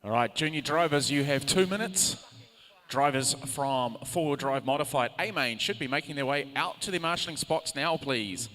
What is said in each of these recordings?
All right, junior drivers, you have 2 minutes. Drivers from four-wheel drive modified A-main should be making their way out to their marshalling spots now, please.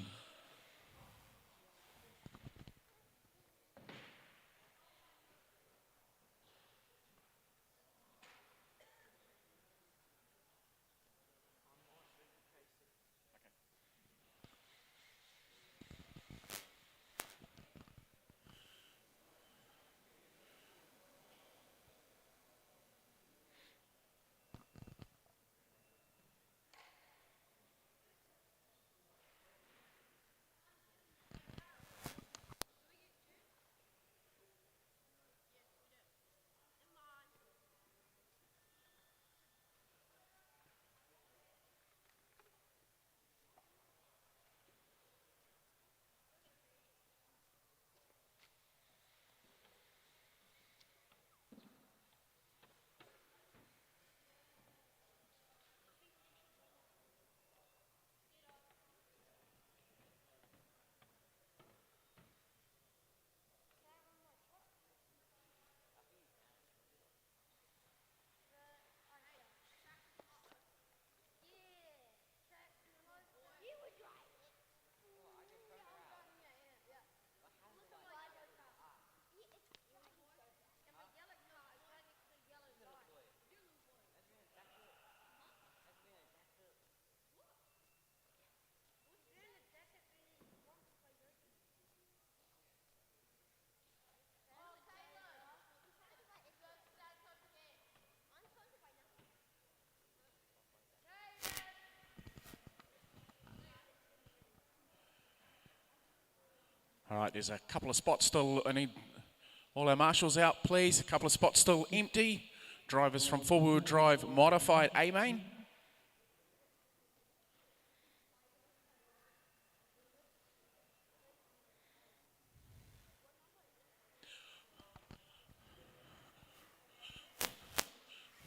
All right, there's a couple of spots still. I need all our marshals out, please. A couple of spots still empty. Drivers from four-wheel drive modified A-main.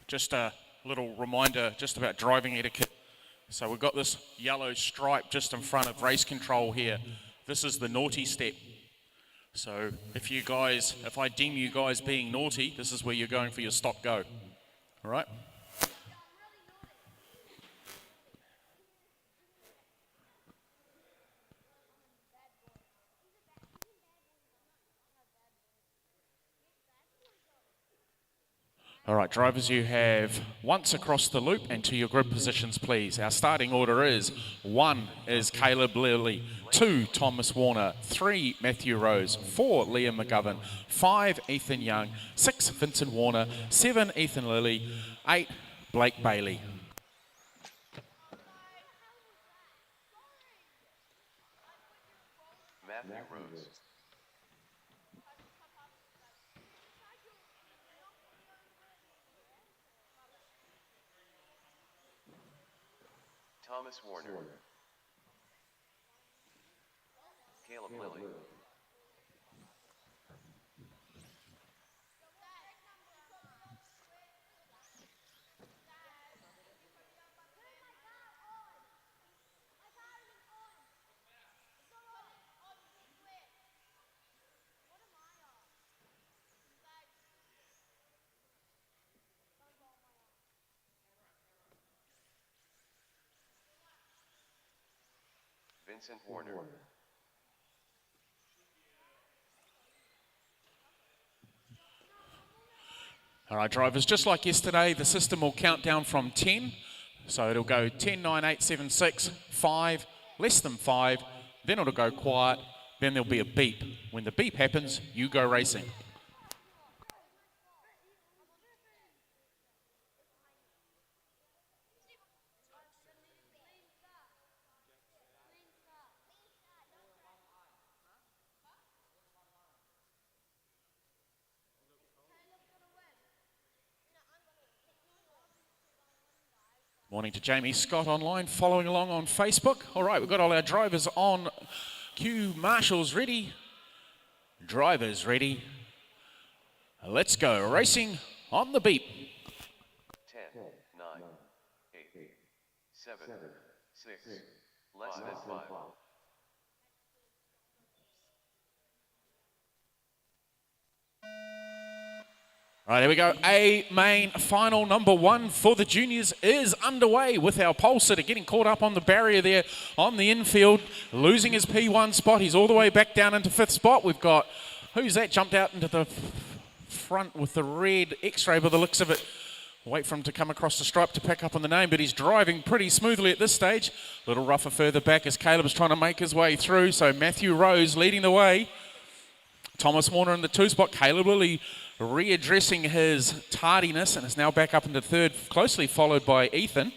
Just a little reminder just about driving etiquette. So we've got this yellow stripe just in front of race control here. This is the naughty step. So if I deem you guys being naughty, this is where you're going for your stop go. All right? All right, drivers, you have once across the loop and to your grid positions, please. Our starting order is 1 is Caleb Lilly, 2 Thomas Warner, 3 Matthew Rose, 4 Liam McGovern, 5 Ethan Young, 6 Vincent Warner, 7 Ethan Lilly, 8 Blake Bailey. Matthew Rose. Thomas Warner. Caleb Lilly. Vincent Warner. All right, drivers, just like yesterday, the system will count down from 10. So it'll go 10, 9, 8, 7, 6, 5, less than 5, then it'll go quiet, then there'll be a beep. When the beep happens, you go racing. Morning to Jamie Scott online, following along on Facebook. All right, we've got all our drivers on cue. Marshals ready. Drivers ready. Let's go. Racing on the beep. 10, 9, 8, 7, 6, less than 5. All right, here we go. A main final number 1 for the juniors is underway with our pole sitter getting caught up on the barrier there on the infield, losing his P1 spot. He's all the way back down into 5th spot. We've got, who's that, jumped out into the front with the red X-ray by the looks of it. Wait for him to come across the stripe to pick up on the name, but he's driving pretty smoothly at this stage. A little rougher further back as Caleb's trying to make his way through. So Matthew Rose leading the way. Thomas Warner in the 2 spot. Caleb Lilly readdressing his tardiness and is now back up into 3rd, closely followed by Ethan.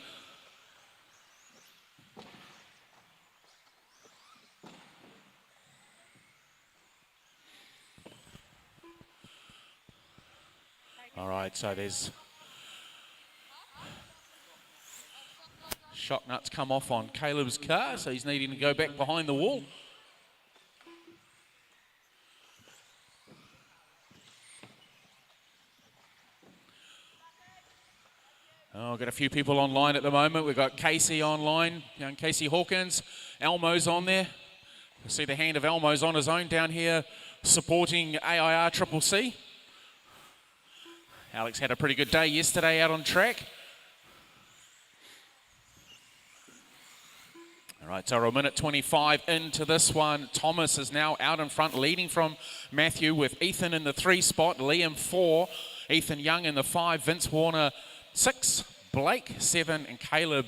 All right, so there's shock nuts come off on Caleb's car, so he's needing to go back behind the wall. Oh, got a few people online at the moment. We've got Casey online, young Casey Hawkins. Elmo's on there. You see the hand of Elmo's on his own down here, supporting AIR Triple C. Alex had a pretty good day yesterday out on track. All right, so we're a minute 25 into this one. Thomas is now out in front, leading from Matthew with Ethan in the 3 spot, Liam 4, Ethan Young in the 5, Vince Warner 6, Blake 7, and Caleb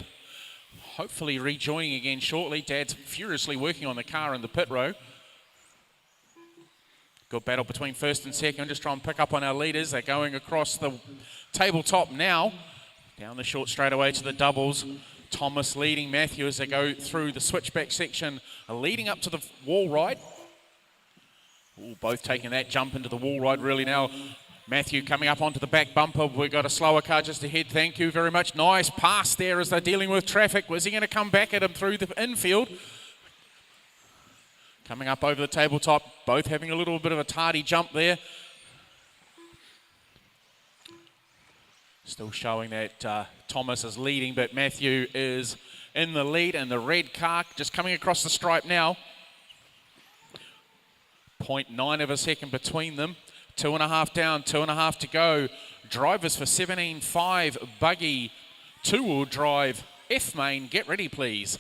hopefully rejoining again shortly. Dad's furiously working on the car in the pit row. Good battle between 1st and 2nd. Just try and pick up on our leaders. They're going across the tabletop now. Down the short straightaway to the doubles. Thomas leading Matthew as they go through the switchback section, leading up to the wall ride. Ooh, both taking that jump into the wall ride really now. Matthew coming up onto the back bumper. We've got a slower car just ahead. Thank you very much. Nice pass there as they're dealing with traffic. Was he going to come back at him through the infield? Coming up over the tabletop. Both having a little bit of a tardy jump there. Still showing that Thomas is leading, but Matthew is in the lead, and the red car just coming across the stripe now. 0.9 of a second between them. 2.5 down, 2.5 to go. Drivers for 17.5 Buggy 2-wheel drive F main. Get ready, please.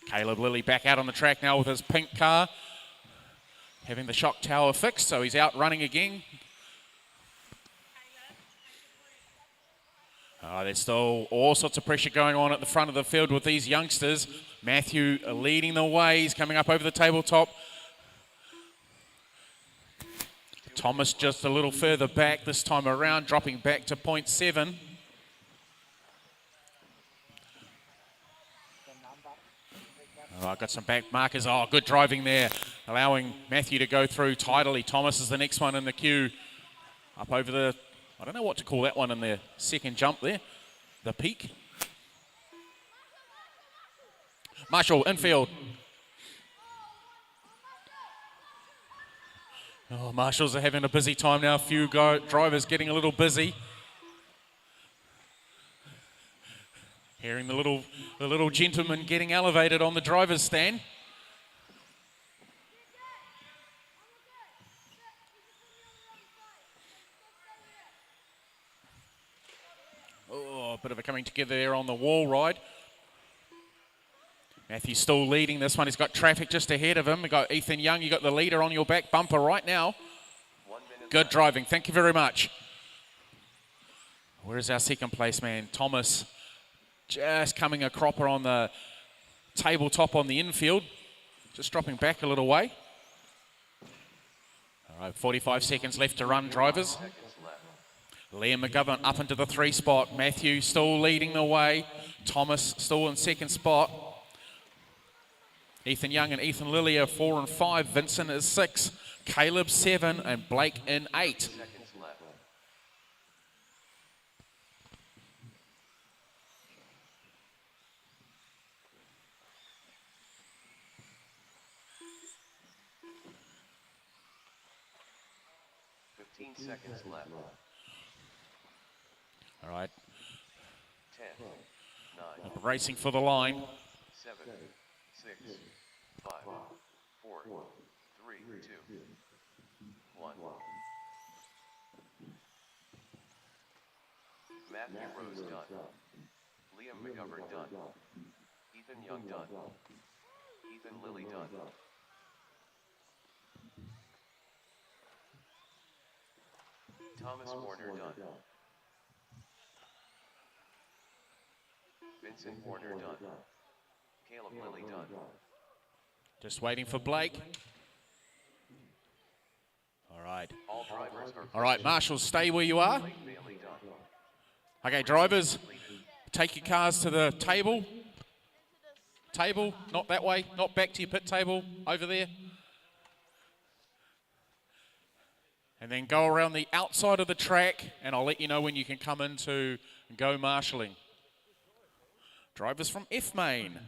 Caleb Lilly back out on the track now with his pink car, having the shock tower fixed, so he's out running again. There's still all sorts of pressure going on at the front of the field with these youngsters. Matthew leading the way. He's coming up over the tabletop. Thomas just a little further back this time around, dropping back to 0.7. Oh, I've got some back markers. Oh, good driving there, allowing Matthew to go through tidily. Thomas is the next one in the queue. Up over the, I don't know what to call that one in the 2nd jump there. The peak. Marshall, infield. Oh, Marshals are having a busy time now. A few drivers getting a little busy. Hearing the little gentleman getting elevated on the driver's stand. Oh, a bit of a coming together there on the wall ride. Matthew's still leading this one. He's got traffic just ahead of him. We've got Ethan Young. You've got the leader on your back bumper right now. Good driving. Thank you very much. Where is our 2nd place man? Thomas just coming a cropper on the tabletop on the infield. Just dropping back a little way. All right, 45 seconds left to run, drivers. Liam McGovern up into the 3 spot. Matthew still leading the way. Thomas still in 2nd spot. Ethan Young and Ethan Lilly are 4 and 5. Vincent is 6. Caleb 7 and Blake in 8. 15 seconds left. All right. 10, 9, Racing for the line. 7, 6, 5, 4, 3, 2, 1. Matthew Rose done. Liam McGovern done. Ethan Young done. Ethan Lilly done. Thomas Warner done. Vincent Warner done. Caleb Lilly done. Just waiting for Blake. All right. All drivers are All right, marshals, stay where you are. Blake Bailey done. Okay, drivers, take your cars to the table. Table, not that way, not back to your pit table, over there. And then go around the outside of the track, and I'll let you know when you can come in to go marshalling. Drivers from F Main.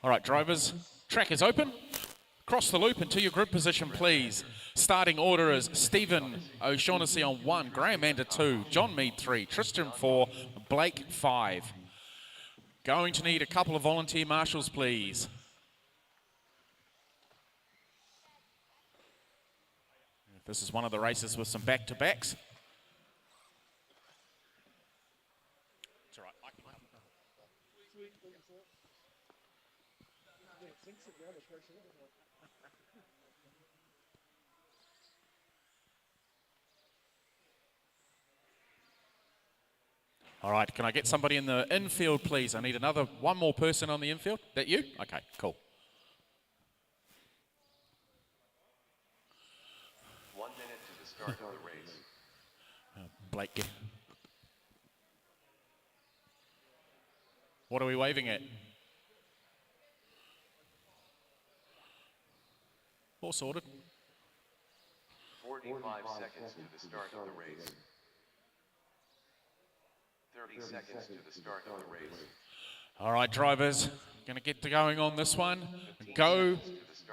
All right, drivers, track is open. Cross the loop into your group position, please. Starting order is Stephen O'Shaughnessy on 1, Graham Mander 2, John Mead 3, Tristan 4, Blake 5. Going to need a couple of volunteer marshals, please. This is one of the races with some back-to-backs. It's all right, I can come. All right, can I get somebody in the infield, please? I need one more person on the infield. That you? Okay, cool. 1 minute to the start of the race. Blake. What are we waving at? All sorted. 45 seconds to the start of the race. 30 seconds to the start of the race. All right, drivers, going to get going on this one. Go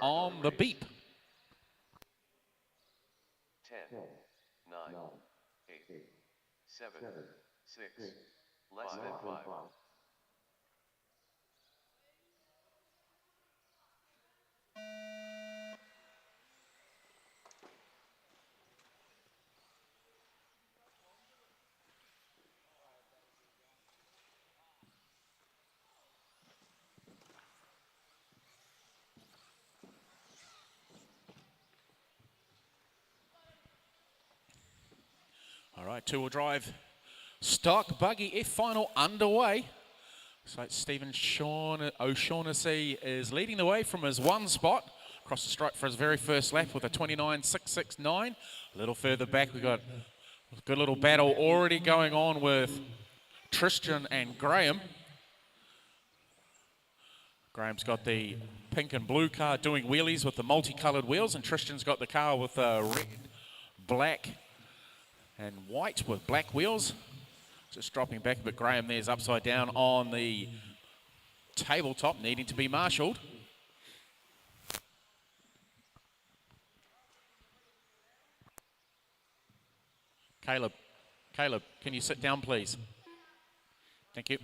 on the beep. 10, 9, 8, 7, 6, less than 5. All right, two-wheel drive stock buggy F final underway. So Stephen O'Shaughnessy is leading the way from his 1 spot. Across the stripe for his very first lap with a 29.669. A little further back, we've got a good little battle already going on with Tristan and Graham. Graham's got the pink and blue car doing wheelies with the multicolored wheels, and Tristan's got the car with red, black, and white with black wheels. Just dropping back a bit. Graham there's upside down on the tabletop, needing to be marshalled. Caleb, can you sit down, please? Thank you.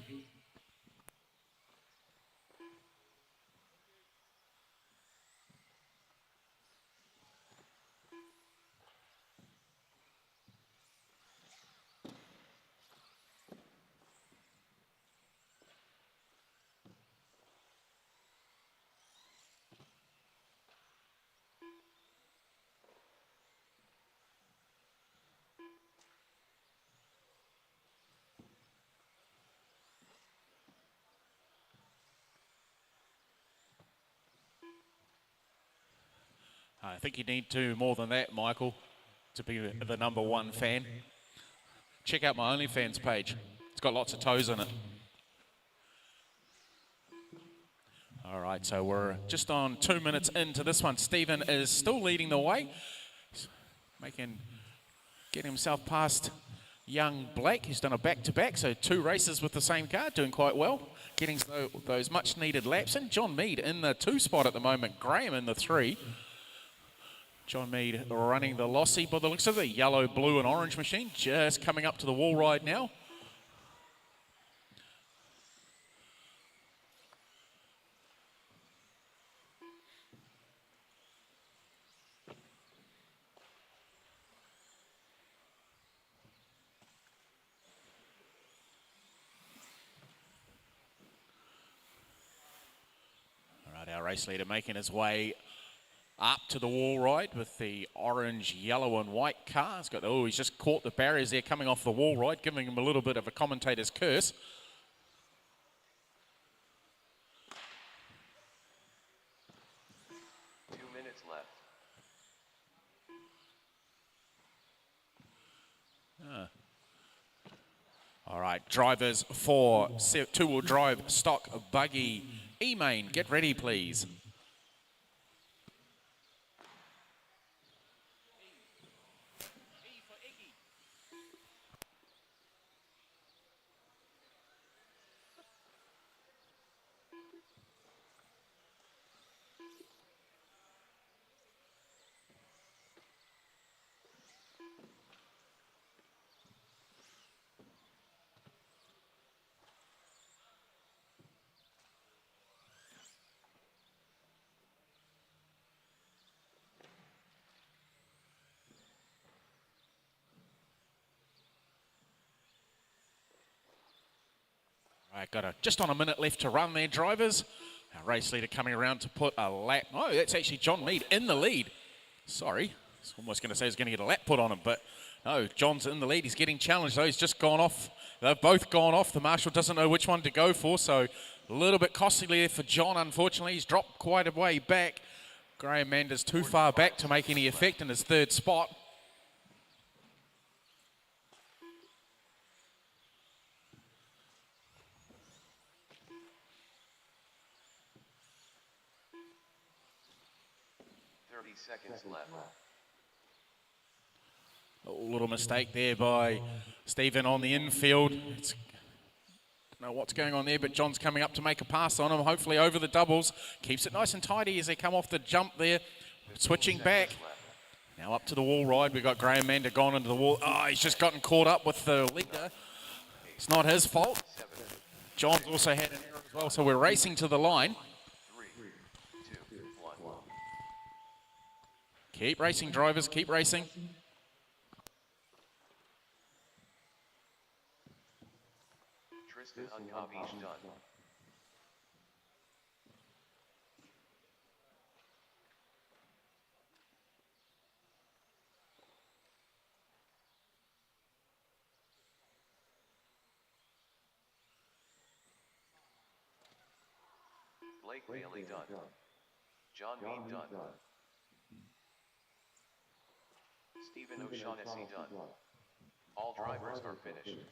I think you need to more than that, Michael, to be the #1 fan. Check out my OnlyFans page. It's got lots of toes in it. All right, so we're just on 2 minutes into this one. Stephen is still leading the way, getting himself past young Blake, who's done a back-to-back, so 2 races with the same car, doing quite well, getting those much-needed laps in. John Mead in the 2 spot at the moment, Graham in the 3. John Mead running the Lossy by the looks of the yellow, blue, and orange machine, just coming up to the wall ride now. Our race leader making his way up to the wall ride with the orange, yellow and white car. He's got, oh, he's just caught the barriers there coming off the wall ride, giving him a little bit of a commentator's curse. All right, drivers for two-wheel drive stock buggy E-main, get ready please. Right, got just on a minute left to run there, drivers. Our race leader coming around to put a lap. Oh, that's actually John Mead in the lead. Sorry, I was almost going to say he's going to get a lap put on him, but no, John's in the lead. He's getting challenged, though. He's just gone off. They've both gone off. The marshal doesn't know which one to go for, so a little bit costly there for John, unfortunately. He's dropped quite a way back. Graham Manders too far back to make any effect in his third spot. Seconds left. A little mistake there by Stephen on the infield. Don't know what's going on there, but John's coming up to make a pass on him, hopefully over the doubles. Keeps it nice and tidy as they come off the jump there. Switching back. Now up to the wall ride. We've got Graham Mander gone into the wall. Oh, he's just gotten caught up with the leader. It's not his fault. John's also had an error as well, so we're racing to the line. Keep racing, drivers, keep racing. Tristan Uncopies done. Blake Bailey done. John Mead done. Stephen O'Shaughnessy done. All drivers are finished.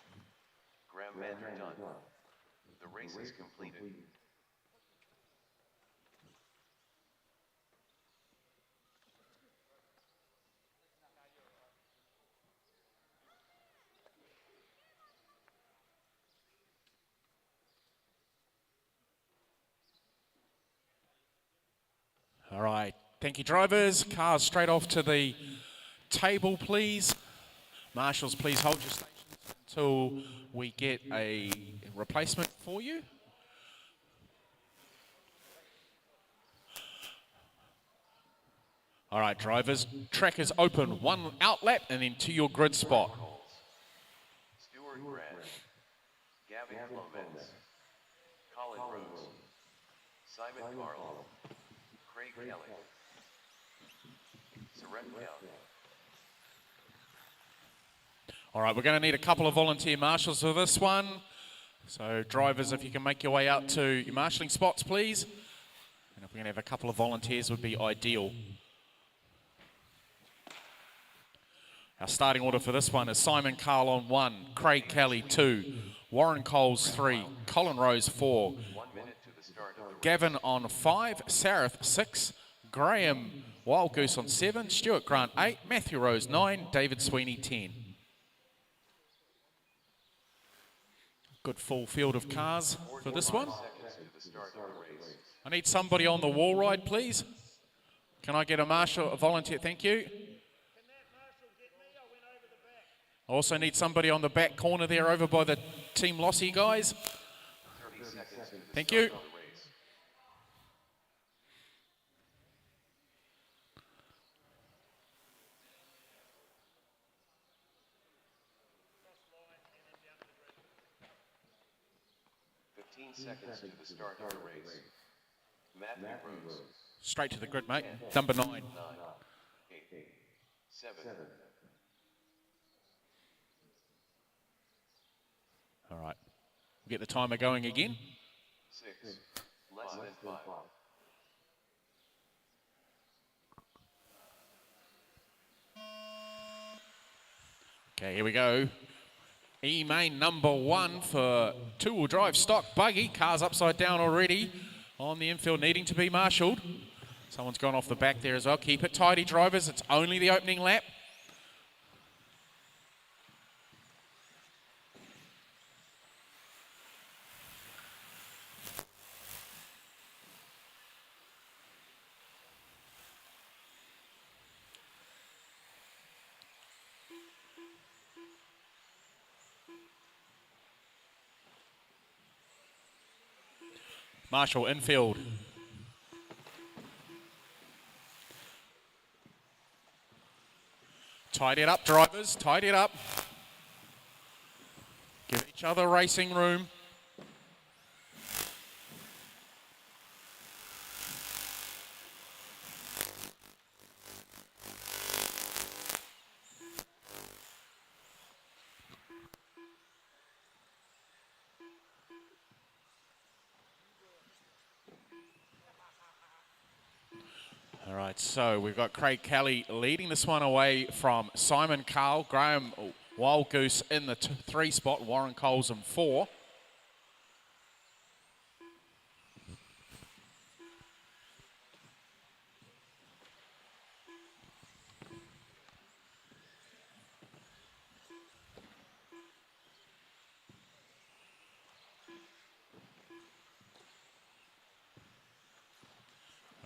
Graham Mander done. The race is completed. All right, thank you, drivers. Cars straight off to the table, please. Marshals, please hold your stations until we get a replacement for you. All right, drivers, track is open. One out lap and then to your grid spot. Stuart Grant, Gavin Clemens, Colin Rose, Simon Carl, Craig Kelly, Surrender. All right, we're going to need a couple of volunteer marshals for this one. So drivers, if you can make your way out to your marshalling spots, please. And if we can have a couple of volunteers would be ideal. Our starting order for this one is Simon Carl on 1, Craig Kelly 2, Warren Coles 3, Colin Rose 4, Gavin on 5, Sarith 6, Graham Wild Goose on 7, Stuart Grant 8, Matthew Rose 9, David Sweeney 10. Good full field of cars for this one. I need somebody on the wall ride, please. Can I get a marshal, a volunteer? Thank you. I also need somebody on the back corner there over by the Team Lossy guys. Thank you. Seconds to the start of the race. Matthew Rose. Straight to the grid, mate. Number 9. 9, 8, 7. All right. We'll get the timer going again. 6, less than 5. Okay, here we go. E-main number 1 for two-wheel drive stock buggy. Car's upside down already on the infield, needing to be marshalled. Someone's gone off the back there as well. Keep it tidy, drivers. It's only the opening lap. Marshall infield. Tidy it up, drivers. Tidy it up. Give each other racing room. All right, so we've got Craig Kelly leading this one away from Simon Carl, Graham Wild Goose in the 3 spot, Warren Coles in 4.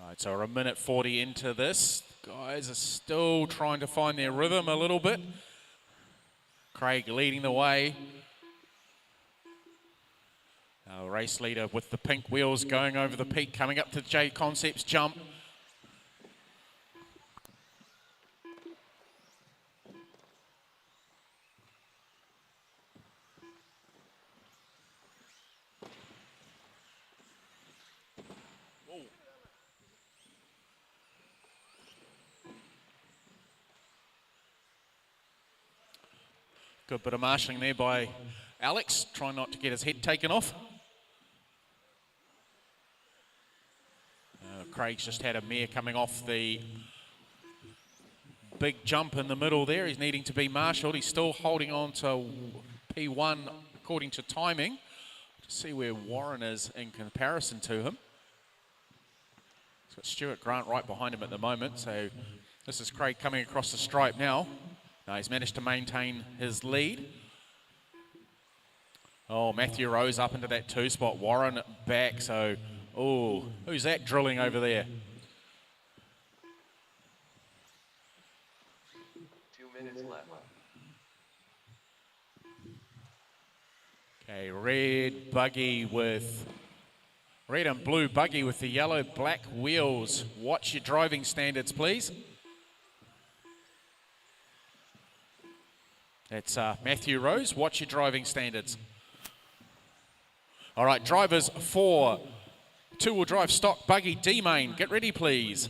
Right, so we're a minute 40 into this. Guys are still trying to find their rhythm a little bit. Craig leading the way. Our race leader with the pink wheels going over the peak, coming up to J Concepts jump. Good bit of marshalling there by Alex, trying not to get his head taken off. Craig's just had a mare coming off the big jump in the middle there. He's needing to be marshalled. He's still holding on to P1 according to timing. To see where Warren is in comparison to him. He's got Stuart Grant right behind him at the moment. So this is Craig coming across the stripe now. No, he's managed to maintain his lead. Oh, Matthew Rose up into that 2 spot. Warren back, so, oh, who's that drilling over there? 2 minutes left. Okay, red and blue buggy with the yellow black wheels. Watch your driving standards, please. That's Matthew Rose. Watch your driving standards. All right, drivers for two-wheel drive stock Buggy D main. Get ready, please.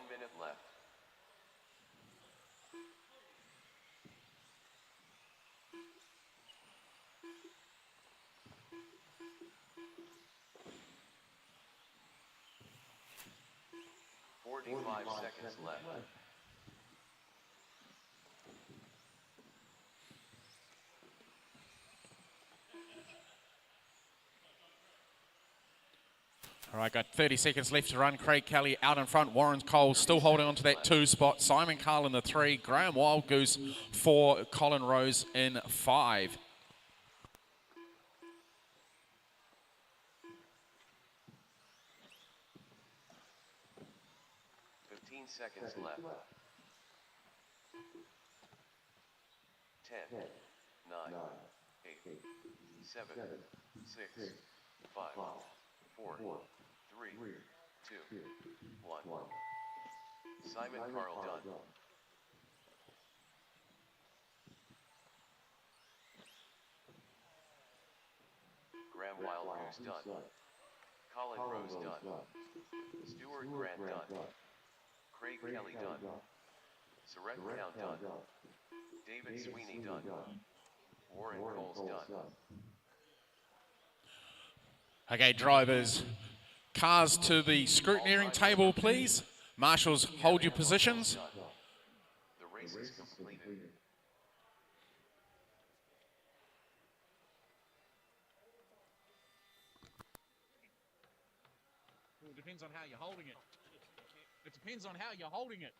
Minute left. Forty-five seconds left. All right, got 30 seconds left to run. Craig Kelly out in front. Warren Coles still holding on to that 2 spot. Simon Carl in the 3. Graham Wild Goose 4. Colin Rose in 5. seconds left. 10, 9, 8, 7, 6, 5, 4, 3, 2, 1. Simon Carl done. Graham Wild Goose done. Colin Rose done. Stuart Grant done. Craig Kelly done. Surrett Count done. David Sweeney done. Warren Coles done. Okay, drivers, cars to the scrutineering table, please. Marshals, hold your positions. The race is completed. It depends on how you're holding it. It depends on how you're holding it.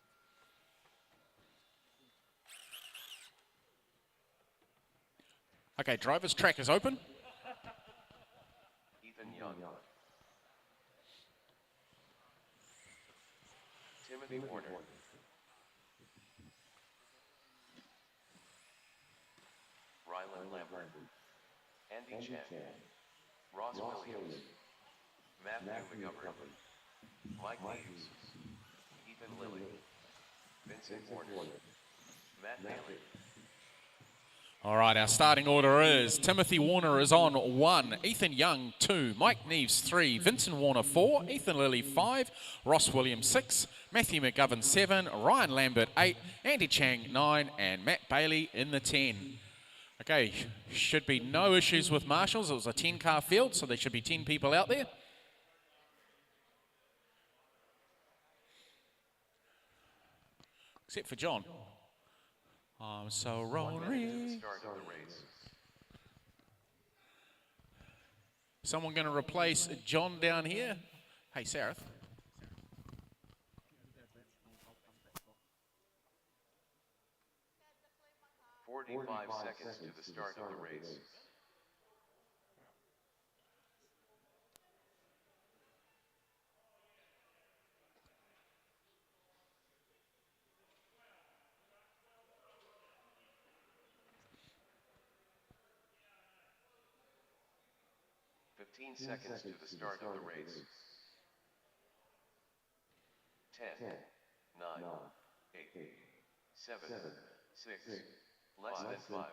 Okay, drivers, track is open. Ethan Young. Timothy Warner. Ryland Lambert. Andy Chen. Ross Williams. Matthew McGovern. Mike Neves. Ethan Lilly. Vincent Warner. Matt Bailey. All right, our starting order is Timothy Warner is on 1, Ethan Young 2, Mike Neves 3, Vincent Warner 4, Ethan Lilly 5, Ross Williams 6, Matthew McGovern 7, Ryan Lambert 8, Andy Chang 9, and Matt Bailey in the 10. Okay, should be no issues with marshals. It was a 10-car field, so there should be 10 people out there. Except for John. I'm so rolling. Someone going to replace John down here? Hey, Sarah. 45 seconds to the start of the race. Seconds to the start of the race. 10, 9, 8, 7, 6, less than 5.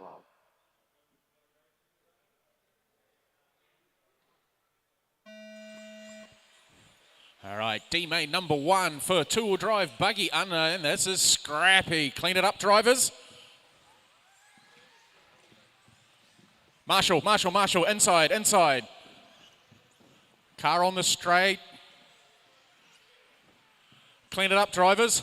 All right, D-main number 1 for two-wheel drive buggy, and this is Scrappy. Clean it up, drivers. Marshall, inside. Car on the straight. Clean it up, drivers.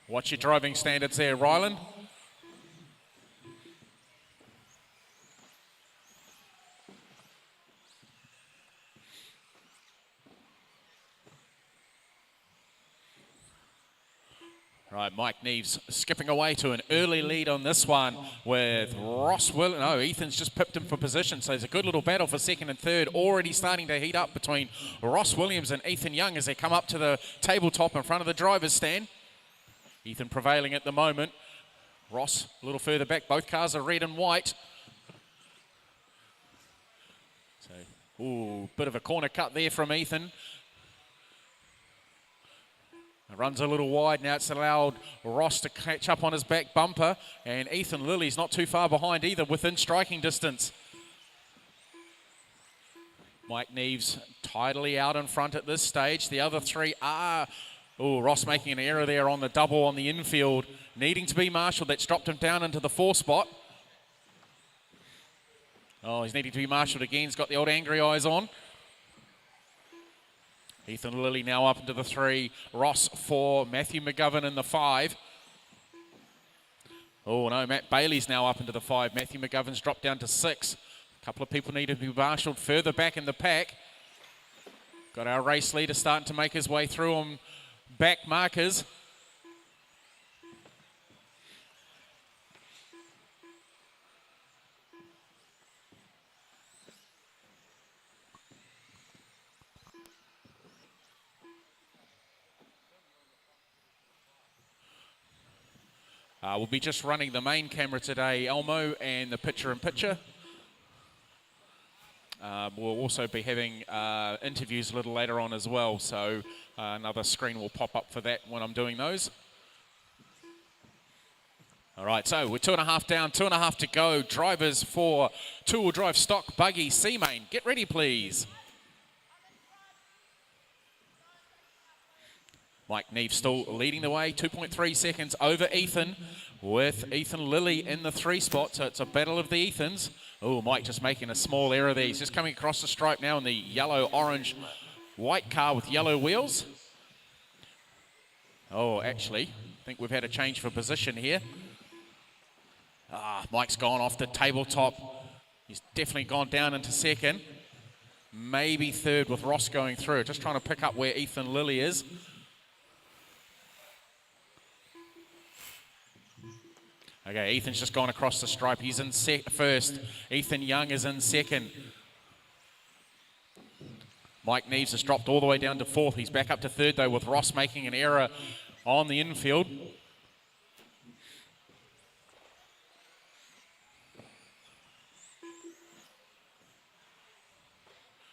What's your driving standards there, Ryland? Right, Mike Neves skipping away to an early lead on this one with Ross Williams. No, Ethan's just pipped him for position, so there's a good little battle for second and third. Already starting to heat up between Ross Williams and Ethan Young as they come up to the tabletop in front of the driver's stand. Ethan prevailing at the moment. Ross a little further back. Both cars are red and white. So, ooh, bit of a corner cut there from Ethan. Runs a little wide, now it's allowed Ross to catch up on his back bumper, and Ethan Lilly's not too far behind either, within striking distance. Mike Neves tidily out in front at this stage. The other three are, Ross making an error there on the double on the infield, needing to be marshalled. That's dropped him down into the 4 spot. Oh, he's needing to be marshalled again. He's got the old angry eyes on. Ethan Lilly now up into the 3. Ross 4. Matthew McGovern in the 5. Oh, no, Matt Bailey's now up into the 5. Matthew McGovern's dropped down to 6. A couple of people need to be marshalled further back in the pack. Got our race leader starting to make his way through him back markers. We'll be just running the main camera today, Elmo, and the picture-in-picture. We'll also be having interviews a little later on as well, so another screen will pop up for that when I'm doing those. All right, so we're 2.5 down, 2.5 to go. Drivers for two-wheel drive stock buggy C-Main. Get ready, please. Mike Neve still leading the way, 2.3 seconds over Ethan, with Ethan Lilly in the 3 spot, so it's a battle of the Ethans. Oh, Mike just making a small error there. He's just coming across the stripe now in the yellow, orange, white car with yellow wheels. Oh, actually, I think we've had a change for position here. Mike's gone off the tabletop. He's definitely gone down into second. Maybe third with Ross going through. Just trying to pick up where Ethan Lilly is. Okay, Ethan's just gone across the stripe. He's in first. Ethan Young is in second. Mike Neves has dropped all the way down to fourth. He's back up to third, though, with Ross making an error on the infield.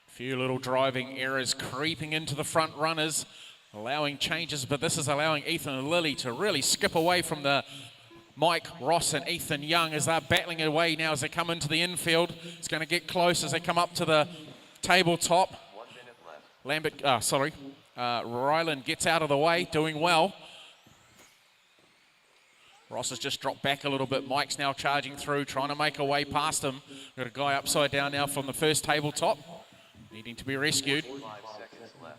Few little driving errors creeping into the front runners, allowing changes, but this is allowing Ethan Lilly to really skip away from the Mike Ross and Ethan Young as they're battling away now as they come into the infield. It's going to get close as they come up to the tabletop. 1 minute left. Ryland gets out of the way, doing well. Ross has just dropped back a little bit. Mike's now charging through, trying to make a way past him. Got a guy upside down now from the first tabletop, needing to be rescued. 5 seconds left.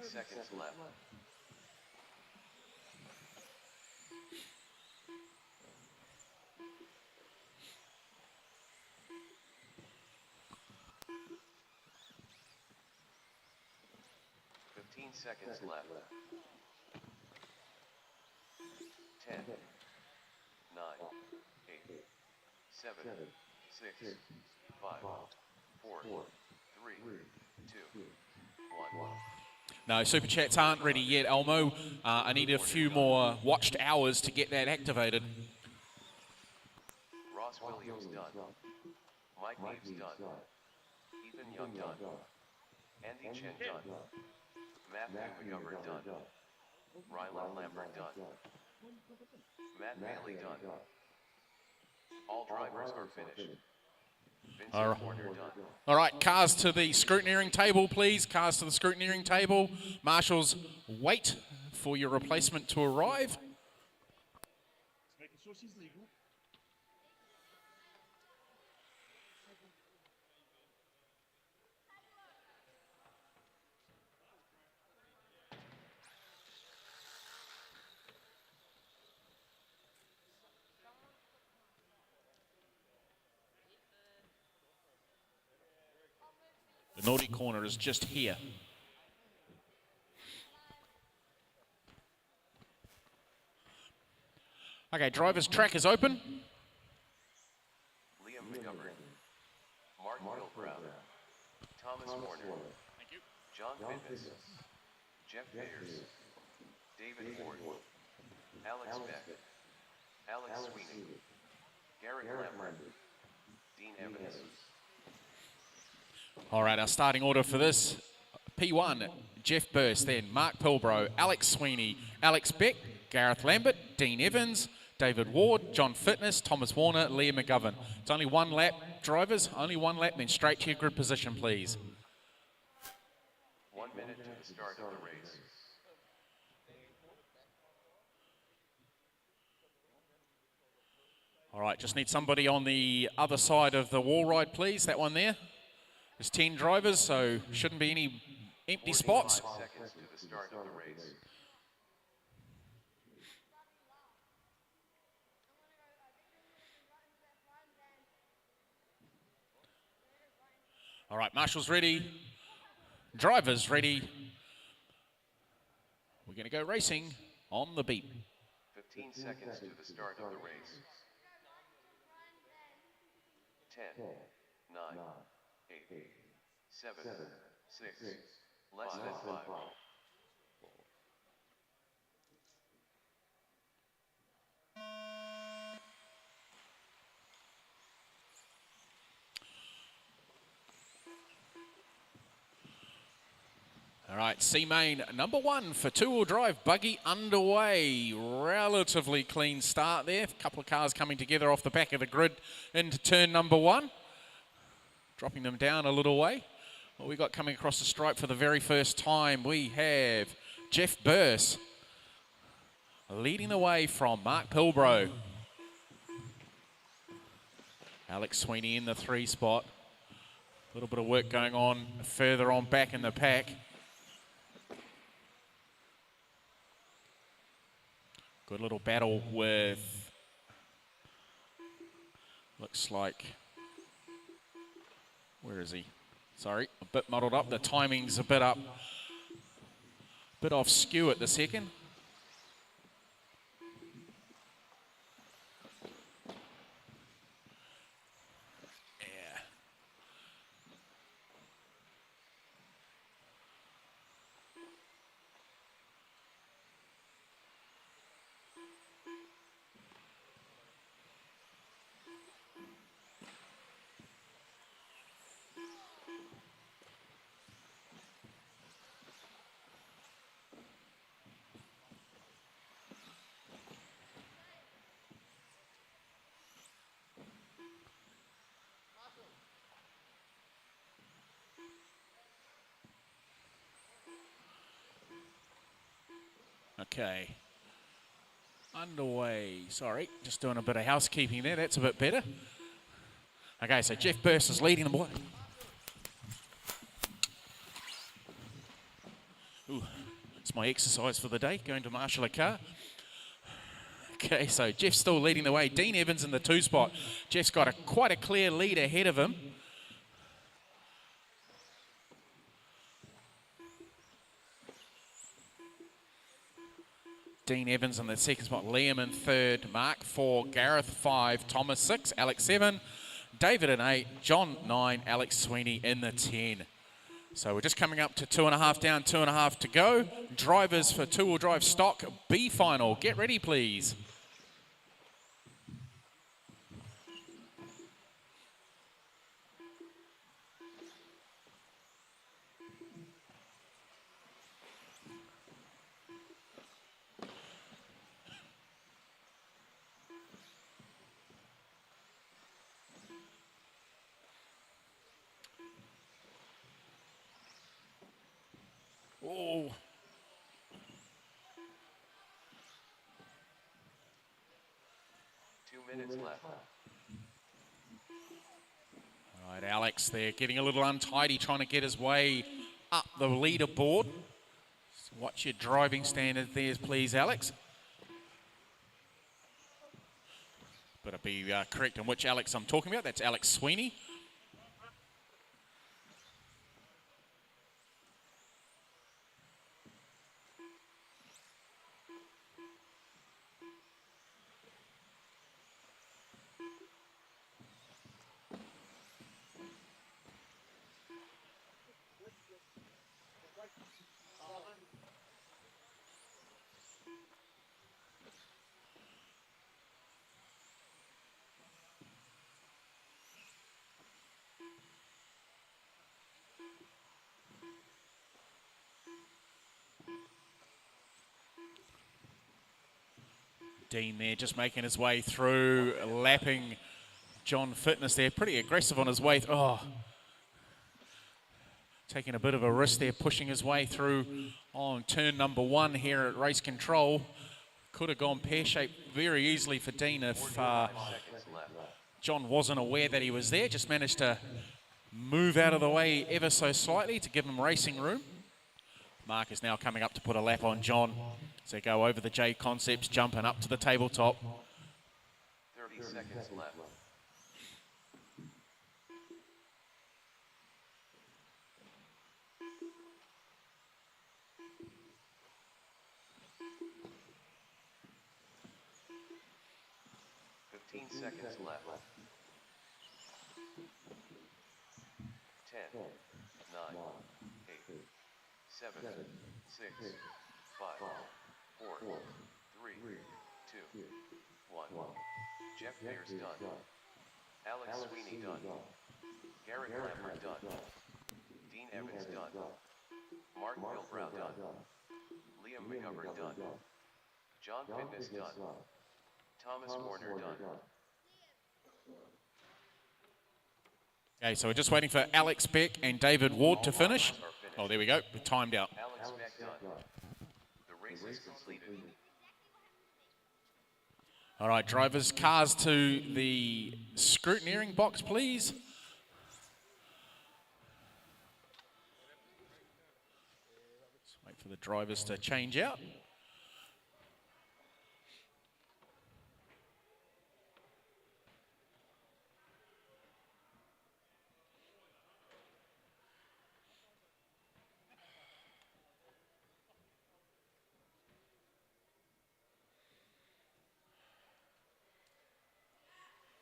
Seconds left. Seconds left. 10, 9, 8, 7, 6, 5, 4, 3, 2, 1. No, Super Chats aren't ready yet, Elmo. I need a few more watched hours to get that activated. Ross Williams done. Mike Neves done. Ethan Young done. Andy Chen done. Matthew McGovern done. Rylan Lambert done. Matt Bailey done. All drivers are finished. All right, cars to the scrutineering table, please. Cars to the scrutineering table. Marshals, wait for your replacement to arrive. Making sure she's legal. The naughty corner is just here. Okay, driver's track is open. Liam McGovern, Mark Milbrow, Thomas Warner, Thank you. John Fitness, Jeff Peters, David Ford, Alex Beck, Alex Sweeney, Garrett Lambert, Dean Evans. All right, our starting order for this. P1, Jeff Burst, then Mark Pilbrow, Alex Sweeney, Alex Beck, Gareth Lambert, Dean Evans, David Ward, John Fitness, Thomas Warner, Liam McGovern. It's only one lap, drivers, only one lap, then straight to your grid position, please. 1 minute to the start of the race. All right, just need somebody on the other side of the wall ride, please. That one there. There's 10 drivers, so shouldn't be any empty spots. 45 seconds to the start of the race. All right, marshals ready. Drivers ready. We're going to go racing on the beep. 15 seconds to the start of the race. 10, 9, 8, 7, 6, less than 5. All right, C-Main, number 1 for two-wheel drive, Buggy underway. Relatively clean start there. A couple of cars coming together off the back of the grid into turn number 1. Dropping them down a little way. What we got coming across the stripe for the very first time, we have Jeff Burse leading the way from Mark Pilbro. Alex Sweeney in the 3 spot. A little bit of work going on further on back in the pack. Good little battle with, looks like, where is he? Sorry, a bit muddled up. The timing's a bit up, bit off skew at the second. Yeah. Okay. Underway. Sorry, just doing a bit of housekeeping there. That's a bit better. Okay, so Jeff Burse is leading the way. Ooh, it's my exercise for the day, going to marshal a car. Okay, so Jeff's still leading the way. Dean Evans in the 2 spot. Jeff's got quite a clear lead ahead of him. Dean Evans in the 2nd spot, Liam in 3rd, Mark 4, Gareth 5, Thomas 6, Alex 7, David in 8, John 9, Alex Sweeney in the 10. So we're just coming up to 2.5 down, 2.5 to go. Drivers for two-wheel drive stock B final. Get ready, please. Oh. 2 minutes left. All right, Alex there getting a little untidy, trying to get his way up the leaderboard. So watch your driving standard there, please, Alex. Better be correct on which Alex I'm talking about. That's Alex Sweeney. Dean there just making his way through, lapping John Fitness there. Pretty aggressive on his way. Taking a bit of a risk there, pushing his way through on turn number 1 here at race control. Could have gone pear-shaped very easily for Dean if John wasn't aware that he was there. Just managed to move out of the way ever so slightly to give him racing room. Mark is now coming up to put a lap on John. So go over the J Concepts, jumping up to the tabletop. 30 seconds left. 15 seconds left. 10, 9, 8, 7, 6, 5, 4, 3, 2, 1. Jeff Mears done. Alex Sweeney done. Garrett Lambert done. Dean Evans done. Mark Bilbrow done. Liam McGovern done. John Fitness done. Thomas Warner done. Okay, so we're just waiting for Alex Beck and David Ward to finish. Oh, there we go. We're timed out. Alex Beck done. The race is completed. All right, drivers, cars to the scrutineering box, please. Let's wait for the drivers to change out.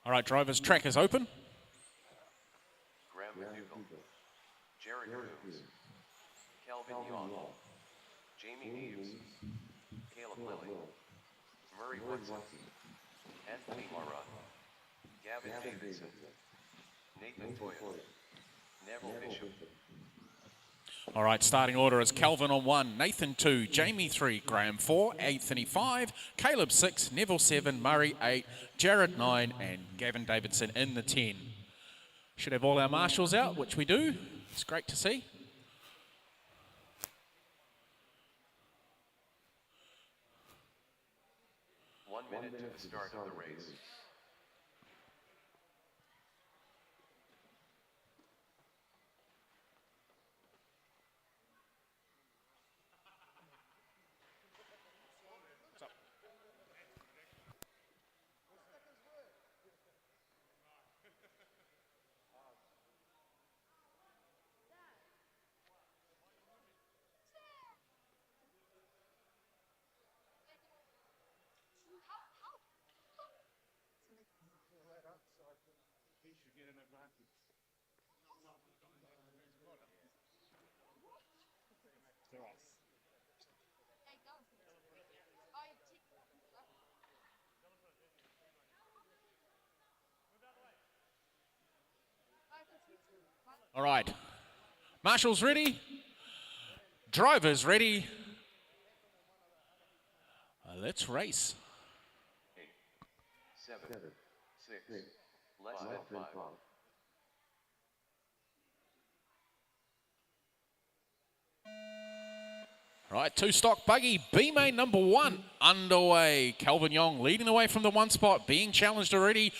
All right, drivers, track is open. Graham McDougall. Jared Coombs. Calvin Young. Jamie Neves. Caleb Lilly. Murray Woodson. Anthony Mara. Gavin Davidson. Nathan Toya. Neville Bishop. All right, starting order is Calvin on 1, Nathan 2, Jamie 3, Graham 4, Anthony 5, Caleb 6, Neville 7, Murray 8, Jared 9, and Gavin Davidson in the 10. Should have all our marshals out, which we do. It's great to see. One minute to the start of the race. He should get an advantage. To us. All right, marshals ready, drivers ready. Let's race. 8, 7, 6, less than 5. Right, two stock buggy, B main number 1 underway. Calvin Young leading the way from the 1 spot, being challenged already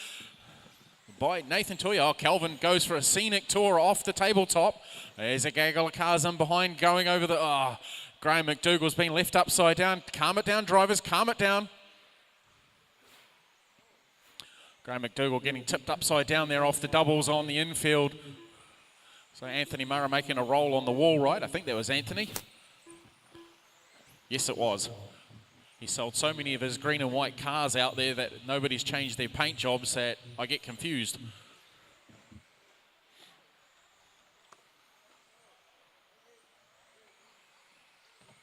by Nathan Toya. Oh, Calvin goes for a scenic tour off the tabletop. There's a gaggle of cars in behind going over the... Oh, Graham McDougall's been left upside down. Calm it down, drivers, calm it down. Graham McDougall getting tipped upside down there off the doubles on the infield. So Anthony Murray making a roll on the wall right. I think that was Anthony. Yes, it was. He sold so many of his green and white cars out there that nobody's changed their paint jobs that I get confused.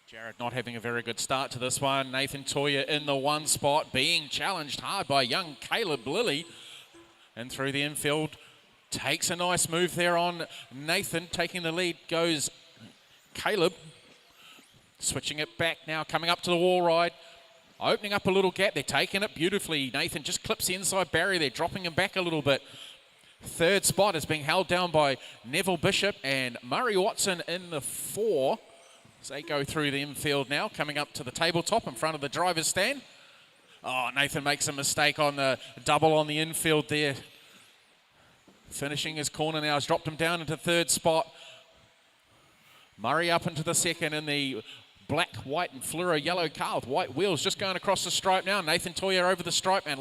Jared not having a very good start to this one. Nathan Toya in the 1 spot, being challenged hard by young Caleb Lilly. And through the infield, takes a nice move there on Nathan. Taking the lead goes Caleb. Switching it back now, coming up to the wall ride. Opening up a little gap, they're taking it beautifully. Nathan just clips the inside barrier, they're dropping him back a little bit. 3rd spot is being held down by Neville Bishop and Murray Watson in the 4. As they go through the infield now, coming up to the tabletop in front of the driver's stand. Oh, Nathan makes a mistake on the double on the infield there. Finishing his corner now has dropped him down into 3rd spot. Murray up into the 2nd in the black, white, and fluoro yellow car with white wheels, just going across the stripe now. Nathan Toya over the stripe and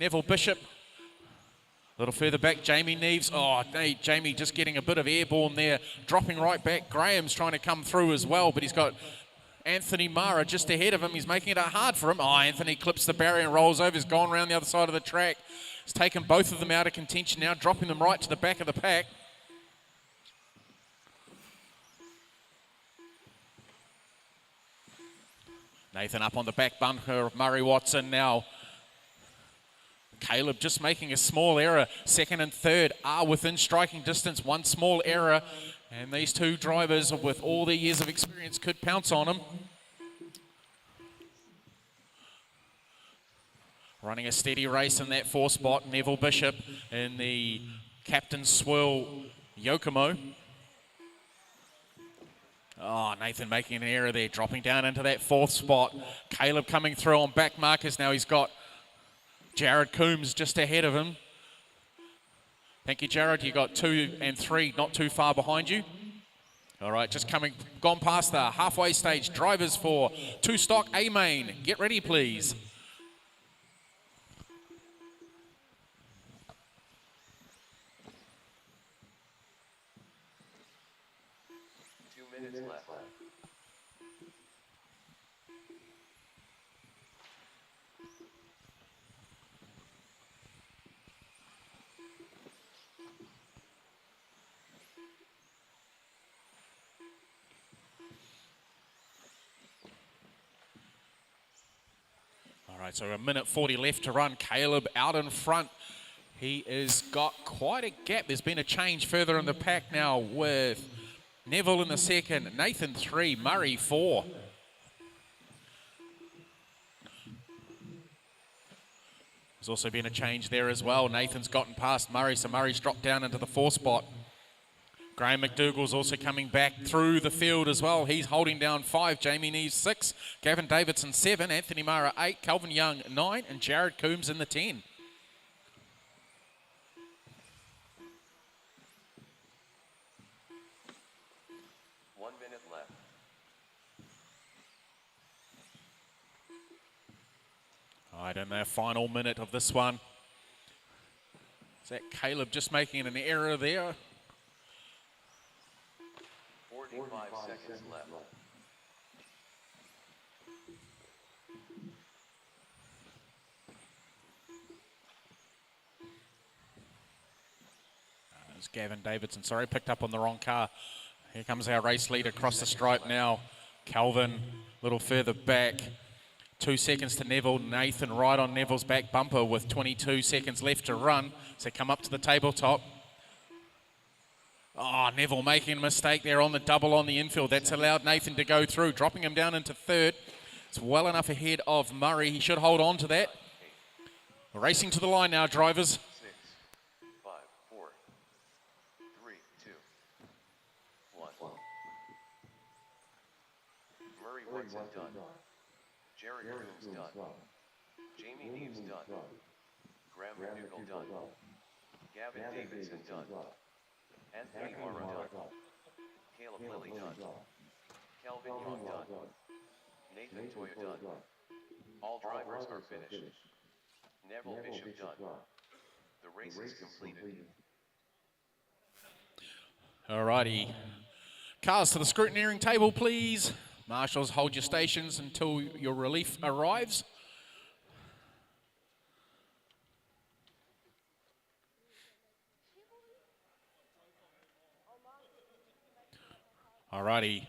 Neville Bishop. A little further back, Jamie Neves. Oh, Jamie just getting a bit of airborne there, dropping right back. Graham's trying to come through as well, but he's got Anthony Mara just ahead of him. He's making it hard for him. Oh, Anthony clips the barrier and rolls over. He's gone around the other side of the track. He's taken both of them out of contention now, dropping them right to the back of the pack. Nathan up on the back bunker of Murray Watson now. Caleb just making a small error. Second and third are within striking distance. One small error, and these two drivers with all their years of experience could pounce on him. Running a steady race in that 4 spot, Neville Bishop in the Captain's Swirl Yokomo. Oh, Nathan making an error there, dropping down into that 4th spot. Caleb coming through on back markers now. He's got Jared Coombs just ahead of him. Thank you, Jared. You got 2 and 3 not too far behind you. All right, just gone past the halfway stage. Drivers for 2 stock A main. Get ready, please. Minutes left. All right, so a minute 40 left to run. Caleb out in front. He has got quite a gap. There's been a change further in the pack now with Neville in the second, Nathan 3, Murray 4. There's also been a change there as well. Nathan's gotten past Murray, so Murray's dropped down into the 4 spot. Graham McDougall's also coming back through the field as well. He's holding down 5, Jamie Neves 6, Gavin Davidson 7, Anthony Mara 8, Calvin Young 9, and Jared Coombs in the 10. All right, in the final minute of this one. Is that Caleb just making an error there? 45 seconds left. It's Gavin Davidson, sorry, picked up on the wrong car. Here comes our race leader across the stripe now. Calvin, a little further back. 2 seconds to Neville. Nathan right on Neville's back bumper with 22 seconds left to run. So come up to the tabletop. Oh, Neville making a mistake there on the double on the infield. That's allowed Nathan to go through, dropping him down into 3rd. It's well enough ahead of Murray. He should hold on to that. Racing to the line now, drivers. 6, 5, 4, 3, 2, 1. Murray Watson done. Jared Coombs done. Jamie Neves done. Graham McDougall done. Gavin Davidson done. Anthony Mara done. Caleb Lilly done. Calvin Young done. Nathan Toya done. All drivers are finished. Neville Bishop done. The race is completed. All righty. Cars to the scrutineering table, please. Marshals, hold your stations until your relief arrives. Alrighty.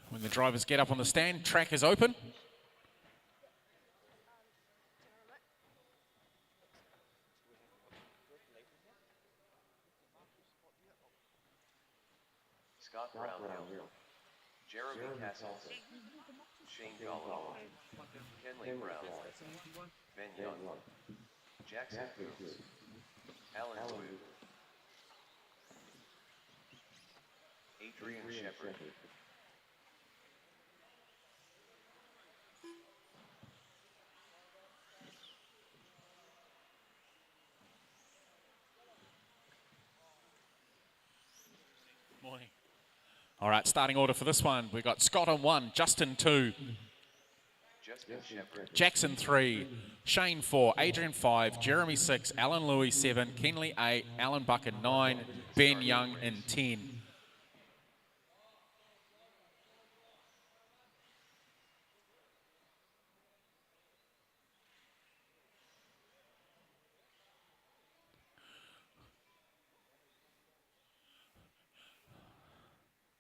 When the drivers get up on the stand, track is open. Scott Brownhill. Jeremy Castles, Shane Gallo, Kenley Brown, Ben Young, Jackson Coombs, Alan Blue, Adrian Shepard. Morning. All right, starting order for this one. We've got Scott on 1, Justin 2, Jackson 3, Shane 4, Adrian 5, Jeremy 6, Alan Louis 7, Kenley 8, Alan Bucker 9, Ben Young in 10.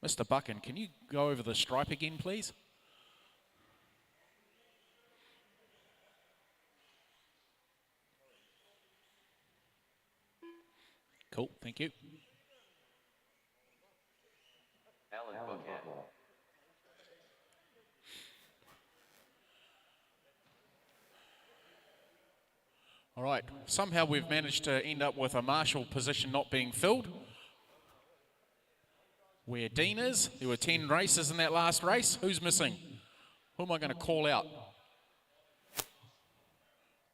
Mr. Buchan, can you go over the stripe again, please? Cool, thank you. Alan Buchan. All right, somehow we've managed to end up with a marshal position not being filled. Where Dean is, there were 10 races in that last race. Who's missing? Who am I going to call out?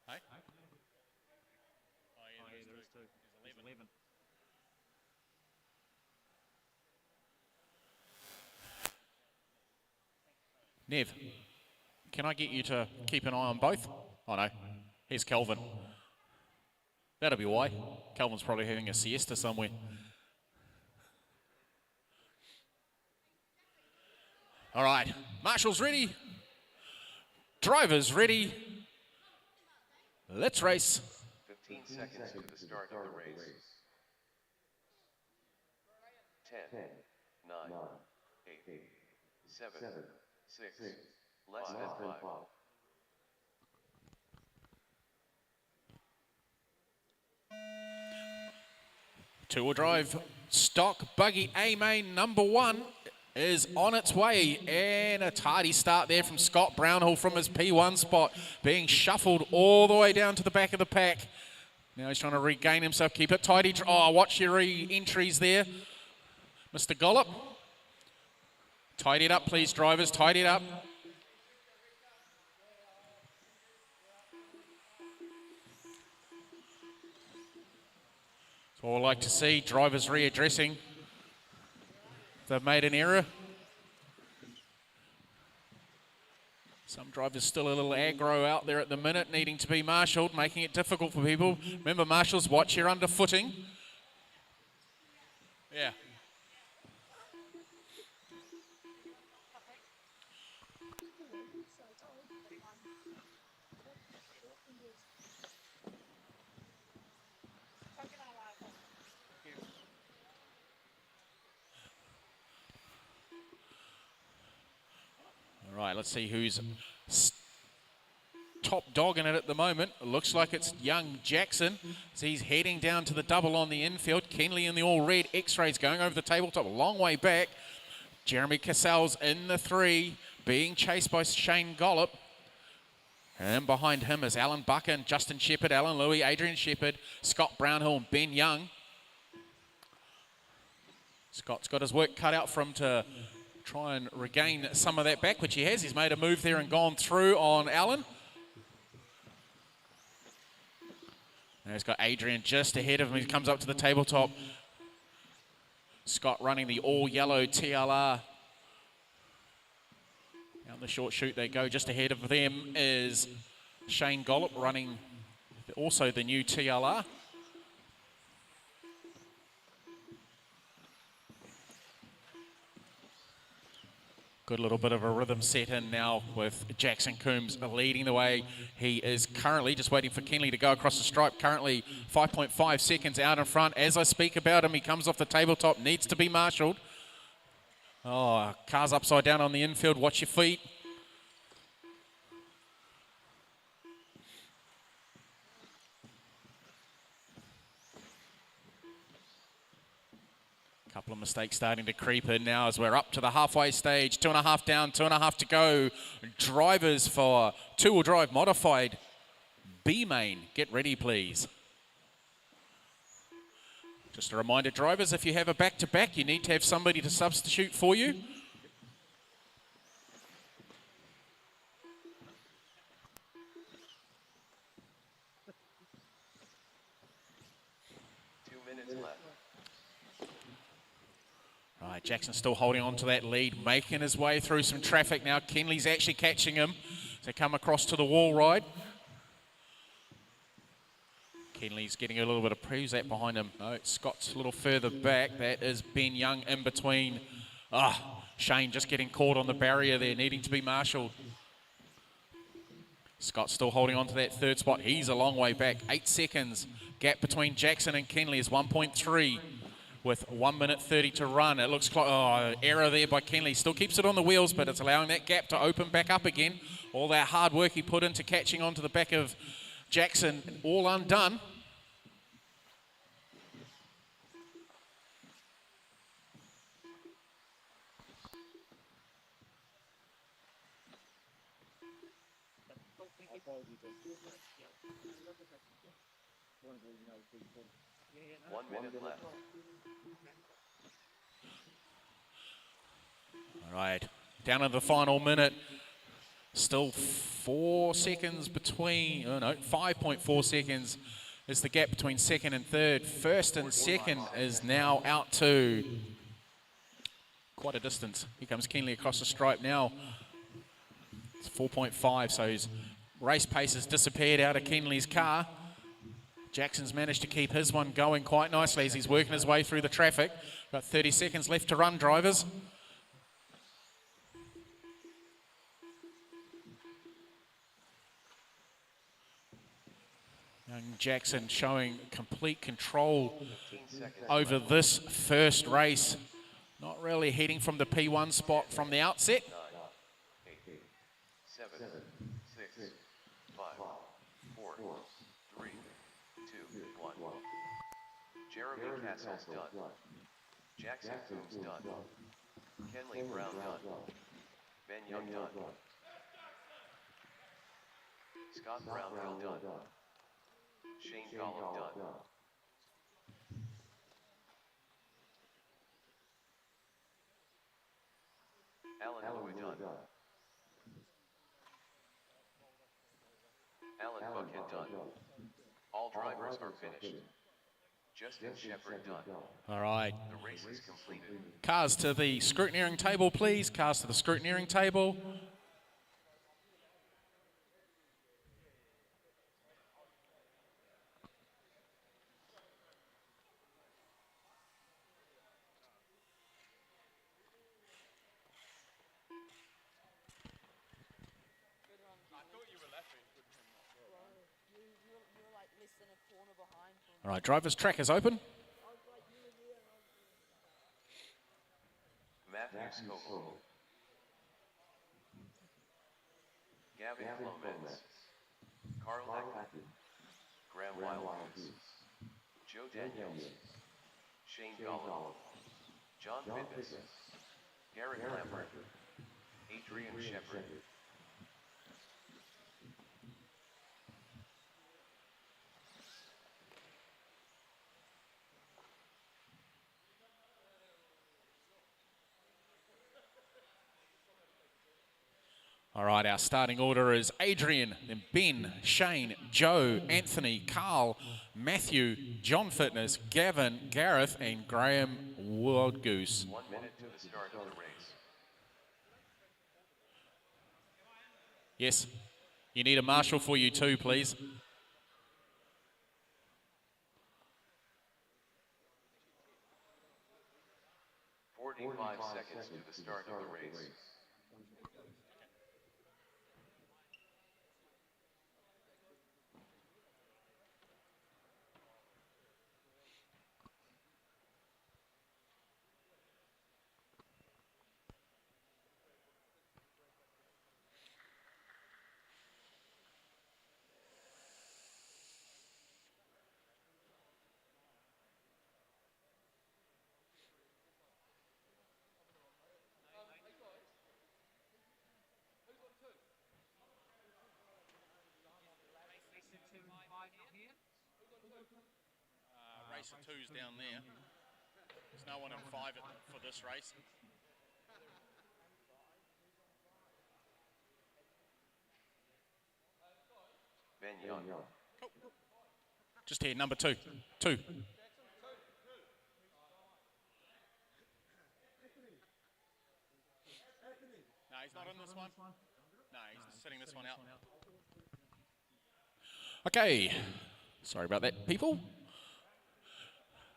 Hey? There's 11. Nev, can I get you to keep an eye on both? Oh no, here's Kelvin. That'll be why. Kelvin's probably having a siesta somewhere. All right, marshals ready. Drivers ready. Let's race. 15 seconds to the start of the race. 10, 9, 8, 7, 6, less than 5. Two-wheel drive stock buggy A main number 1 is on its way, and a tardy start there from Scott Brownhill from his P1 spot, being shuffled all the way down to the back of the pack. Now he's trying to regain himself, keep it tidy. Oh, watch your re-entries there, Mr. Gollop. Tidy it up, please, drivers, tidy it up. That's what I like to see, drivers readdressing. They've made an error. Some drivers still a little aggro out there at the minute, needing to be marshalled, making it difficult for people. Remember, marshals, watch your underfooting. Yeah. All right, let's see who's top dog in it at the moment. It looks like it's young Jackson. So he's heading down to the double on the infield. Kenley in the all red. X-rays going over the tabletop, a long way back. Jeremy Cassell's in the 3, being chased by Shane Gollop. And behind him is Alan Buchan, Justin Shepherd, Alan Louis, Adrian Shepherd, Scott Brownhill, and Ben Young. Scott's got his work cut out for him to try and regain some of that back, which he has. He's made a move there and gone through on Alan. Now he's got Adrian just ahead of him. He comes up to the tabletop. Scott running the all-yellow TLR. Down the short chute they go. Just ahead of them is Shane Gollop running also the new TLR. Good little bit of a rhythm set in now with Jackson Coombs leading the way. He is currently just waiting for Kenley to go across the stripe. Currently 5.5 seconds out in front. As I speak about him, he comes off the tabletop, needs to be marshalled. Oh, car's upside down on the infield. Watch your feet. Couple of mistakes starting to creep in now as we're up to the halfway stage. 2.5 down, 2.5 to go. Drivers for two-wheel drive modified B main. Get ready, please. Just a reminder, drivers, if you have a back-to-back, you need to have somebody to substitute for you. Right, Jackson's still holding on to that lead, making his way through some traffic now. Kenley's actually catching him. So come across to the wall ride. Kenley's getting a little bit of who's that behind him? No, Scott's a little further back. That is Ben Young in between. Shane just getting caught on the barrier there, needing to be marshalled. Scott's still holding on to that third spot. He's a long way back. 8 seconds. Gap between Jackson and Kenley is 1.3. with 1 minute 30 to run. It looks like, oh, error there by Kenley. Still keeps it on the wheels, but it's allowing that gap to open back up again. All that hard work he put into catching onto the back of Jackson, all undone. One minute left. All right, down to the final minute. Still 4 seconds between, oh no, 5.4 seconds is the gap between second and third. First and second is now out to quite a distance. Here comes Kenley across the stripe now. It's 4.5, so his race pace has disappeared out of Kenley's car. Jackson's managed to keep his one going quite nicely as he's working his way through the traffic. About 30 seconds left to run, drivers. Young Jackson showing complete control over this first race. Not really heading from the P1 spot from the outset. 9, 8, 7, 6, 5, 4, 3, 2, 1. Jeremy Castle's done. Jackson Coombs done. Kenley Brown done. Ben Young done. Scott Brownhill done. Shane Gollum done. Alan Louis done. Alan Buckhead done. All drivers are finished. Justin Shepard done. All right. The race is completed. Cars to the scrutineering table, please. Cars to the scrutineering table. All right, drivers, track is open. Matthew Scoville. Gavin Clements. Carl Eckler. Graham Wildwood. Joe Daniels. Shane Gollum. John Fitness. Garrett Lambert. Adrian Shepard. All right, our starting order is Adrian, then Ben, Shane, Joe, Anthony, Carl, Matthew, John Fitness, Gavin, Gareth, and Graham Wildgoose. 1 minute to the start of the race. Yes, you need a marshal for you too, please. Forty-five seconds to the start of the race. Racer 2's down there. There's no one in 5 for this race. Ben Young. Cool. Just here, number 2. 2. No, he's not in this one. No, he's sitting this one out. Okay. Sorry about that, people.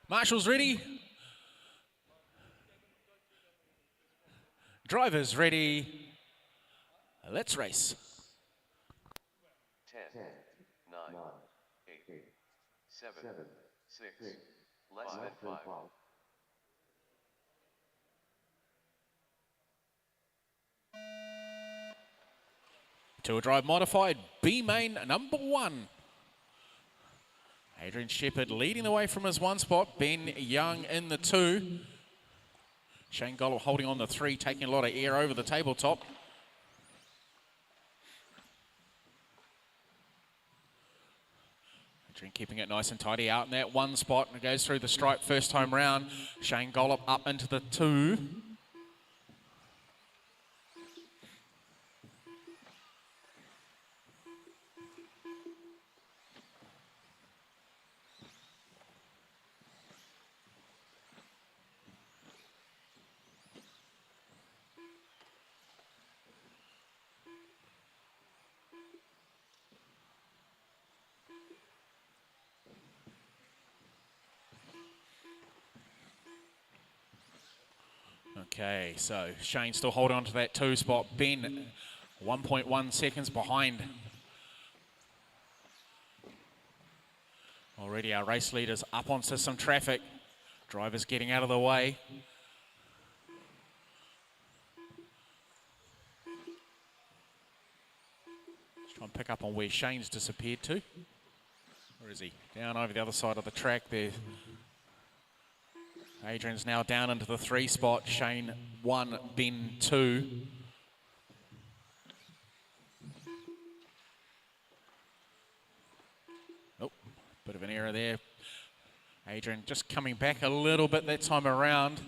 Marshals ready. Drivers ready. Let's race. 10, 9, 8, 7, 6, less than 5, Two-wheel drive modified, B main number 1. Adrian Shepherd leading the way from his 1 spot. Ben Young in the 2. Shane Gollop holding on the 3, taking a lot of air over the tabletop. Adrian keeping it nice and tidy out in that 1 spot. And it goes through the stripe first time round. Shane Gollop up into the 2. Okay, so Shane still holding on to that 2 spot. Ben 1.1 seconds behind. Already our race leaders up onto some traffic. Drivers getting out of the way. Let's try and pick up on where Shane's disappeared to. Where is he? Down over the other side of the track there. Adrian's now down into the 3 spot. Shane 1, Ben 2. Oh, bit of an error there. Adrian just coming back a little bit that time around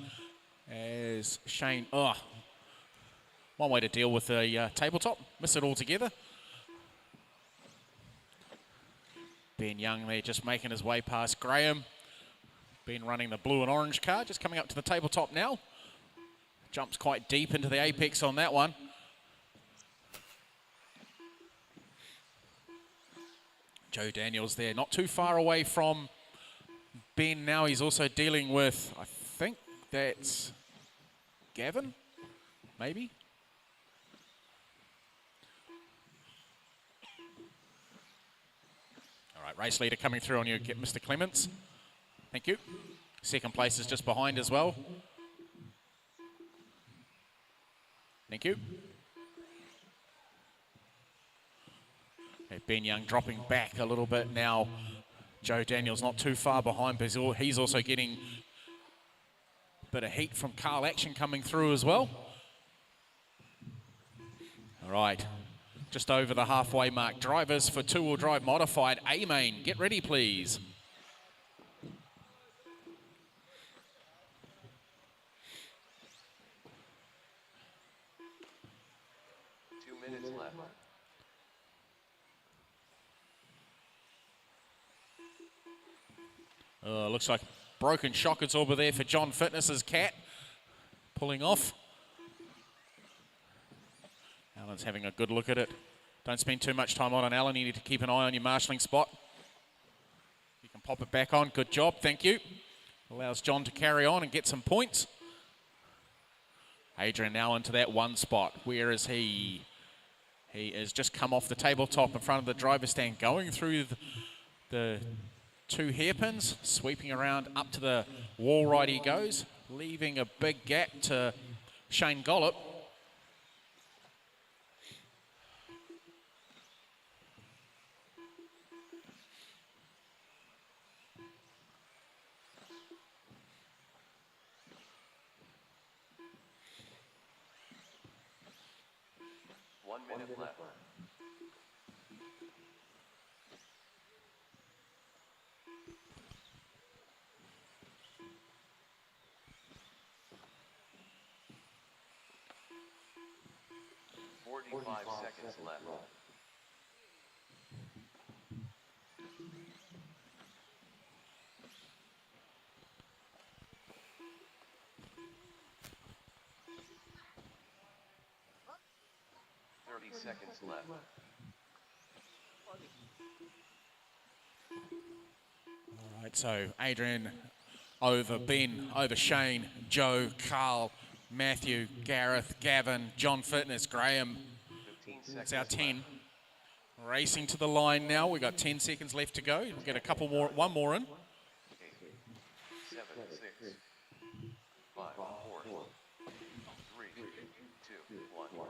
as Shane, one way to deal with the tabletop, miss it altogether. Ben Young there just making his way past Graham. Ben running the blue and orange car, just coming up to the tabletop now. Jumps quite deep into the apex on that one. Joe Daniels there, not too far away from Ben now. He's also dealing with, I think that's Gavin, maybe? All right, race leader coming through on you, get Mr. Clements. Thank you. Second place is just behind as well. Thank you. Okay, Ben Young dropping back a little bit now. Joe Daniels not too far behind, but he's also getting a bit of heat from Carl Action coming through as well. All right, just over the halfway mark. Drivers for 2-wheel drive modified A-main, get ready please. Looks like broken shock absorber there for John Fitness's Cat. Pulling off. Alan's having a good look at it. Don't spend too much time on it, Alan. You need to keep an eye on your marshalling spot. You can pop it back on. Good job, thank you. Allows John to carry on and get some points. Adrian now into that 1 spot. Where is he? He has just come off the tabletop in front of the driver's stand, going through the 2 hairpins, sweeping around up to the wall right he goes, leaving a big gap to Shane Gollop. One minute left. Five seconds left. 30 seconds left. All right, so Adrian over Ben, over Shane, Joe, Carl, Matthew, Gareth, Gavin, John Fitness, Graham. It's our 10. Racing to the line now. We've got 10 seconds left to go. We'll get a couple more, one more in. 8, 7, 6, 5, 4, 3, 2, 1.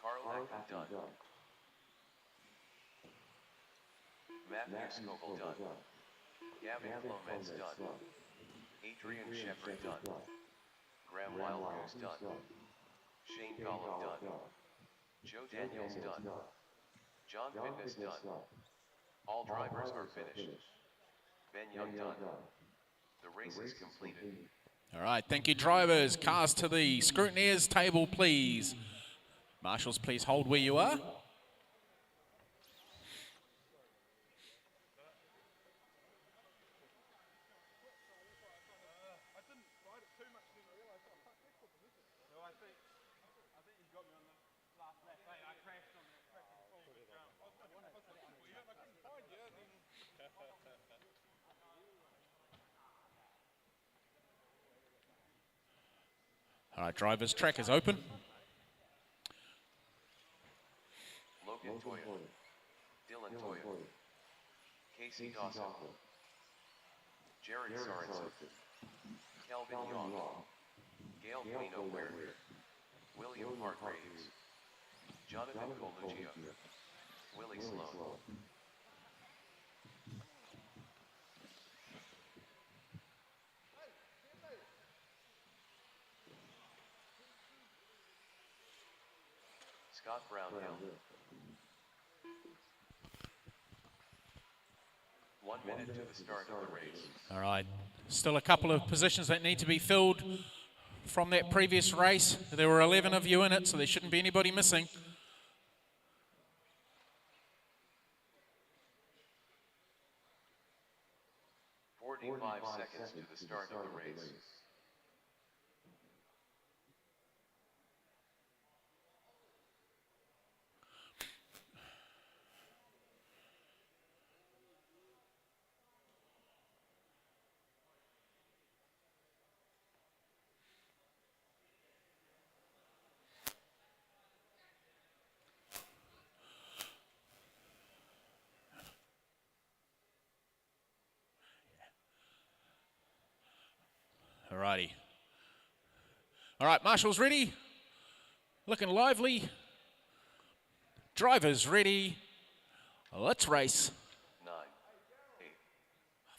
Carl Ackman done. Matthew Scoville done. Gavin Clomens done. Adrian Shepard done. Graham Wildgoose done. Shane Gollum done. Joe Daniels done. John Fitness done. All drivers are finished. Ben Young done. The race is completed. All right, thank you, drivers. Cars to the scrutineers table, please. Marshals, please hold where you are. All right, drivers, track is open. Logan Toya. Dylan Toya. Casey Dawson. Jared Sorensen. Kelvin Young. Gail Queen O'Ware. William Hargraves. Jonathan Coluccio. Willie Sloan. Scott Brownhill. 1 minute to the start of the race. All right, still a couple of positions that need to be filled from that previous race. There were 11 of you in it, so there shouldn't be anybody missing. Forty-five seconds to the start of the race. All righty. All right, marshals ready. Looking lively. Drivers ready. Let's race. 9, 8,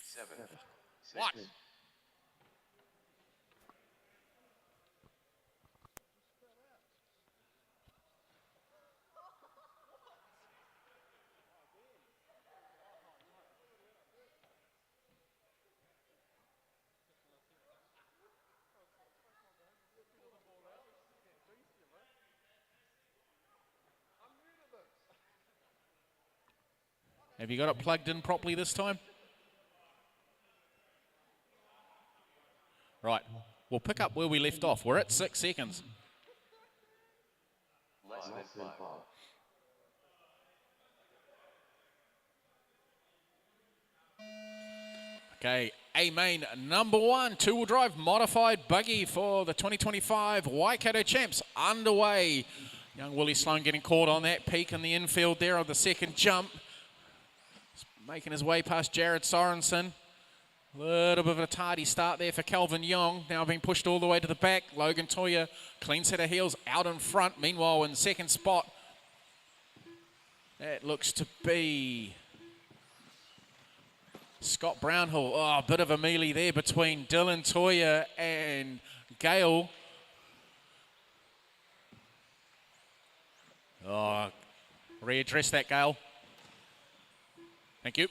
7, 6. What? Have you got it plugged in properly this time? Right, we'll pick up where we left off. We're at 6 seconds. Less than 5. Okay, A main number 1, two-wheel drive modified buggy for the 2025 Waikato Champs underway. Young Willie Sloan getting caught on that peak in the infield there of the second jump. Making his way past Jared Sorensen. A little bit of a tardy start there for Calvin Young. Now being pushed all the way to the back. Logan Toya, clean set of heels out in front. Meanwhile, in second spot, that looks to be Scott Brownhill. Oh, a bit of a melee there between Dylan Toya and Gale. Oh, readdress that, Gale. Thank you.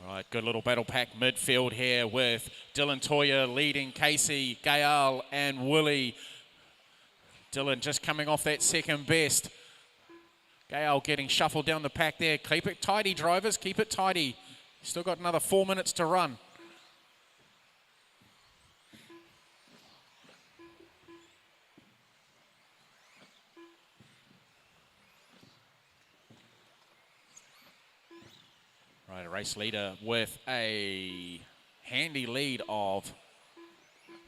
All right, good little battle pack midfield here with Dylan Toya leading Casey, Gael, and Willie. Dylan just coming off that second best. Gael getting shuffled down the pack there. Keep it tidy, drivers. Keep it tidy. Still got another 4 minutes to run. Right, a race leader with a handy lead of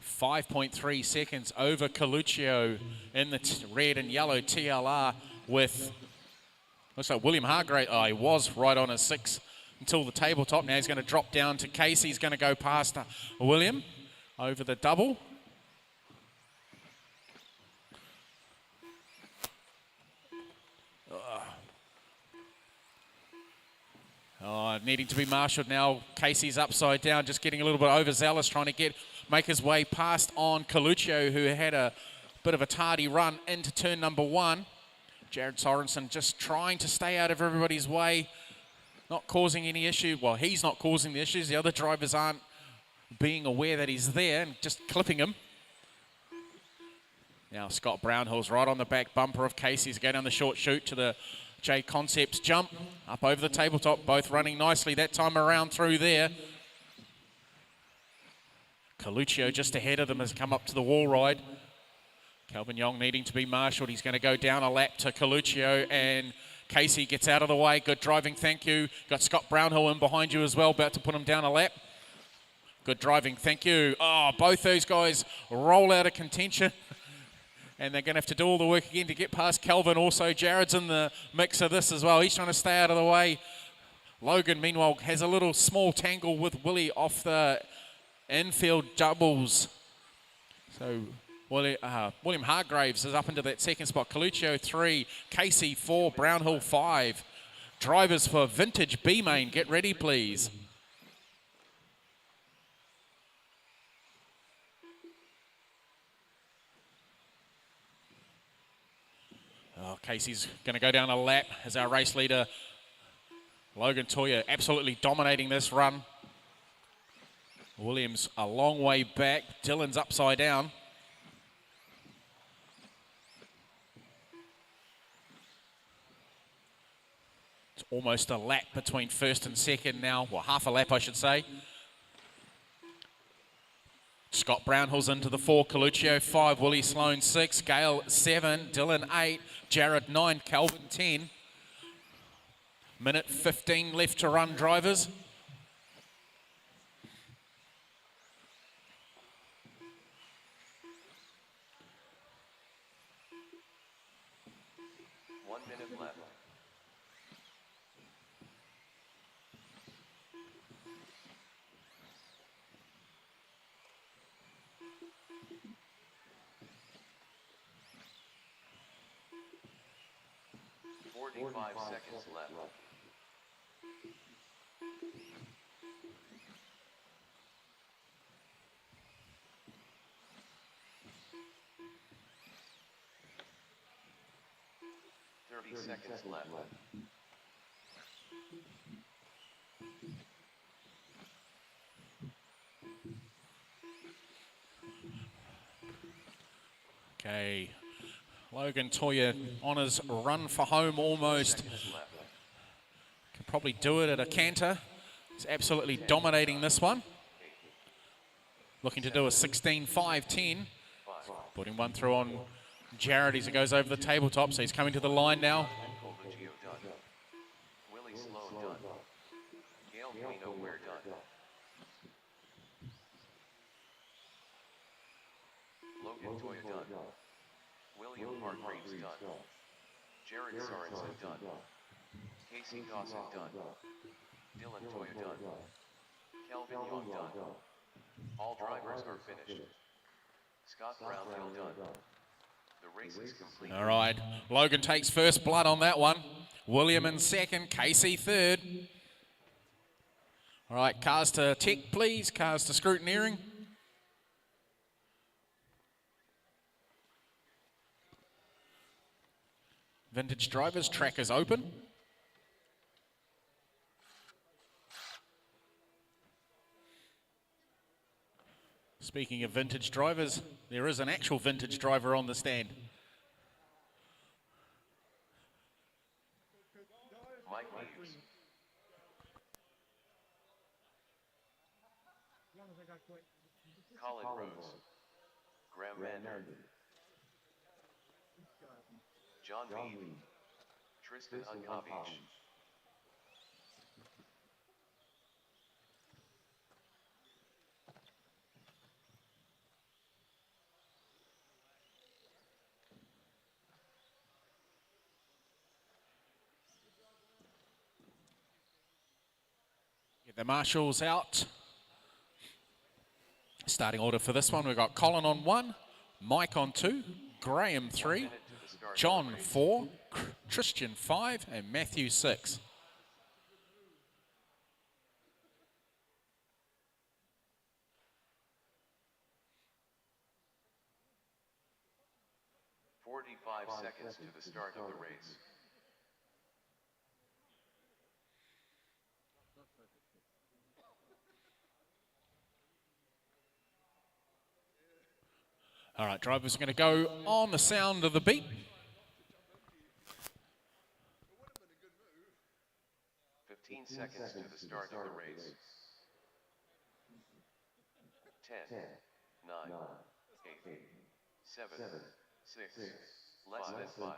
5.3 seconds over Coluccio in the red and yellow TLR with, looks like William Hargrave. Oh, he was right on his 6 until the tabletop. Now he's going to drop down to Casey. He's going to go past William. over the double. Oh, needing to be marshalled now. Casey's upside down, just getting a little bit overzealous, trying to make his way past on Coluccio, who had a bit of a tardy run into turn number 1. Jared Sorensen just trying to stay out of everybody's way, not causing any issue. Well, he's not causing the issues. The other drivers aren't being aware that he's there and just clipping him. Now Scott Brownhill's right on the back bumper of Casey's going down the short chute to the J Concepts jump up over the tabletop, both running nicely that time around through there. Coluccio just ahead of them has come up to the wall ride. Calvin Young needing to be marshalled. He's going to go down a lap to Coluccio, and Casey gets out of the way. Good driving, thank you. Got Scott Brownhill in behind you as well, about to put him down a lap. Good driving, thank you. Oh, both those guys roll out of contention. And they're going to have to do all the work again to get past Calvin. Also, Jared's in the mix of this as well. He's trying to stay out of the way. Logan, meanwhile, has a little small tangle with Willie off the infield doubles. So William Hargraves is up into that second spot. Coluccio 3, Casey 4, Brownhill 5. Drivers for Vintage B-Main, get ready, please. Oh, Casey's going to go down a lap as our race leader, Logan Toya, absolutely dominating this run. Williams a long way back. Dylan's upside down. It's almost a lap between first and second now. Well, half a lap, I should say. Scott Brownhill's into the 4, Coluccio 5, Willie Sloan 6, Gale 7, Dylan 8, Jared 9, Calvin 10. Minute 15 left to run, drivers. One minute left. Five seconds left. Seconds left. Okay, Logan Toya on his run for home almost. Can probably do it at a canter. He's absolutely dominating this one. Looking to do a 16.5.10. Putting one through on Jared as he goes over the tabletop, so he's coming to the line now. Willie Sloan done. Gail Guino Ware done. Logan Toya done. William Hargraves done. Jared Sorensen done. Casey Dawson done. Dylan Toya done. Kelvin Young done. All drivers are finished. Scott Brownhill done. The race is complete. All right, Logan takes first blood on that one. William in second, Casey third. All right, cars to tech, please. Cars to scrutineering. Vintage drivers, track is open. Speaking of vintage drivers, there is an actual vintage driver on the stand. Mike Reeves. Colin Rose. Graham Mander. John Mead. Tristan Unkavich. Get the marshals out. Starting order for this one, we've got Colin on 1, Mike on 2, Graham 3, John 4, Tristan 5, and Matthew 6. Seconds to the start of the race. All right, drivers are going to go on the sound of the beep. 15 seconds to the start of the race. 10, 9, 8, 7, 6, less than 5.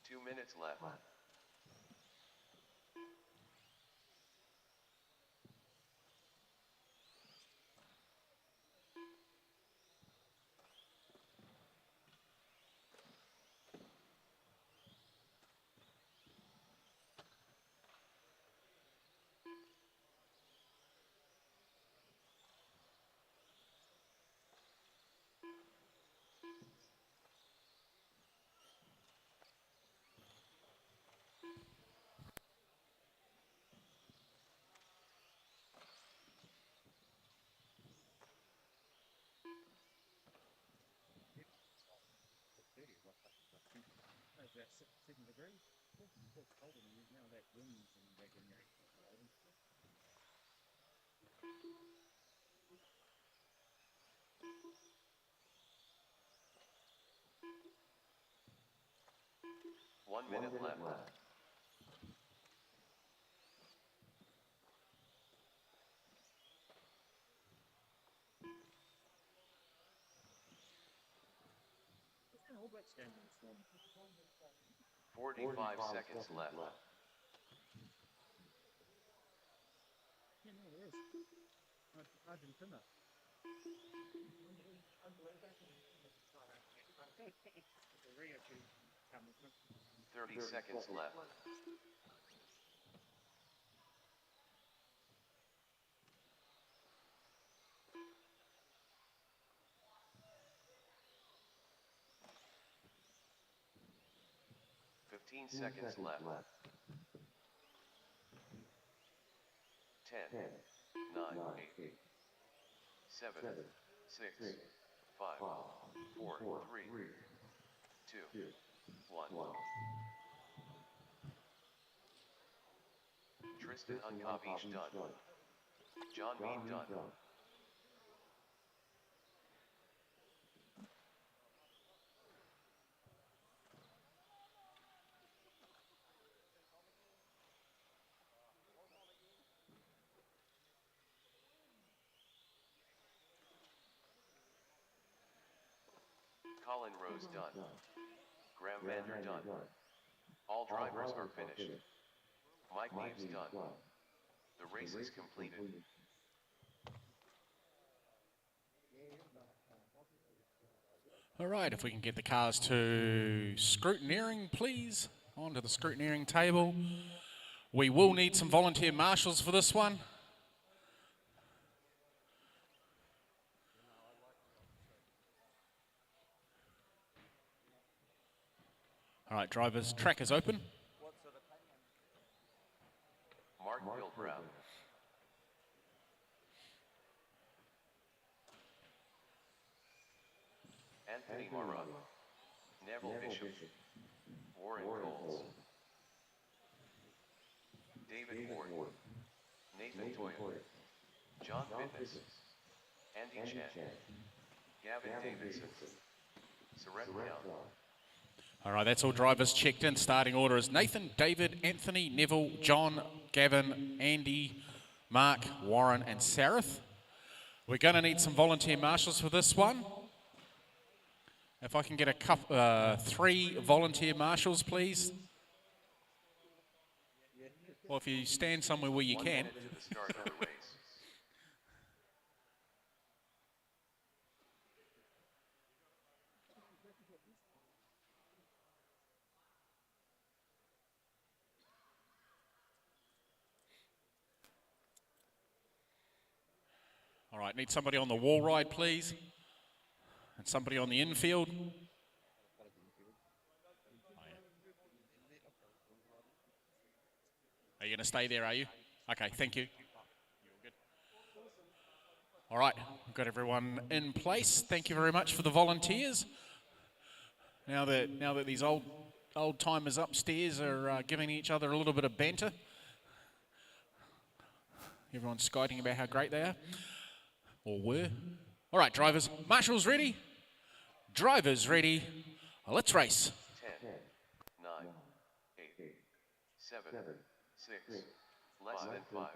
Two minutes left. That's about 7 degrees. It's colder than it is now. That wind's back in there. 1 minute left. standing in the storm. 45 seconds left. Yeah, no, there is. Argentina. The Rio team come with them. 30 seconds left. 15 seconds left. 10, 9, 8, 7, 6, 5, 4, 3, 2, 1. Tristan Hunkavish done. John Mead done. Colin Rose done. Graham Vander done. All drivers are finished. Mike Neves done. The race is completed. All right, if we can get the cars to scrutineering, please, onto the scrutineering table. We will need some volunteer marshals for this one. All right, drivers, track is open. Mark Gilbrown. Anthony Mara. Neville Bishop. Warren Coles. David Ward. Nathan Toyer. John Fitness. Andy Chen. Gavin Davidson. Surrett Young. All right, that's all drivers checked in. Starting order is Nathan, David, Anthony, Neville, John, Gavin, Andy, Mark, Warren, and Sarith. We're going to need some volunteer marshals for this one. If I can get a 3 volunteer marshals, please. Or if you stand somewhere where you 1 can. minute to the start of the race. All right, need somebody on the wall ride, please. And somebody on the infield. Are you going to stay there, are you? Okay, thank you. All right, we've got everyone in place. Thank you very much for the volunteers. Now that these old timers upstairs are giving each other a little bit of banter. Everyone's skiting about how great they are. Or were. All right, drivers. Marshals ready? Drivers ready. Let's race. 10, 9, 8, 7, 6, less than 5.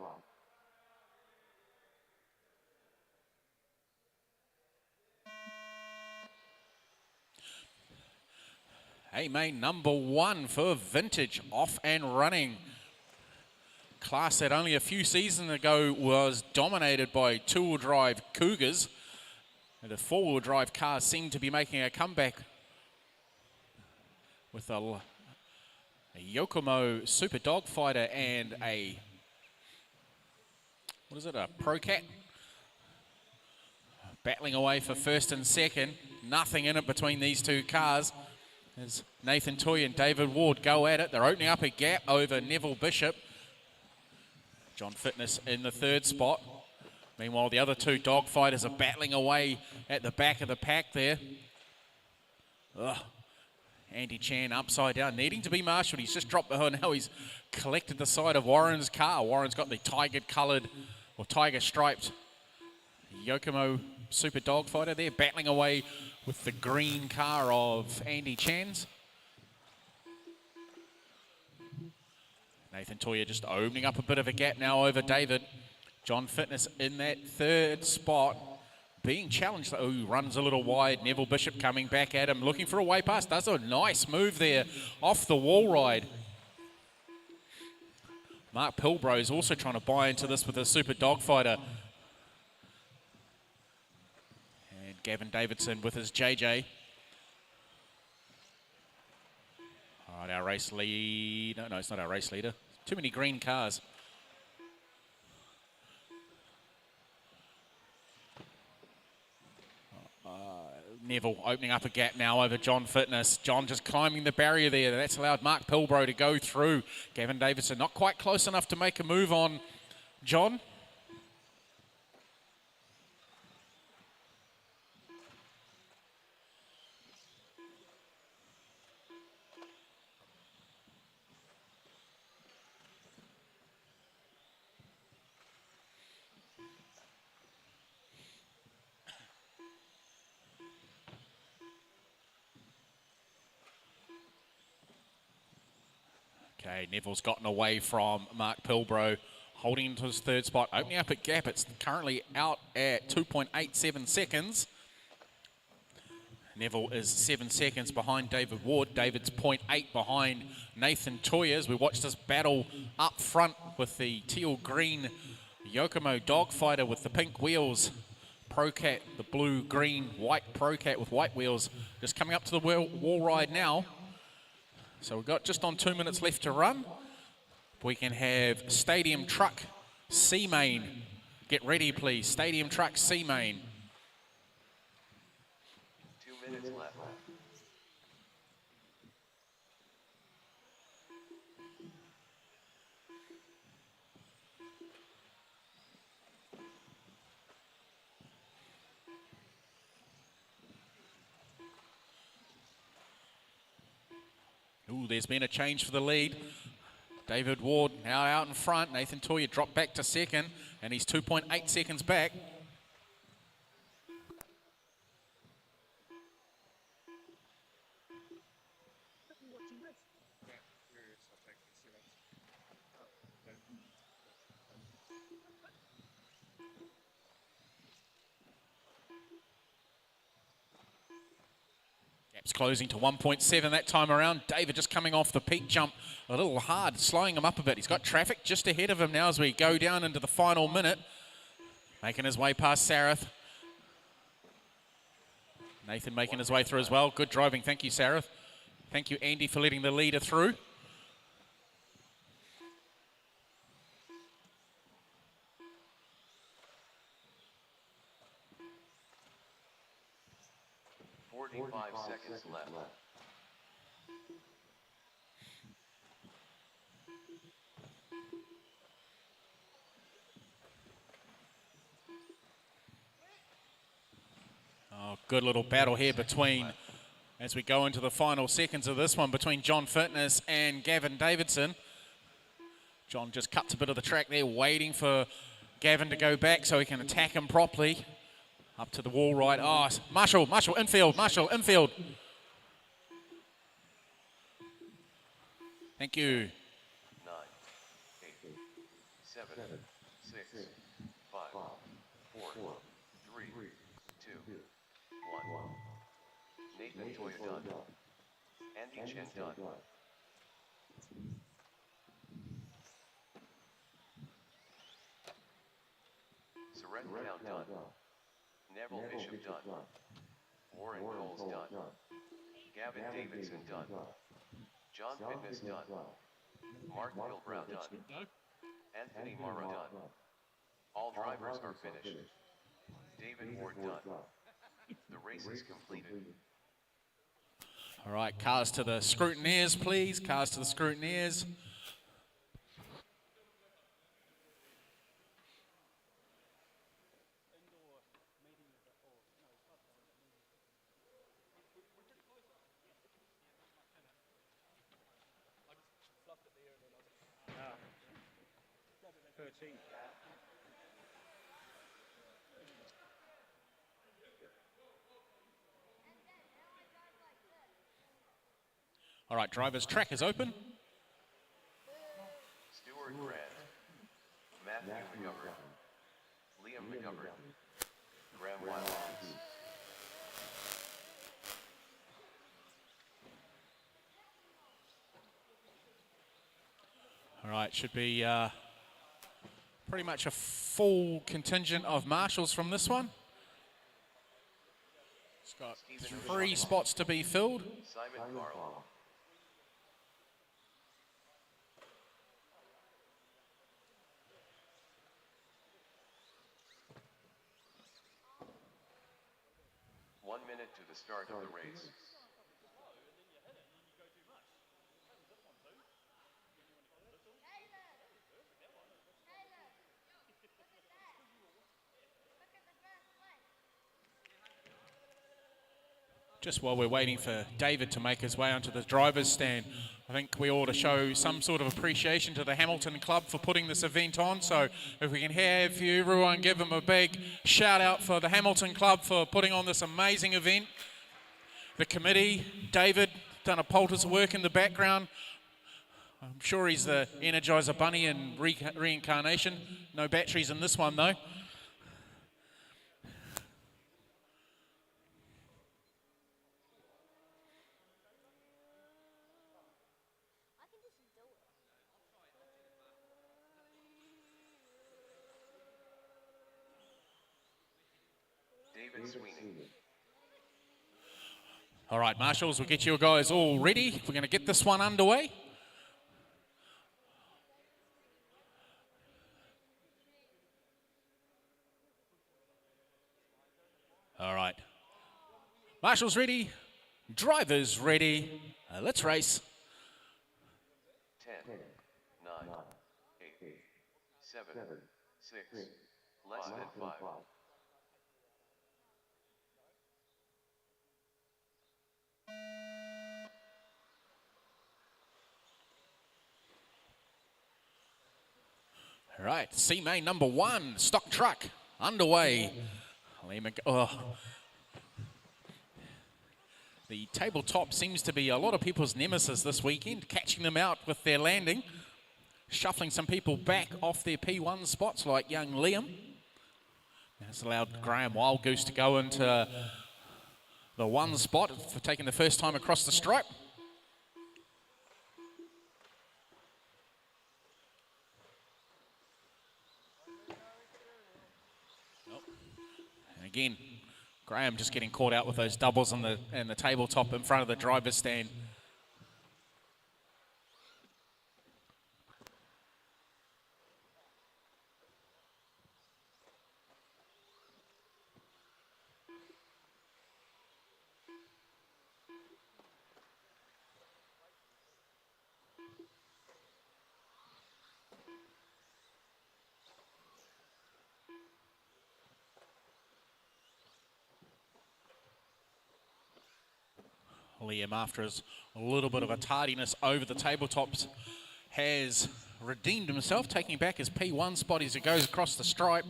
Hey, main number 1 for vintage off and running. Class that only a few seasons ago was dominated by 2-wheel drive Cougars. And the 4-wheel drive cars seem to be making a comeback with a Yokomo Super Dogfighter and a Pro Cat. Battling away for first and second. Nothing in it between these two cars. As Nathan Toy and David Ward go at it. They're opening up a gap over Neville Bishop. John Fitness in the 3rd spot. Meanwhile, the other 2 dogfighters are battling away at the back of the pack there. Andy Chan upside down, needing to be marshaled. He's just dropped behind. Now he's collected the side of Warren's car. Warren's got the tiger-coloured or tiger-striped Yokomo Super Dogfighter there, battling away with the green car of Andy Chan's. Nathan Toyer just opening up a bit of a gap now over David. John Fitness in that 3rd spot. being challenged. Oh, runs a little wide. Neville Bishop coming back at him, looking for a way past. Does a nice move there off the wall ride. Mark Pilbro is also trying to buy into this with a super dogfighter. And Gavin Davidson with his JJ. All right, our race lead. No, it's not our race leader. Too many green cars. Neville opening up a gap now over John Fitness. John just climbing the barrier there. That's allowed Mark Pilbro to go through. Gavin Davidson not quite close enough to make a move on John. Okay, Neville's gotten away from Mark Pilbro, holding into his third spot, opening up a gap. It's currently out at 2.87 seconds. Neville is 7 seconds behind David Ward. David's 0.8 behind Nathan Toya as we watch this battle up front with the teal green Yokomo dogfighter with the pink wheels. Procat, the blue, green, white Procat with white wheels, just coming up to the wall ride now. So we've got just on 2 minutes left to run. We can have Stadium Truck C-Main. Get ready, please. Stadium Truck C-Main. 2 minutes left. Ooh, there's been a change for the lead. David Ward now out in front. Nathan Toya dropped back to second, and he's 2.8 seconds back. Gap's closing to 1.7 that time around. David just coming off the peak jump a little hard, slowing him up a bit. He's got traffic just ahead of him now as we go down into the final minute. Making his way past Sareth. Nathan making his way through as well. Good driving. Thank you, Sareth. Thank you, Andy, for letting the leader through. Five seconds left. Oh, good little battle here between, as we go into the final seconds of this one, between John Fitness and Gavin Davidson. John just cuts a bit of the track there, waiting for Gavin to go back so he can attack him properly. Up to the wall right. Oh, Marshall infield. Thank you. 9, 8, 7, 6, 5, 4, 3, 2, 1. Nathan Toya done. Andy Chen done. Surrender Count done. Neville Bishop done. Warren Coles done. Gavin Davidson done. John Fitness done. Mark Milbrow done. Anthony Morrow done. All drivers are finished. David Ward done. The race is completed. All right, cars to the scrutineers, please. Cars to the scrutineers. All right, drivers, track is open. Stuart Grant. Matthew McGovern. Liam McGovern. Graham Wilds. All right, should be pretty much a full contingent of marshals from this one. It's got 3 spots to be filled. Simon Carl. One minute to the start of the race. Just while we're waiting for David to make his way onto the driver's stand, I think we ought to show some sort of appreciation to the Hamilton Club for putting this event on. So if we can have everyone give them a big shout out for the Hamilton Club for putting on this amazing event. The committee, David, done a poultice of work in the background. I'm sure he's the Energizer Bunny in reincarnation. No batteries in this one though. David Sweeney. All right, marshals, we'll get you guys all ready. We're going to get this one underway. All right. Marshals ready. Drivers ready. Let's race. 10, 9, 8, 7, 6, less than 5. All right, C-Main number 1, stock truck, underway. The tabletop seems to be a lot of people's nemesis this weekend, catching them out with their landing, shuffling some people back off their P1 spots like young Liam. That's allowed Graham Wildgoose to go into the 1 spot for taking the first time across the stripe. And again, Graham just getting caught out with those doubles on the tabletop in front of the driver's stand. Liam, after his a little bit of a tardiness over the tabletops, has redeemed himself, taking back his P1 spot as he goes across the stripe.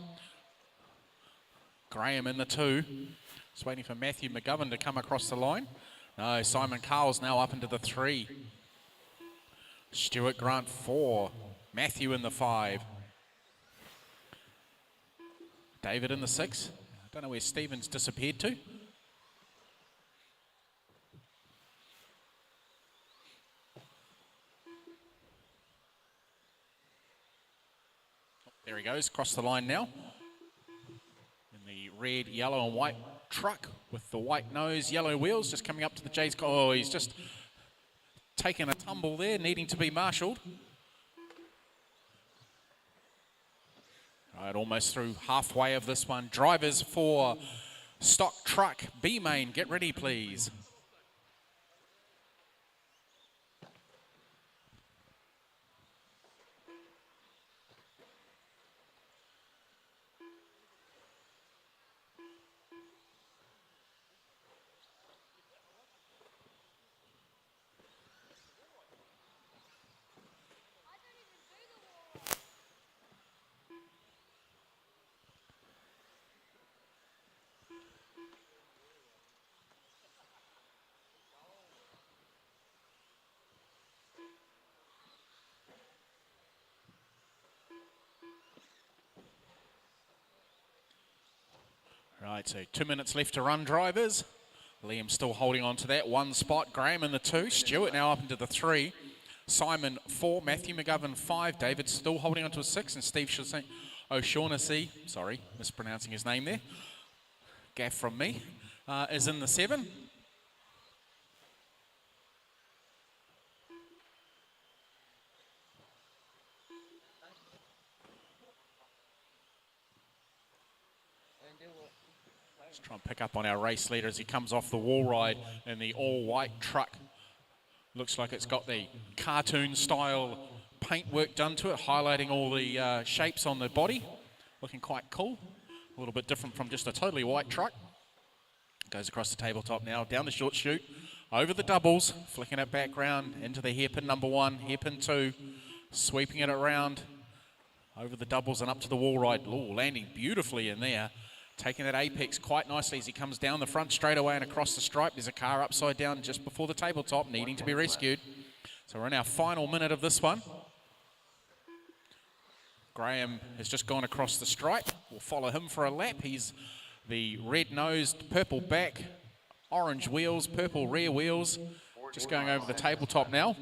Graham in the 2. Just waiting for Matthew McGovern to come across the line. No, Simon Carl's now up into the 3. Stuart Grant 4. Matthew in the 5. David in the 6. I don't know where Stephen's disappeared to. There he goes, across the line now. In the red, yellow and white truck with the white nose, yellow wheels, just coming up to the J's. Oh, he's just taken a tumble there, needing to be marshalled. All right, almost through halfway of this one. Drivers for stock truck B-Main, get ready please. Right, so 2 minutes left to run, drivers. Liam still holding on to that one spot. Graham in the 2. Stuart now up into the 3. Simon 4. Matthew McGovern 5. David still holding on to a 6. And Steve O'Shaughnessy, sorry, mispronouncing his name there. Gaff from me, is in the 7. Let's try and pick up on our race leader as he comes off the wall ride in the all-white truck. Looks like it's got the cartoon-style paintwork done to it, highlighting all the shapes on the body. Looking quite cool. A little bit different from just a totally white truck. Goes across the tabletop now, down the short chute, over the doubles, flicking it back round into the hairpin number 1, hairpin 2, sweeping it around over the doubles and up to the wall ride. Ooh, landing beautifully in there. Taking that apex quite nicely as he comes down the front straight away and across the stripe. There's a car upside down just before the tabletop needing to be rescued. So we're in our final minute of this one. Graham has just gone across the stripe. We'll follow him for a lap. He's the red-nosed, purple back, orange wheels, purple rear wheels. Just going over the tabletop now.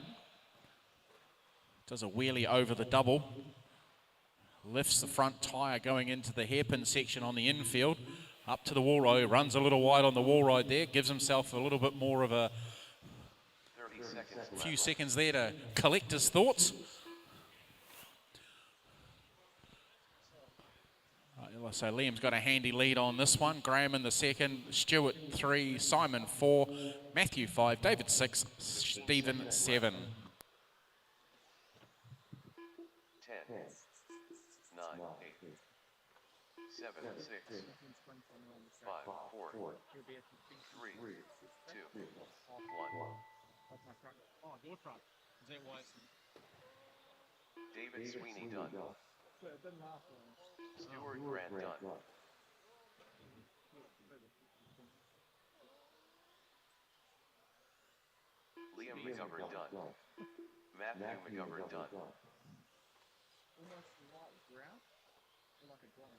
Does a wheelie over the double. Lifts the front tyre going into the hairpin section on the infield. Up to the wall ride, runs a little wide on the wall ride there. Gives himself a little bit more of a few seconds there to collect his thoughts. Right, so Liam's got a handy lead on this one. Graham in the 2nd, Stuart 3, Simon 4, Matthew 5, David 6, Stephen 7. 10, 9, 8, 7, 6, 5, 4, 3, 2, 1. That's my truck. Oh, your truck. Is that why it's... David Sweeney done. So it didn't last long. Stuart Grant done. Liam McGovern done. Matthew McGovern done. Almost like ground. Or like a drum.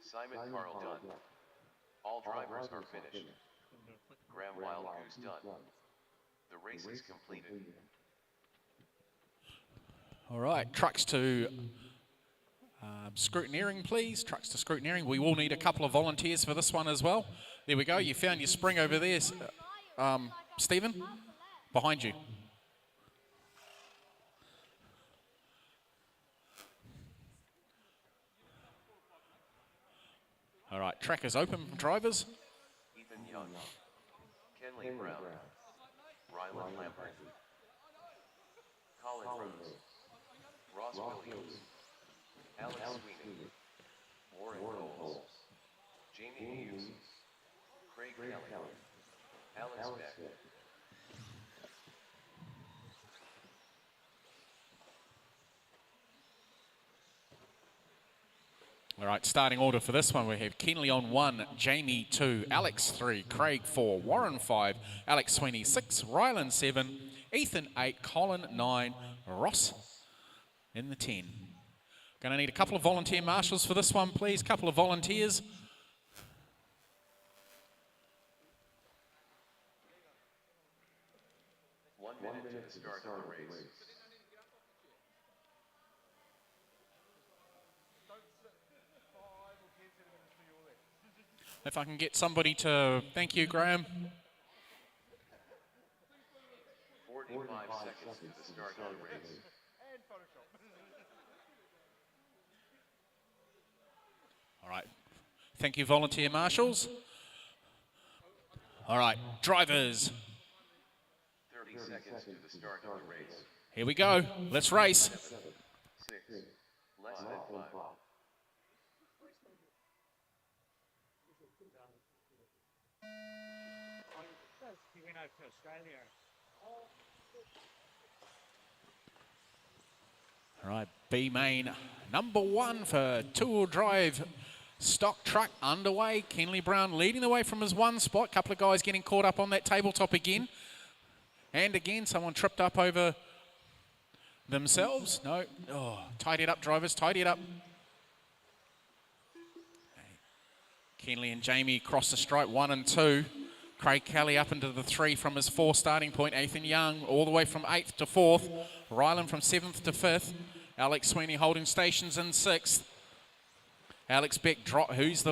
Simon Carl done. All drivers are finished. Graham Wild Goose done. The race is completed. All right, trucks to scrutineering, please. Trucks to scrutineering. We will need a couple of volunteers for this one as well. There we go. You found your spring over there, Stephen, behind you. All right, track is open for drivers. Ethan Young. Kenley Brown. Ryland Lambert. Colin Rose. Ross Williams. Alex Sweeney. Warren Knowles. Jamie Hughes. Craig Kelly. Alex Beck. All right, starting order for this one, we have Kenley on 1, Jamie 2, Alex 3, Craig 4, Warren 5, Alex Sweeney 6, Ryland 7, Ethan 8, Colin 9, Ross in the 10. Going to need a couple of volunteer marshals for this one, please. Couple of volunteers. One minute to the start of the race. If I can get somebody to, thank you, Graham. 45 seconds to the start of the race. All right, thank you, volunteer marshals. All right, drivers. 30 seconds to the start of the race. Here we go, let's race. 6, less than 5. He went over to Australia. All right, B main number 1 for two-wheel drive stock truck underway. Kenley Brown leading the way from his 1 spot. Couple of guys getting caught up on that tabletop again. And again, someone tripped up over themselves. No, oh, tidy it up, drivers, tidy it up. Kenley and Jamie cross the stripe, 1 and 2. Craig Kelly up into the 3 from his 4 starting point. Ethan Young all the way from 8th to 4th. Ryland from 7th to 5th. Alex Sweeney holding stations in 6th. Alex Beck, who's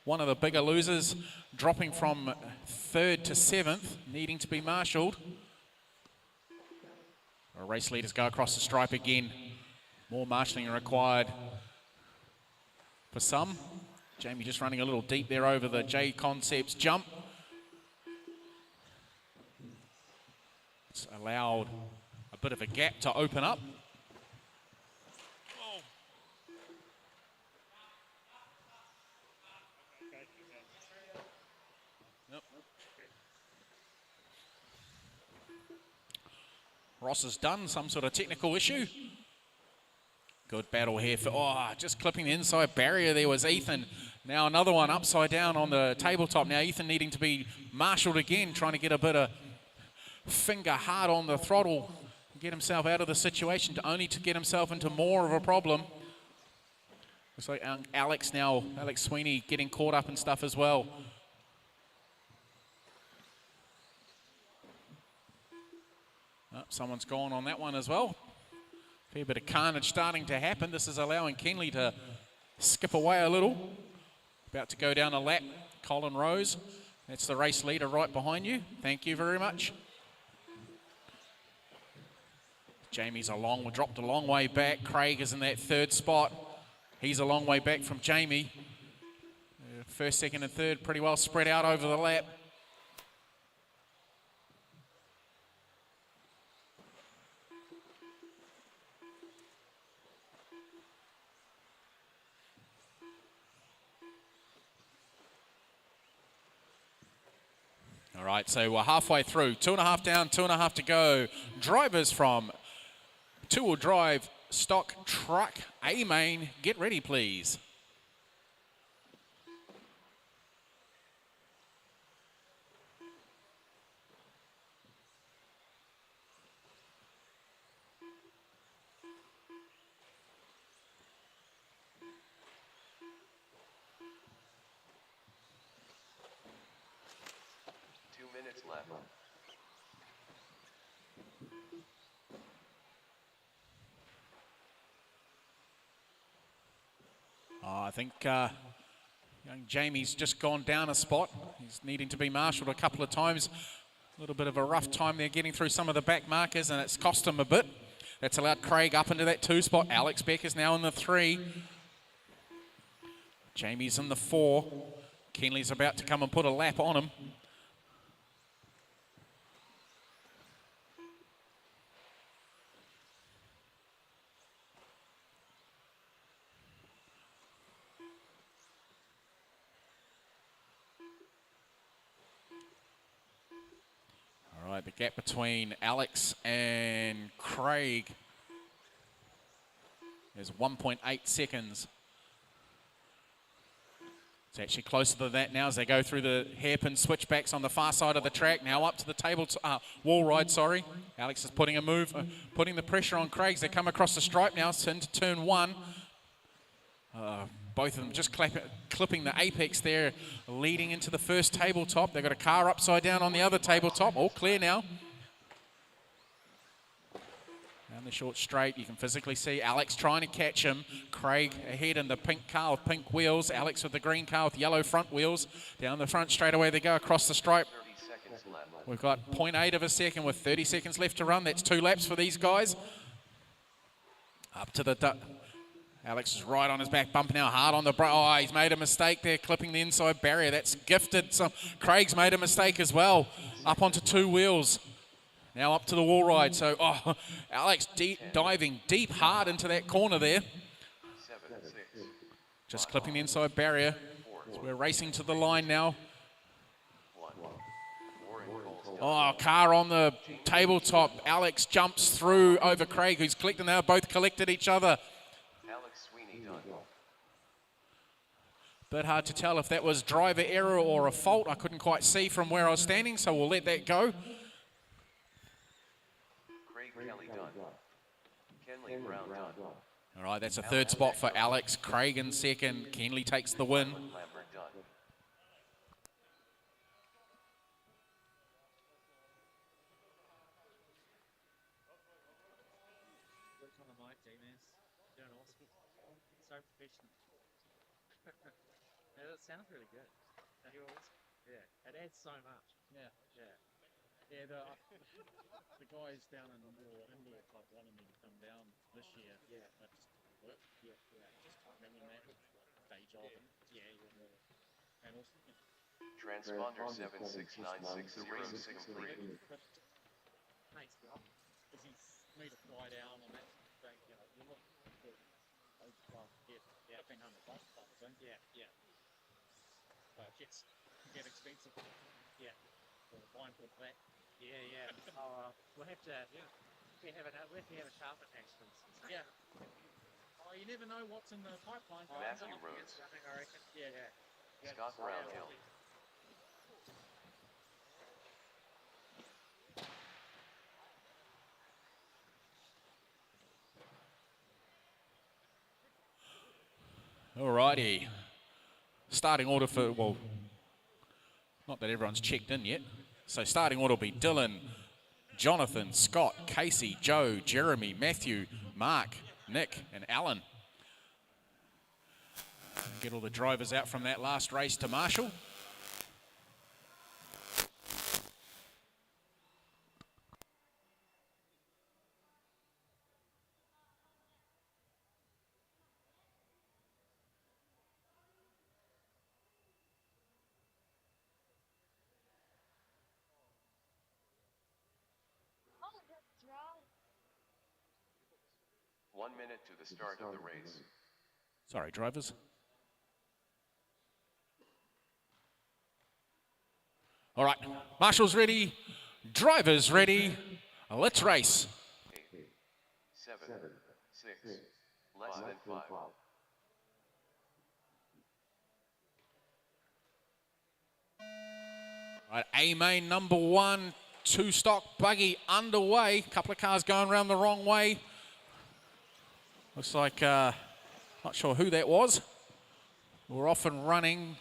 one of the bigger losers, dropping from 3rd to 7th, needing to be marshalled. Our race leaders go across the stripe again. More marshalling required for some. Jamie just running a little deep there over the J Concepts jump. It's allowed a bit of a gap to open up. Yep. Ross has done some sort of technical issue. Good battle here for, just clipping the inside barrier there was Ethan. Now another one upside down on the tabletop. Now Ethan needing to be marshalled again, trying to get a bit of finger hard on the throttle, get himself out of the situation, only to get himself into more of a problem. Looks like Alex Sweeney getting caught up and stuff as well. Oh, someone's gone on that one as well. Fair bit of carnage starting to happen. This is allowing Kenley to skip away a little. About to go down a lap, Colin Rose. That's the race leader right behind you. Thank you very much. Jamie's dropped a long way back. Craig is in that 3rd spot. He's a long way back from Jamie. 1st, 2nd and 3rd pretty well spread out over the lap. All right, so we're halfway through. 2.5 down, 2.5 to go. Drivers from 2-wheel drive stock truck A main, get ready please. Left. I think young Jamie's just gone down a spot. He's needing to be marshalled a couple of times. A little bit of a rough time there getting through some of the back markers, and it's cost him a bit. That's allowed Craig up into that 2 spot. Alex Beck is now in the 3. Jamie's in the 4. Kenley's about to come and put a lap on him. All right, the gap between Alex and Craig is 1.8 seconds. It's actually closer to that now as they go through the hairpin switchbacks on the far side of the track. Now up to the wall ride, sorry. Alex is putting putting the pressure on Craig as they come across the stripe now into turn 1. Both of them just clipping the apex there, leading into the first tabletop. They've got a car upside down on the other tabletop. All clear now. Down the short straight, you can physically see Alex trying to catch him. Craig ahead in the pink car with pink wheels. Alex with the green car with yellow front wheels. Down the front straight away they go across the stripe. 30 seconds left. We've got 0.8 of a second with 30 seconds left to run. That's 2 laps for these guys. Up to the... Alex is right on his back bump now, hard on the he's made a mistake there, clipping the inside barrier. That's gifted. Craig's made a mistake as well. Up onto 2 wheels. Now up to the wall ride. So, Alex diving deep hard into that corner there. 7, 6, Just clipping the inside barrier. So we're racing to the line now. 1. Warren Car on the tabletop. Alex jumps through over Craig, who's collecting. They both collected each other. Alex Sweeney done. Bit hard to tell if that was driver error or a fault. I couldn't quite see from where I was standing, so we'll let that go. Craig Kelly done. Kenley Brown done. All right, that's a 3rd spot for Alex. Craig in 2nd. Kenley takes the win. Lambert done. on the mic, G-Man. Doing awesome. So professional. Yeah, that sounds really good. You're awesome. Yeah, it adds so much. Yeah. Yeah, the guys down in your indoor club wanted me to come down this year. Yeah. I just couldn't work. Yeah. Just timing and that with day job and and also Transponder 7696063. nice. Because he's made a fly down and that thing, you look good. Yeah, 1,500 bucks, I think. Yeah. But it's get expensive. Yeah. For wine for that. Yeah. Oh, we'll have to. Yeah. We have a sharpen next, for instance. Yeah. Oh, you never know what's in the pipeline. Matthew Rhodes. I reckon. Yeah. Scott Brownhill. Alrighty. Starting order for, well, not that everyone's checked in yet. So starting order will be Dylan, Jonathan, Scott, Casey, Joe, Jeremy, Matthew, Mark, Nick, and Alan. Get all the drivers out from that last race to Marshall. Oh, that's right. 1 minute to the start of the race. Sorry, drivers. All right, Marshall's ready, drivers ready, let's race. 8, 7, 6, less than 5. All right, A main number 1, 2 stock buggy underway. Couple of cars going around the wrong way. Looks like, not sure who that was. We're off and running.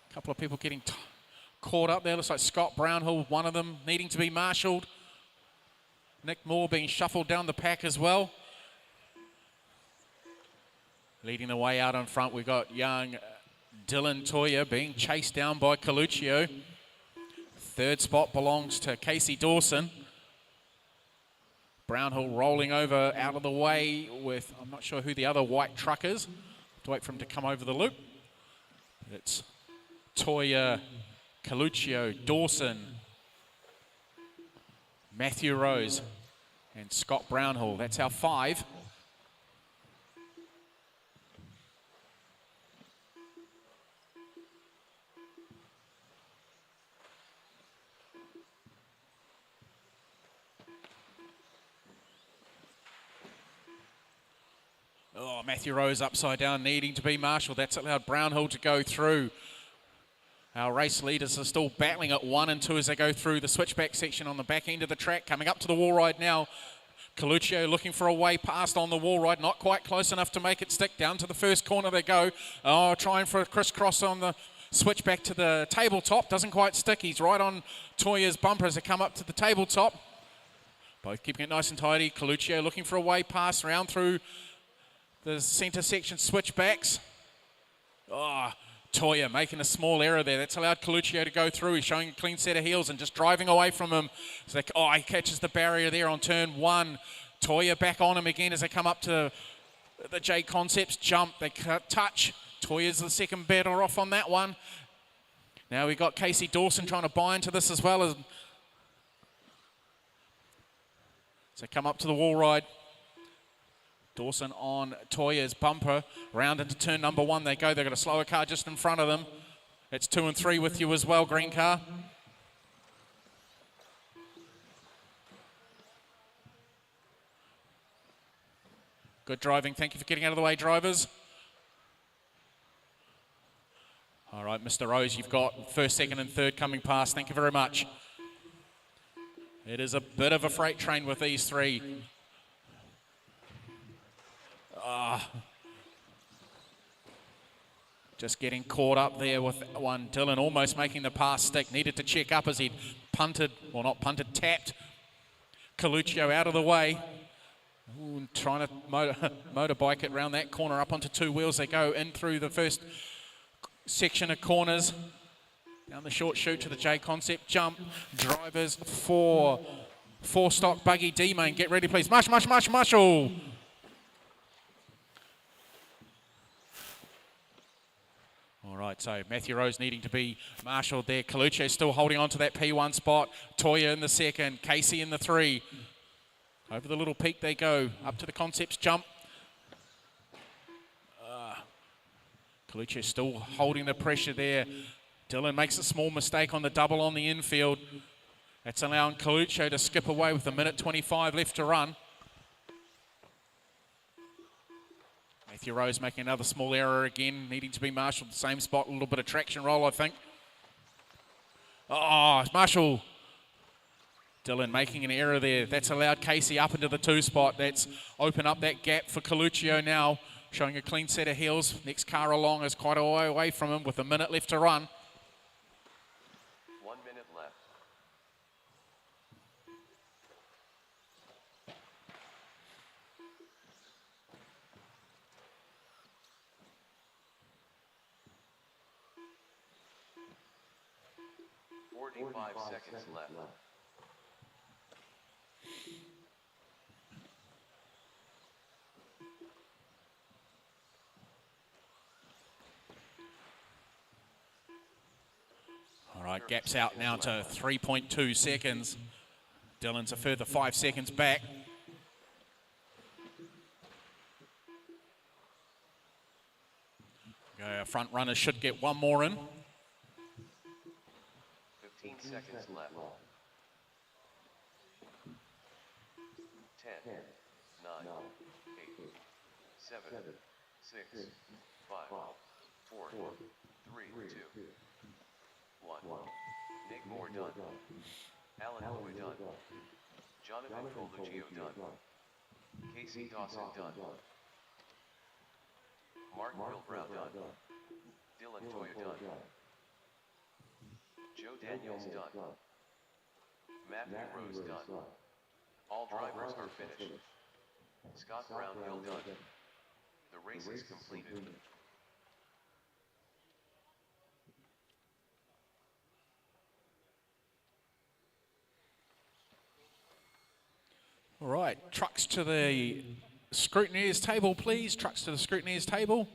A couple of people getting caught up there. Looks like Scott Brownhill, one of them, needing to be marshalled. Nick Moore being shuffled down the pack as well. Leading the way out in front, we've got young Dylan Toya being chased down by Coluccio. Third spot belongs to Casey Dawson. Brownhill rolling over out of the way with, I'm not sure who the other white truck is. Have to wait for him to come over the loop. It's Toya, Coluccio, Dawson, Matthew Rose, and Scott Brownhill. That's our 5. Oh, Matthew Rose upside down, needing to be marshalled. That's allowed Brownhill to go through. Our race leaders are still battling at 1 and 2 as they go through the switchback section on the back end of the track. Coming up to the wall ride now. Coluccio looking for a way past on the wall ride. Not quite close enough to make it stick. Down to the first corner they go. Oh, trying for a crisscross on the switchback to the tabletop. Doesn't quite stick. He's right on Toya's bumper as they come up to the tabletop. Both keeping it nice and tidy. Coluccio looking for a way past round through the centre section switchbacks. Oh, Toya making a small error there. That's allowed Coluccio to go through. He's showing a clean set of heels and just driving away from him. So he catches the barrier there on turn 1. Toya back on him again as they come up to the J Concepts jump. They touch. Toya's the second better off on that one. Now we've got Casey Dawson trying to buy into this as well. As so come up to the wall ride. Dawson on Toya's bumper. Round into turn number 1 they go. They've got a slower car just in front of them. It's 2 and 3 with you as well, green car. Good driving. Thank you for getting out of the way, drivers. All right, Mr. Rose, you've got first, second and third coming past. Thank you very much. It is a bit of a freight train with these 3. Just getting caught up there with one. Dylan almost making the pass stick. Needed to check up as he'd punted, well not punted, tapped Coluccio out of the way. Ooh, trying to motorbike it around that corner up onto two wheels. They go in through the first section of corners. Down the short chute to the J concept jump. Drivers for stock Buggy D main. Get ready, please. Marshall. All right, so Matthew Rose needing to be marshalled there. Colucci still holding on to that P1 spot. Toya in the second. Casey in the 3. Over the little peak they go. Up to the concepts jump. Colucci still holding the pressure there. Dylan makes a small mistake on the double on the infield. That's allowing Colucci to skip away with 1:25 left to run. Matthew Rose making another small error again, needing to be marshalled the same spot. A little bit of traction roll, I think. Oh, Marshall. Dylan making an error there. That's allowed Casey up into the 2 spot. That's opened up that gap for Colucci now, showing a clean set of heels. Next car along is quite a way away from him with 1 minute left to run. 1 minute left. Forty-five seconds left. All right, gaps out now to 3.2 seconds. Dylan's a further 5 seconds back. Our front runners should get one more in. 15 seconds left. 10, 9, 8, 7, 6, 5, 4, 3, 2, 1. Nick Moore done. Alan Hoy done. Jonathan Coluccio done. Casey Dawson done. Mark Wilbrow done. Dylan Toya done. Joe Daniels done. Matthew Rose done. All drivers are finished. Scott Brownhill done. The race is completed. All right, trucks to the scrutineer's table, please. Trucks to the scrutineer's table.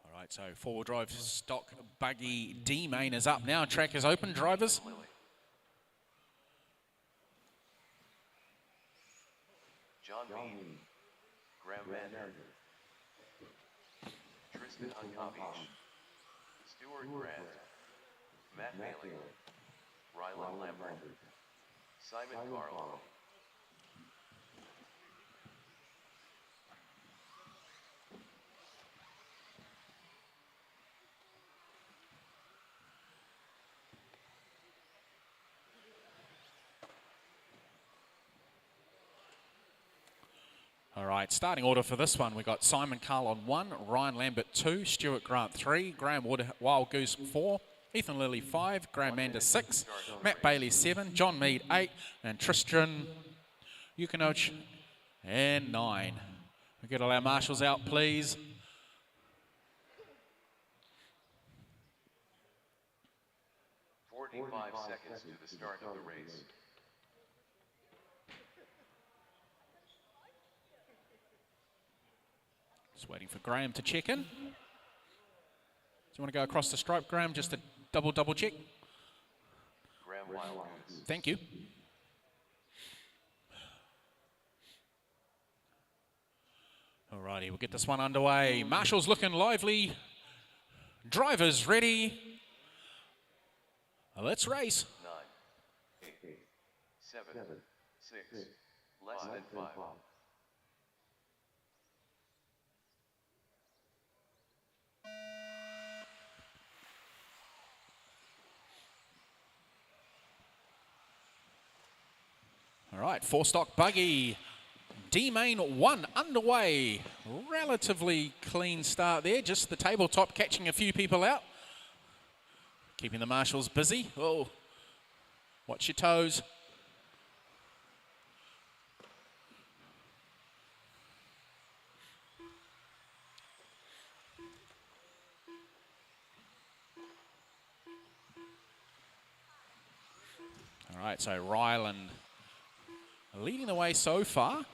All right, so four-wheel drive stock Buggy D main is up now. Track is open, drivers. John Mead, Graham Mander, Tristan Unkovic, Stuart Grant, Matt Bailey, Rylan Lambert, Simon Carl. All right, starting order for this one, we got Simon Carl on 1, Ryan Lambert 2, Stuart Grant 3, Graham Wild Goose 4, Ethan Lilly 5, Graham Mander 6, Matt Bailey 7, John Mead 8, and Tristan Yukinoch and 9. We get all our marshals out, please. "45 seconds to the start of the race. Just waiting for Graham to check in. Do you want to go across the stripe, Graham, just to double check? Graham Wild Goose. Thank you. All righty, we'll get this one underway. Marshall's looking lively. Drivers ready. Let's race. 9, 8, 7, 6, less than 5. All right, four stock Buggy. D main 1 underway. Relatively clean start there. Just the tabletop catching a few people out. Keeping the marshals busy. Oh, watch your toes. All right, so Ryland leading the way so far.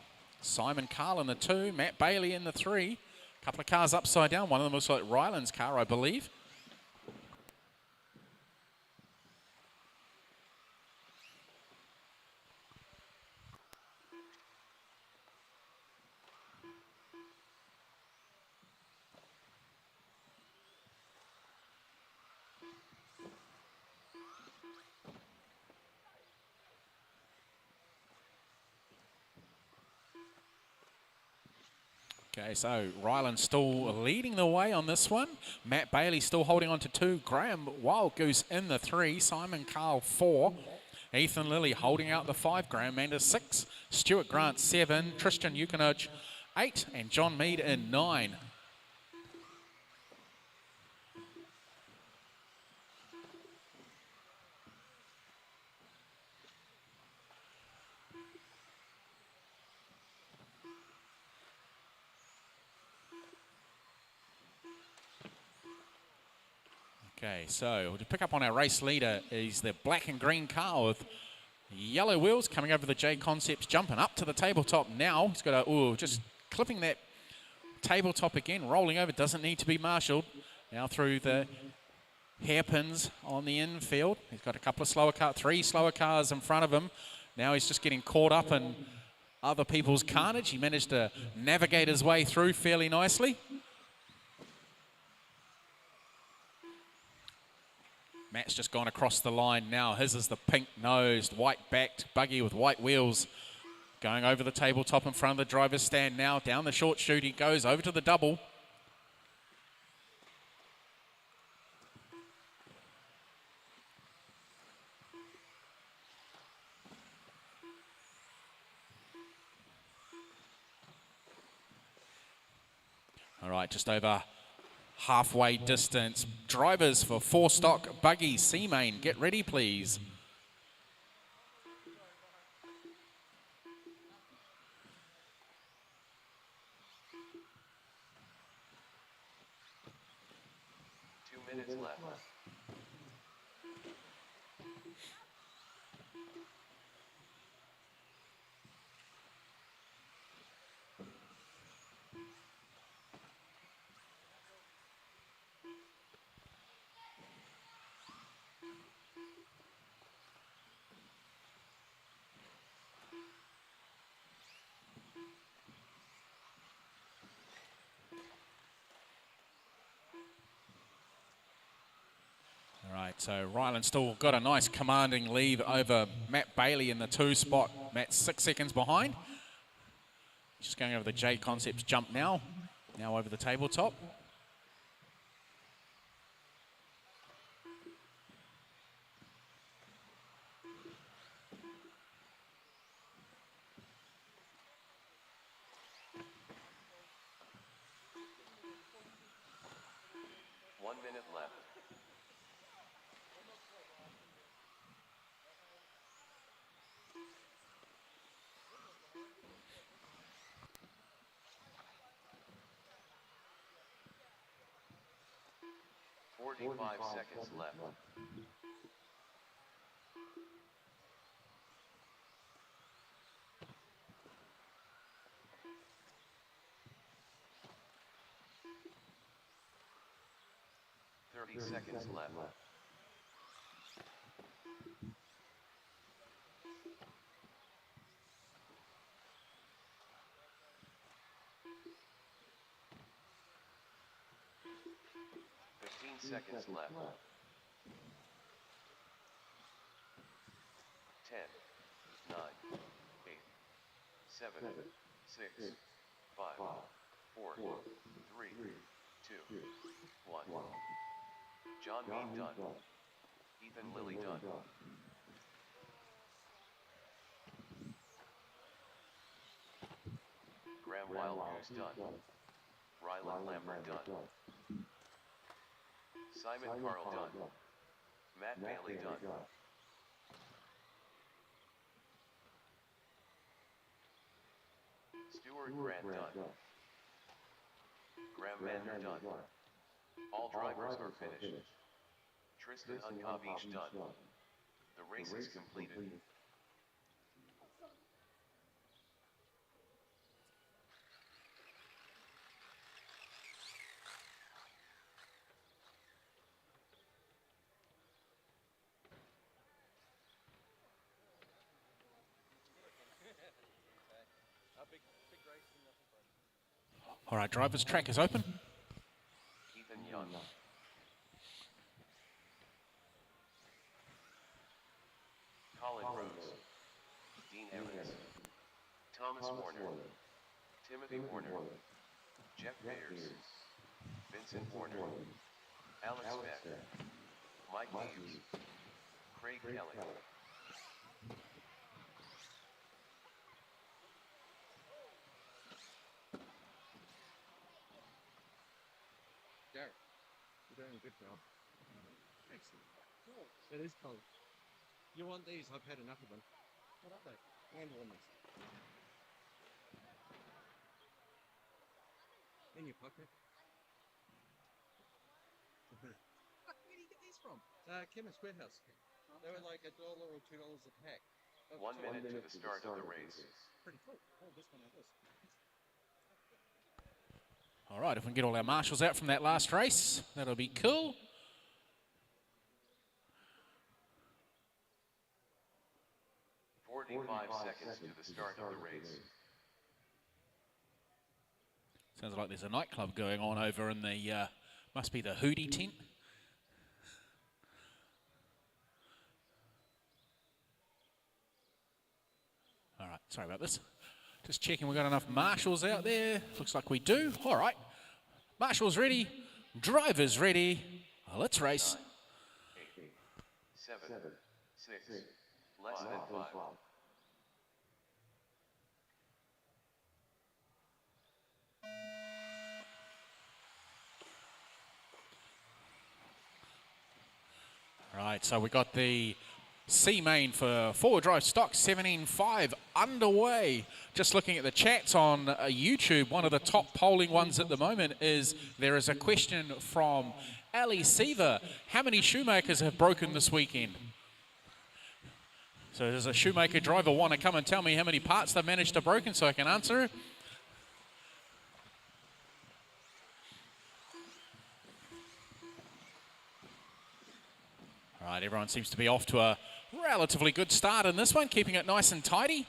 Simon Carl in the 2, Matt Bailey in the 3. A couple of cars upside down. One of them looks like Ryland's car, I believe. Okay, so Ryland still leading the way on this one. Matt Bailey still holding on to 2. Graham Wild Goose in the 3. Simon Carl 4. Ethan Lilly holding out the 5. Graham Manders 6. Stuart Grant 7. Tristan Yukonoj 8. And John Mead in 9. Okay, so to pick up on our race leader is the black and green car with yellow wheels coming over the J Concepts, jumping up to the tabletop now. He's got a, just clipping that tabletop again, rolling over, doesn't need to be marshaled. Now through the hairpins on the infield. He's got a couple of slower cars, 3 slower cars in front of him. Now he's just getting caught up in other people's carnage. He managed to navigate his way through fairly nicely. Matt's just gone across the line now. His is the pink-nosed, white-backed buggy with white wheels. Going over the tabletop in front of the driver's stand now. Down the short chute he goes, over to the double. All right, just over halfway distance. Drivers for 4 stock Buggies, C-Main, get ready please. Minutes left. All right, so Ryland still got a nice commanding lead over Matt Bailey in the 2 spot. Matt's 6 seconds behind. Just going over the J Concepts jump now. Now over the tabletop. One minute left. Forty-five seconds left. Thirty seconds left. 15 seconds left. 10, 9, 8, 7, 6, 5, 4, 3, 2, 1. John Mead done. Ethan Lilly done. Graham Wild Goose done. Ryland Lambert done. Simon Carl done. Matt Bailey done. Stuart Grant done. Graham Mander done. All drivers are finished. Tristan Unkavish done. The race is completed. All right, drivers, track is open. Ethan Young. Colin Rose. Dean Evans. Thomas Warner. Timothy Warner. Jeff Ayers. Vincent Warner. Alex Beck. Mike Hughes. Craig Kelly. Garrett, you're doing a good job. Excellent. Cool. It is cold. You want these? I've had enough of them. What are they? Hand warmers. In your pocket. Where do you get these from? Chemist Warehouse. They were like $1 or $2 a pack. 1 minute to the start of the race. Pretty cool. Oh, this one I was. All right, if we can get all our marshals out from that last race, that'll be cool. "45 seconds to the start of the race. Sounds like there's a nightclub going on over in the, must be the Hootie tent. All right, sorry about this. Just checking we've got enough marshals out there. Looks like we do. All right. Marshals ready. Drivers ready. Let's race. 8, 7, 6, less than 5. Right, so we got the C main for four-wheel drive stock 17.5 underway. Just looking at the chats on YouTube, one of the top polling ones at the moment is there is a question from Ali Seaver. How many shoemakers have broken this weekend? So does a shoemaker driver want to come and tell me how many parts they've managed to broken so I can answer it? All right, everyone seems to be off to a relatively good start in this one, keeping it nice and tidy.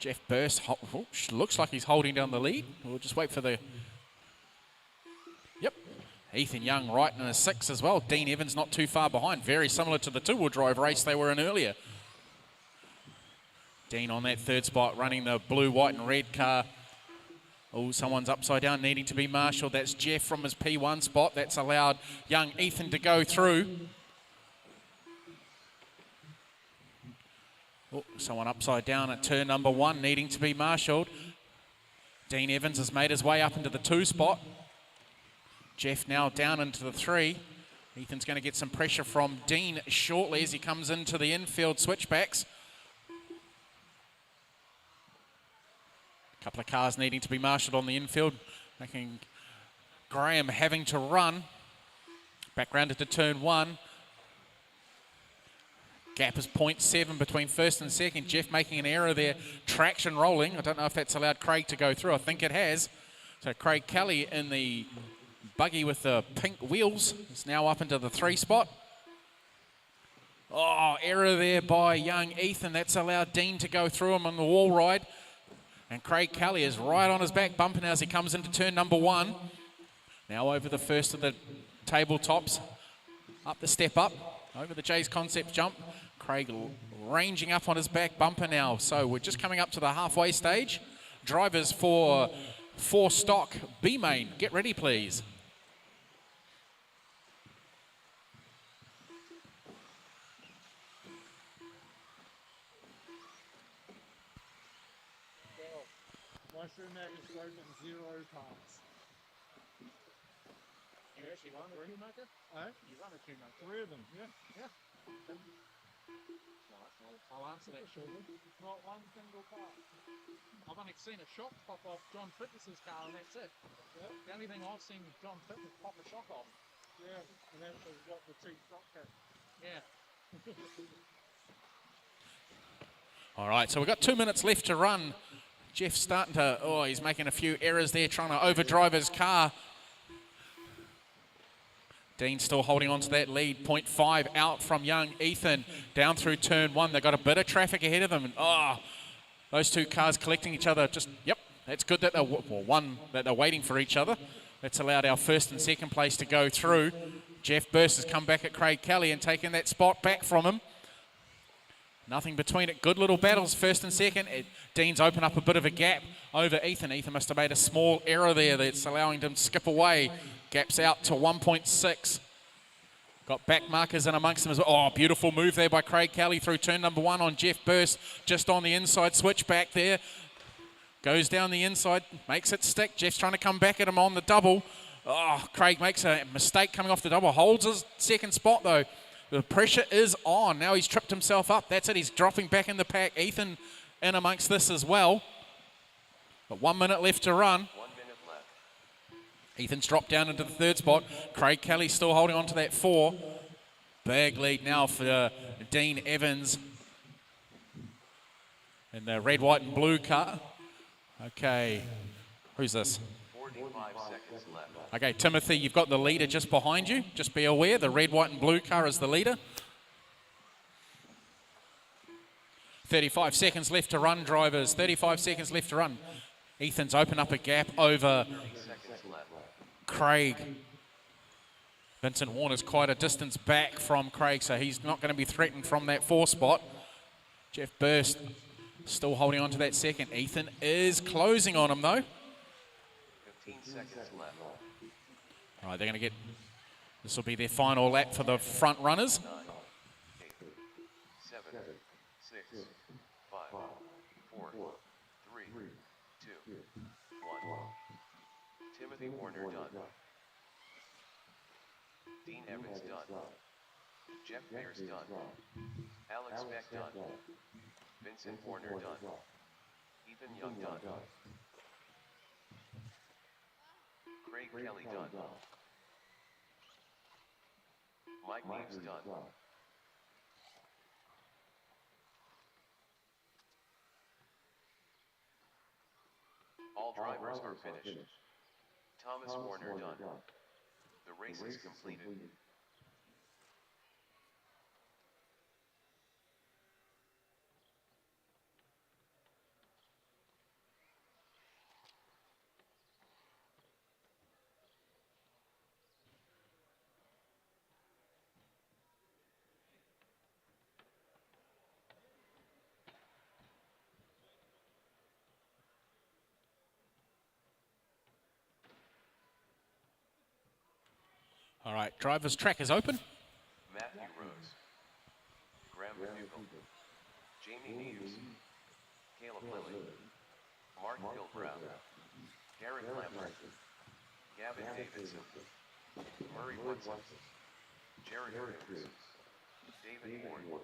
Jeff Burst looks like he's holding down the lead. We'll just wait for the... Yep. Ethan Young right in a 6 as well. Dean Evans not too far behind. Very similar to the two-wheel drive race they were in earlier. Dean on that 3rd spot running the blue, white and red car. Oh, someone's upside down needing to be marshalled. That's Jeff from his P1 spot. That's allowed young Ethan to go through. Oh, someone upside down at turn number 1 needing to be marshalled. Dean Evans has made his way up into the 2 spot. Jeff now down into the 3. Ethan's going to get some pressure from Dean shortly as he comes into the infield switchbacks. A couple of cars needing to be marshalled on the infield, making Graham having to run. Back round into turn 1. Gap is 0.7 between 1st and 2nd. Jeff making an error there. Traction rolling. I don't know if that's allowed Craig to go through. I think it has. So Craig Kelly in the buggy with the pink wheels is now up into the 3 spot. Oh, error there by young Ethan. That's allowed Dean to go through him on the wall ride. And Craig Kelly is right on his back bumper now as he comes into turn number 1. Now over the first of the tabletops. Up the step up. Over the Jay's Concept jump. Craig ranging up on his back bumper now. So we're just coming up to the halfway stage. Drivers for 4 stock B main. Get ready, please. Schumacher's broken 0 parts. You actually run a Schumacher? Oh? You run a Schumacher? 3 of them, yeah. Yeah. I'll answer that shortly. Not one single part. I've only seen a shock pop off John Fitness's car and that's it. Yeah. The only thing I've seen John Fitness pop a shock off. Yeah, and that was what the cheap shock kit. Yeah. All right, so we've got 2 minutes left to run. Jeff's starting to, he's making a few errors there, trying to overdrive his car. Dean still holding on to that lead, 0.5 out from young Ethan, down through turn 1. They've got a bit of traffic ahead of them. And, those two cars collecting each other. That's good that that they're waiting for each other. That's allowed our first and second place to go through. Jeff Burst has come back at Craig Kelly and taken that spot back from him. Nothing between it. Good little battles, first and second. Dean's opened up a bit of a gap over Ethan. Ethan must have made a small error there that's allowing him to skip away. Gaps out to 1.6. Got back markers in amongst them as well. Beautiful move there by Craig Kelly through turn number 1 on Jeff Burst. Just on the inside switchback there. Goes down the inside, makes it stick. Jeff's trying to come back at him on the double. Craig makes a mistake coming off the double. Holds his second spot though. The pressure is on. Now he's tripped himself up. That's it. He's dropping back in the pack. Ethan in amongst this as well. But 1 minute left to run. 1 minute left. Ethan's dropped down into the third spot. Craig Kelly still holding on to that 4. Big lead now for Dean Evans in the red, white and blue car. Okay, who's this? 45 seconds left. Okay, Timothy, you've got the leader just behind you. Just be aware, the red, white and blue car is the leader. 35 seconds left to run, drivers. 35 seconds left to run. Ethan's opened up a gap over 30 seconds left. Craig. Vincent Warner's quite a distance back from Craig, so he's not going to be threatened from that 4 spot. Jeff Burst still holding on to that second. Ethan is closing on him though. 15 seconds left. All right, they're going to get, this will be their final lap for the front runners. 9, 8, 7, 6, 5, 4, 3, 2, 1. Timothy Warner done. Dean Evans done. Jeff Beers done. Alex Beck done. Vincent Warner done. Ethan Young done. Craig Kelly done. Mike Neves done. All drivers are finished. Thomas Warner done. The race is completed. All right, driver's track is open. Matthew Rose, Graham McNichol, Jamie Neves, Caleb Lilly, Mark Gilbrown, Garrett Lambert, Gavin Davidson, Murray Woodson, Jared Cruz, David Ward.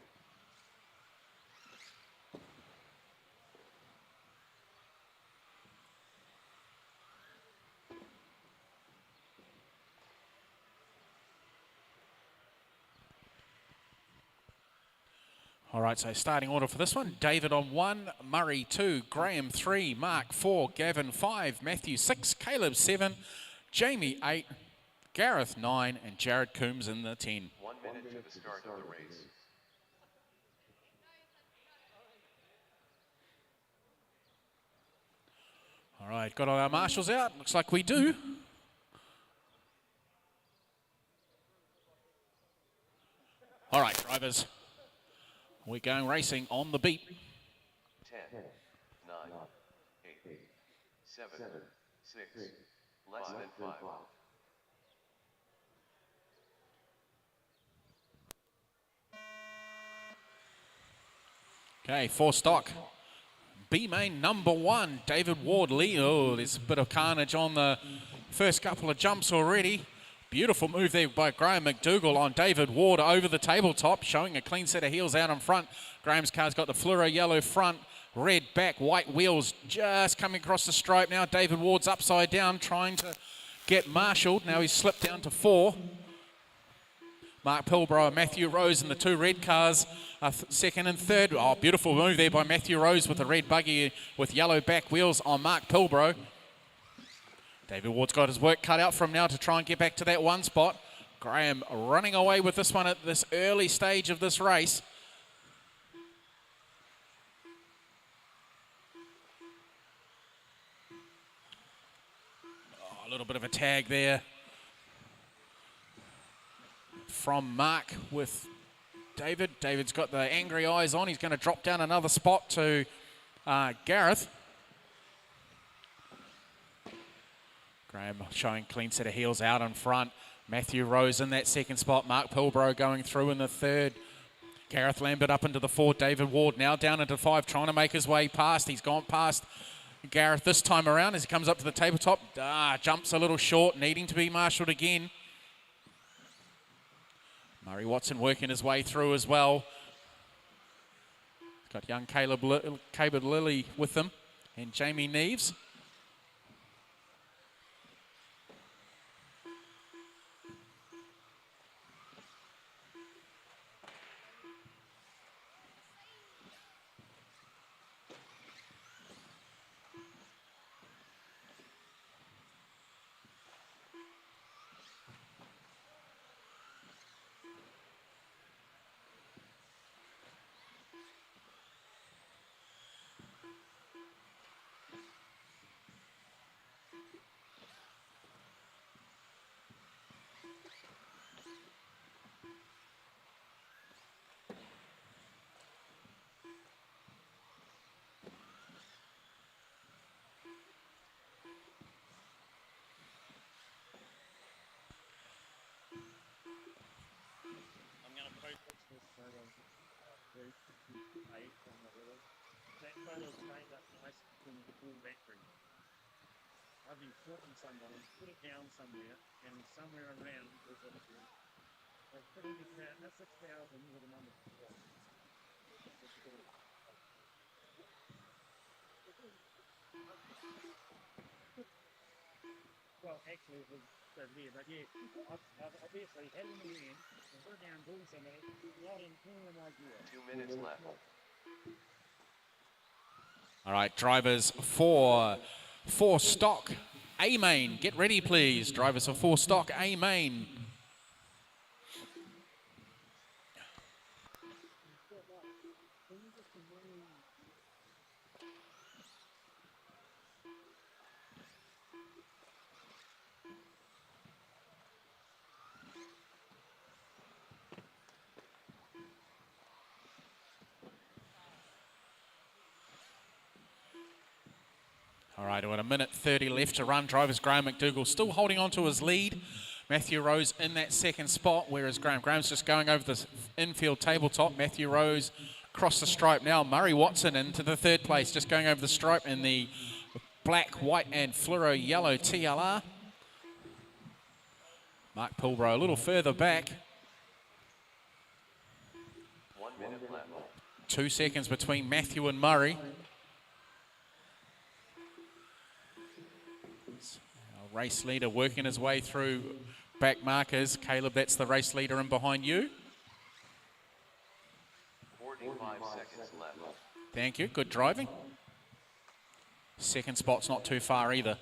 All right, so starting order for this one. David on 1, Murray 2, Graham 3, Mark 4, Gavin 5, Matthew 6, Caleb 7, Jamie 8, Gareth 9, and Jared Coombs in the 10. 1 minute to the start of the race. All right, got all our marshals out. Looks like we do. All right, drivers. We're going racing on the beat. 10, 9, 8, 7, 6, less than 5. Okay, 4 stock. B main number 1, David Ward Lee. Oh, there's a bit of carnage on the first couple of jumps already. Beautiful move there by Graham McDougall on David Ward over the tabletop, showing a clean set of heels out in front. Graham's car's got the fluoro yellow front, red back, white wheels just coming across the stripe now. David Ward's upside down trying to get marshalled. Now he's slipped down to 4. Mark Pilbrow and Matthew Rose in the 2 red cars are second and third. Oh, beautiful move there by Matthew Rose with the red buggy with yellow back wheels on Mark Pilbrow. David Ward's got his work cut out from now to try and get back to that 1 spot. Graham running away with this one at this early stage of this race. Oh, a little bit of a tag there from Mark with David. David's got the angry eyes on. He's going to drop down another spot to Gareth. Graham showing clean set of heels out in front. Matthew Rose in that second spot. Mark Pilbrow going through in the third. Gareth Lambert up into the 4. David Ward now down into 5, trying to make his way past. He's gone past Gareth this time around as he comes up to the tabletop. Jumps a little short, needing to be marshalled again. Murray Watson working his way through as well. He's got young Caleb Lilly with him and Jamie Neves. That photo's made up nice from the full battery. I've been talking to somebody, put it down somewhere, and somewhere around there's a like 30,000, that's 6,000 with a number. Well, actually, it was over there, but yeah, I've obviously had it in the end, and put it down, doing something, not in an idea. 2 minutes left. All right, drivers for stock A main. Get ready, please. Drivers for stock A main. All right, about 1:30 left to run. Drivers Graham McDougall still holding on to his lead. Matthew Rose in that second spot, whereas Graham's just going over the infield tabletop. Matthew Rose across the stripe now. Murray Watson into the 3rd place, just going over the stripe in the black, white and fluoro yellow TLR. Mark Pilbrow a little further back. 1 minute left. 2 seconds between Matthew and Murray. Our race leader working his way through back markers. Caleb, that's the race leader in behind you. 45 seconds left. Thank you, good driving. Second spot's not too far either.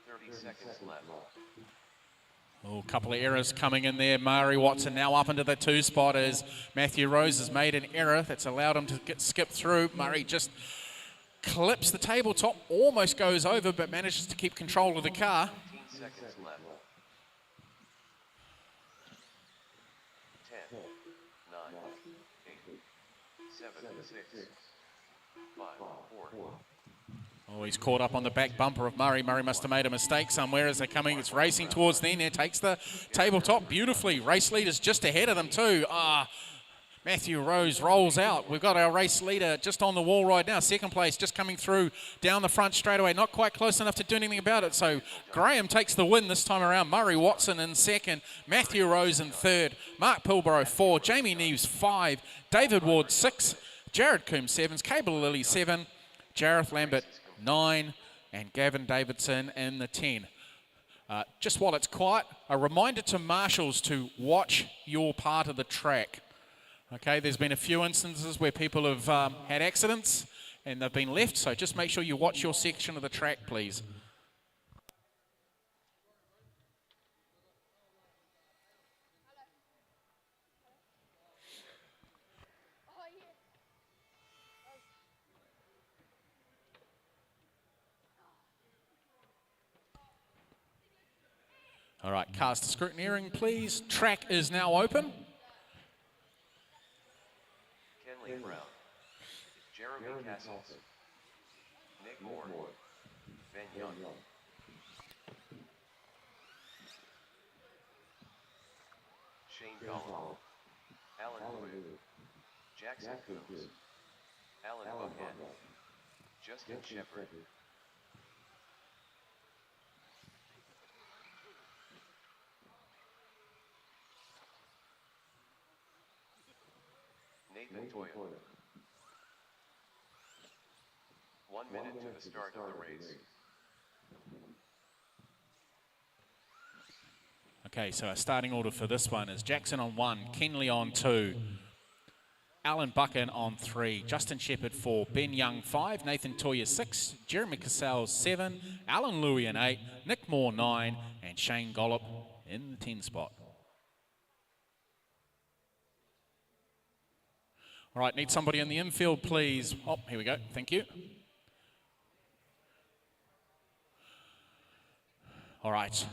30 seconds left. Oh, a couple of errors coming in there. Murray Watson now up into the 2 spot as Matthew Rose has made an error that's allowed him to get skipped through. Murray just clips the tabletop, almost goes over, but manages to keep control of the car. 15 seconds left. 10, 9, 8, 7, 6, 5, 4. Oh, he's caught up on the back bumper of Murray. Murray must have made a mistake somewhere as they're coming. It's racing towards the end there. Takes the tabletop beautifully. Race leader's just ahead of them too. Matthew Rose rolls out. We've got our race leader just on the wall right now. Second place just coming through down the front straight away. Not quite close enough to do anything about it. So Graham takes the win this time around. Murray Watson in second. Matthew Rose in third. Mark Pilborough 4. Jamie Neves 5. David Ward 6. Jared Coombs 7. Cable Lilly 7. Jareth Lambert 9. And Gavin Davidson in the 10. Just while it's quiet, a reminder to marshals to watch your part of the track. Okay, there's been a few instances where people have had accidents and they've been left, so just make sure you watch your section of the track, please. All right, cast scrutineering, please. Track is now open. Kenley Brown, Jeremy Castles, Nick Moore, Ben Young, Shane Gollum, Alan Wood, Jackson Coombs, Alan Buckhead, Justin Shepard, Nathan Toyle. 1 minute to the start of the race. Okay, so our starting order for this one is Jackson on 1, Kenley on 2, Alan Buchan on 3, Justin Shepard 4, Ben Young 5, Nathan Toya 6, Jeremy Cassell 7, Alan Louie in 8, Nick Moore 9, and Shane Gollop in the 10 spot. All right, need somebody in the infield, please. Oh, here we go. Thank you. All right.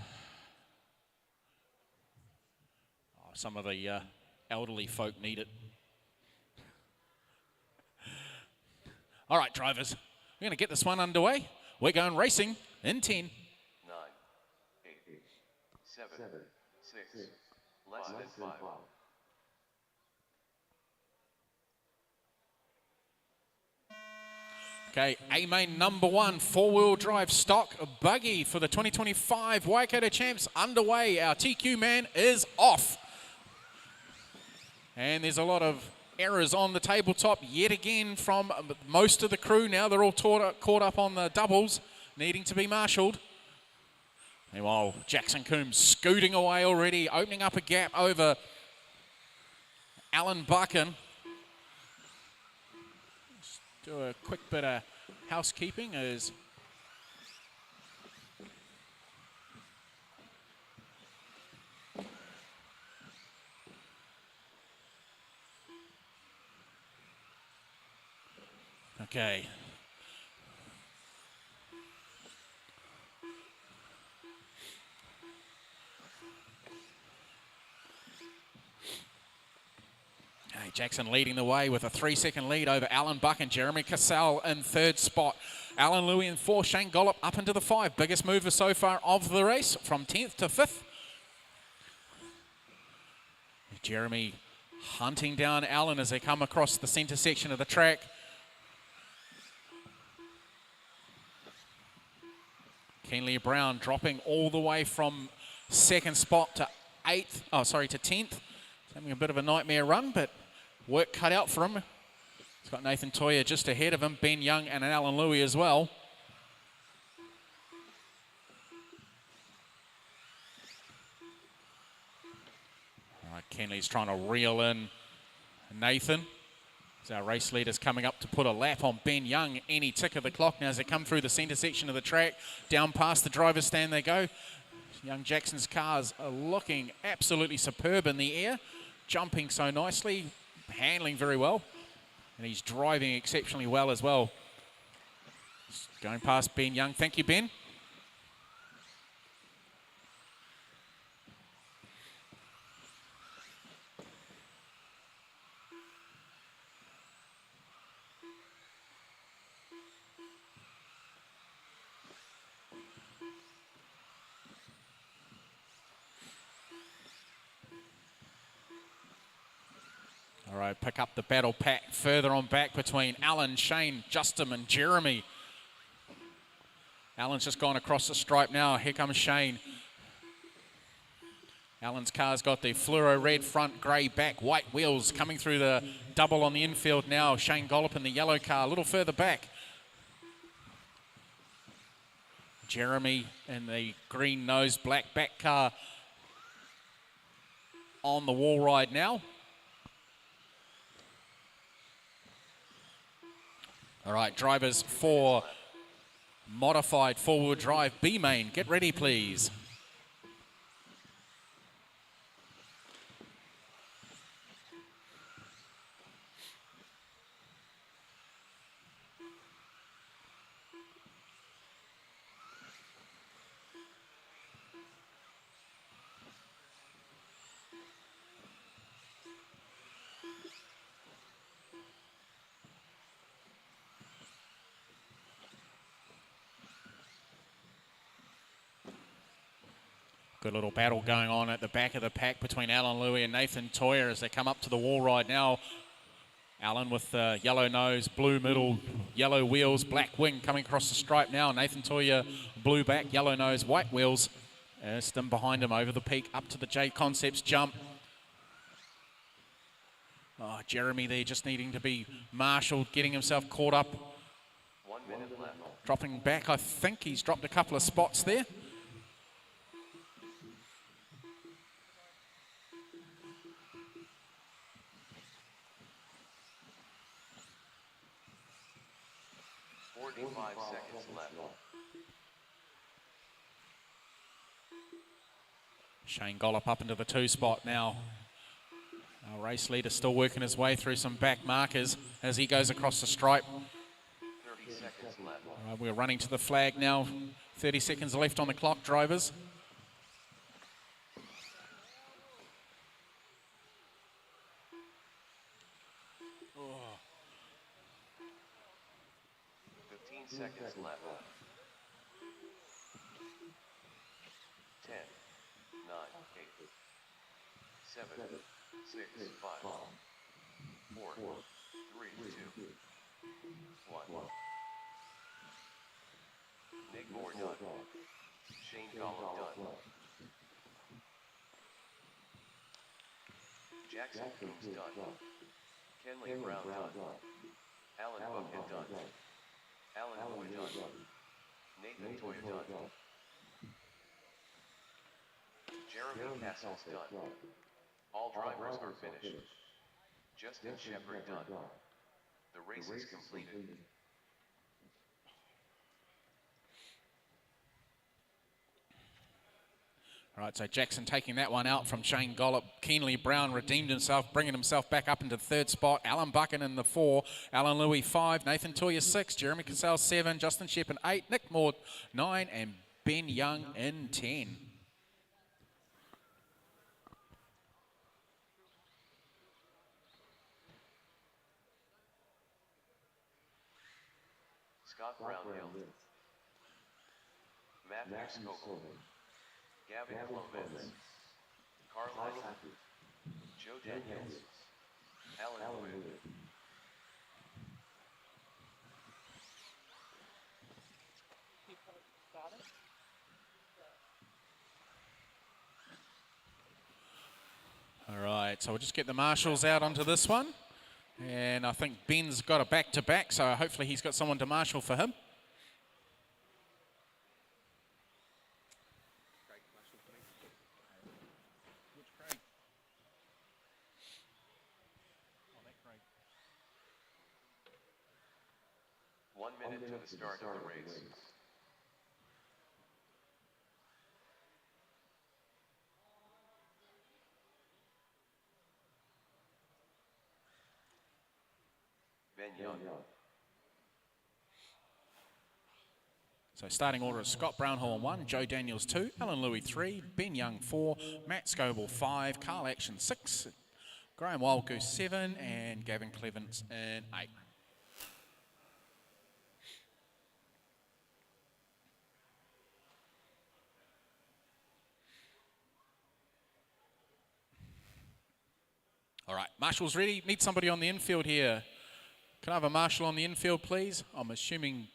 Oh, some of the elderly folk need it. All right, drivers. We're going to get this one underway. We're going racing in 10. 9, 8, 7, 6, less than 5. Okay, A-Main number 1, 4-wheel drive stock buggy for the 2025 Waikato Champs underway. Our TQ man is off. And there's a lot of errors on the tabletop yet again from most of the crew. Now they're all caught up on the doubles, needing to be marshalled. Meanwhile, Jackson Coombs scooting away already, opening up a gap over Alan Buchan. Do a quick bit of housekeeping as okay. Jackson leading the way with a 3-second lead over Alan Buck and Jeremy Cassell in 3rd spot. Alan Louie in 4, Shane Gollop up into the 5. Biggest mover so far of the race from 10th to 5th. Jeremy hunting down Alan as they come across the centre section of the track. Kenley Brown dropping all the way from 2nd spot to 10th. Having a bit of a nightmare run, but work cut out for him. He's got Nathan Toya just ahead of him, Ben Young and Alan Louie as well. All right, Kenley's trying to reel in Nathan. As our race leader's coming up to put a lap on Ben Young any tick of the clock now as they come through the centre section of the track. Down past the driver's stand they go. Young Jackson's cars are looking absolutely superb in the air. Jumping so nicely, handling very well, and he's driving exceptionally well as well. Just going past Ben Young. Thank you, Ben. pick up the battle pack further on back between Alan, Shane, Justin and Jeremy. Alan's just gone across the stripe now. Here comes Shane. Alan's car's got the fluoro red front, grey back, white wheels coming through the double on the infield now. Shane Gollop in the yellow car a little further back. Jeremy in the green nose, black back car on the wall ride now. All right, drivers for modified four-wheel drive B main, get ready please. Good little battle going on at the back of the pack between Alan Louie and Nathan Toyer as they come up to the wall ride now. Alan with the yellow nose, blue middle, yellow wheels, black wing coming across the stripe now. Nathan Toyer, blue back, yellow nose, white wheels. Stim behind him over the peak up to the J Concepts jump. Oh, Jeremy there just needing to be marshalled, getting himself caught up. 1 minute left. Dropping back, I think he's dropped a couple of spots there. Five seconds left. Shane Gollop up into the 2 spot now. Our race leader still working his way through some back markers as he goes across the stripe. 30 seconds left. All right, we're running to the flag now. 30 seconds left on the clock, drivers. Oh. 15 seconds left. 10, 9, 8, 7, 6, 5, 4, 3, 2, 1. Nick Moore done. Shane Gollop done. Jackson Coombs done. Kenley Brown done. Alan Bucket done. Alan Boyd done. Nathan Toyer done. Jeremy Castles done. All drivers are finished. Justin Shepard done. The race is completed. All right, so Jackson taking that one out from Shane Gollop. Keenly Brown redeemed himself, bringing himself back up into the 3rd spot. Alan Buchan in the 4, Alan Louie 5, Nathan Toyer 6, Jeremy Cassell 7, Justin Shepard 8, Nick Moore 9, and Ben Young in 10. Scott Brownhill, Matthew Skogel, Gavin Clovens, Carl Hackett, Joe Daniels, Alan Wood. All right, so we'll just get the marshals out onto this one. And I think Ben's got a back-to-back, so hopefully he's got someone to marshal for him. Which Craig? 1 minute to the start of the race. Ben Young. So starting order is Scott Brownhill 1, Joe Daniels 2, Alan Louie 3, Ben Young 4, Matt Scoble 5, Carl Action 6, Graham Wildgoose 7, and Gavin Clevens in 8. All right, Marshall's ready. Need somebody on the infield here. Can I have a marshal on the infield, please? I'm assuming...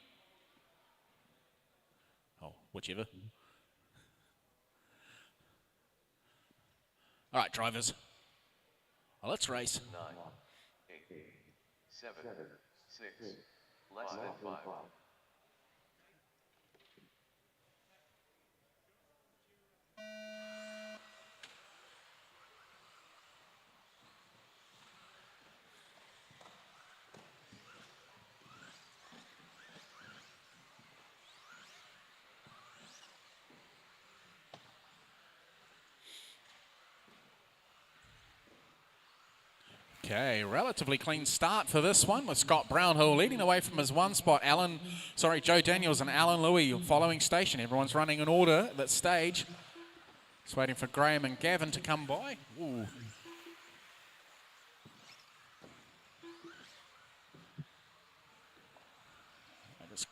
Oh, whichever. All right, drivers. Well, let's race. 9, 8, 7, 6, less than 5. Okay, relatively clean start for this one with Scott Brownhill leading away from his one spot. Joe Daniels and Alan Louis following station. Everyone's running in order at that stage. Just waiting for Graham and Gavin to come by. Ooh. I just...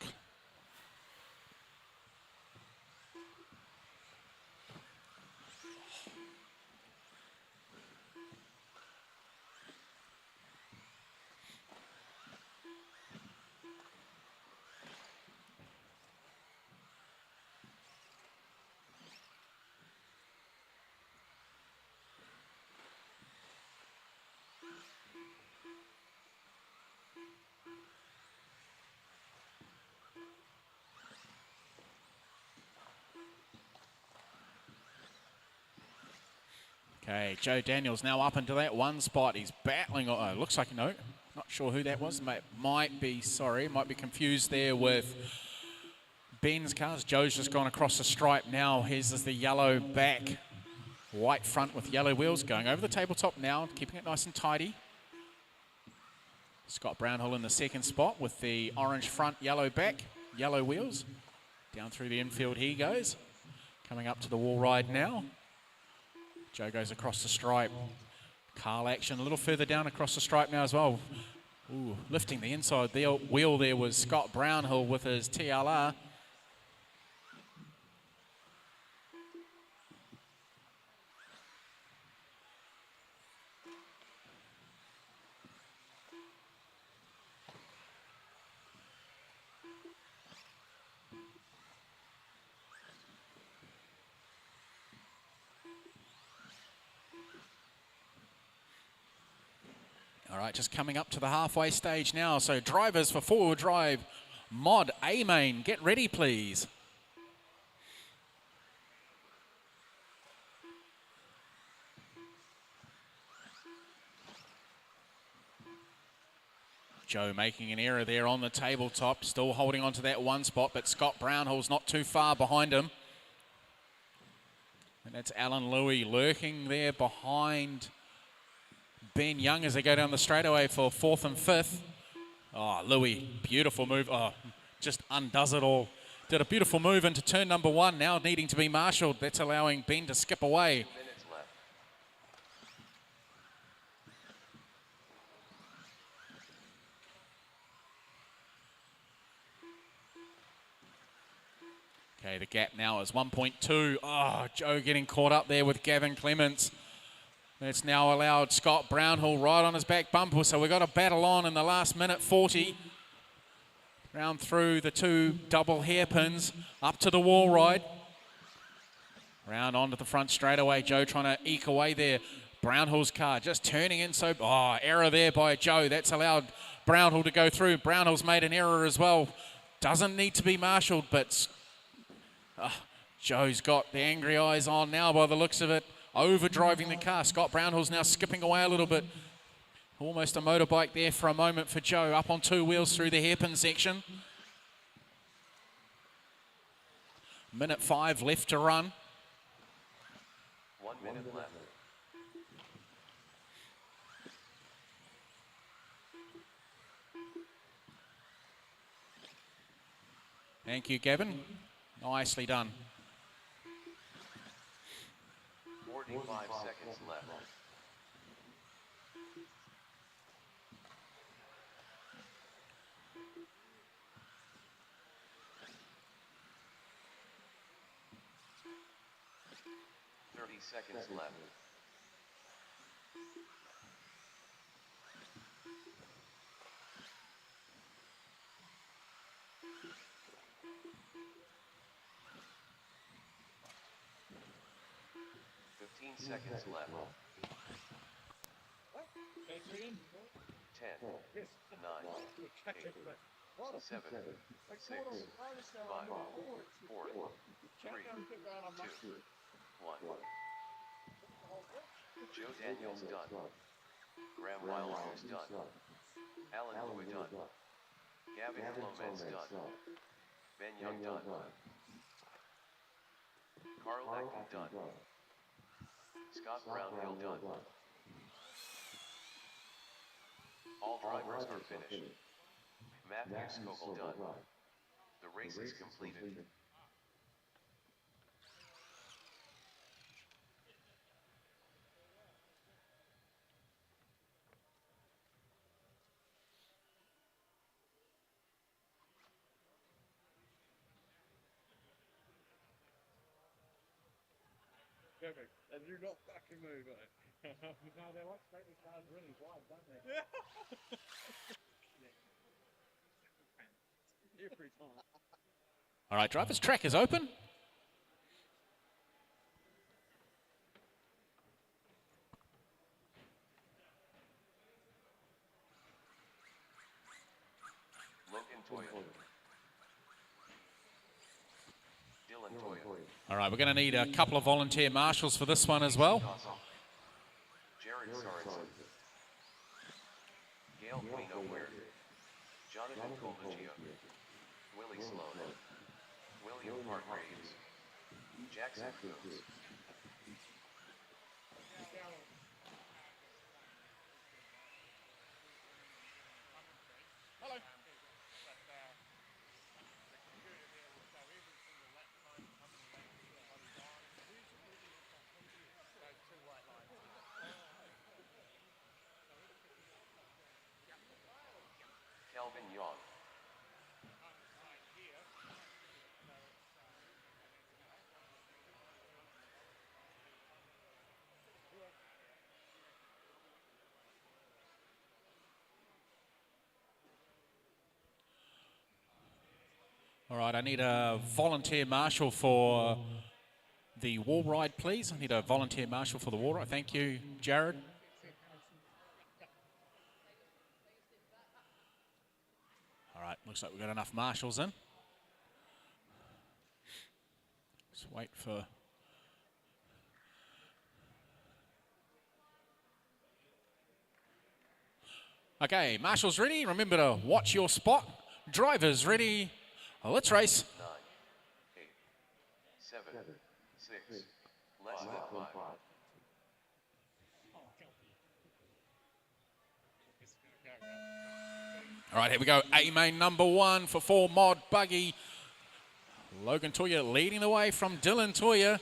Okay, Joe Daniels now up into that one spot. He's battling. Oh, looks like, no, not sure who that was. Might be confused there with Ben's cars. Joe's just gone across the stripe now. His is the yellow back, white front with yellow wheels going over the tabletop now, keeping it nice and tidy. Scott Brownhill in the second spot with the orange front, yellow back, yellow wheels. Down through the infield he goes. Coming up to the wall ride now. Joe goes across the stripe. Carl action a little further down across the stripe now as well. Ooh, lifting the inside wheel there was Scott Brownhill with his TLR. All right, just coming up to the halfway stage now. So drivers for four-wheel drive, Mod A-Main, get ready, please. Joe making an error there on the tabletop, still holding on to that one spot, but Scott Brownhill's not too far behind him. And that's Alan Louis lurking there behind Ben Young as they go down the straightaway for fourth and fifth. Oh, Louis, beautiful move. Oh, just undoes it all. Did a beautiful move into turn number one, now needing to be marshalled. That's allowing Ben to skip away. Minutes left. Okay, the gap now is 1.2. Oh, Joe getting caught up there with Gavin Clements. It's now allowed Scott Brownhill right on his back bumper, so we've got a battle on in the last minute 40. Round through the two double hairpins, up to the wall ride. Round onto the front straightaway, Joe trying to eke away there. Brownhill's car just turning in, so, error there by Joe. That's allowed Brownhill to go through. Brownhill's made an error as well. Doesn't need to be marshalled, but Joe's got the angry eyes on now by the looks of it. Overdriving the car. Scott Brownhill's now skipping away a little bit. Almost a motorbike there for a moment for Joe. Up on two wheels through the hairpin section. Minute 5 left to run. 1 minute left. Thank you, Gavin. Nicely done. 45 seconds left. Seconds left. 15 seconds left. 10, 9, 8, 7, 6, 5, 4, 3, 2, 1. Joe Daniels done. Graham Wilders done. Alan Louis done. Gavin Flomans done. Ben Young done. Carl Ackman done. Scott Brownhill done. All drivers are finished. Matthew Scoville done. The race is completed. Perfect. And you're not fucking moving. No, they like to make the cars really wide, don't they? Every time. All right, drivers, track is open. Logan Toya. Dylan Toya. All right, we're going to need a couple of volunteer marshals for this one as well. Jared Sorensen. Gail Queen O'Ware. Jonathan Colmaggio. Willie Sloan. William Hargraves. Jackson Coombs. Calvin Young. All right, I need a volunteer marshal for the wall ride, please. I need a volunteer marshal for the wall ride. Thank you, Jared. All right, looks like we've got enough marshals in. Just wait for... Okay, marshals ready. Remember to watch your spot. Drivers ready. Let's race. 9, 8, 7, 6, less than 5. All right, here we go. A-main number 1 for 4 mod buggy. Logan Toya leading the way from Dylan Toya.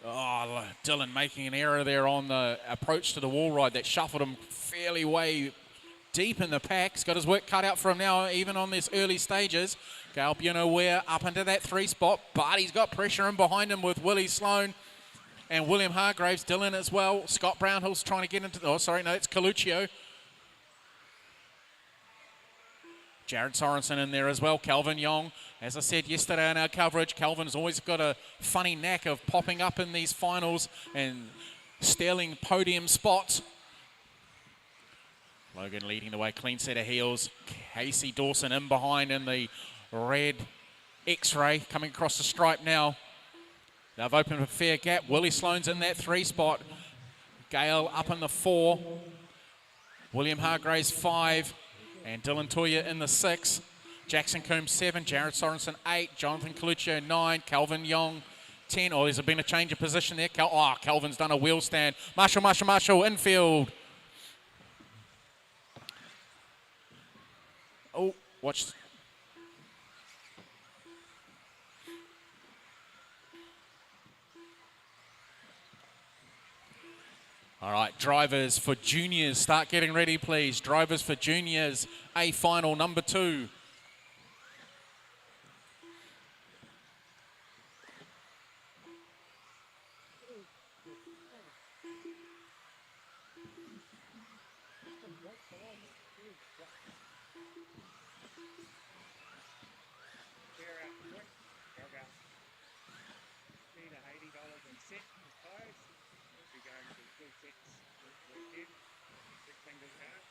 Oh, Dylan making an error there on the approach to the wall ride that shuffled him fairly way deep in the pack. He's got his work cut out for him now, even on these early stages. Galpiano Ware up into that 3 spot, but he's got pressure in behind him with Willie Sloan and William Hargraves. Dylan as well. Scott Brownhill's trying to get into the... Oh, sorry, no, it's Coluccio. Jared Sorensen in there as well. Calvin Young, as I said yesterday in our coverage, Calvin's always got a funny knack of popping up in these finals and stealing podium spots. Logan leading the way, clean set of heels. Casey Dawson in behind in the red X-ray, coming across the stripe now. They've opened a fair gap. Willie Sloan's in that 3 spot. Gale up in the 4. William Hargraves 5. And Dylan Toya in the 6. Jackson Coombs 7. Jared Sorensen 8. Jonathan Coluccio 9. Calvin Young 10. Oh, there's been a change of position there. Calvin's done a wheel stand. Marshall, infield. Oh, watch. All right, drivers for juniors, start getting ready, please. Drivers for juniors, A final number 2. set in the toes. We'll be going to full sets this weekend. Big fingers out.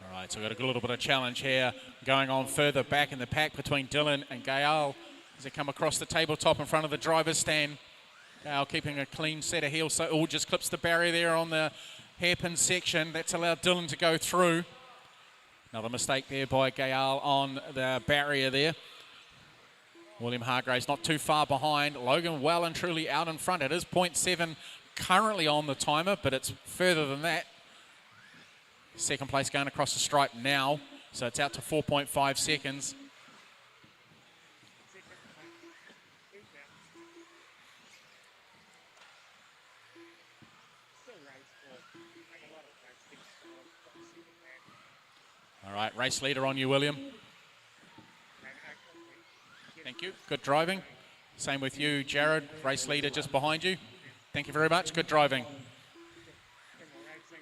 All right, so we've got a little bit of challenge here going on further back in the pack between Dylan and Gael as they come across the tabletop in front of the driver's stand. Gael keeping a clean set of heels, so just clips the barrier there on the hairpin section. That's allowed Dylan to go through. Another mistake there by Gael on the barrier there. William Hargraves not too far behind. Logan well and truly out in front. It is 0.7 currently on the timer, but it's further than that. Second place going across the stripe now, so it's out to 4.5 seconds. All right, race leader on you, William. Thank you. Good driving. Same with you, Jared. Race leader just behind you. Thank you very much. Good driving.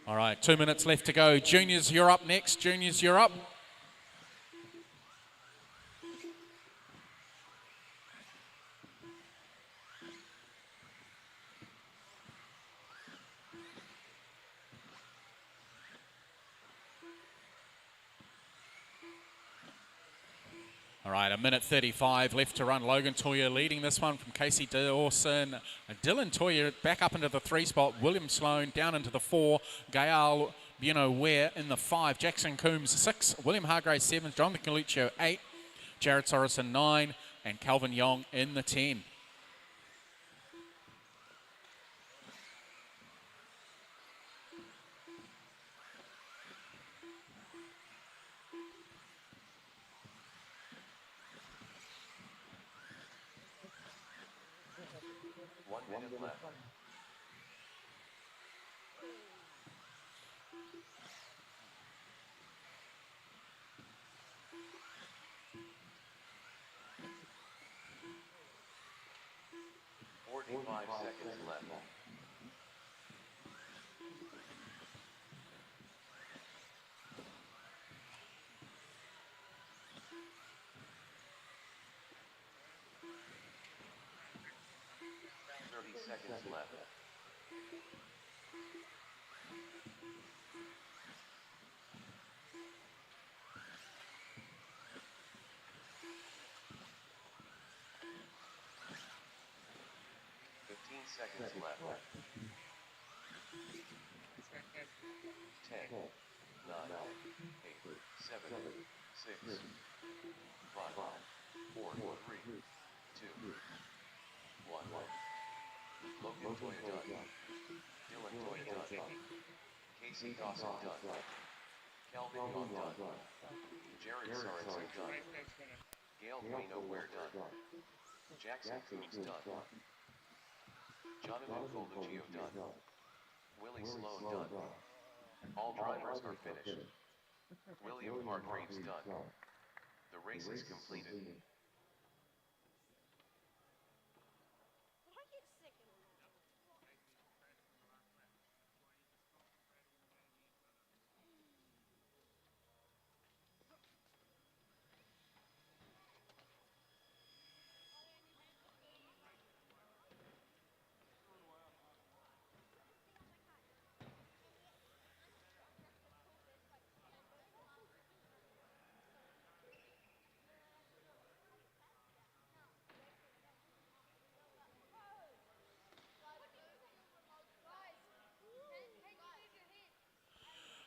All right, 2 minutes left to go. Juniors, you're up next. Juniors, you're up. All right, 1:35 left to run. Logan Toyer leading this one from Casey Dawson. Dylan Toyer back up into the 3 spot. William Sloan down into the 4. Gael Ware in the 5. Jackson Coombs 6. William Hargraves 7. Jonathan Caluccio 8. Jared Sorrison 9. And Calvin Yong in the 10. Minute left. Forty-five seconds left. 30 seconds left. 15 seconds left. 10, 9, 8, 7, 6, 5, 4, 3, 2, 1. Logan Toya done. Dylan Toya done. Casey Dawson done. Calvin Young done. Jared Sorensen done. Gail Ware done. Jackson Coombs done. Jonathan Coluccio done. Willie Sloan done. All drivers are finished. William Hargraves done. The race is completed. I get sick of them.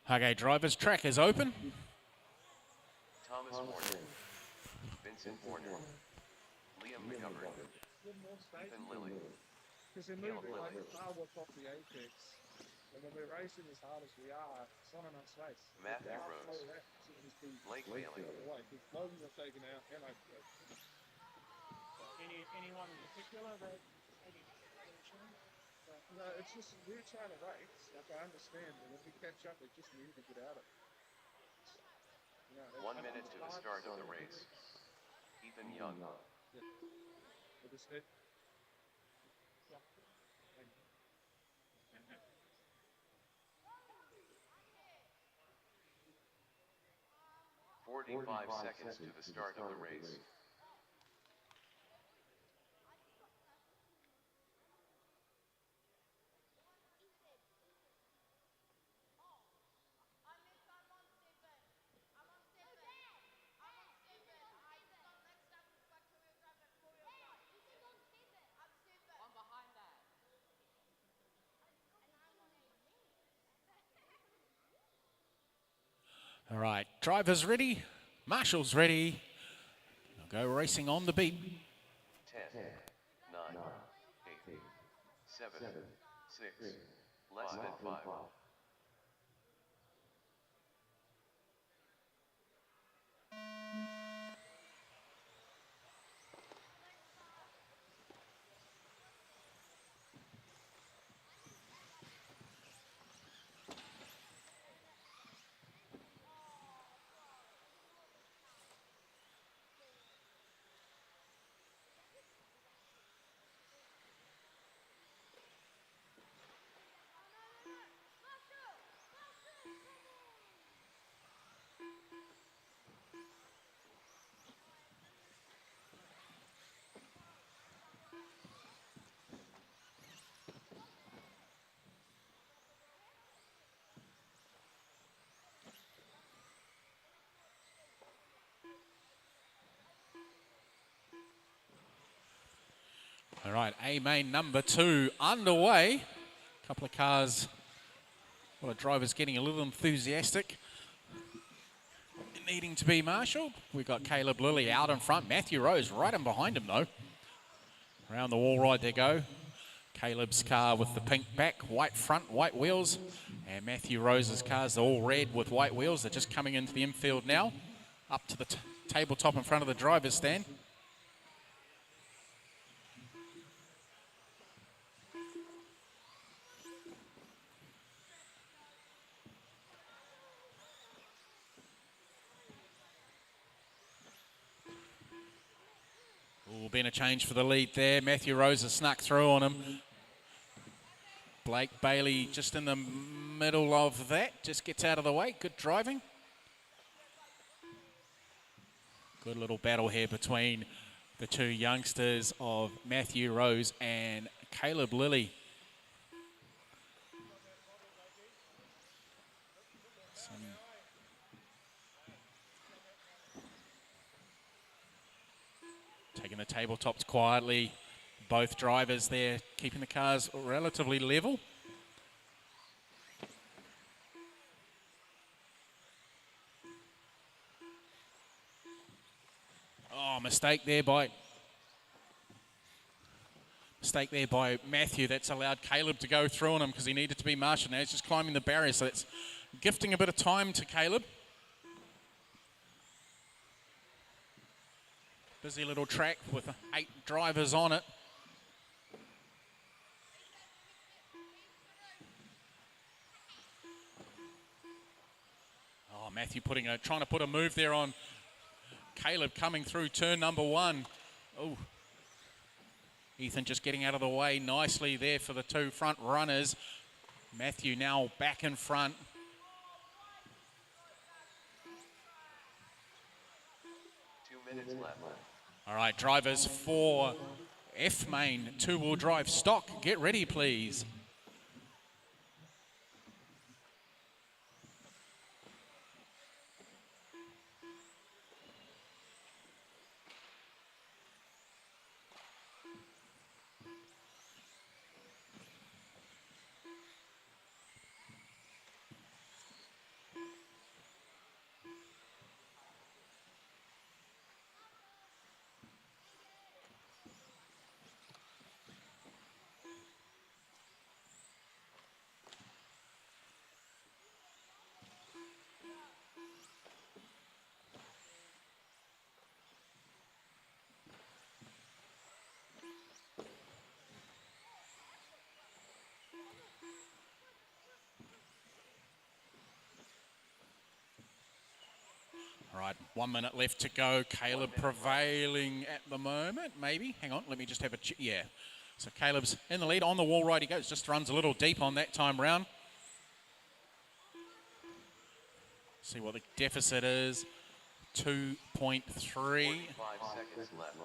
Okay, drivers, track is open. Thomas Warner. Vincent Warner. Liam McGovern. Ethan Lilly. Because they're moving like far off the apex. And when we're racing as hard as we are, it's not enough space. Matthew Rose. Blake Bailey. Logan got taken out, and Anyone in particular that no, it's just we're trying to race. Like I understand, but if we catch up, we just need to get out of it. You know, 1 minute to the start of the race. Ethan Young. We'll just hit. 45 seconds to the start of the race. All right, drivers ready, marshals ready. They'll go racing on the beat. 10, 9, 8, 7, 6, less than 5. All right, A main number 2 underway. A couple of cars, well, the driver's getting a little enthusiastic, needing to be marshalled. We've got Caleb Lilly out in front. Matthew Rose right in behind him, though. Around the wall ride they go. Caleb's car with the pink back, white front, white wheels. And Matthew Rose's cars are all red with white wheels. They're just coming into the infield now. Up to the tabletop in front of the driver's stand. Been a change for the lead there. Matthew Rose has snuck through on him. Blake Bailey just in the middle of that. Just gets out of the way. Good driving. Good little battle here between the two youngsters of Matthew Rose and Caleb Lilly. Taking the tabletops quietly. Both drivers there keeping the cars relatively level. Oh, mistake there by Matthew. That's allowed Caleb to go through on him because he needed to be marshaled. Now he's just climbing the barrier, so it's gifting a bit of time to Caleb. Busy little track with 8 drivers on it. Oh, Matthew trying to put a move there on Caleb coming through turn number 1. Oh, Ethan just getting out of the way nicely there for the 2 front runners. Matthew now back in front. Minutes left. All right, drivers for F main 2-wheel drive stock, get ready, please. All right, 1 minute left to go. Caleb prevailing at the moment, maybe. Hang on, let me just have a yeah. So Caleb's in the lead. On the wall right he goes. Just runs a little deep on that time round. See what the deficit is. 2.3. 45 seconds left.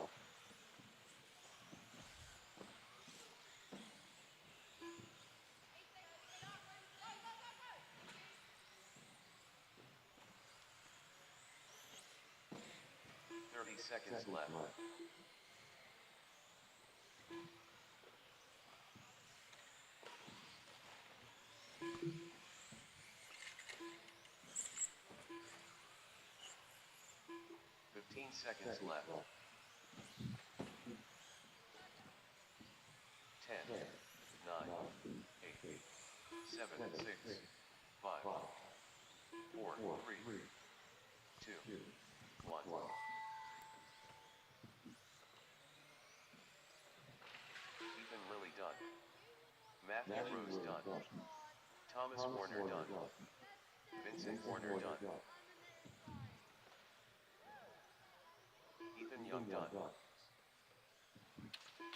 Seconds left. seconds left. 10, 9, 8, 7, 6, 5, 4, 3, 2, 1. Ethan Lilly done. Matthew Rose done. Thomas Warner done. Vincent Warner done. Ethan Young done.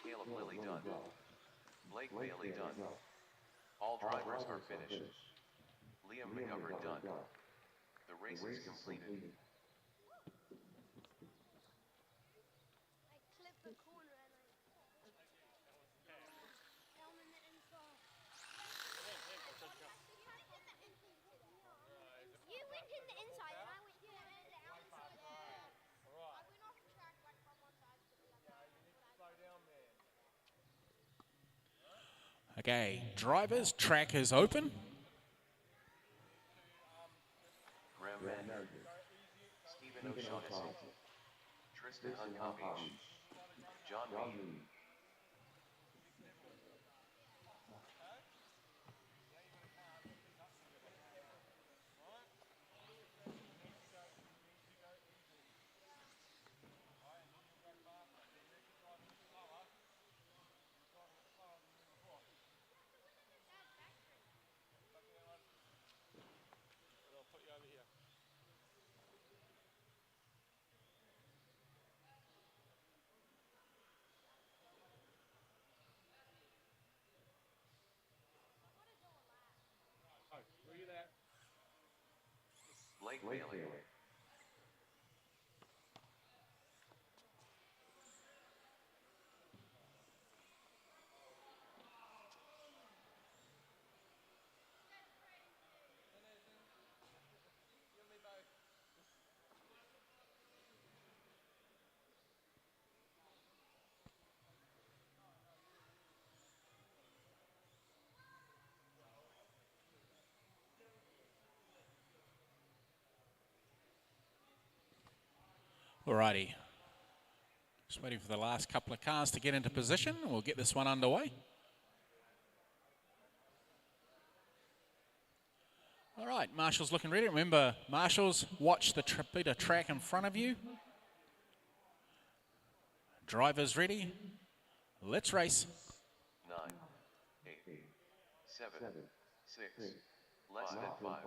Caleb Lilly done. Blake Bailey done. All drivers are finished. Liam McGovern done. The race is completed. I clip the corner and I down in the inside. You went in the inside and I went down in the outside. I went off track like from one side to the other. Okay, drivers, track is open. Graham Mann. Stephen O'Shaughnessy. Tristan Uncompage. John Mead. Oh, look at that. Blake Bailey. Alrighty. Just waiting for the last couple of cars to get into position. We'll get this one underway. All right, Marshall's looking ready. Remember, Marshall's, watch the bit of track in front of you. Drivers ready. Let's race. 9, 8, 7, 6, less than 5.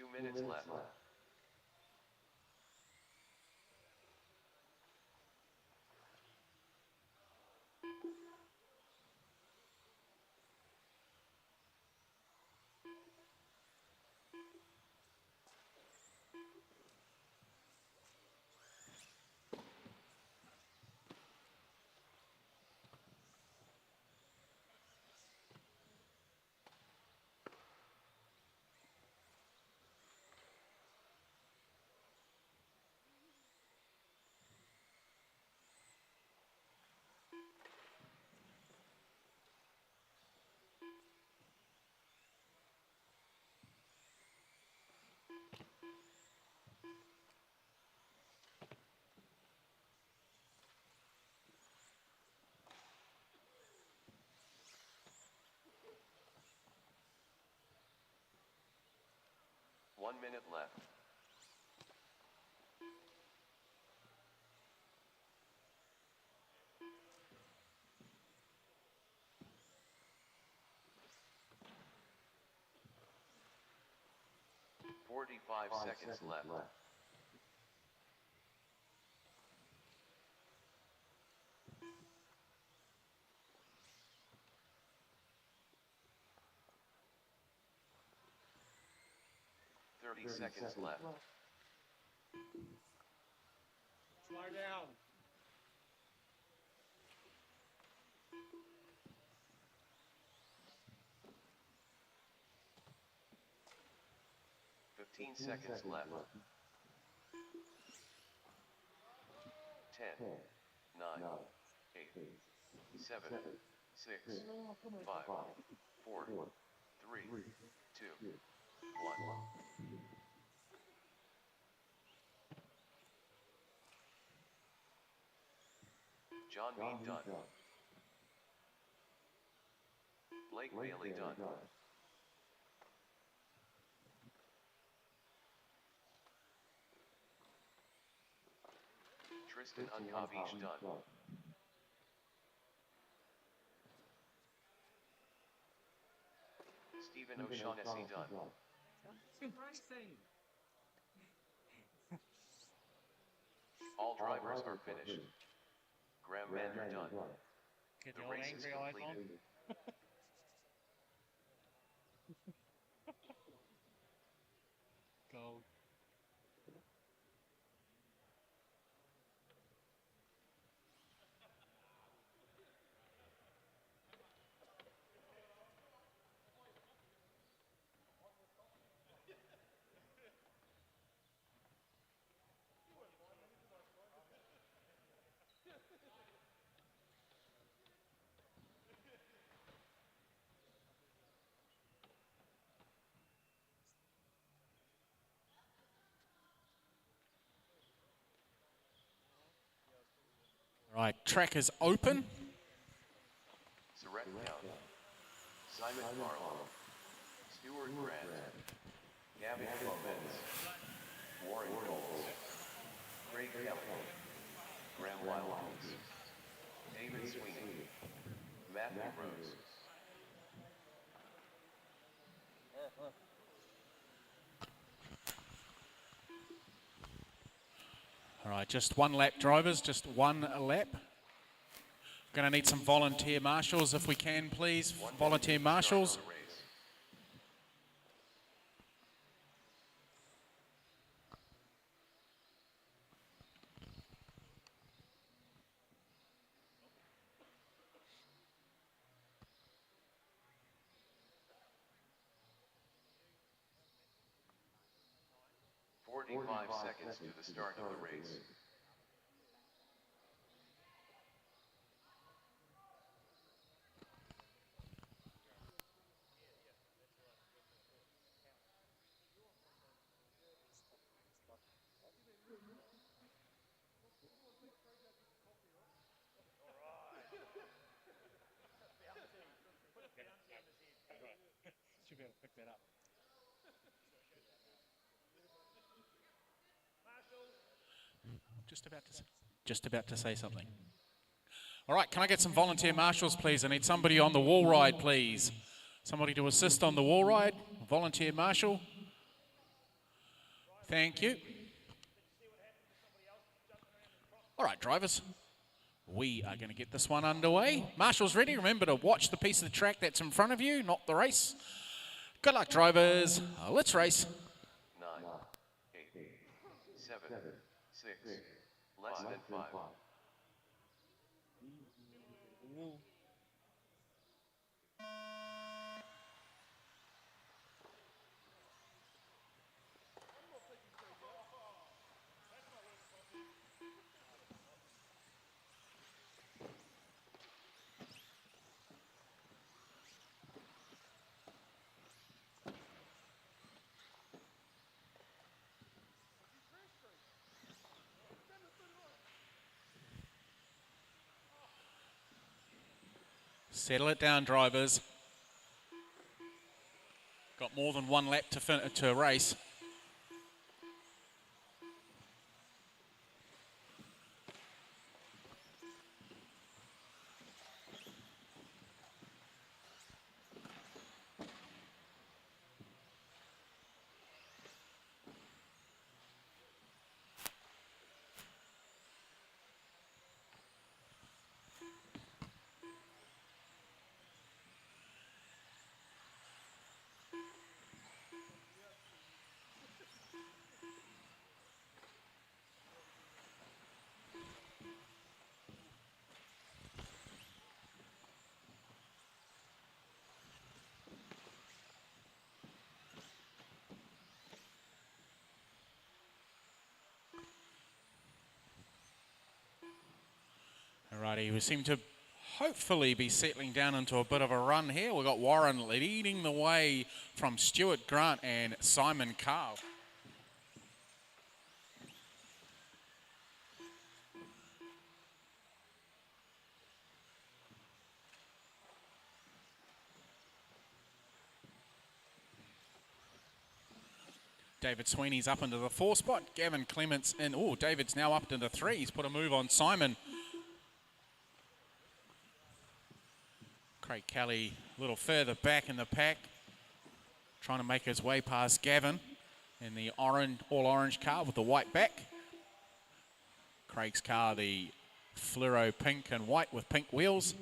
2 minutes left. One minute left. Forty-five seconds left. Thirty seconds left. Slow down. 15 seconds left. 10, 9, 8, 7, 6, 5, 4, 3, 2, 1. John Mead done. Blake Bailey done. Tristan Unkavish done. Stephen O'Shaughnessy done. Racing. All drivers are finished. Graham Mander done. Get The the old race is angry eyes on. completed. Gold. Right, track is open. Surrett Count. Simon Carlo. Stuart Grant. Gavin Clemens. Warren Coles. Craig Kelly. Graham Wildings. David Sweeney. Matthew Rose. All right, just one lap, drivers, just one lap. Going to need some volunteer marshals if we can, please. Volunteer marshals. 45 seconds to the start of the race. Should be able to pick that up. Just about to say something. All right, can I get some volunteer marshals, please? I need somebody on the wall ride, please. Somebody to assist on the wall ride. Volunteer marshal. Thank you. All right, drivers. We are going to get this one underway. Marshall's ready. Remember to watch the piece of the track that's in front of you, not the race. Good luck, drivers. Let's race. 9, 8, 7, 6, less than 5. Settle it down, drivers. Got more than one lap to race. Alrighty, we seem to hopefully be settling down into a bit of a run here. We've got Warren leading the way from Stuart Grant and Simon Carl. David Sweeney's up into the 4 spot. Gavin Clements in. Oh, David's now up into 3. He's put a move on Simon. Craig Kelly a little further back in the pack, trying to make his way past Gavin in the orange, all orange car with the white back. Craig's car, the fluoro pink and white with pink wheels.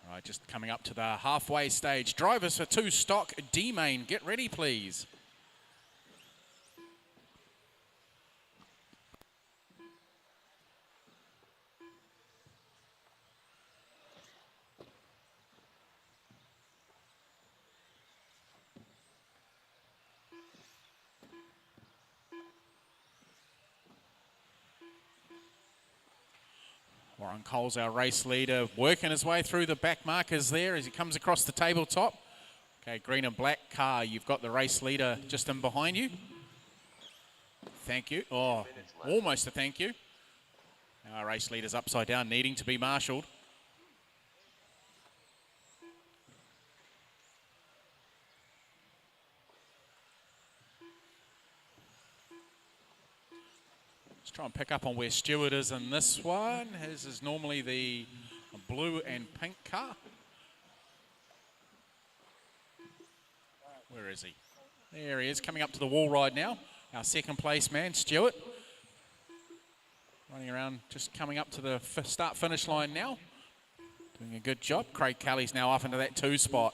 All right, just coming up to the halfway stage. Drivers for 2 stock D-main, get ready please. Warren Cole's our race leader, working his way through the back markers there as he comes across the tabletop. Okay, green and black car, you've got the race leader just in behind you. Thank you. Oh, almost a thank you. Our race leader's upside down, needing to be marshalled. Let's try and pick up on where Stewart is in this one. His is normally the blue and pink car. Where is he? There he is, coming up to the wall ride now. Our second place man, Stewart. Running around, just coming up to the start-finish line now. Doing a good job. Craig Kelly's now up into that 2 spot.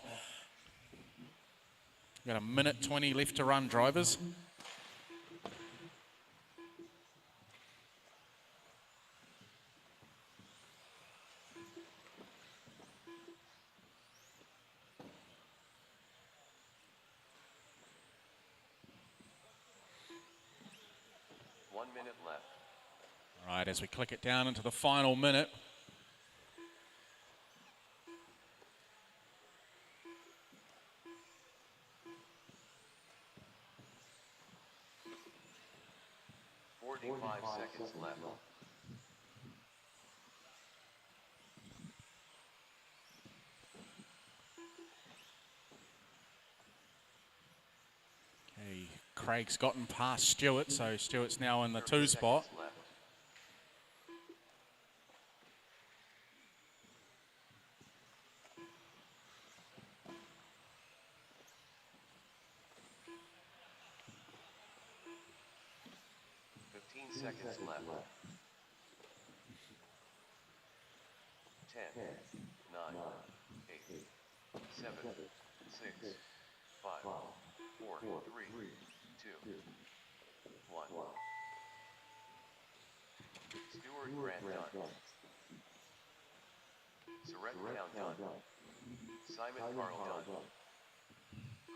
We've got 1:20 left to run, drivers. Left. All right, as we click it down into the final minute. Forty-five seconds left. Okay, Craig's gotten past Stewart, so Stewart's now in the 2 spot. Left. seconds left. 10, 9, 8, 7, 6, 5, 4, 3, 2, 1. Stewart Grant done. Surrett Count done. Simon Carl done.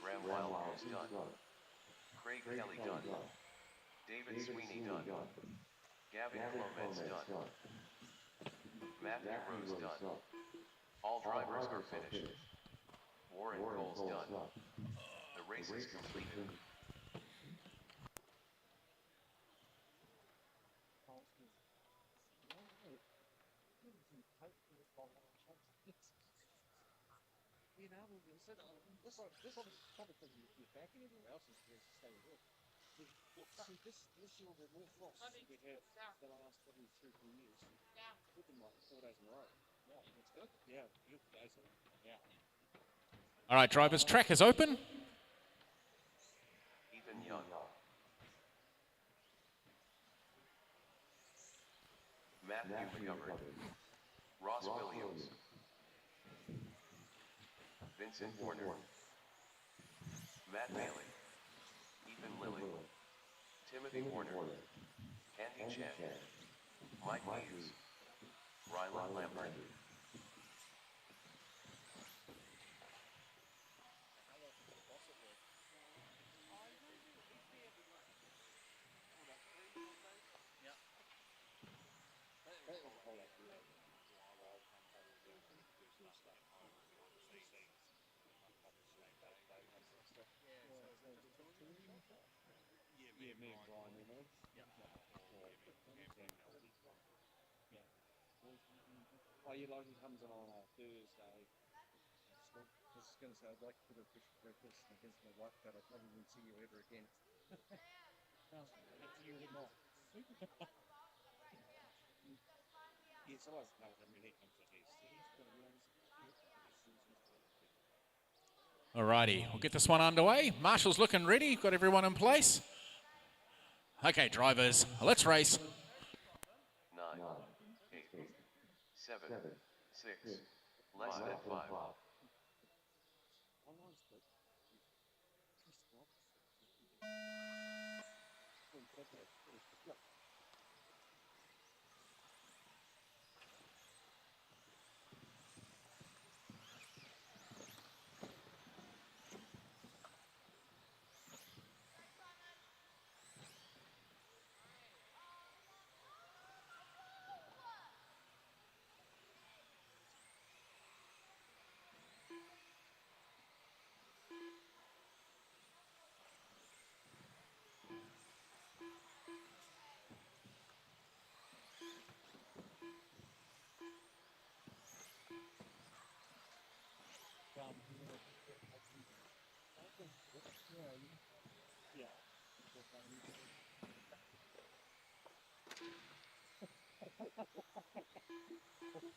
Graham Wildgoose done. Craig Kelly done. David Sweeney done. Gavin Clements done. Matthew Rose done. All drivers are finished. Warren Cole's done. The race is completed. You know, this one probably because you're back and everyone else is here to stay with. See, this year we're more frost we have the last probably 3-4 years. We've been like 4 days in a row. Yeah, that's good. Yeah, beautiful days. Yeah. All right, drivers, track is open. Ethan Young. Matthew McGovern. Ross Williams. Vincent Warner. Matt Bailey. Ethan Lilly. Timothy Warner. Andy Chen. Mike Hughes. Rylan Lambert. Yeah, me and Brian, you know. Yeah. Oh, you like he comes in on a Thursday. I was going to say, I'd like to put a fish breakfast against my wife, but I probably won't see you ever again. No, you would not. Yes, I was covered him when he comes to these. All righty, we'll get this one underway. Marshall's looking ready. Got everyone in place. Okay, drivers, let's race. 9, 8, 7, 6, less than 5.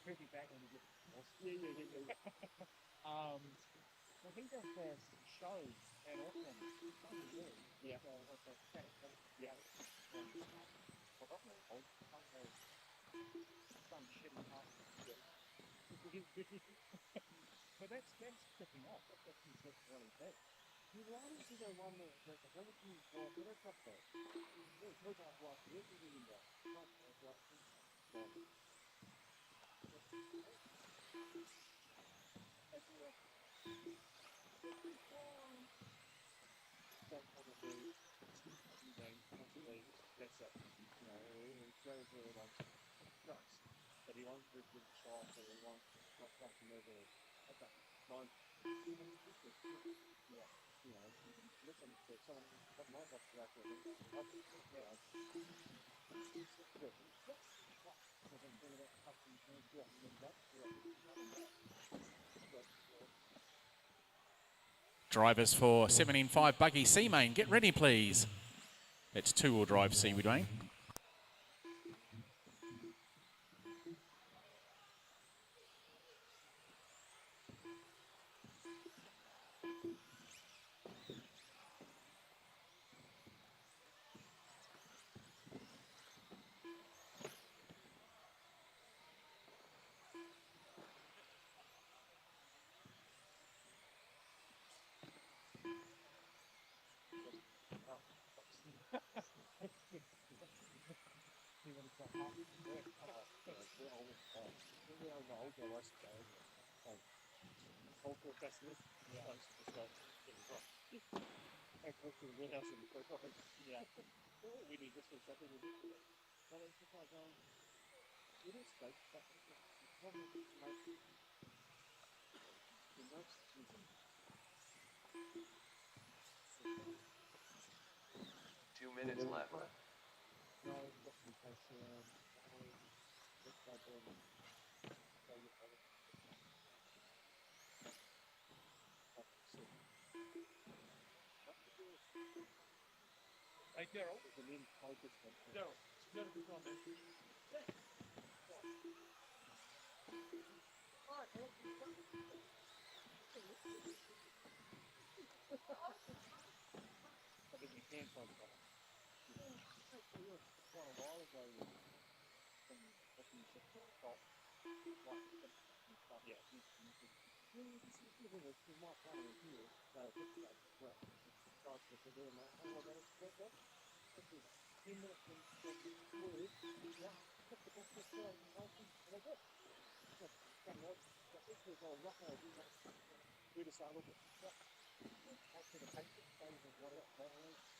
Pretty back when you get I think there's shows at Auckland. Yeah. Yeah. Some shitty part. But that's tipping off. That's really big. You want to the one that the Philippines for the rest of it. Look at what you're doing there. That's it. You know, it's very, very like nuts. But he wants to get shot or he wants not something over. Okay. Fine. Yeah. You know, listen to someone that might have to actually Drivers for 17.5 Buggy C main, get ready please. It's two-wheel drive C we're doing. Two minutes left. Hey, Daryl. Daryl, you got a good one, man. I think you can find it. Quite a while ago, yeah.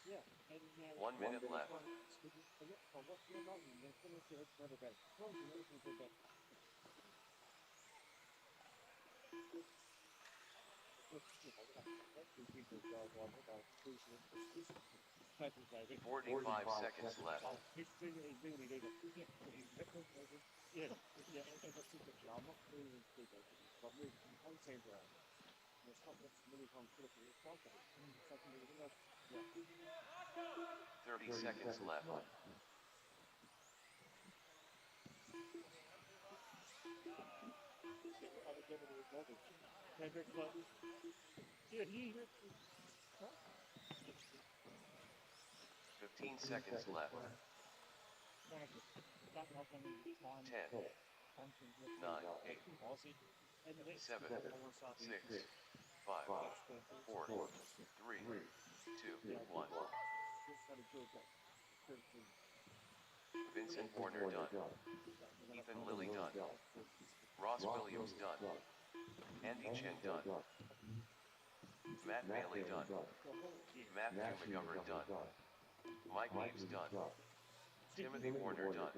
Yeah. 1 minute left. Thank you, baby. 45 seconds left. He's doing it, yeah, yeah, and that's it. I'm not doing it, but I'm saying that. It's not that's really conflict. It's not that. It's like, yeah. 30 seconds left. Yeah, he 15 seconds left. 10, 9, 8, 7, 6, 5, 4, 3, 2, 1. Vincent Warner done. Ethan Lilly done. Ross Williams done. Andy Chen done. Matt Bailey done. Matthew McGovern done. Mike Neves done. Timothy Warner done.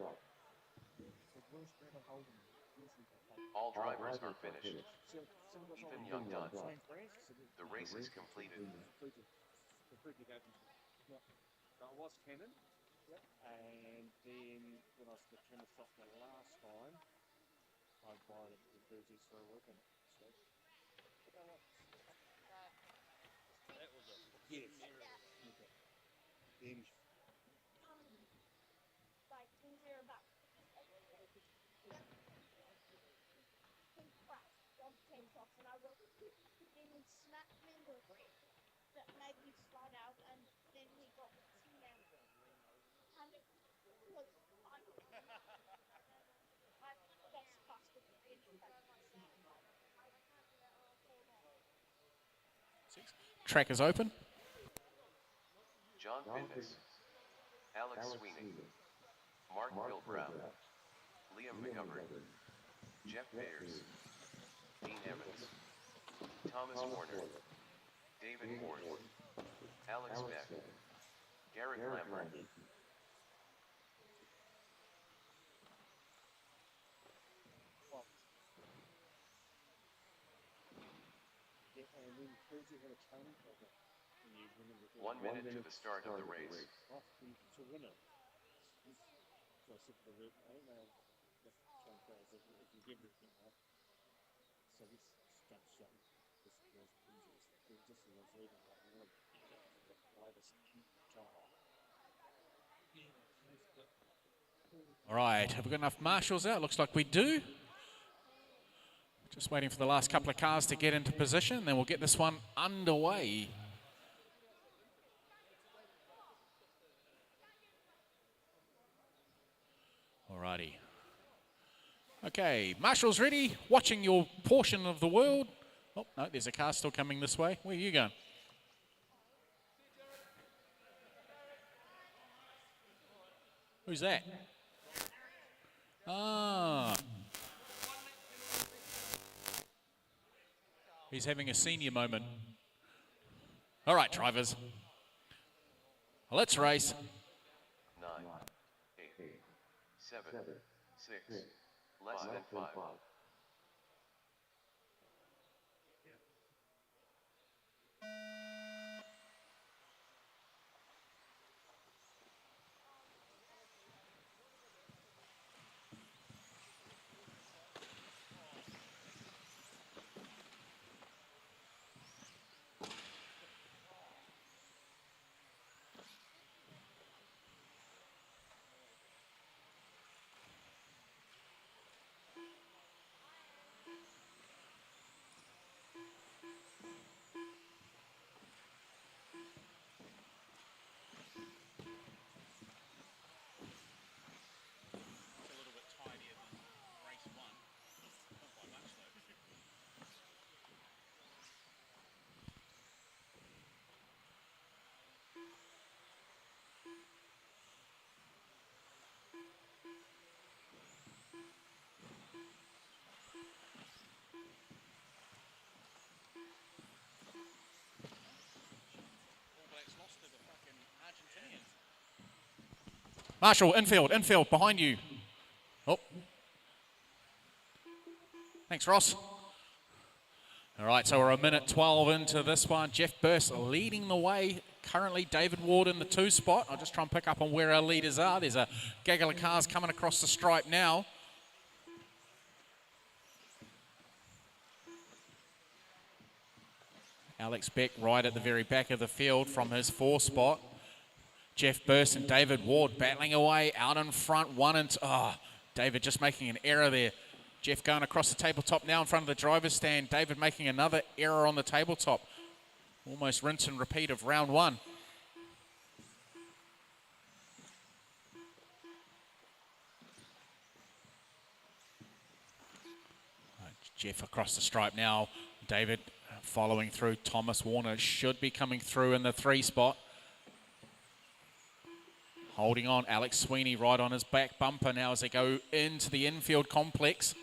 All drivers are finished. Ethan Young done. The race is completed. I was Canon, and then when I was the Canon software last time, I bought it the Buggies for a week. So, that was a yes. Okay. Then Like things are about tops, and I wrote then smacked him into a brick that made me slide out, and then he got sitting down. And it was fun. I got past the bridge back myself. Track is open. John Fitness. Alex Sweeney. Mark Bilbrow. Liam McGovern. Jeff Bayers. Dean Evans. Thomas Warner. David Ward. Alex Beck. Garrett Lambert. and then Buggy had a training program. And you win it with 1 minute to the start of the race. To win it. So I said to the rep, hey man, that's training program. If you give it, so this stuff shut. This was easy. Just as I was reading, like, the latest trial. All right, have we got enough marshals out? Looks like we do. Just waiting for the last couple of cars to get into position, then we'll get this one underway. All righty. Okay, marshals ready, watching your portion of the world. Oh, no, there's a car still coming this way. Where are you going? Who's that? Ah. He's having a senior moment. All right, drivers. Let's race. 9, 8, 7, 6, less than 5. It's a little bit tidier than race 1. Not by much though. All Blacks lost to the fucking Argentinians. Marshall, infield, behind you. Oh. Thanks, Ross. All right, so we're a minute 12 into this one. Jeff Burst leading the way. Currently, David Ward in the 2 spot. I'll just try and pick up on where our leaders are. There's a gaggle of cars coming across the stripe now. Alex Beck right at the very back of the field from his 4 spot. Jeff Burst and David Ward battling away out in front. David just making an error there. Jeff going across the tabletop now in front of the driver's stand. David making another error on the tabletop. Almost rinse and repeat of round 1. Jeff across the stripe now. David following through. Thomas Warner should be coming through in the 3 spot. Holding on. Alex Sweeney right on his back bumper now as they go into the infield complex.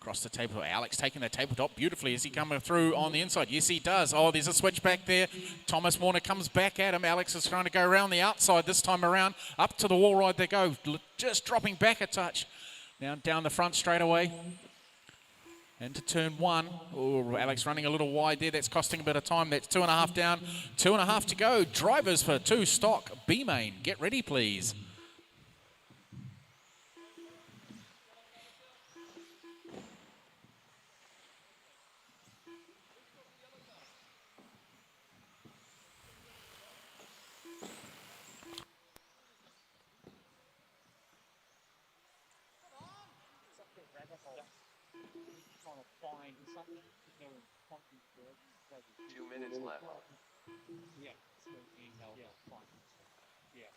Across the table, Alex taking the tabletop beautifully. Is he coming through on the inside? Yes, he does. Oh, there's a switch back there. Thomas Warner comes back at him. Alex is trying to go around the outside this time around. Up to the wall ride they go. Just dropping back a touch. Now down the front straight away. Into turn 1. Oh, Alex running a little wide there. That's costing a bit of time. That's 2.5 down. 2.5 to go. Drivers for 2 stock. B-main, get ready, please. Trying to find something, you know, content for it. 2 minutes left. Yeah, yeah, fine. Yeah.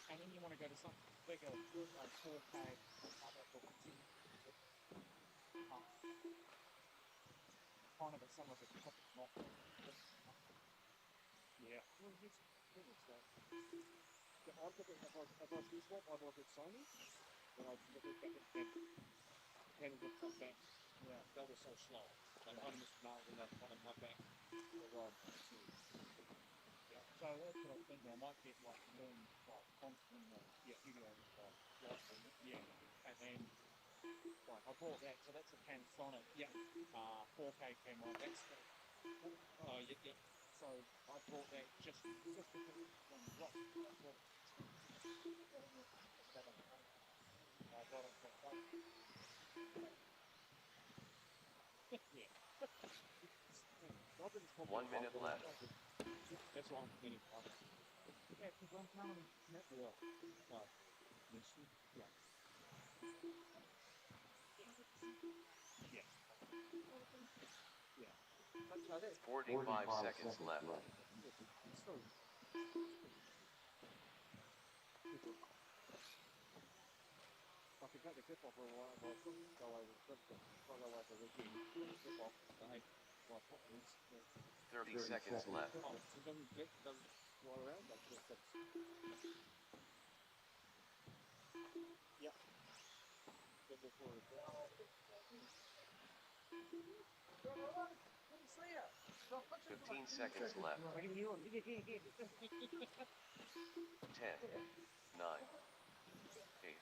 And then you want to go to something bigger, like 4K, kind of at some of the top not. Yeah. Well, it's like, yeah, I'd look at, if I was this one, I'd look at Sony, and I'd look at and the front back. Yeah, that was so slow. Like, I'm just not enough on my back. Yeah, so that's what I was thinking. I might get like more like constant studio yeah, and then like I bought that, so that's a Panasonic 4K camera. That's yeah. So I bought that just because rock. I got it for fun. Yeah. 1 minute left. That's why I'm getting fun. Yeah, because I'm telling you, network. Yeah. Yeah. Yeah. But no, that's 45 seconds left. it's so. I could take the clip off for a while, but go over the clip, go over the weekend, clip off, and like, 30 seconds left. Oh, so doesn't fly around, like, just, Yep. Then before it goes. Let me see ya. 15 seconds left. 10, 9, 8,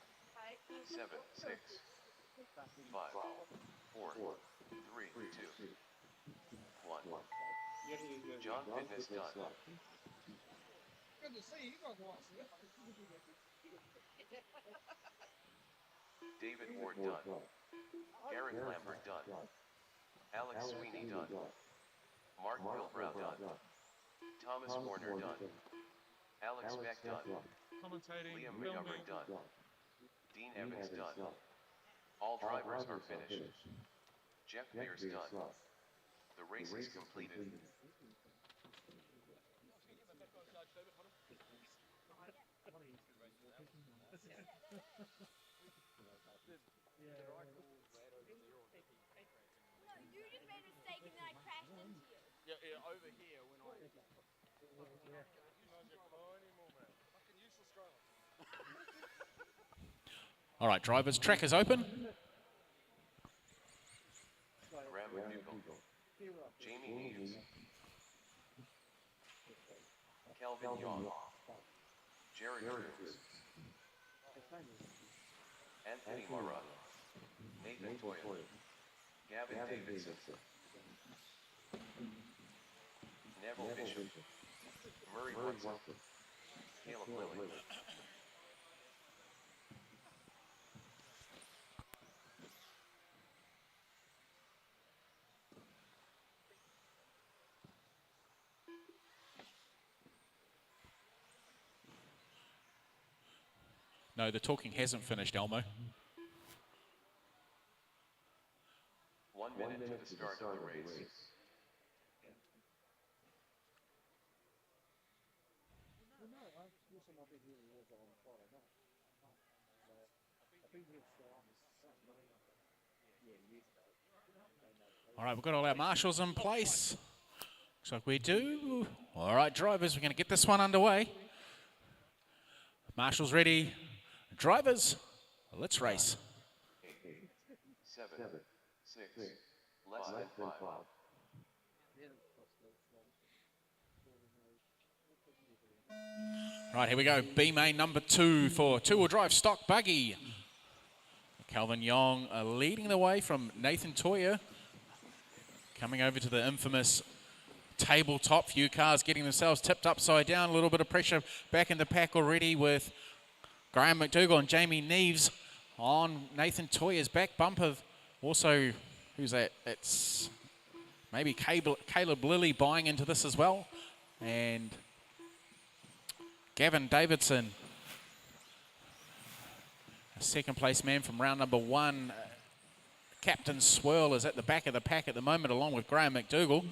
7, 6, 5, 4, 3, 2, 1. John Fitness done. Good to see you guys watching it. David Ward done. Garrett Lambert done. Alex Sweeney done. Mark Bilbrow done. Thomas Warner done. Alex Beck done. Commentating, Liam filming. McGovern done. Dean Evans done. All drivers are finished. Jeff Pierce done. The race is completed. No, you just made a mistake and then I crashed into you. Yeah, over here when I. All right, drivers, track is open. Graham McDougall. Jamie Neves. Calvin Young. Jared Cruz. Anthony Mara. Nathan Toya. Gavin Davidson. Neville Bishop. Murray Brunson. Caleb Lilly. No, the talking hasn't finished, Elmo. 1 minute to the start of the race. Well, no, listen, I've been here on Friday night. I've been here for Saturday. Yeah, years ago. All right, we've got all our marshals in place. Looks like we do. All right, drivers, we're going to get this one underway. Marshals ready. Drivers, let's race. 7, 6, less than 5. Right, here we go. B main number 2 for two-wheel drive stock buggy. Calvin Young leading the way from Nathan Toya. Coming over to the infamous tabletop. Few cars getting themselves tipped upside down. A little bit of pressure back in the pack already with Graham McDougall and Jamie Neves on Nathan Toya's back bumper. Also, who's that? It's maybe Caleb Lilly buying into this as well. And Gavin Davidson, a second place man from round number 1. Captain Swirl is at the back of the pack at the moment, along with Graham McDougall.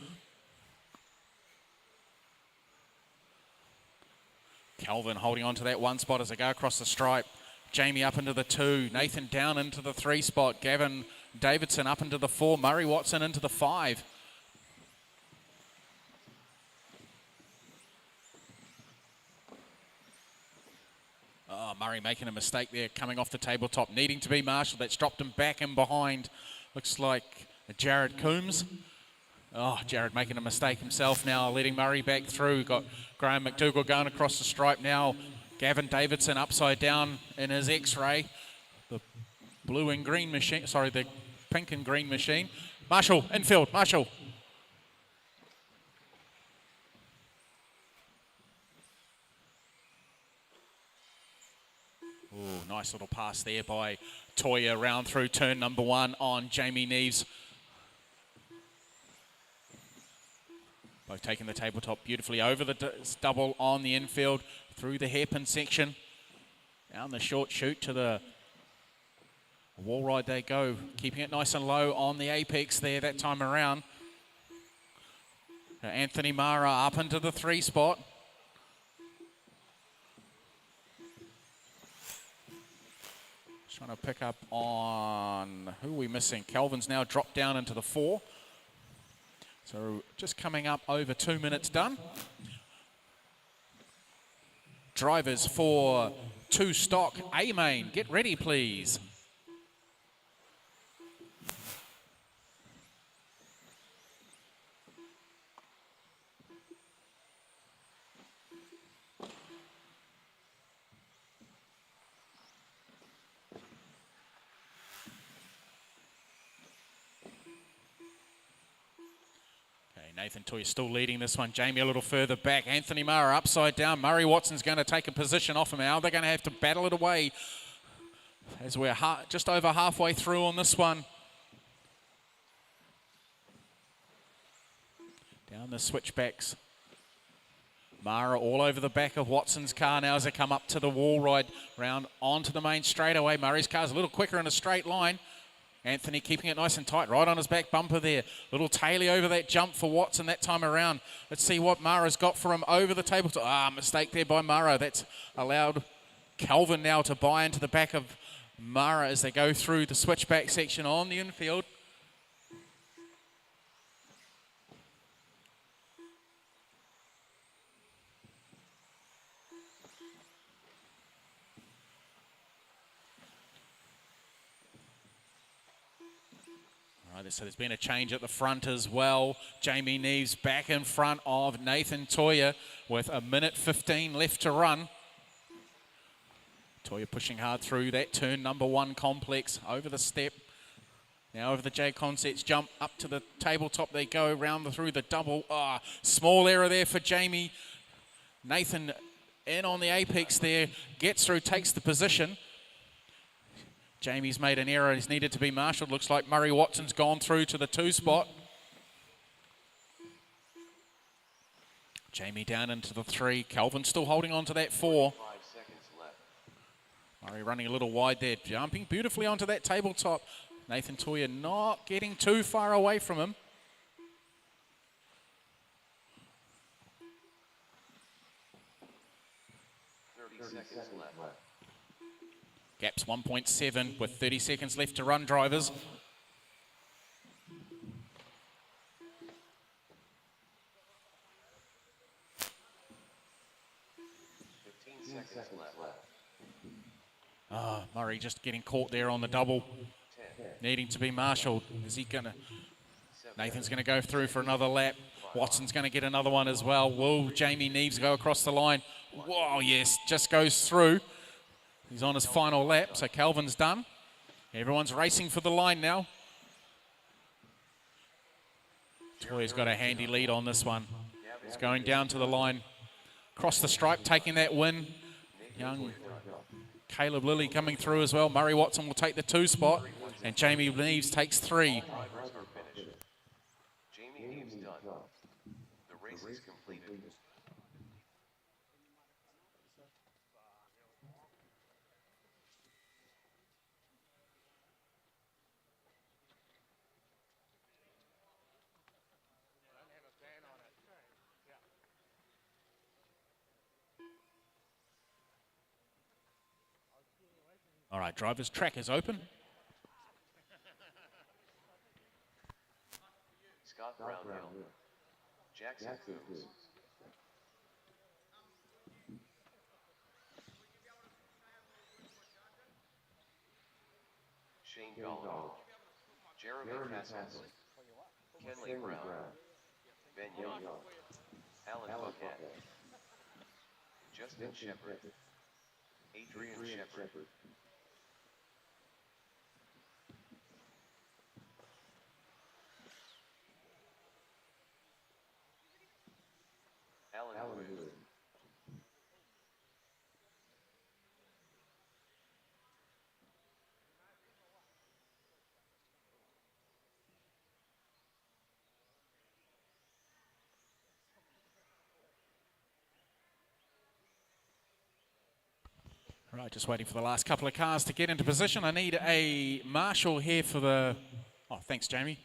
Calvin holding on to that 1 spot as they go across the stripe. Jamie up into the 2. Nathan down into the 3 spot. Gavin Davidson up into the 4. Murray Watson into the 5. Oh, Murray making a mistake there, coming off the tabletop, needing to be marshaled. That's dropped him back in behind. Looks like Jared Coombs. Oh, Jared making a mistake himself now, letting Murray back through. Got Graham McDougall going across the stripe now. Gavin Davidson upside down in his X-ray. The blue and green machine, sorry, the pink and green machine. Marshall, infield, Marshall. Oh, nice little pass there by Toya, round through turn number 1 on Jamie Neves. Both taking the tabletop beautifully over the double on the infield, through the hairpin section. Down the short chute to the wall ride they go, keeping it nice and low on the apex there that time around. Anthony Mara up into the 3 spot. Trying to pick up on, who are we missing? Calvin's now dropped down into the 4. So just coming up over 2 minutes done. Drivers for two stock A main. Get ready, please. Nathan Toy still leading this one. Jamie a little further back. Anthony Mara upside down. Murray Watson's going to take a position off him now. They're going to have to battle it away as we're just over halfway through on this one. Down the switchbacks. Mara all over the back of Watson's car now as they come up to the wall ride. Round onto the main straightaway. Murray's car's a little quicker in a straight line. Anthony keeping it nice and tight, right on his back bumper there. Little taily over that jump for Watson that time around. Let's see what Mara's got for him over the tabletop. Mistake there by Mara. That's allowed Calvin now to buy into the back of Mara as they go through the switchback section on the infield. So there's been a change at the front as well. Jamie Neves back in front of Nathan Toya with 1:15 left to run. Toya pushing hard through that turn number 1 complex over the step. Now over the J Concepts jump up to the tabletop they go around through the double. Small error there for Jamie. Nathan in on the apex there, gets through, takes the position. Jamie's made an error. He's needed to be marshalled. Looks like Murray Watson's gone through to the 2 spot. Jamie down into the 3. Calvin still holding on to that 4. 5 seconds left. Murray running a little wide there. Jumping beautifully onto that tabletop. Nathan Toya not getting too far away from him. Seconds left. Gap's 1.7 with 30 seconds left to run, drivers. 15 seconds left. Murray just getting caught there on the double. 10. Needing to be marshalled. Is he going to... Nathan's going to go through for another lap. Watson's going to get another one as well. Will Jamie Neves go across the line? Whoa, yes, just goes through. He's on his final lap, so Calvin's done. Everyone's racing for the line now. Toya's got a handy lead on this one. He's going down to the line. Across the stripe, taking that win. Young Caleb Lilly coming through as well. Murray Watson will take the 2 spot, and Jamie Neves takes 3. Drivers are finished. Jamie Neves done. The race is completed. All right, drivers, track is open. Scott Brownhill. Jackson Coombs. Shane Gollin. Jeremy Caskins. Kenley Brown. Ben Young. Alan Buckhead. Justin Shepard. Adrian Shepard. Alan Wood. All right, just waiting for the last couple of cars to get into position. I need a marshal here for the... Oh, thanks, Jamie.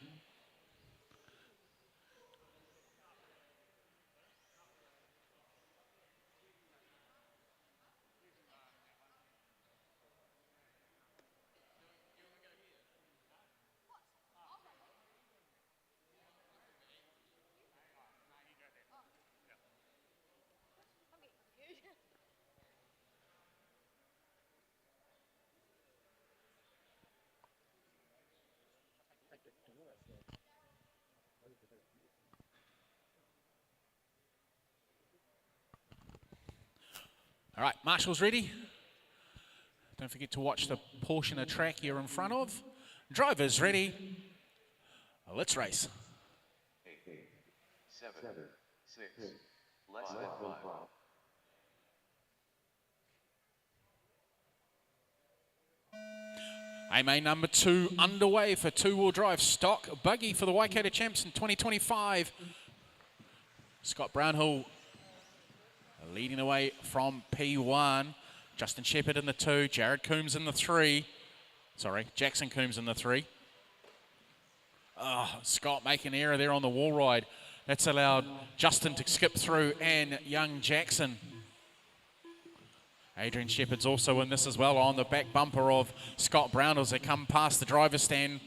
All right, Marshall's ready. Don't forget to watch the portion of track you're in front of. Drivers ready. Let's race. 8, 7, 6, less than 5. AMA number 2 underway for two-wheel drive stock buggy for the Waikato Champs in 2025. Scott Brownhill leading the way from P1. Justin Shepherd in the 2, Jared Coombs in the 3. Sorry, Jackson Coombs in the 3. Oh, Scott making an error there on the wall ride. That's allowed Justin to skip through and young Jackson. Adrian Shepherd's also in this as well on the back bumper of Scott Brownhill as they come past the driver's stand.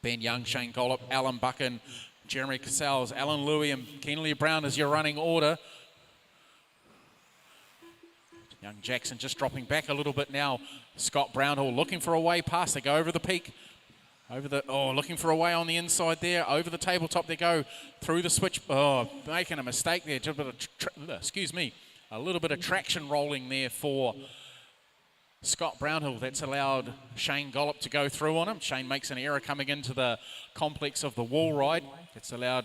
Ben Young, Shane Gollop, Alan Buchan, Jeremy Casals, Alan Louie and Kenley Brown as your running order. Young Jackson just dropping back a little bit now. Scott Brownhill looking for a way past. They go over the peak. Looking for a way on the inside there. Over the tabletop they go. Through the switch. Oh, making a mistake there. Just a bit of a little bit of traction rolling there for Scott Brownhill. That's allowed Shane Gollop to go through on him. Shane makes an error coming into the complex of the wall ride. It's allowed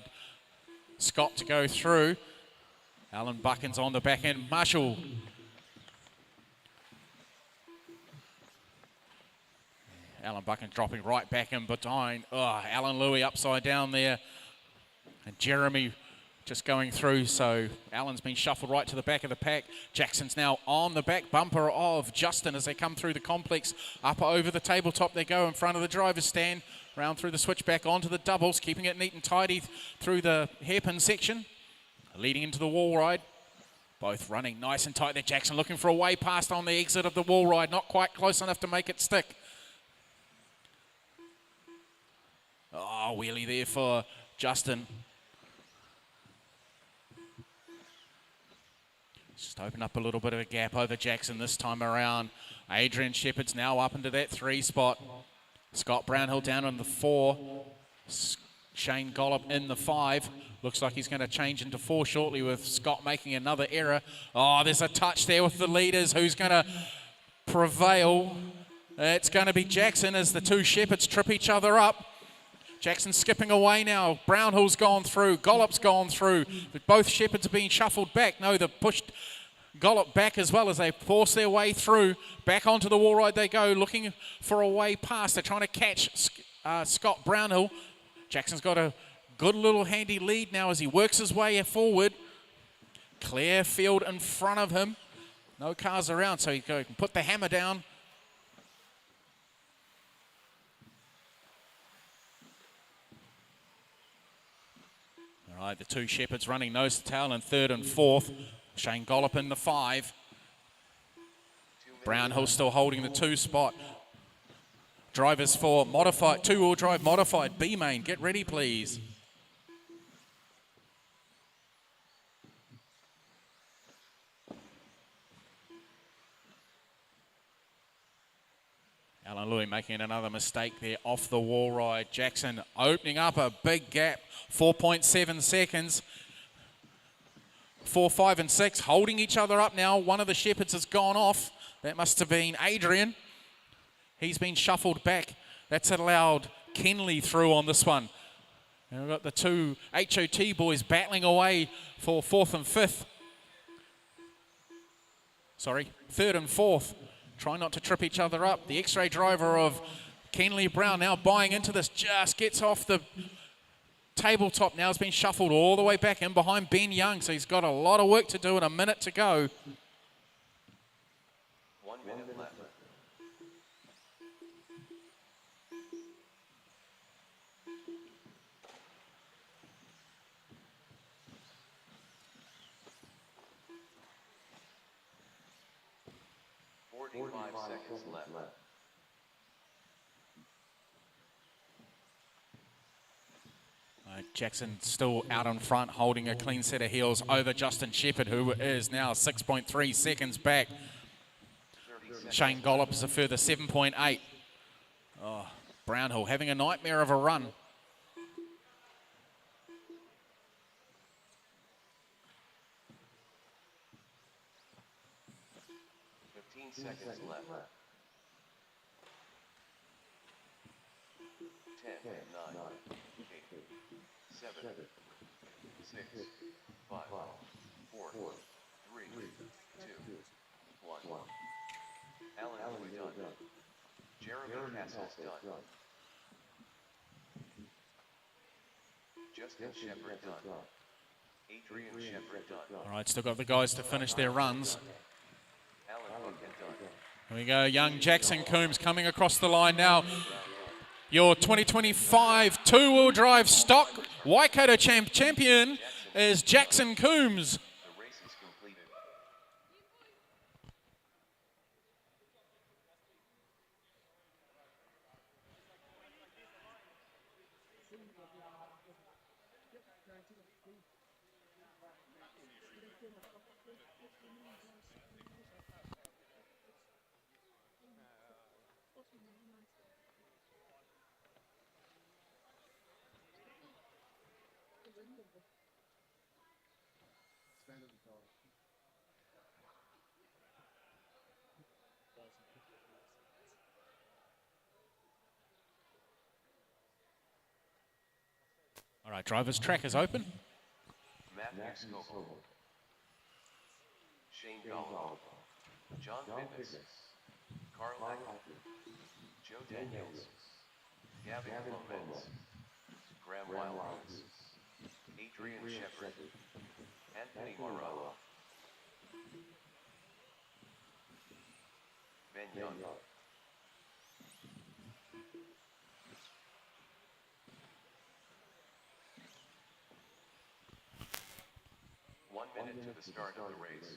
Scott to go through. Alan Buchan's on the back end. Marshall. Alan Buchan dropping right back in behind. Oh, Alan Louie upside down there. And Jeremy just going through. So Alan's been shuffled right to the back of the pack. Jackson's now on the back bumper of Justin as they come through the complex. Up over the tabletop they go in front of the driver's stand. Round through the switchback onto the doubles, keeping it neat and tidy through the hairpin section. Leading into the wall ride. Both running nice and tight there. Jackson looking for a way past on the exit of the wall ride. Not quite close enough to make it stick. Oh, wheelie there for Justin. Just open up a little bit of a gap over Jackson this time around. Adrian Shepherd's now up into that 3 spot. Scott Brownhill down on the 4. Shane Gollop in the 5. Looks like he's going to change into 4 shortly with Scott making another error. Oh, there's a touch there with the leaders. Who's going to prevail? It's going to be Jackson as the 2 Shepherds trip each other up. Jackson skipping away now. Brownhill's gone through. Gollop's gone through. But both Shepherds are being shuffled back. No, they've pushed Gollop back as well as they force their way through. Back onto the wall ride they go, looking for a way past. They're trying to catch Scott Brownhill. Jackson's got a good little handy lead now as he works his way forward. Clear field in front of him. No cars around, so he can put the hammer down. All right, the 2 Shepherds running nose to tail in 3rd and 4th. Shane Gollop in the 5. Brownhill still holding the 2 spot. Drivers for modified, 2-wheel drive modified B-main. Get ready, please. Alan Louie making another mistake there off the wall ride. Jackson opening up a big gap, 4.7 seconds. 4, 5 and 6 holding each other up now. One of the Shepherds has gone off. That must have been Adrian. He's been shuffled back. That's allowed Kenley through on this one. And we've got the 2 HOT boys battling away for 4th and 5th. Sorry, 3rd and 4th. Try not to trip each other up. The X-ray driver of Kenley Brown now buying into this. Just gets off the tabletop now. Has been shuffled all the way back in behind Ben Young. So he's got a lot of work to do and a minute to go. 1 minute left. Seconds left. Jackson still out in front, holding a clean set of heels over Justin Shepherd, who is now 6.3 seconds back. Shane Gollop is a further 7.8. Oh, Brownhill having a nightmare of a run. 15 seconds left. 10, 9, 8, 7, 6, 5, 4, 3, 2, 1. Alan Boy done. Jeremy Castles done. Justin Shepard done. Adrian Shepard done. All right, still got the guys to finish their runs. Alan Bucket done. Here we go, young Jackson Coombs coming across the line now. Your 2025 two-wheel drive stock Waikato champion is Jackson Coombs. The race is completed. All right, driver's track is open. Matthew Scoville. Shane Gollum. John Fitness. Carl Hackett. Joe Daniels. Gavin Clemens. Graham Wildwoods. Adrian Shepard. Anthony Morello. Ben Young. One minute to the start of the race.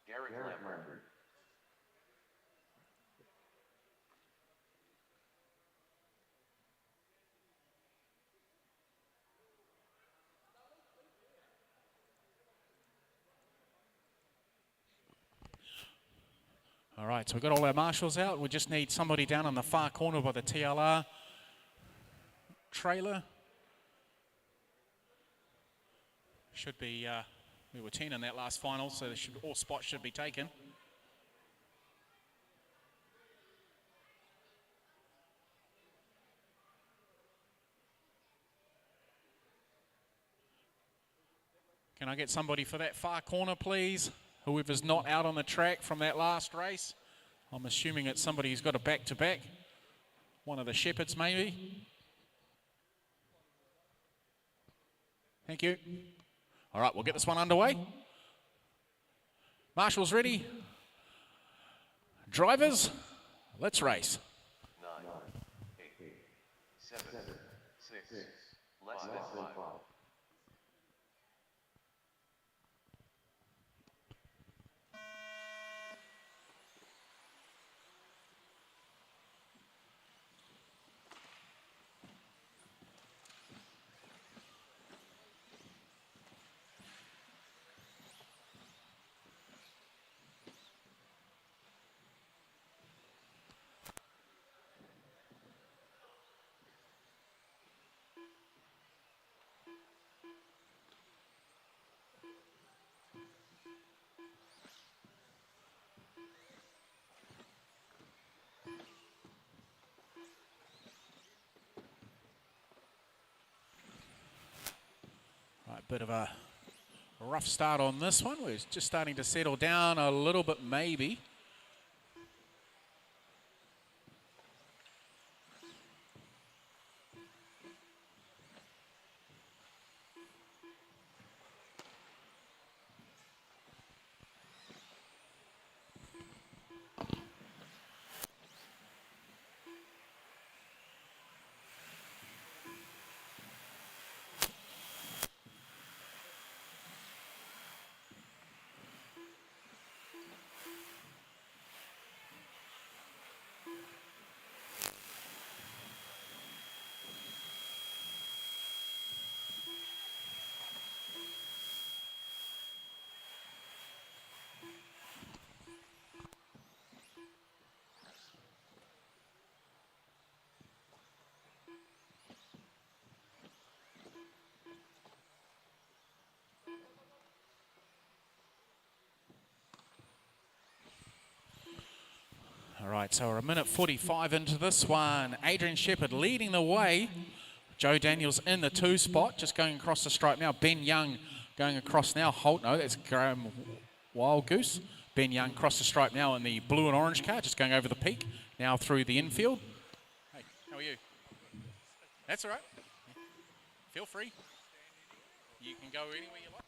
Garrett Lambert. All right, so we've got all our marshals out. We just need somebody down in the far corner by the TLR trailer. Should be, we were 10 in that last final, so all spots should be taken. Can I get somebody for that far corner, please? Whoever's not out on the track from that last race. I'm assuming it's somebody who's got a back-to-back. One of the shepherds, maybe. Thank you. All right, we'll get this one underway. Marshals ready. Drivers, let's race. 9, 8, 7, 6, less than 5. Right, bit of a rough start on this one. We're just starting to settle down a little bit, maybe. All right, so we're a minute 45 into this one. Adrian Shepherd leading the way. Joe Daniels in the 2 spot, just going across the stripe now. Ben Young going across now. Holt, no, that's Graham Wild Goose. Ben Young across the stripe now in the blue and orange car, just going over the peak, now through the infield. Hey, how are you? That's all right. Feel free. You can go anywhere you like.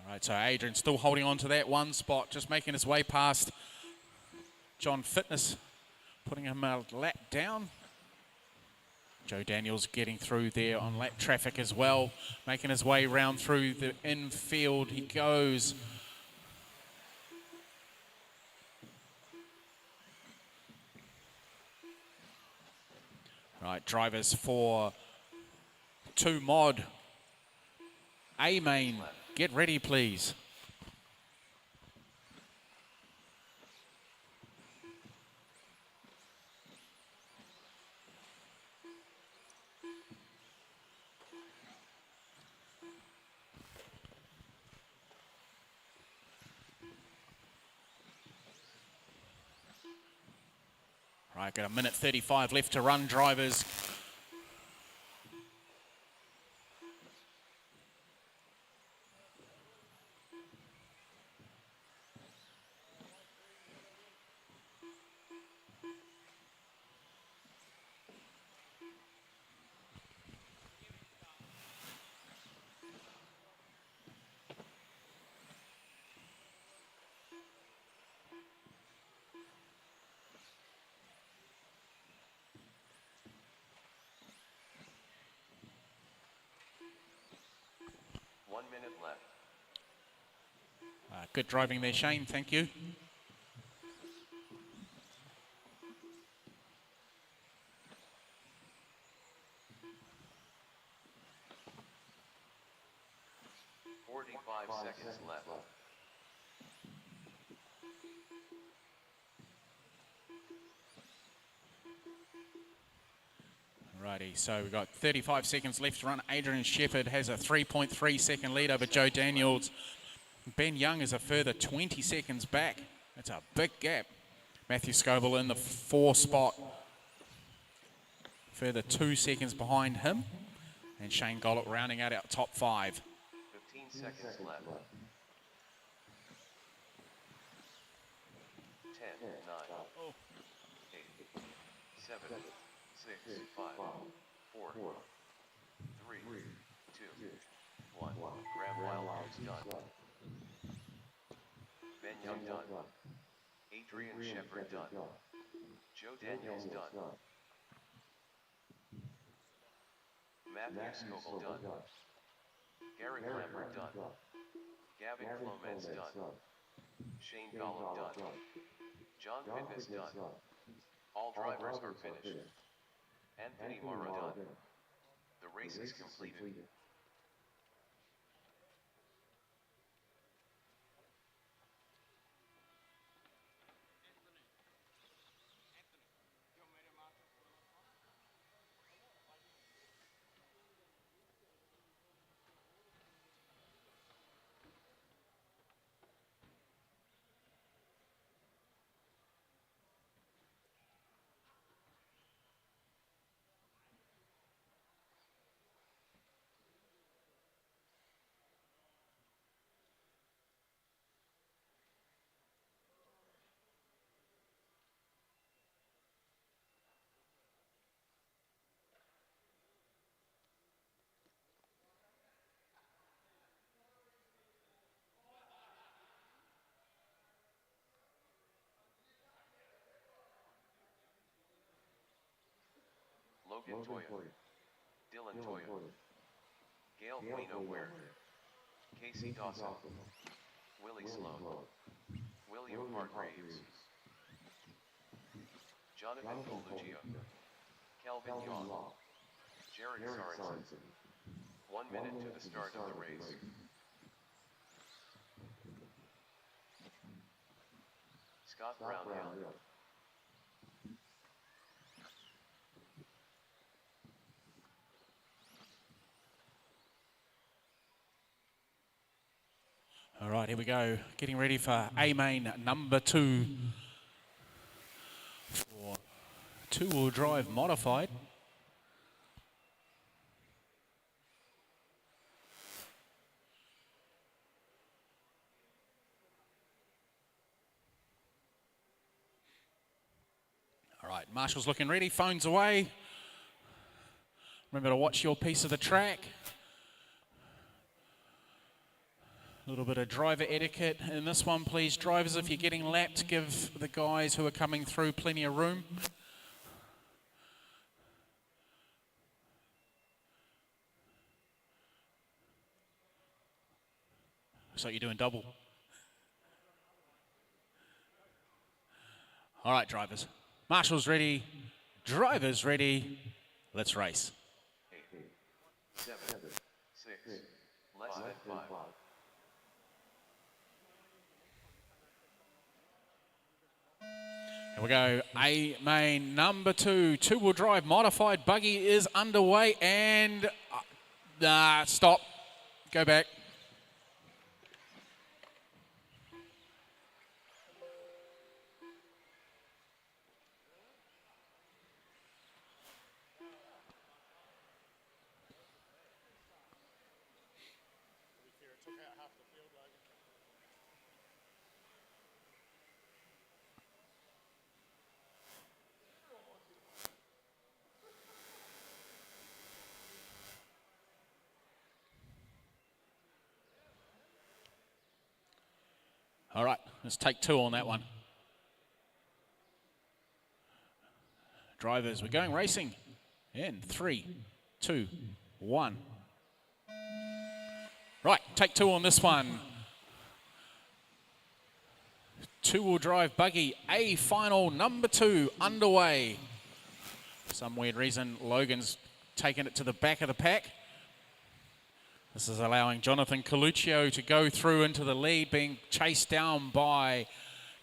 All right, so Adrian still holding on to that 1 spot, just making his way past John Fitness, putting him a lap down. Joe Daniels getting through there on lap traffic as well, making his way round through the infield. He goes. Right, drivers for 2 mod. A-Main, get ready please. Right, got a minute 35 left to run, drivers. One minute left. Good driving there, Shane, thank you. Seconds left. Righty, so we've got 35 seconds left to run. Adrian Shepherd has a 3.3 second lead over Joe Daniels. Ben Young is a further 20 seconds back. That's a big gap. Matthew Scoville in the 4 spot. Further 2 seconds behind him. And Shane Gollop rounding out our top 5. 15 seconds left. 10, 9, 8, 7, 6, 5, 4, 3, 2, 1. Graham Wild Goose done. Ben Young done. Adrian Shepherd done. Joe Daniels done. Matthew Scoville done. Garrett Lambert done. Gavin Clemens done. Shane Gollop done. John Fitness done. All drivers are finished. Anthony Mara done. The race is completed. Logan Toya, Dylan Toya, Gail Quino Ware, Casey Dawson, Willie Sloan, William Hargraves, Jonathan Coluccio, Calvin Yaw, Jared Sorensen. 1 minute to the start of the race. Scott Brownhill. All right, here we go. Getting ready for A-main number 2 for two-wheel drive modified. All right, Marshall's looking ready, phones away. Remember to watch your piece of the track. A little bit of driver etiquette in this one, please. Drivers, if you're getting lapped, give the guys who are coming through plenty of room. So you're doing double. All right, drivers. Marshall's ready. Drivers ready. Let's race. 8, 7, 6, less than 5. Here we go. A-main number 2, two-wheel drive modified buggy is underway and stop. Go back. All right, let's take 2 on that one. Drivers, we're going racing in 3, 2, 1. Right, take 2 on this one. Two-wheel drive buggy, A final number 2 underway. For some weird reason, Logan's taken it to the back of the pack. This is allowing Jonathan Coluccio to go through into the lead, being chased down by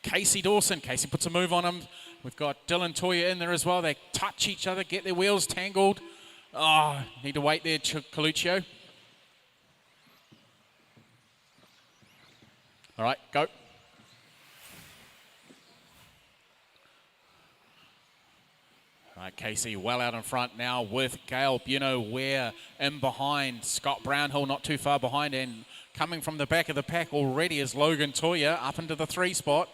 Casey Dawson. Casey puts a move on him. We've got Dylan Toya in there as well. They touch each other, get their wheels tangled. Oh, need to wait there, Coluccio. All right, go. All right, Casey well out in front now with Gail Buno-Ware in behind. Scott Brownhill not too far behind, and coming from the back of the pack already is Logan Toya up into the 3 spot.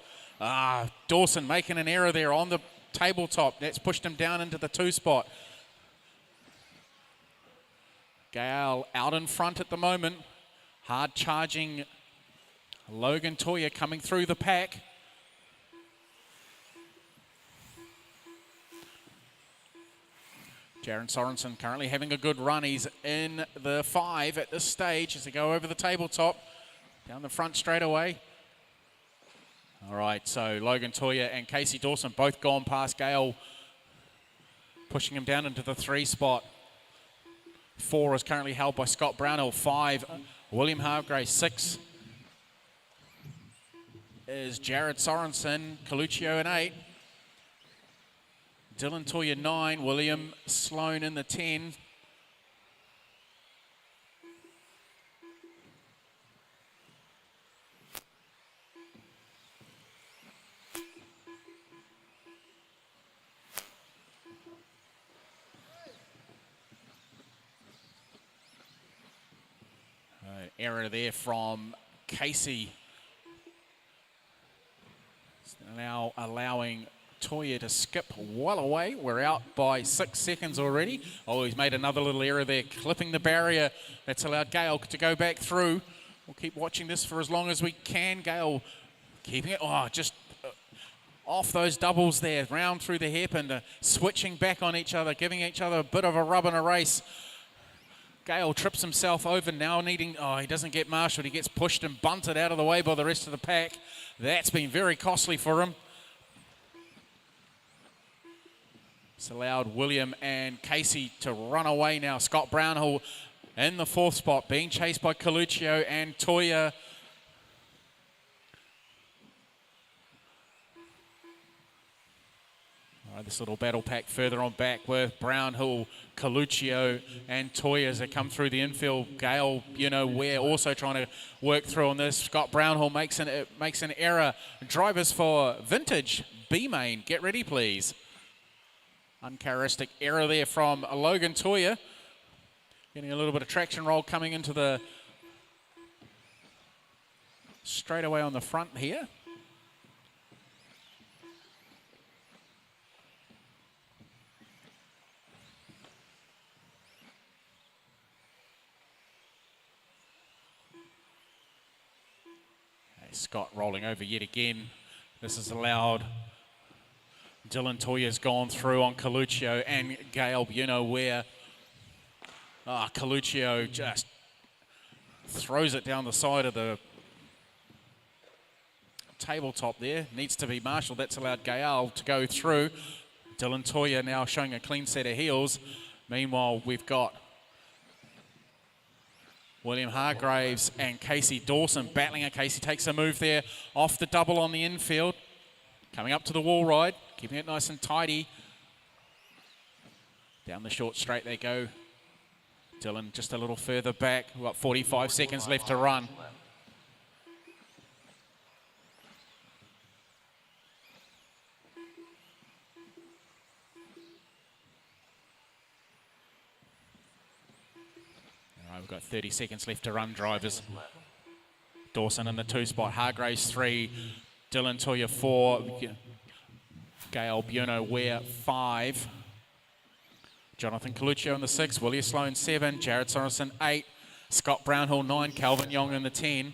Dawson making an error there on the tabletop. That's pushed him down into the 2 spot. Gail out in front at the moment. Hard charging Logan Toya coming through the pack. Jaron Sorensen currently having a good run. He's in the 5 at this stage as they go over the tabletop. Down the front straight away. All right, so Logan Toya and Casey Dawson both gone past Gale, pushing him down into the 3 spot. 4 is currently held by Scott Brownhill. 5, William Hargrave. 6 is Jared Sorensen. Coluccio in 8. Dylan Toya 9, William Sloan in the 10. Error there from Casey. Now allowing Toya to skip well away. We're out by 6 seconds already. Oh, he's made another little error there, clipping the barrier. That's allowed Gale to go back through. We'll keep watching this for as long as we can. Gale keeping it, just off those doubles there, round through the hairpin, switching back on each other, giving each other a bit of a rub in a race. Gale trips himself over now, needing, he doesn't get marshaled. He gets pushed and bunted out of the way by the rest of the pack. That's been very costly for him. It's allowed William and Casey to run away now. Scott Brownhill in the 4th spot, being chased by Coluccio and Toya. Right, this little battle pack further on back with Brownhill, Coluccio and Toya as they come through the infield. Gale, we're also trying to work through on this. Scott Brownhill makes an error. Drivers for Vintage, B-Main, get ready please. Uncharacteristic error there from Logan Toya. Getting a little bit of traction roll coming into the straightaway on the front here. Scott rolling over yet again. This has allowed Dylan Toya's gone through on Coluccio and Gale, where Coluccio just throws it down the side of the tabletop there. Needs to be marshalled. That's allowed Gale to go through. Dylan Toya now showing a clean set of heels. Meanwhile, we've got William Hargraves and Casey Dawson battling it. Casey takes a move there off the double on the infield. Coming up to the wall ride, keeping it nice and tidy. Down the short straight they go. Dylan just a little further back. We've got 45 seconds left to run. We've got 30 seconds left to run, drivers. Dawson in the 2 spot, Hargraves 3, Dylan Toya 4, Gale Ware 5, Jonathan Coluccio in the 6, Willie Sloan 7, Jared Sorensen 8, Scott Brownhill 9, Calvin Young in the 10.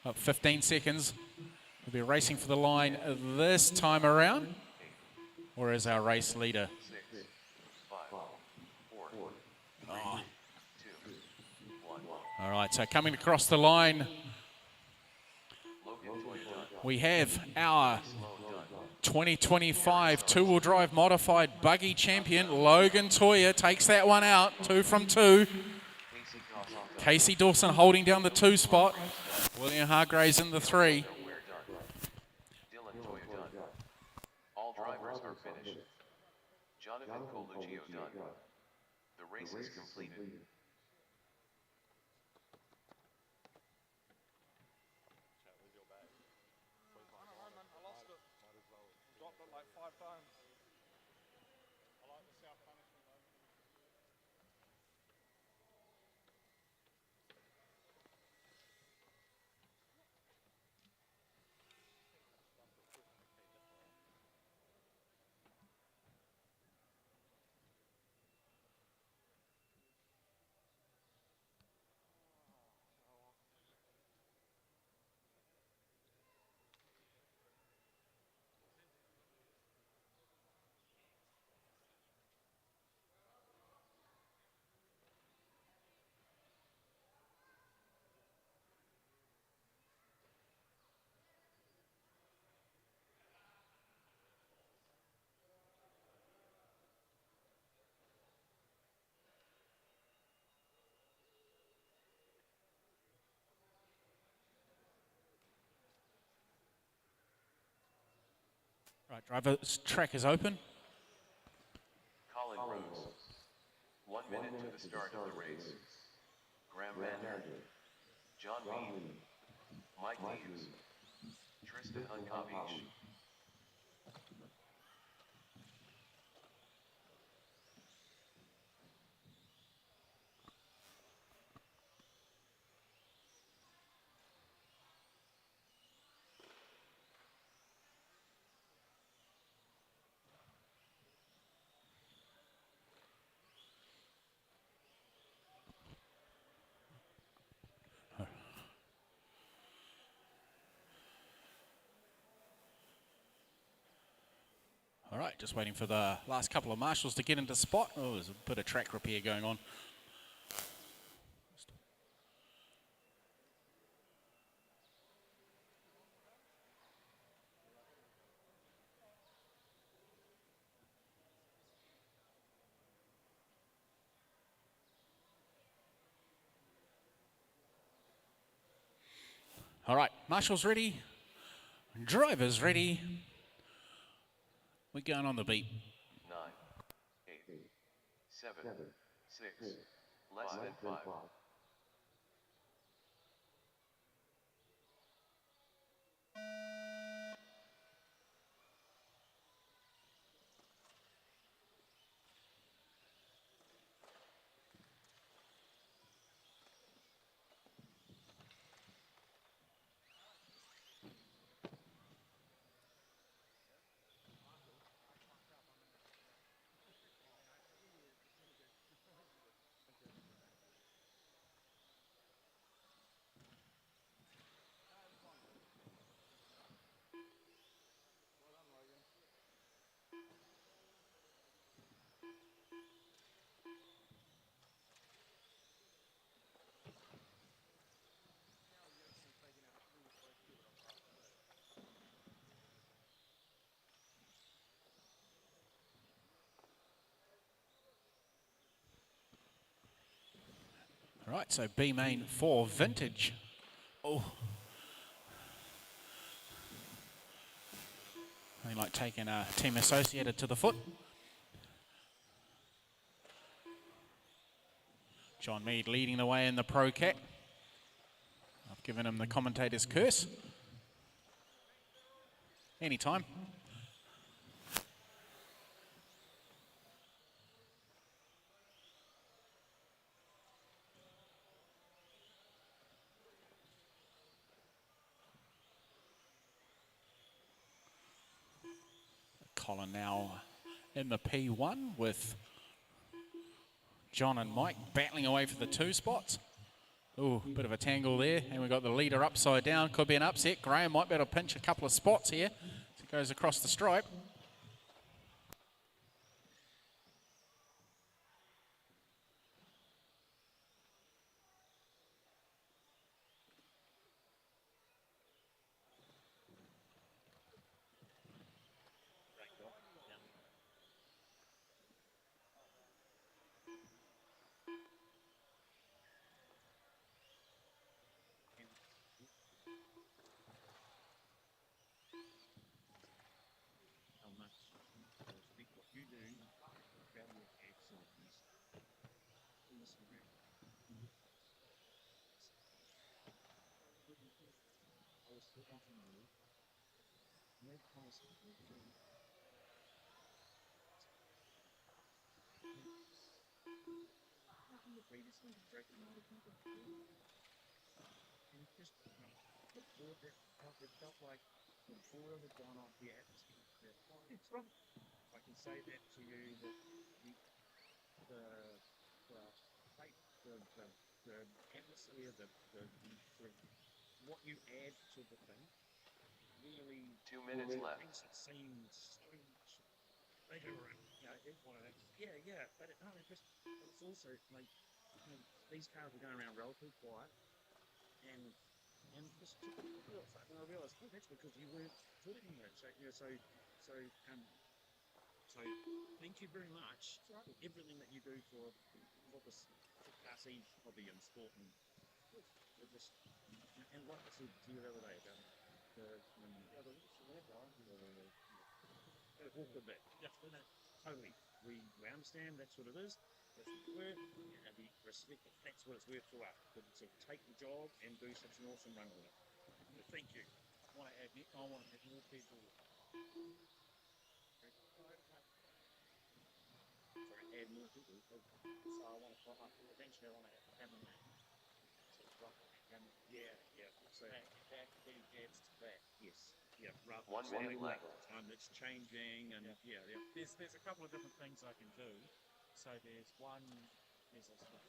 About 15 seconds. We'll be racing for the line this time around. Or is our race leader? All right, so coming across the line, we have our 2025 two-wheel drive modified buggy champion, Logan Toya, takes that one out, 2 from 2. Casey Dawson holding down the 2 spot. William Hargraves in the 3. All drivers are finished. Jonathan Coluccio done. The race is completed. Right, driver's track is open. Colin Rose. 1 minute to the start of the race. Graham Van John Bean. Mike Hughes. Tristan Hunkavish. All right, just waiting for the last couple of marshals to get into spot. Oh, there's a bit of track repair going on. All right, marshals ready, drivers ready. We're going on the beat. 7, 6, less than 5. All right, so B main for Vintage. Oh. They like taking a team associated to the foot. John Mead leading the way in the Pro Cat. I've given him the commentator's curse. Anytime. Colin now in the P1 with John and Mike battling away for the 2 spots. Ooh, bit of a tangle there. And we've got the leader upside down. Could be an upset. Graham might be able to pinch a couple of spots here as it goes across the stripe. How much I respect what you do, value excellence in this area. I was talking to you, no policy will do. Nothing the greatest thing to break a lot of people do. And just before that, it felt like the boil had gone off the atmosphere. It's wrong. I can say that to you that the atmosphere, what you add to the thing, really 2 minutes left. makes it seem so much bigger and but it's also like these cars are going around relatively quiet and just took a feel for it, and I realised, oh, that's because you weren't talking much. So thank you very much for everything that you do for this RC hobby and sport and what I said to you the other day about walk the bit. Yeah, totally. We understand that's what it is. That's what it's worth, and we respect it. That's what it's worth to us. But to take the job and do such an awesome run with it. So thank you. I want to have more people. Sorry, add more people. So I want to eventually I want to have them. So that adds to that. Yes. Yeah. Rather 1 minute left. Time that's changing and There's a couple of different things I can do. So there's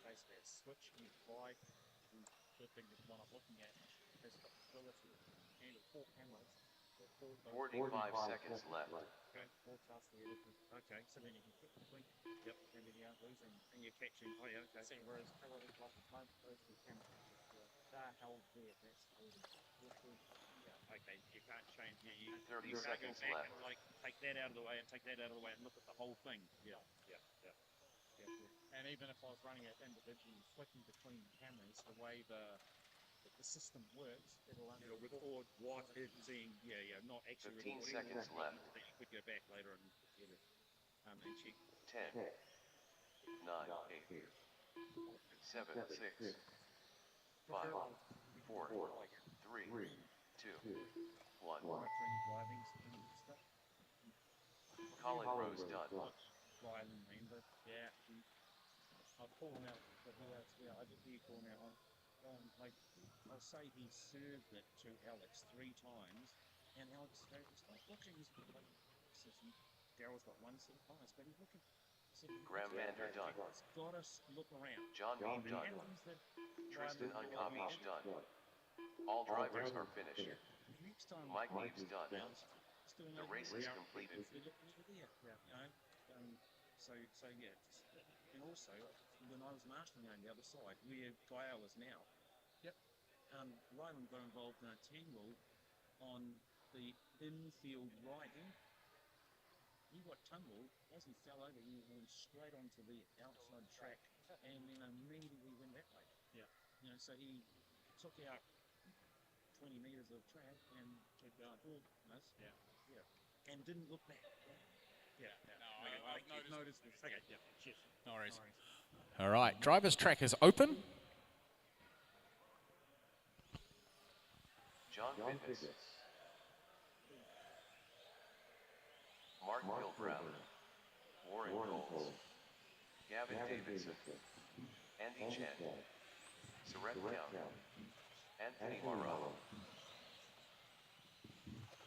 basically a switch you buy. The thing that one I'm looking at has got the ability to handle 4 cameras. 45 seconds left. Okay, forecast the editor. Okay, so then you can click between. Yep, and then you're losing. And you're catching. Oh, yeah, okay. See, whereas currently, like at the moment, those 2 cameras are held there. That's okay, you can't change. You 30 can't seconds go back left. and like take that out of the way and take that out of the way and look at the whole thing. Yeah. And even if I was running it individually, flicking between cameras, the way the system works, it'll record what it's seeing. Not actually 15 recording. seconds left. Then you could go back later and check. 10, 9, 8, 7, 6, 5, 4, 3, 2, 1. driving stuff. Colin Rose done. Ryan Member, yeah. I call him out, but yeah, I did hear calling out. Like, I'll say he served it to Alex 3 times, and Alex goes, stop looking. He's like, Daryl's got one set of eyes, but he's looking. Graham Mander done. He's got to look around. John Beam done. Tristan Uncopish done. All drivers are finished. Next time, Mike Neves done. still The race is completed. So yeah, and also when I was marshalling on the other side, where Gael is now. Yep. Ryland got involved in a tangle on the infield right end. He got tumbled as he fell over. He went straight onto the outside track, and then immediately went that way. Yeah. You know, so he took out 20 meters of track and took out goodness. Yeah. Yeah. And didn't look back. Yeah. No, I've noticed this. Okay, yeah. Cheers. No worries. All right, driver's track is open. John Fitness. Mark Milbrown. Warren Coles. Gavin Davidson. Andy Chen. Surrett Young. Anthony Morello.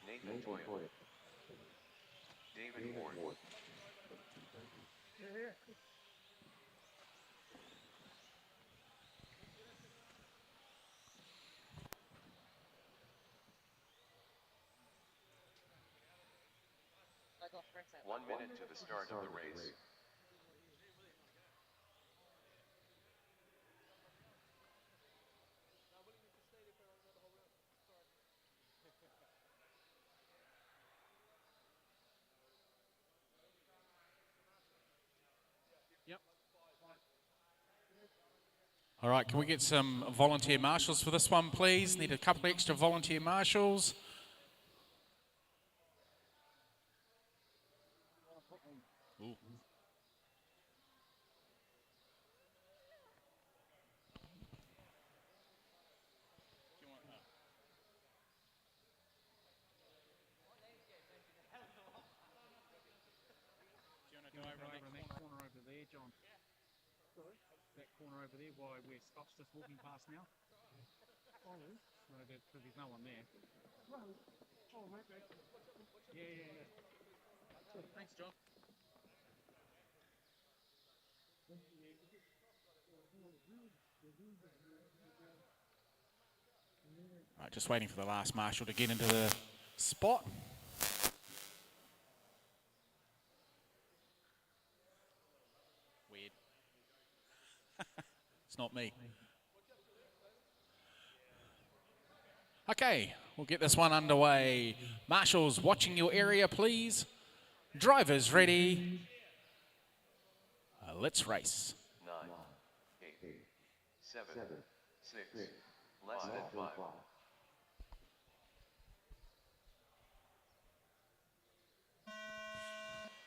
Nathan Doyle. David Ward. I got friends at 1 minute to the start of the race. Yep. All right, can we get some volunteer marshals for this one, please? Need a couple extra volunteer marshals. Ooh. Go over that corner over there, John. Sorry? That corner over there, where Scott's just walking past now. Oh, really? So because there's no one there. Oh, okay. Yeah. Thanks, John. Right, just waiting for the last marshal to get into the spot. Weird. It's not me. Okay, we'll get this one underway. Marshals, watching your area, please. Drivers ready. Let's race. 9, 8, 7, 6, less than 5.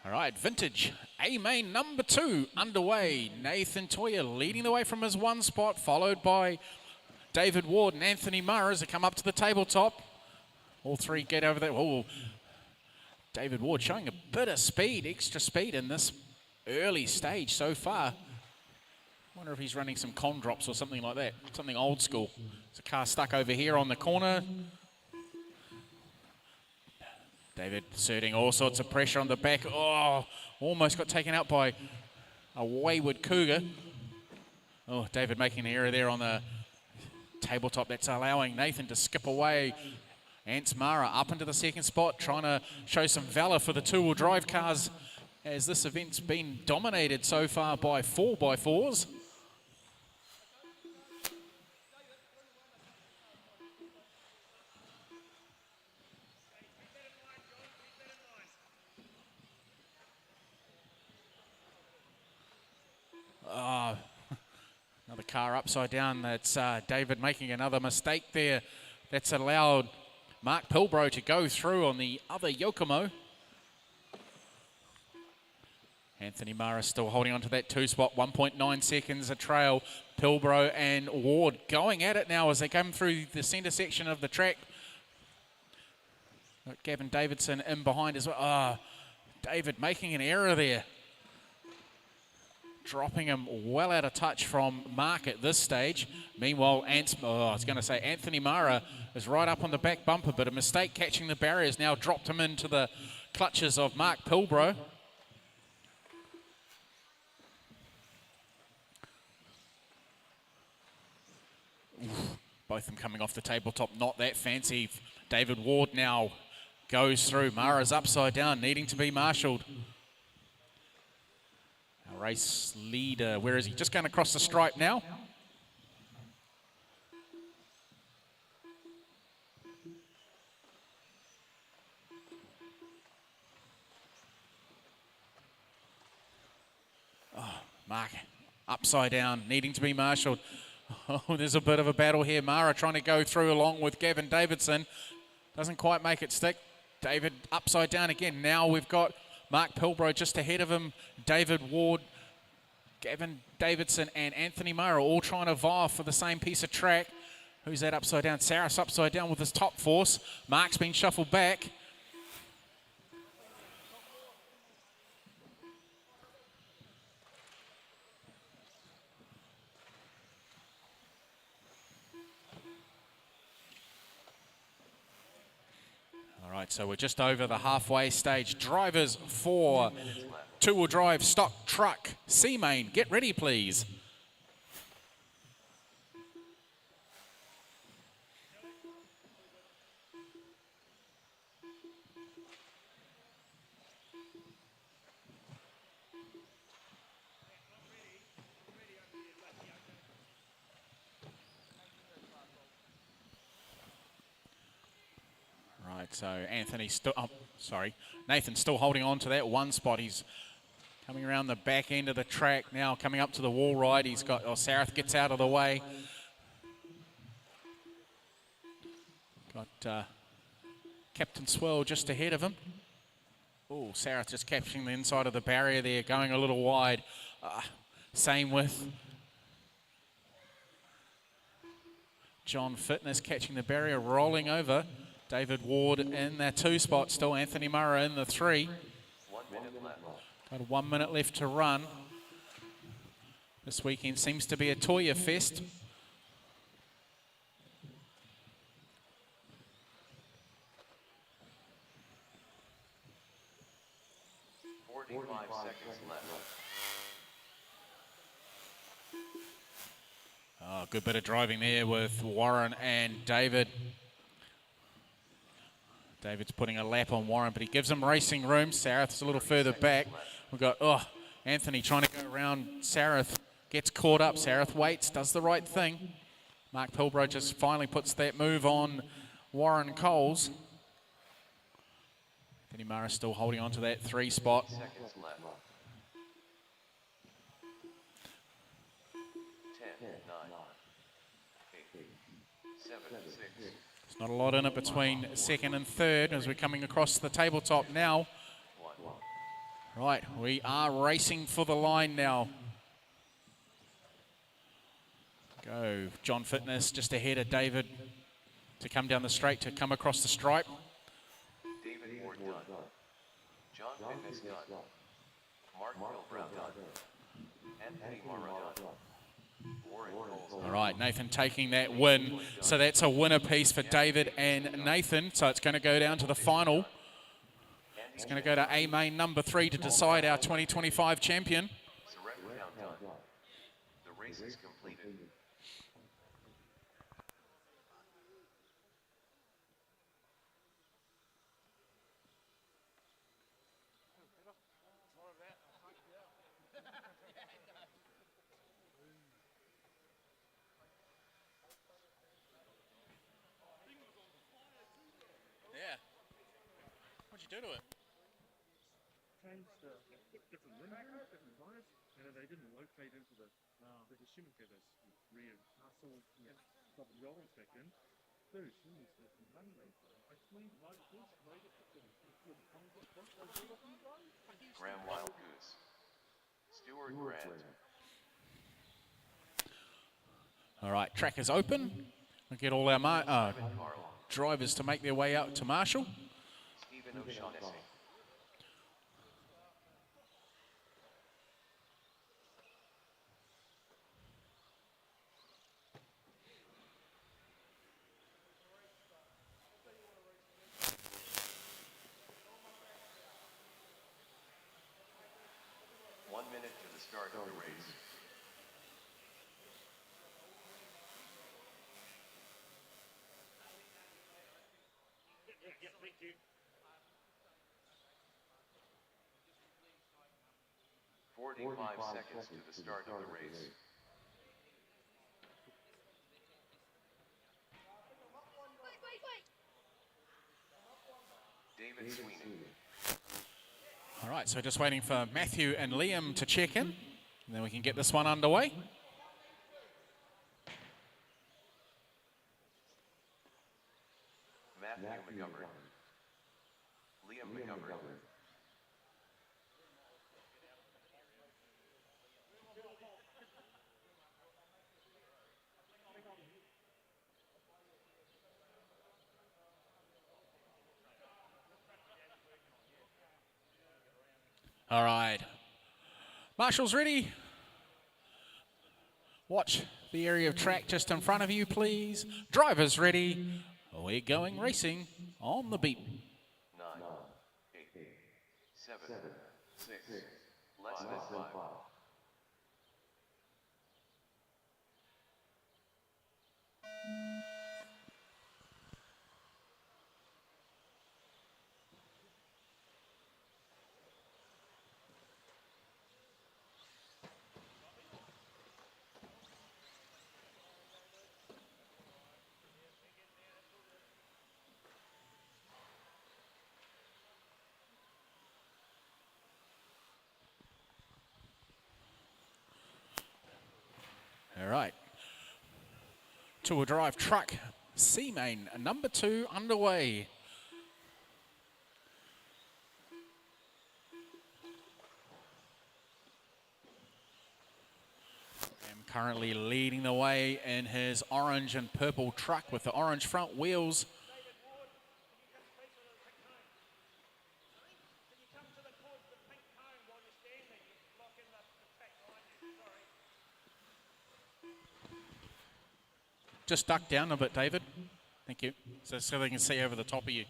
All right, vintage A-main number 2 underway. Nathan Toyer leading the way from his one spot, followed by David Ward and Anthony Murray as they come up to the tabletop. All three get over there. Oh, David Ward showing a bit of speed, extra speed in this early stage so far. Wonder if he's running some con drops or something like that, something old school. There's a car stuck over here on the corner. David exerting all sorts of pressure on the back. Oh, almost got taken out by a wayward Cougar. Oh, David making an error there on the tabletop. That's allowing Nathan to skip away. Ants Mara up into the second spot, trying to show some valor for the two-wheel drive cars as this event's been dominated so far by 4x4s. Another car upside down. That's David making another mistake there. That's allowed Mark Pilbro to go through on the other Yokomo. Anthony Mara still holding on to that 2 spot, 1.9 seconds a trail. Pilbro and Ward going at it now as they come through the centre section of the track. Got Gavin Davidson in behind as well. Ah, David making an error there. Dropping him well out of touch from Mark at this stage. Meanwhile, I was going to say Anthony Mara is right up on the back bumper, but a mistake catching the barriers now dropped him into the clutches of Mark Pilbro. Both of them coming off the tabletop, not that fancy. David Ward now goes through. Mara's upside down, needing to be marshalled. Our race leader, where is he? Just going across the stripe now. Oh, Mark, upside down, needing to be marshalled. Oh, there's a bit of a battle here. Mara trying to go through along with Gavin Davidson. Doesn't quite make it stick. David upside down again. Now we've got Mark Pilbro just ahead of him. David Ward, Gavin Davidson and Anthony Mara all trying to vie for the same piece of track. Who's that upside down? Saris upside down with his top force. Mark's been shuffled back. All right, so we're just over the halfway stage. Drivers for two-wheel drive stock truck C-Main, get ready please. Right, so Anthony still, Nathan's still holding on to that one spot. He's coming around the back end of the track now, coming up to the wall ride. He's got, Sarath gets out of the way. Got Captain Swirl just ahead of him. Oh, Sarath just capturing the inside of the barrier there, going a little wide. Same with John Fitness catching the barrier, rolling over. David Ward in that 2 spot still. Anthony Murray in the 3. 1 minute left. Got 1 minute left to run. This weekend seems to be a Toya Fest. Seconds left. Oh, good bit of driving there with Warren and David. David's putting a lap on Warren, but he gives him racing room. Sarath's a little further back. We've got, Anthony trying to go around Sarath. Gets caught up. Sarath waits, does the right thing. Mark Pilbro just finally puts that move on Warren Coles. Anthony Mara still holding on to that 3 spot. Seconds left. 10, 9, 8, 7, 6. There's not a lot in it between second and third as we're coming across the tabletop now. 1. Right, we are racing for the line now. Go, John Fitness just ahead of David to come down the straight, to come across the stripe. David Ward done. John Fitness done. Mark Milbrow done. Anthony Mara done. Warren Coles. All right, Nathan taking that win. So that's a winner piece for David and Nathan. So it's going to go down to the final. It's going to go to A main number 3 to decide our 2025 champion. Surrender count done. The race is completed. Yeah. What'd you do to it? Changed different windows, different tires, and they didn't locate into the assuming that this rear muscle, top of the orange back in. Dude, she was hungry. I cleaned my fish, made it. Graham Wild Goose. Stewart Grant. All right, track is open. We'll get all our Carl. drivers to make their way out to Marshall. Stephen O'Shaughnessy. One minute to the start of the race. Yeah, thank you. 45 seconds to the start of the race. David Sweeney. All right, so just waiting for Matthew and Liam to check in, and then we can get this one underway. Matthew McGovern. Liam McGovern. All right. Marshall's ready. Watch the area of track just in front of you, please. Drivers ready. We're going racing on the beat. 9, 8, 7, 6, less than 5. All right. Two-wheel drive truck, C-Main, number 2 underway. And currently leading the way in his orange and purple truck with the orange front wheels. Just duck down a bit, David. Thank you. So they can see over the top of you.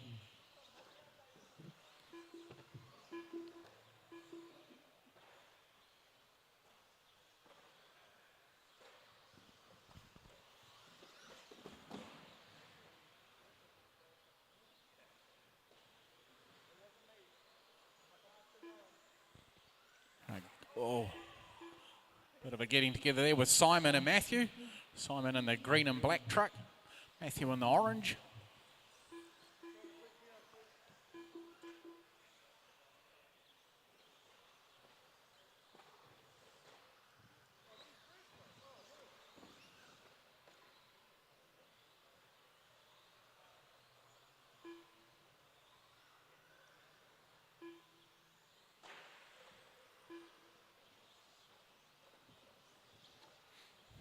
Oh, bit of a getting together there with Simon and Matthew. Simon in the green and black truck, Matthew in the orange.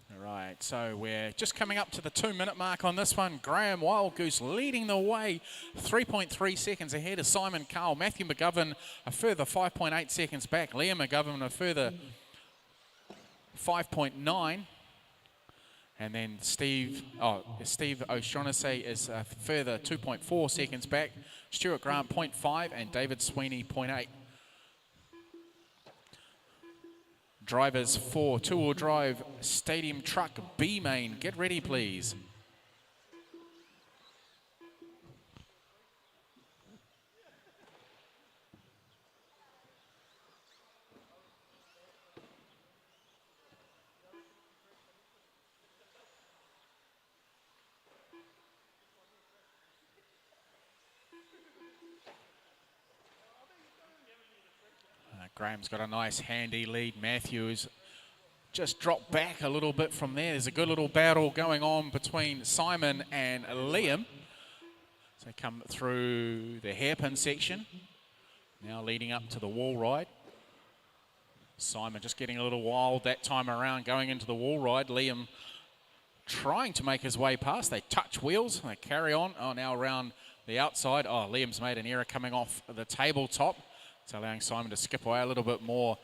All right, so we're just coming up to the 2-minute mark on this one. Graham Wild Goose leading the way, 3.3 seconds ahead of Simon Carl. Matthew McGovern a further 5.8 seconds back. Liam McGovern a further 5.9. And then Steve O'Shaughnessy is a further 2.4 seconds back. Stuart Grant 0.5 and David Sweeney 0.8. Drivers for two-wheel drive stadium truck B-Main, get ready please. Graham's got a nice handy lead. Matthews just dropped back a little bit from there. There's a good little battle going on between Simon and Liam. So they come through the hairpin section, now leading up to the wall ride. Simon just getting a little wild that time around, going into the wall ride. Liam trying to make his way past. They touch wheels, they carry on. Oh, now around the outside. Oh, Liam's made an error coming off the tabletop. It's allowing Simon to skip away a little bit more.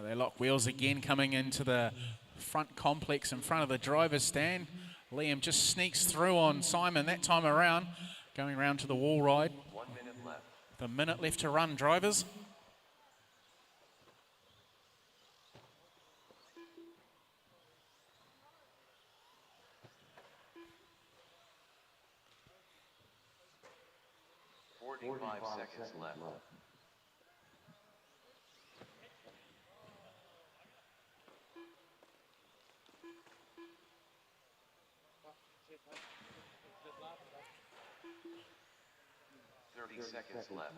They lock wheels again, coming into the front complex in front of the driver's stand. Liam just sneaks through on Simon that time around, going around to the wall ride. 1 minute left. The minute left to run, drivers. Forty-five seconds left. 30 seconds left.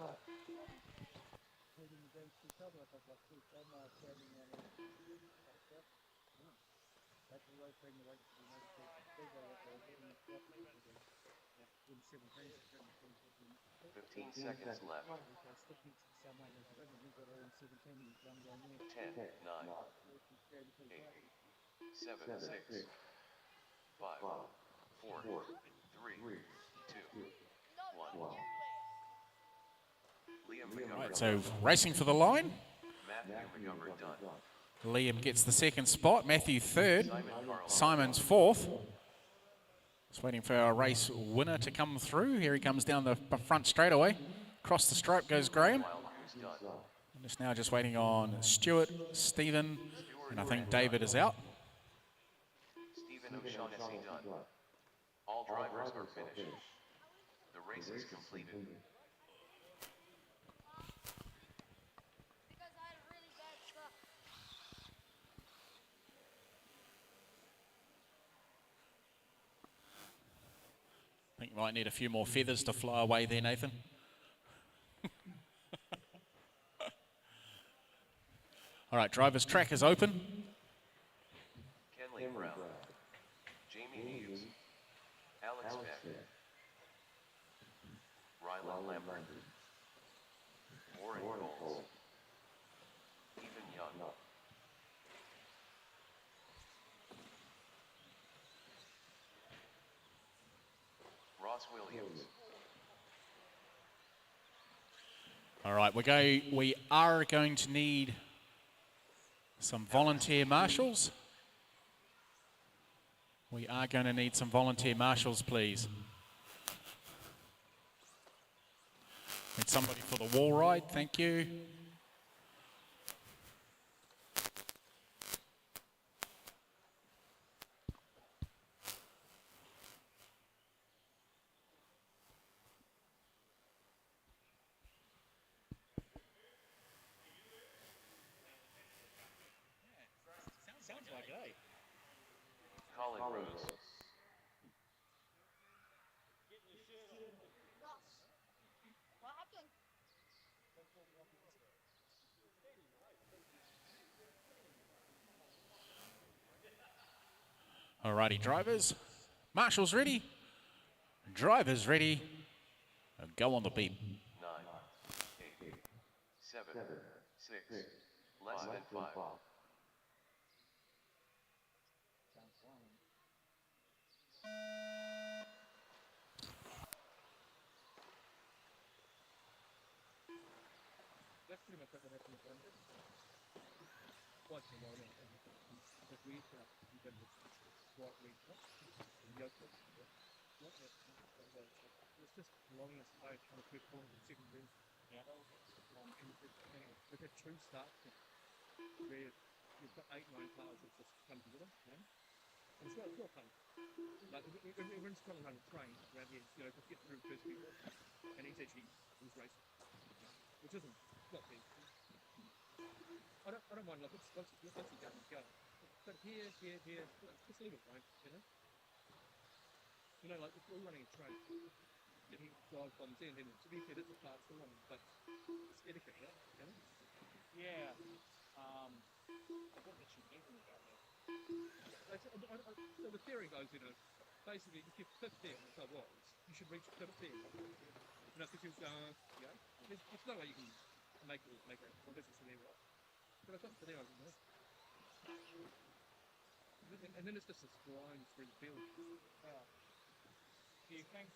Fifteen seconds left. 10, 9, 8, 7, 6, 5, 4, 3, 2, 1. Liam McGovern. Right, so racing for the line. Matthew McGovern done. Liam gets the second spot. Matthew third. Simon's fourth. Just waiting for our race winner to come through. Here he comes down the front straightaway. Across the stripe goes Graham. And just now just waiting on Stuart, Stephen, and I think David is out. Stephen O'Shaughnessy done. All drivers are finished. The race is completed. Because I had a really bad suck. I think you might need a few more feathers to fly away there, Nathan. All right, driver's track is open. Kenley Brown. Jamie Hughes. Alex Beck. Rylan Lambert. Warren Coles. Ethan Young. Ross Williams. All right, we are going to need some volunteer marshals. We are going to need some volunteer marshals, please. Need somebody for the wall ride, thank you. Sounds like it, eh? Colin Rose. Ross. What happened? Alrighty, drivers. Marshals ready. Drivers ready. And go on the beep. 9, 8, 7, 6, less than 5. That's pretty much what happened with them. Quite a while now. But we in terms of what we yoke it. It's just long as I kind of quick form second room. Yeah. With a true start where you've got 8, 9 cars that just come together, you know? And it's not fun. Like everyone's trying to run a train around here, you know, to get through first people. And he's actually who's racing. Which isn't not big. I don't mind like once you get go. But here, just leave it alone, you know? You know, like if we're running a train, and he drive bombs in, and to be fair, that's a part for one, but it's etiquette, right? You know? Yeah. I think that you're thinking about that. So the theory goes, you know, basically if you're 15, which I was, you should reach 15. You know, because you know, there's no way you can make a business in there, right? But I got to there, you know. And then it's just this grind through the field. Well, do you think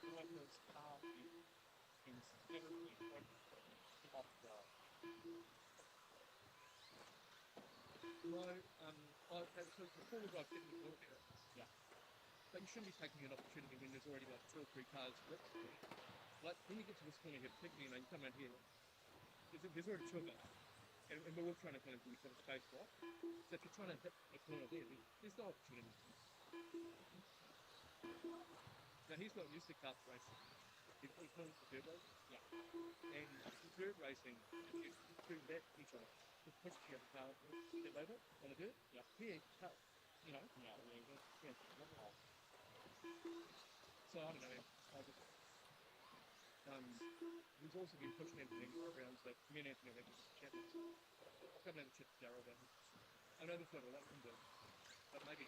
whoever's car is considerably off the No, so the four-wheel drive technically work there. Yeah. But you shouldn't be taking an opportunity when there's already like 2 or 3 cars next to you. Like when you get to this corner here, particularly, you know, you come around here, there's already 2 of us. And we're all trying to kind of do each other's space, right? So if you're trying to hit a corner there, there's no opportunity. Now he's not used to kart racing. He's not used to dirt racing. Yeah. And dirt racing, you do that each other. Just push the other car a bit later on the dirt. Yeah. Here, cut. You know? Yeah. Yeah. So I don't know. I just, we've also been pushing everything around. So me and Anthony have just chatted. I'll come down and chat to Darryl about it. I know there's not a lot you can do, but maybe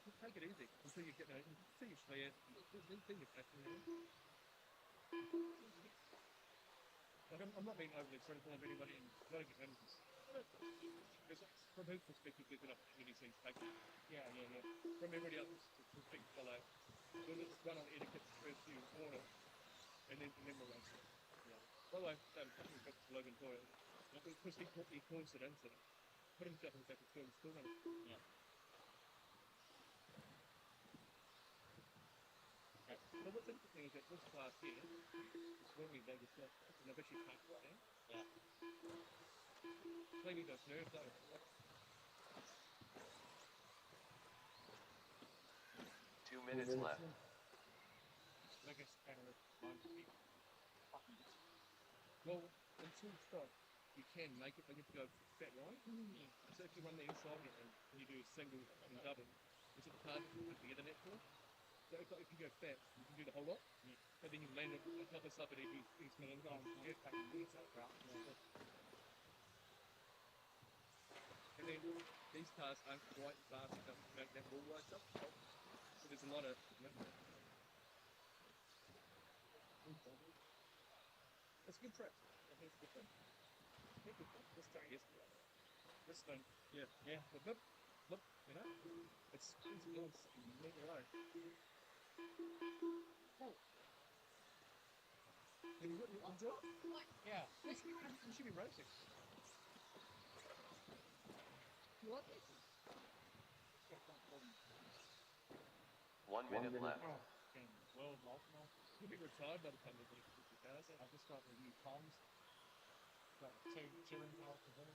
just take it easy until you get until you're clear. Then you're passionate. You know? Like I'm not being overly critical of anybody, and not against him. Because from his perspective, there's an opportunity he's taking. Yeah. From everybody else's perspective, like, well, let's run on etiquette first few corner, and then we'll run. Yeah. By the way, we've got Logan Toya. Because he caused it incident. Put himself in the back of the still running. Yeah. Okay. So what's interesting is that this class here is normally Vegas stuff, and I've actually packed right now. Yeah. Cleaning those nerves out. 2 minutes left. Biggest kind of mind people. Well, until stop, you can make it, but you have to go fat right. So if you run the inside and you do single and double, it's a hard to put the internet for. So if you go fat, you can do the whole lot, but then you land it on top of somebody who's going to go and get back and do that route. And then these cars aren't quite fast enough to make that wall right up. So there's a lot of. It's a good track. I think it's a good track. This track is good. This thing, yeah. But look, you know, it's nice and mega low. Oh. Have you enjoy it? Yeah. You should be racing. You like it? 1 minute left. World multiple. You'll be retired by the time you get 50 cars. I just got the new comms. Got two involved with them.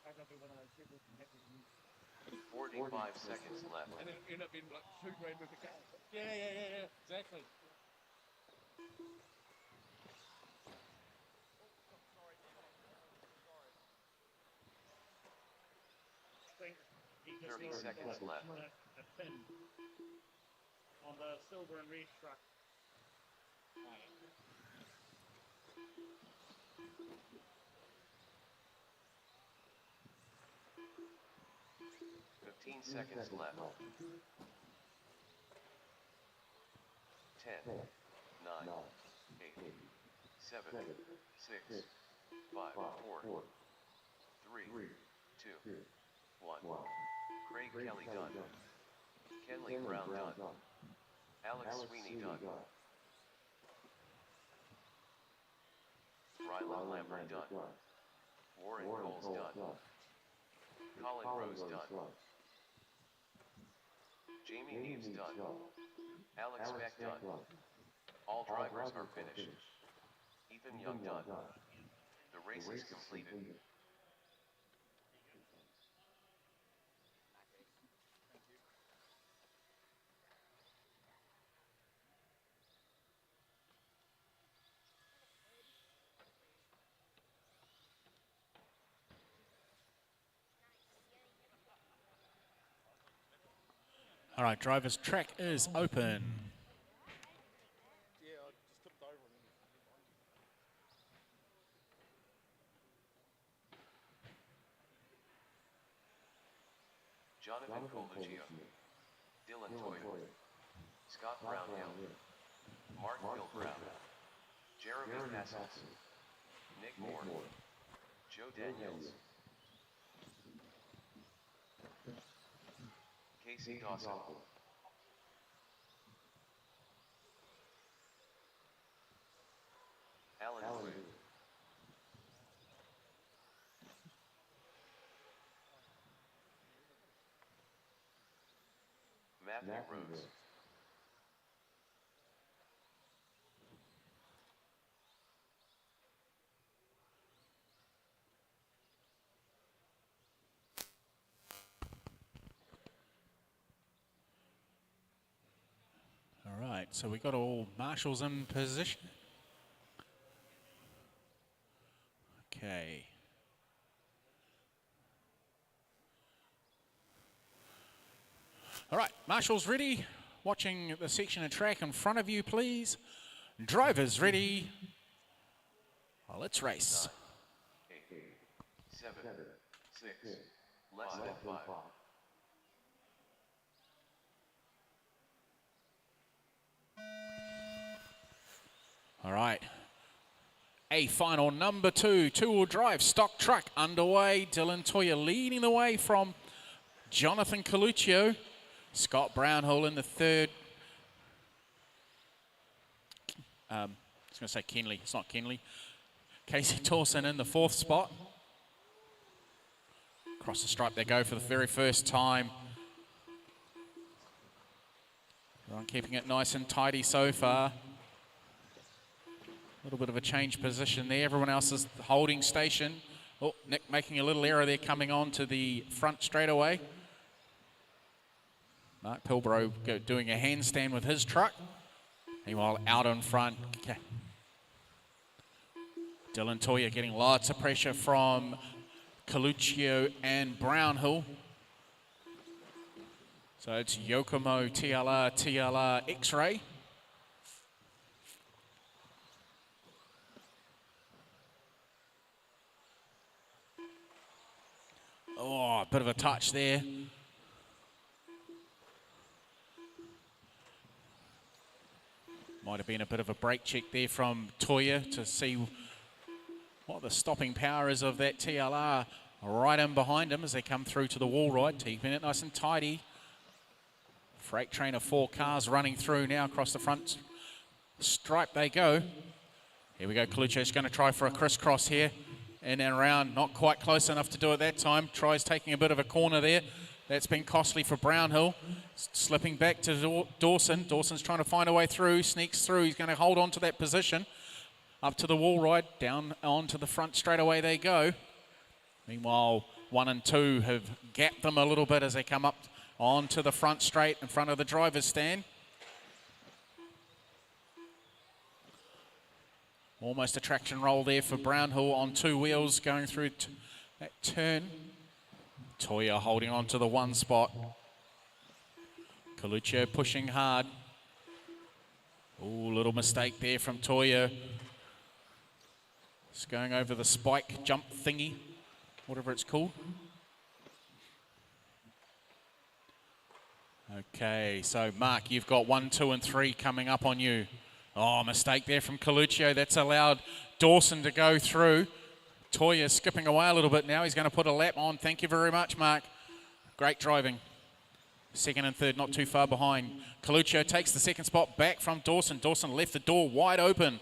I got to be one of those people who can have the new. 45 seconds left. And then end up being like $2 grand worth of cars. Yeah. Exactly. He just 30 lost seconds left. a pin on the silver and red truck. 15 seconds left. 10, 9, 8, 7, 6, 5, 4, 3, 2, 1. Craig Kelly done. Kenley Brown done. Alex Sweeney done. Rylan Lambert done. Warren Coles done. Colin Rose done. Jamie Neves done. Alex Beck done. All drivers are finished. Ethan Young done. The race is completed. All right, driver's track is open. Yeah, I just tipped over and Jonathan Coluccio, Dylan Toyer, Scott Brownhill, Mark Gilcraft, Jeremy Castles, Nick Moore, Joe Daniels, Casey Dawson, Alan Wood, Matthew Rose, All right, so we got all marshals in position. Okay. All right, marshals ready. Watching the section of track in front of you, please. Drivers ready. Well, let's race. 8, 7, 6, less than 5. All right. A final number 2, two-wheel drive stock truck underway. Dylan Toyer leading the way from Jonathan Coluccio. Scott Brownhill in the third. I was going to say Kenley. It's not Kenley. Casey Dawson in the fourth spot. Across the stripe they go for the very first time. Everyone keeping it nice and tidy so far. A little bit of a change position there. Everyone else is holding station. Oh, Nick making a little error there coming on to the front straightaway. Mark Pilbro doing a handstand with his truck. Meanwhile, out in front, Dylan Toyer getting lots of pressure from Coluccio and Brownhill. So it's Yokomo, TLR, X-Ray. Oh, a bit of a touch there. Might have been a bit of a brake check there from Toyer to see what the stopping power is of that TLR right in behind him as they come through to the wall ride, keeping it nice and tidy. Freight train of 4 cars running through now across the front stripe they go. Here we go, Coluccio's going to try for a crisscross here. In and around, not quite close enough to do it that time. Tries taking a bit of a corner there. That's been costly for Brownhill. Slipping back to Dawson. Dawson's trying to find a way through, sneaks through. He's going to hold on to that position. Up to the wall ride, down onto the front straight away they go. Meanwhile, 1 and 2 have gapped them a little bit as they come up onto the front straight in front of the driver's stand. Almost a traction roll there for Brownhill on 2 wheels going through that turn. Toyer holding on to the 1 spot. Coluccio pushing hard. Oh, little mistake there from Toyer. Just going over the spike jump thingy, whatever it's called. Okay, so Mark, you've got 1, 2, and 3 coming up on you. Oh, mistake there from Coluccio. That's allowed Dawson to go through. Toyer skipping away a little bit now. He's going to put a lap on. Thank you very much, Mark. Great driving. 2nd and 3rd, not too far behind. Coluccio takes the 2nd spot back from Dawson. Dawson left the door wide open.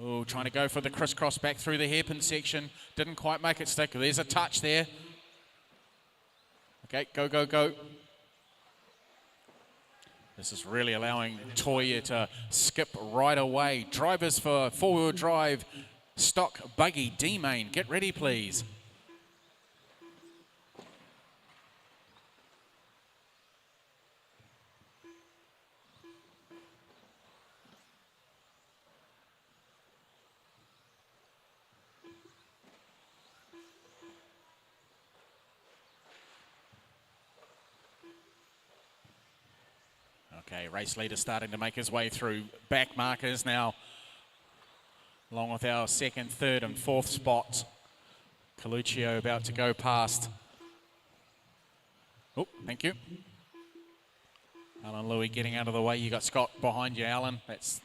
Oh, trying to go for the crisscross back through the hairpin section. Didn't quite make it stick. There's a touch there. Okay, go, go, go. This is really allowing Toyer to skip right away. Drivers for 4-wheel drive stock Buggy D main. Get ready, please. Okay, race leader starting to make his way through back markers now, along with our second, third and fourth spots. Coluccio about to go past. Oh, thank you. Alan Louis getting out of the way. You got Scott behind you, Alan. That's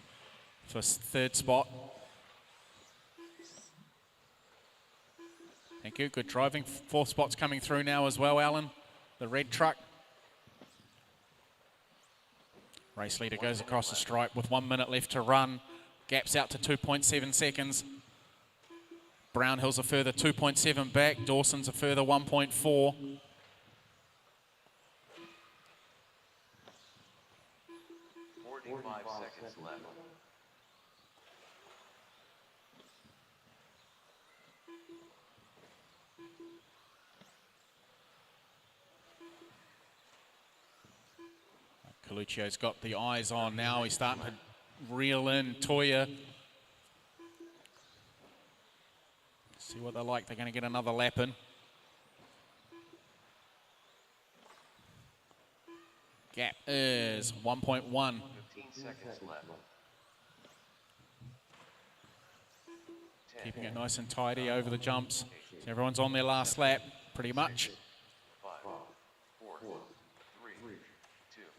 for third spot. Thank you, good driving. Fourth spot's coming through now as well, Alan. The red truck. Race leader goes across the stripe with 1 minute left to run. Gaps out to 2.7 seconds. Brownhill's a further 2.7 back. Dawson's a further 1.4. 45 seconds left. Coluccio's got the eyes on now. He's starting to reel in Toya. See what they're like. They're going to get another lap in. Gap is 1.1. 15 seconds left. Keeping it nice and tidy over the jumps. So everyone's on their last lap, pretty much. 5, 4, 3,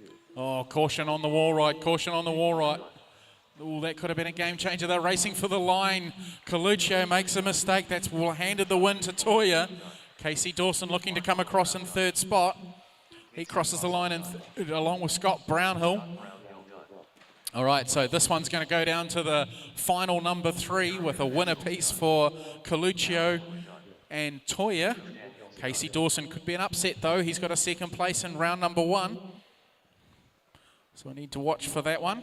2. Oh, caution on the wall right, caution on the wall right. Oh, that could have been a game changer. They're racing for the line. Coluccio makes a mistake. That's handed the win to Toya. Casey Dawson looking to come across in third spot. He crosses the line along with Scott Brownhill. All right, so this one's going to go down to the final number 3 with a winner piece for Coluccio and Toya. Casey Dawson could be an upset though. He's got a second place in round number 1. So we need to watch for that one.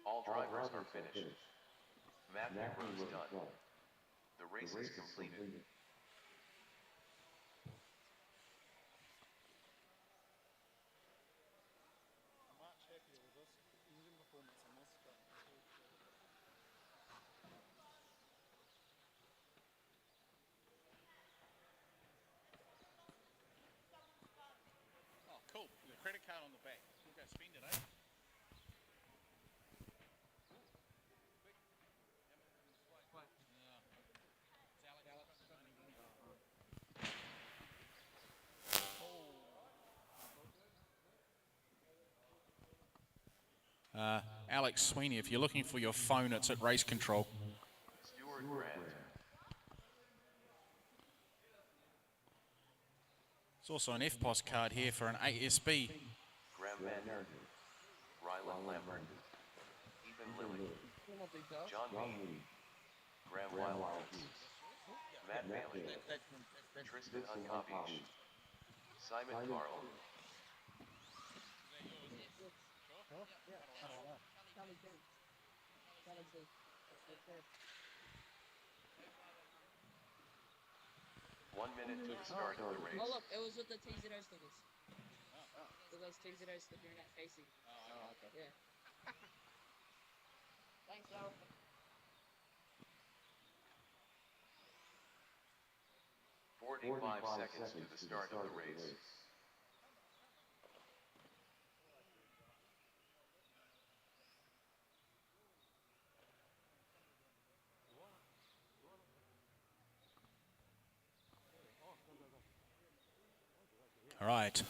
All drivers are finished. Matthew Rose done. The race is completed. Oh, cool. The credit card on the back. We'll go spend it, eh? Alex Sweeney, if you're looking for your phone, it's at race control. Stuart Grant. There's also an FPOS card here for an ASB. Graham Van. Rylan Lambert. Ethan Lilly. John Mead. Graham Wildwood. Matt Bailey. Tristan Uncopies. Simon Carl. One minute to the start of the race. Oh look, it was with the T0 stickers. So those T0 stickers you're not facing. Oh, okay. Yeah. Thanks, Al. 45 seconds to the start of the race. All right,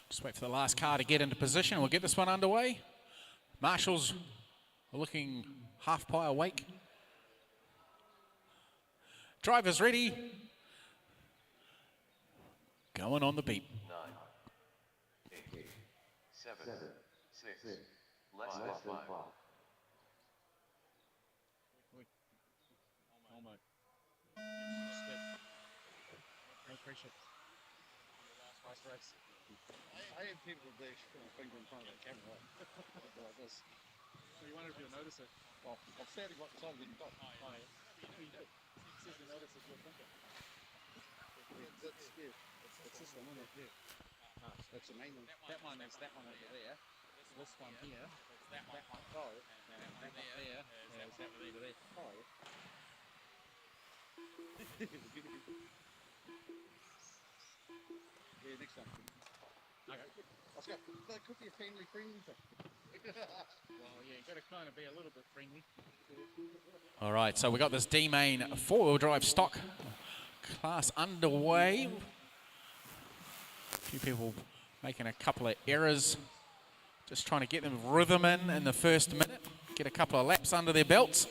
just wait for the last car to get into position. We'll get this one underway. Marshals are looking half pie awake. Drivers ready. Going on the beat. 9, 8, 7, 6, less than 5. Almost. No pressure. Last race. I had people with their finger in front of the camera like this. So you wonder if you'll notice it. Well, I've fairly got time to get Oh, yeah. You do. It says you notice if you're thinking. It's this one, isn't it? Yeah. That's the main one. That one is that one over there. This one here. That one. Oh, And that one there is that one over there. oh, yeah. Yeah, next time. Okay. Let's go. That could be a family-friendly thing. Well, yeah, you got to kind of be a little bit friendly. All right, so we got this D-main four-wheel drive stock class underway. A few people making a couple of errors, just trying to get them rhythm in the first minute, get a couple of laps under their belts.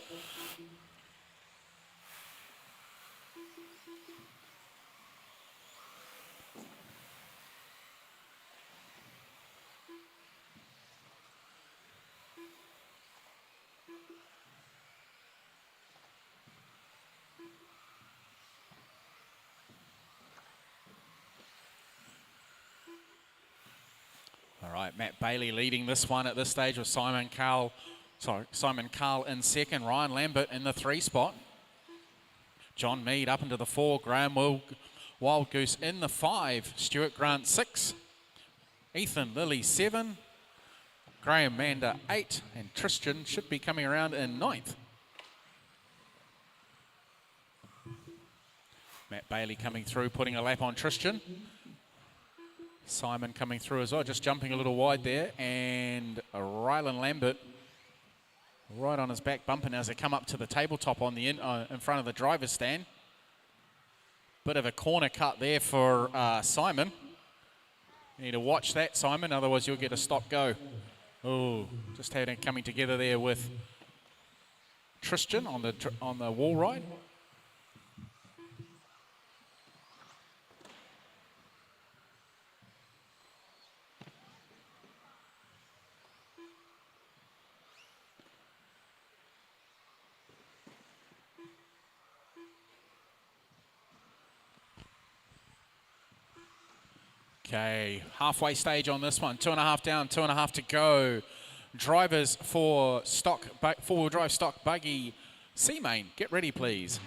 All right, Matt Bailey leading this one at this stage with Simon Carl in second, Ryan Lambert in the 3 spot. John Mead up into the 4, Graham Wild Goose in the 5, Stuart Grant 6, Ethan Lilly 7, Graham Mander 8, and Tristan should be coming around in 9th. Matt Bailey coming through, putting a lap on Tristan. Simon coming through as well, just jumping a little wide there, and Rylan Lambert right on his back bumper as they come up to the tabletop on the in front of the driver's stand. Bit of a corner cut there for Simon. You need to watch that, Simon, otherwise you'll get a stop-go. Oh, just had it coming together there with Tristan on the wall ride. Okay, halfway stage on this one. 2.5 down, 2.5 to go. Drivers for stock four-wheel drive stock buggy C-main, get ready, please.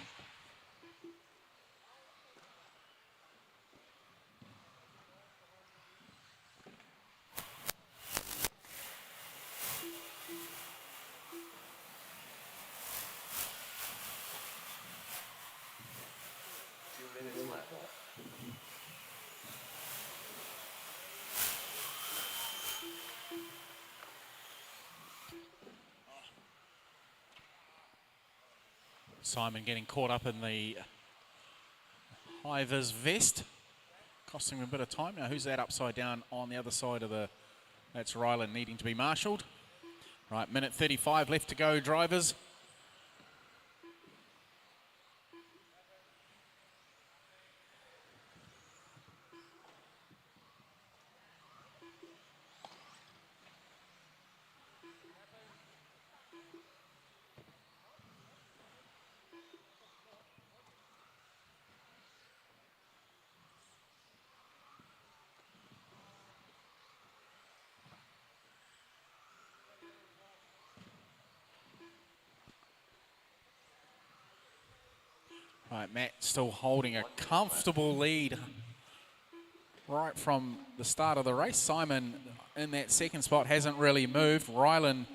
Simon getting caught up in the high-vis vest, costing him a bit of time. Now, who's that upside down on the other side of the... That's Rylan needing to be marshalled. Right, minute 35 left to go, drivers. Right, Matt still holding a comfortable lead right from the start of the race. Simon in that 2nd spot hasn't really moved. Rylan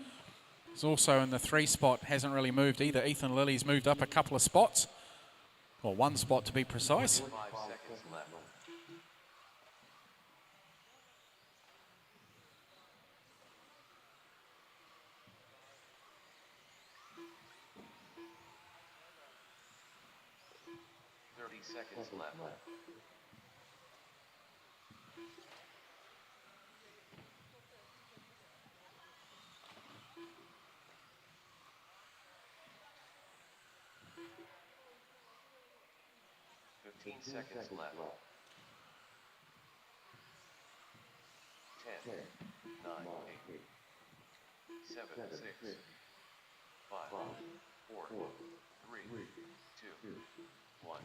is also in the 3 spot, hasn't really moved either. Ethan Lilly's moved up a couple of spots, or 1 spot to be precise. 5 seconds left. Seconds left. 15 seconds left. 10, 9, 8, 7, 6, 5, 4, 3, 2, 1.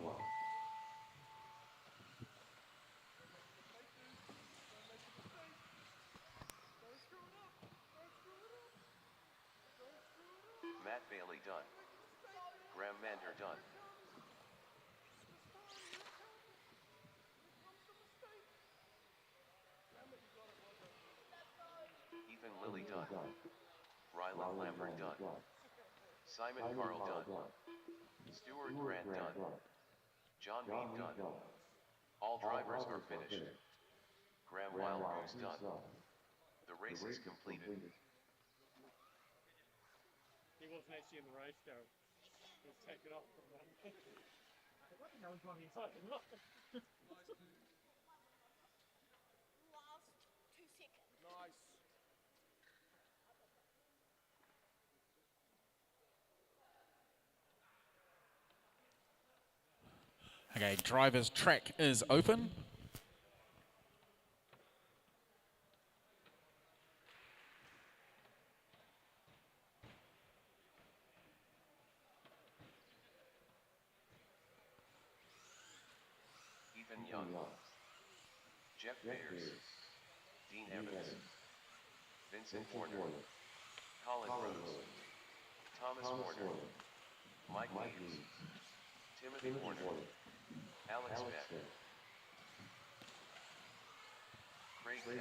Matt Bailey done. Graham Mander done. Ethan Lilly done. Rylan Lambert done. Simon Carl done. Stuart Grant done. John Mead done. All drivers are finished. Graham Wildmo's done. The race is completed. He wasn't actually in the race car. He was taken off from one. What the hell is wrong inside? Last 2 seconds. Nice. Okay, driver's track is open. Ethan Young, Jeff Beers, Dean Evans, Vincent Warner, Colin Rose, Thomas Warner, Mike Reeves, Timothy Warner, Alex Beck, Craig Kelly.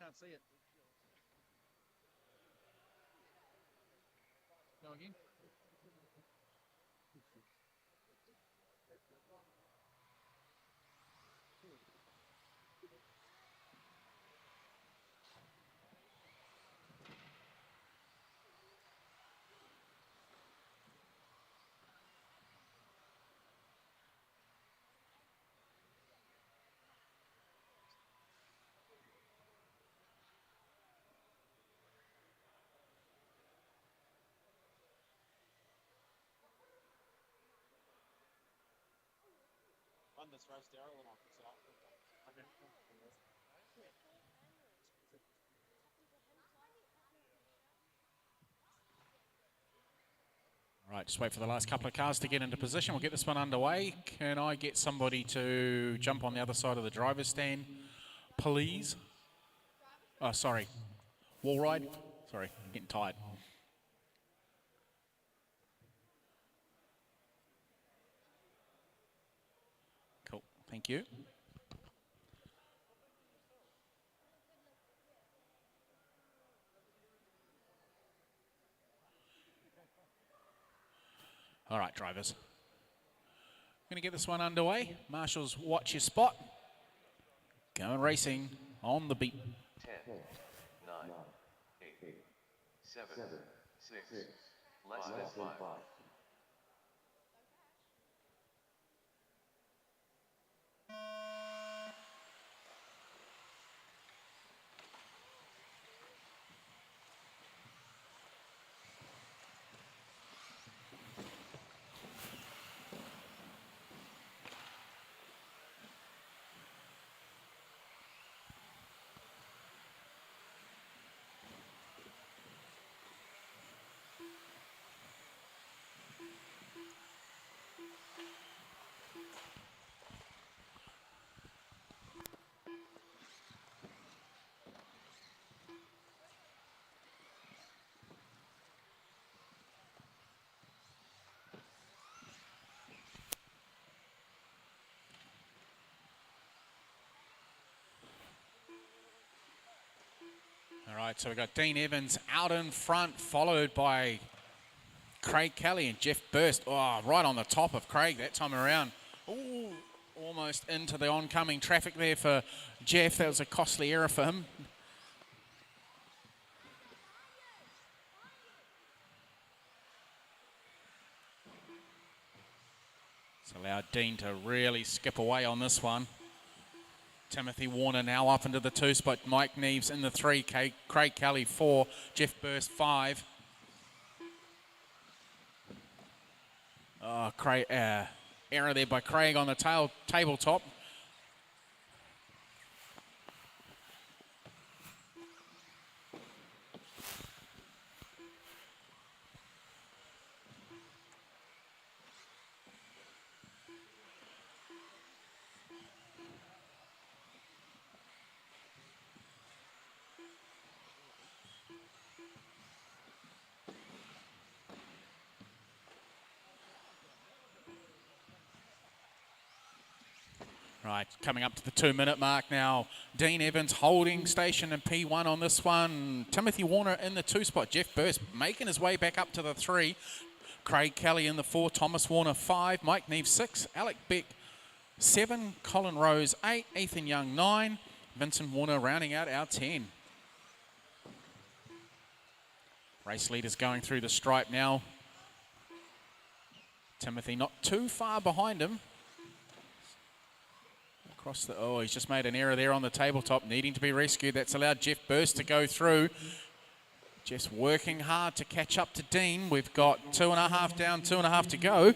Can't see it. Go again. Run this race, Daryl, and I'll fix it up. Okay. All right, just wait for the last couple of cars to get into position. We'll get this one underway. Can I get somebody to jump on the other side of the driver's stand, please? Oh, sorry. Wall ride? Sorry, getting tired. Cool, thank you. All right, drivers. Going to get this one underway. Marshals, watch your spot. Going racing on the beat. 10, 9, 8, 7, 6, less than 5. All right, so we've got Dean Evans out in front, followed by Craig Kelly and Jeff Burst. Oh, right on the top of Craig that time around. Ooh, almost into the oncoming traffic there for Jeff. That was a costly error for him. It's allowed Dean to really skip away on this one. Timothy Warner now up into the 2 spot. Mike Neves in the 3. Craig Kelly 4. Jeff Burst 5. Oh, error there by Craig on the tabletop. Right, coming up to the 2-minute mark now. Dean Evans holding station in P1 on this one. Timothy Warner in the 2 spot. Jeff Burst making his way back up to the 3. Craig Kelly in the 4. Thomas Warner 5. Mike Neve 6. Alec Beck 7. Colin Rose 8. Ethan Young 9. Vincent Warner rounding out our 10. Race leaders going through the stripe now. Timothy not too far behind him. Across the, oh, he's just made an error there on the tabletop, needing to be rescued. That's allowed Jeff Burst to go through. Jeff's working hard to catch up to Dean. We've got 2.5 down, 2.5 to go.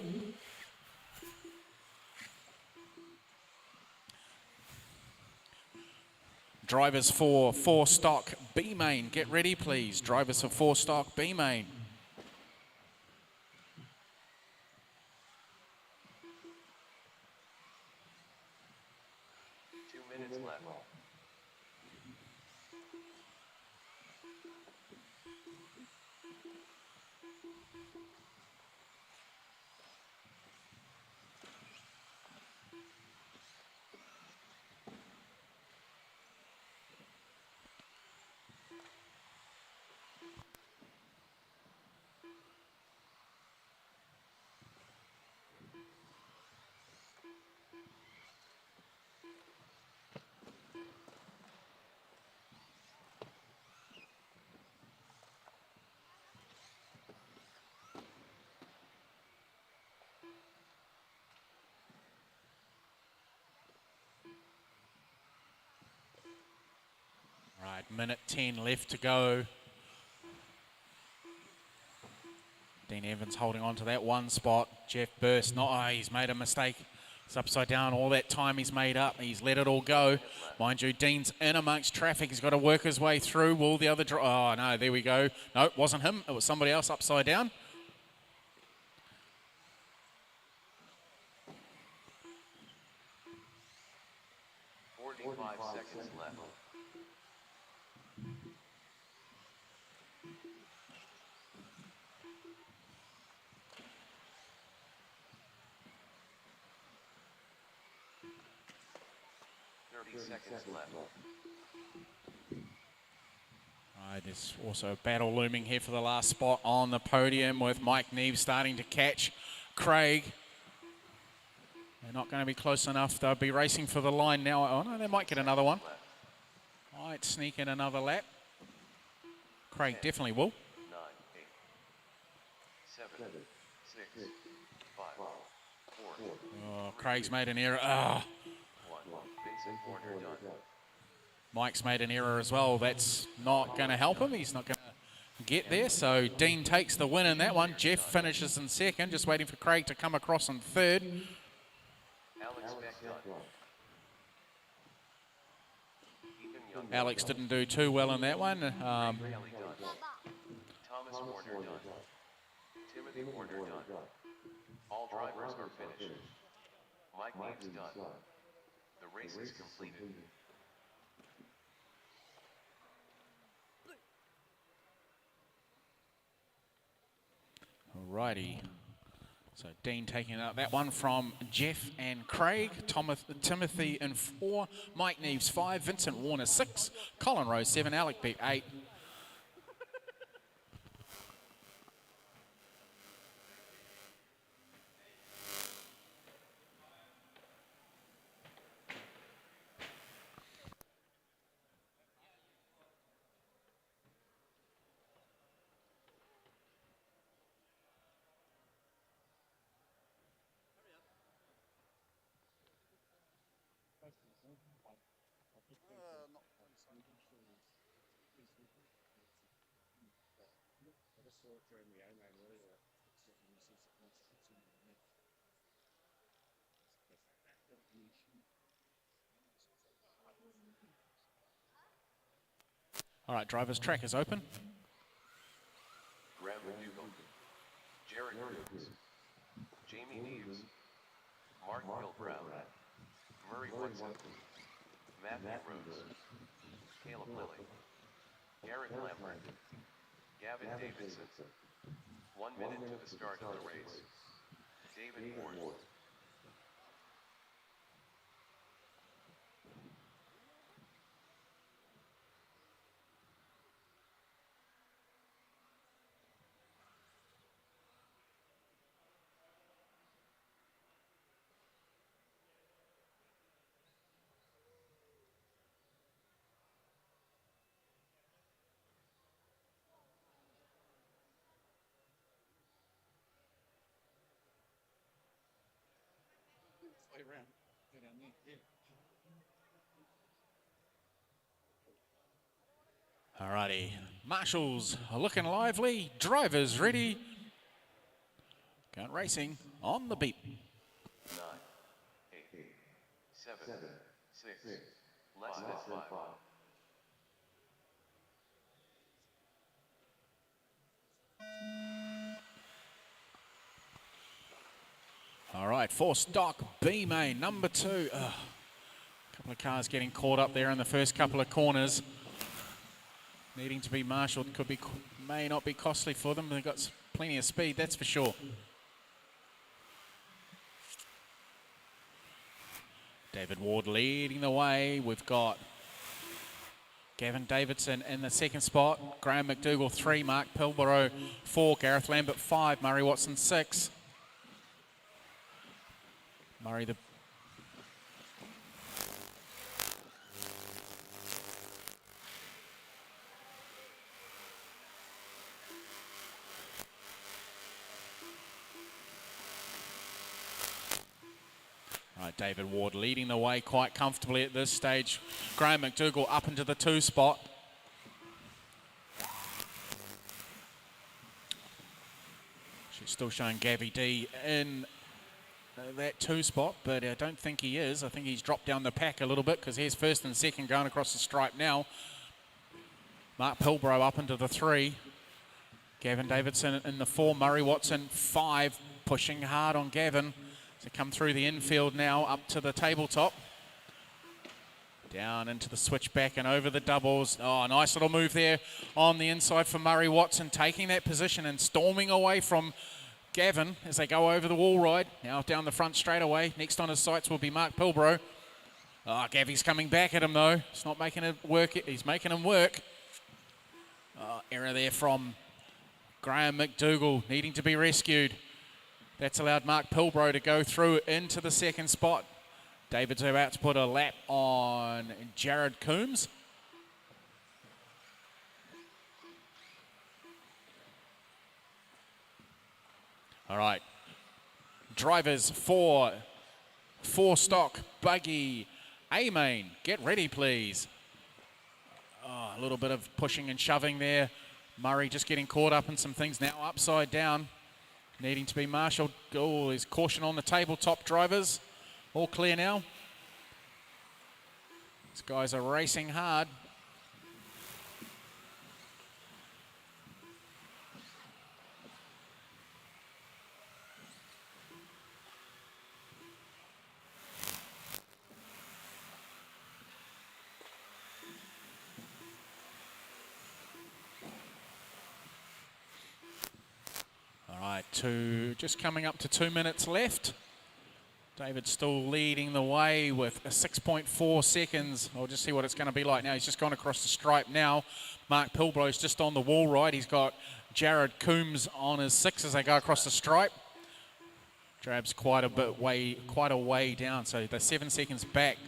Drivers for 4 stock B main, get ready please. Drivers for 4 stock B main. 2 minutes left. Right, minute 10 left to go. Dean Evans holding on to that 1 spot. Jeff Burst, he's made a mistake. It's upside down. All that time he's made up. He's let it all go. Mind you, Dean's in amongst traffic. He's got to work his way through. Will the other oh, no, there we go. No, it wasn't him. It was somebody else upside down. Seconds left. Seconds left. Right, there's also a battle looming here for the last spot on the podium with Mike Neve starting to catch Craig. They're not going to be close enough. They'll be racing for the line now. Oh no, they might get another one. Might sneak in another lap. Craig 10, definitely will. 9, 8, 7, 6, 5, 4. Oh, Craig's made an error. Oh. Vincent Warner done. Mike's made an error as well. That's not going to help him. He's not going to get there. So Dean takes the win in that one. Jeff finishes in 2nd. Just waiting for Craig to come across in 3rd. Alex Beck done. Alex didn't do too well in that one. Kelly done. Thomas Warner done. Timothy Warner done. All drivers are finished. Mike Neves done. The race is completed. Alrighty. So Dean taking out that one from Jeff and Craig. Timothy in 4. Mike Neves 5. Vincent Warner 6. Colin Rose 7. Alec Beck 8. All right, driver's track is open. Graham McDougall, Jared Cruz, Jamie Neves, Mark Milbrown, Murray Woodson, Matthew Rose, Caleb Lilly, Garrett Lambert, Gavin Davidson. 1 minute to the start of the race. David Ward. straight around. Go down there. Yeah. Alrighty, marshals are looking lively, drivers ready. Going racing on the beat. 9, 8, 7, 6, less than 5. All right, for stock B main, number 2. A couple of cars getting caught up there in the first couple of corners. Needing to be marshalled, may not be costly for them. They've got plenty of speed, that's for sure. David Ward leading the way. We've got Gavin Davidson in the second spot. Graham McDougall 3, Mark Pilborough 4, Gareth Lambert 5, Murray Watson 6. Murray the Right, David Ward leading the way quite comfortably at this stage. Graham McDougall up into the 2 spot. She's still showing Buggy D in that 2 spot, but I don't think he is. I think he's dropped down the pack a little bit because here's first and second going across the stripe now. Mark Pilborough up into the 3. Gavin Davidson in the 4. Murray Watson 5, pushing hard on Gavin. To come through the infield now up to the tabletop. Down into the switchback and over the doubles. Oh, nice little move there on the inside for Murray Watson, taking that position and storming away from Gavin as they go over the wall ride. Now down the front straight away. Next on his sights will be Mark Pilborough. Oh, Gavy's coming back at him though. It's not making it work. He's making him work. Error there from Graham McDougall, needing to be rescued. That's allowed Mark Pilborough to go through into the second spot. David's about to put a lap on Jared Coombs. All right. Drivers for stock Buggy A main. Get ready, please. Oh, a little bit of pushing and shoving there. Murray just getting caught up in some things now, upside down. Needing to be marshalled. Oh, there's caution on the tabletop, drivers. All clear now. These guys are racing hard. Just coming up to 2 minutes left. David still leading the way with a 6.4 seconds. I'll just see what it's going to be like now. He's just gone across the stripe now. Mark Pilborough's just on the wall ride. He's got Jared Coombs on his 6 as they go across the stripe. Drab's quite a way down, so they're 7 seconds back.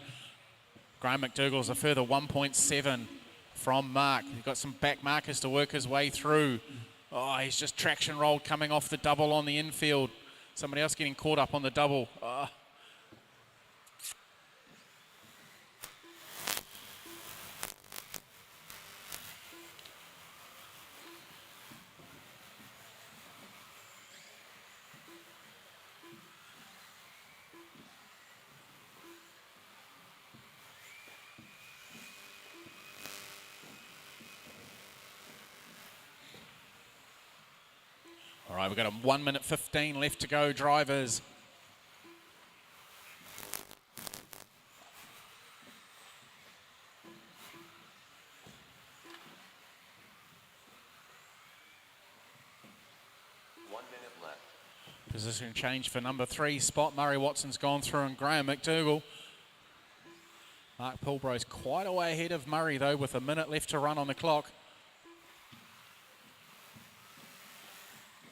Graham McDougall's a further 1.7 from Mark. He's got some back markers to work his way through. Oh, he's just traction rolled coming off the double on the infield. Somebody else getting caught up on the double. All right, we've got a 1 minute 15 left to go, drivers. Position change for number 3 spot. Murray Watson's gone through and Graham McDougall. Mark Pilborough's quite a way ahead of Murray though, with a minute left to run on the clock.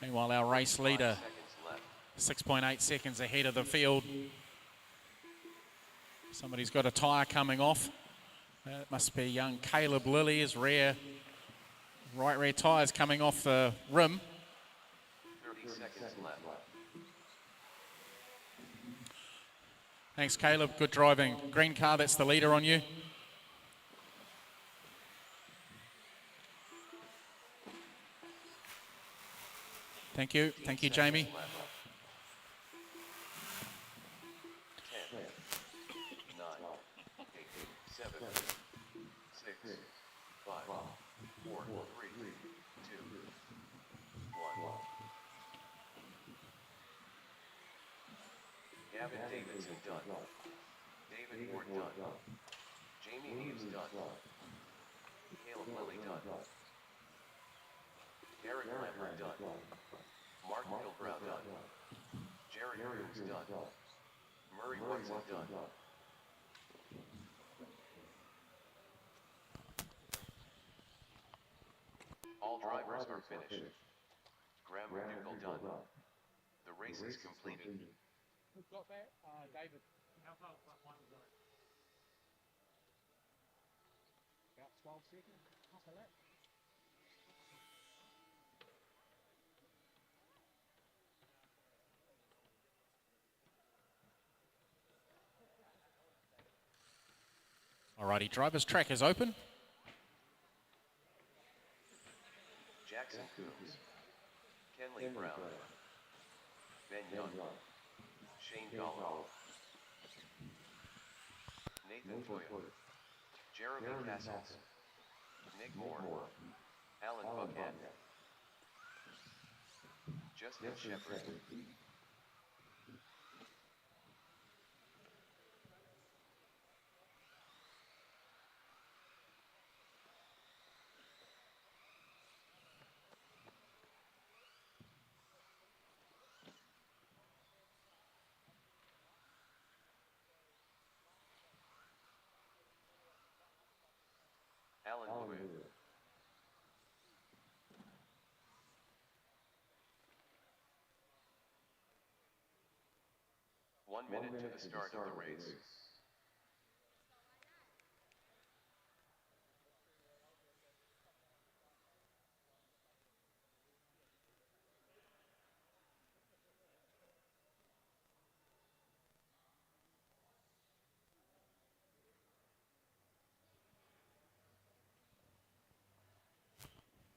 Meanwhile, our race leader, 6.8 seconds ahead of the field. Somebody's got a tyre coming off. It must be young Caleb Lilly. His right rear tyre's coming off the rim. 30 seconds left. Thanks, Caleb. Good driving. Green car, that's the leader on you. Thank you. Thank you, Jamie. 10, 9, 8, 7, 6, 5, 4, 3, 2, 1. Gavin Davidson done. David Ward done. Jamie Neves done. Caleb Lilly done. Eric Lambert done. Mark Milbrow done. Jared Coombs done. Murray Woodson done. All drivers are finished. Graham McDougall done. The race is completed. Who's got that? David. How far that one go? About 12 seconds. Half a lap. Alrighty, driver's track is open. Jackson Coombs. Kenley Brown. Ben Young. Shane Gollum. Nathan Toya. Jeremy Castles. Nick Moore. Alan Buckhead. Justin Shepard. Alan Lewis. One minute to the start of the race.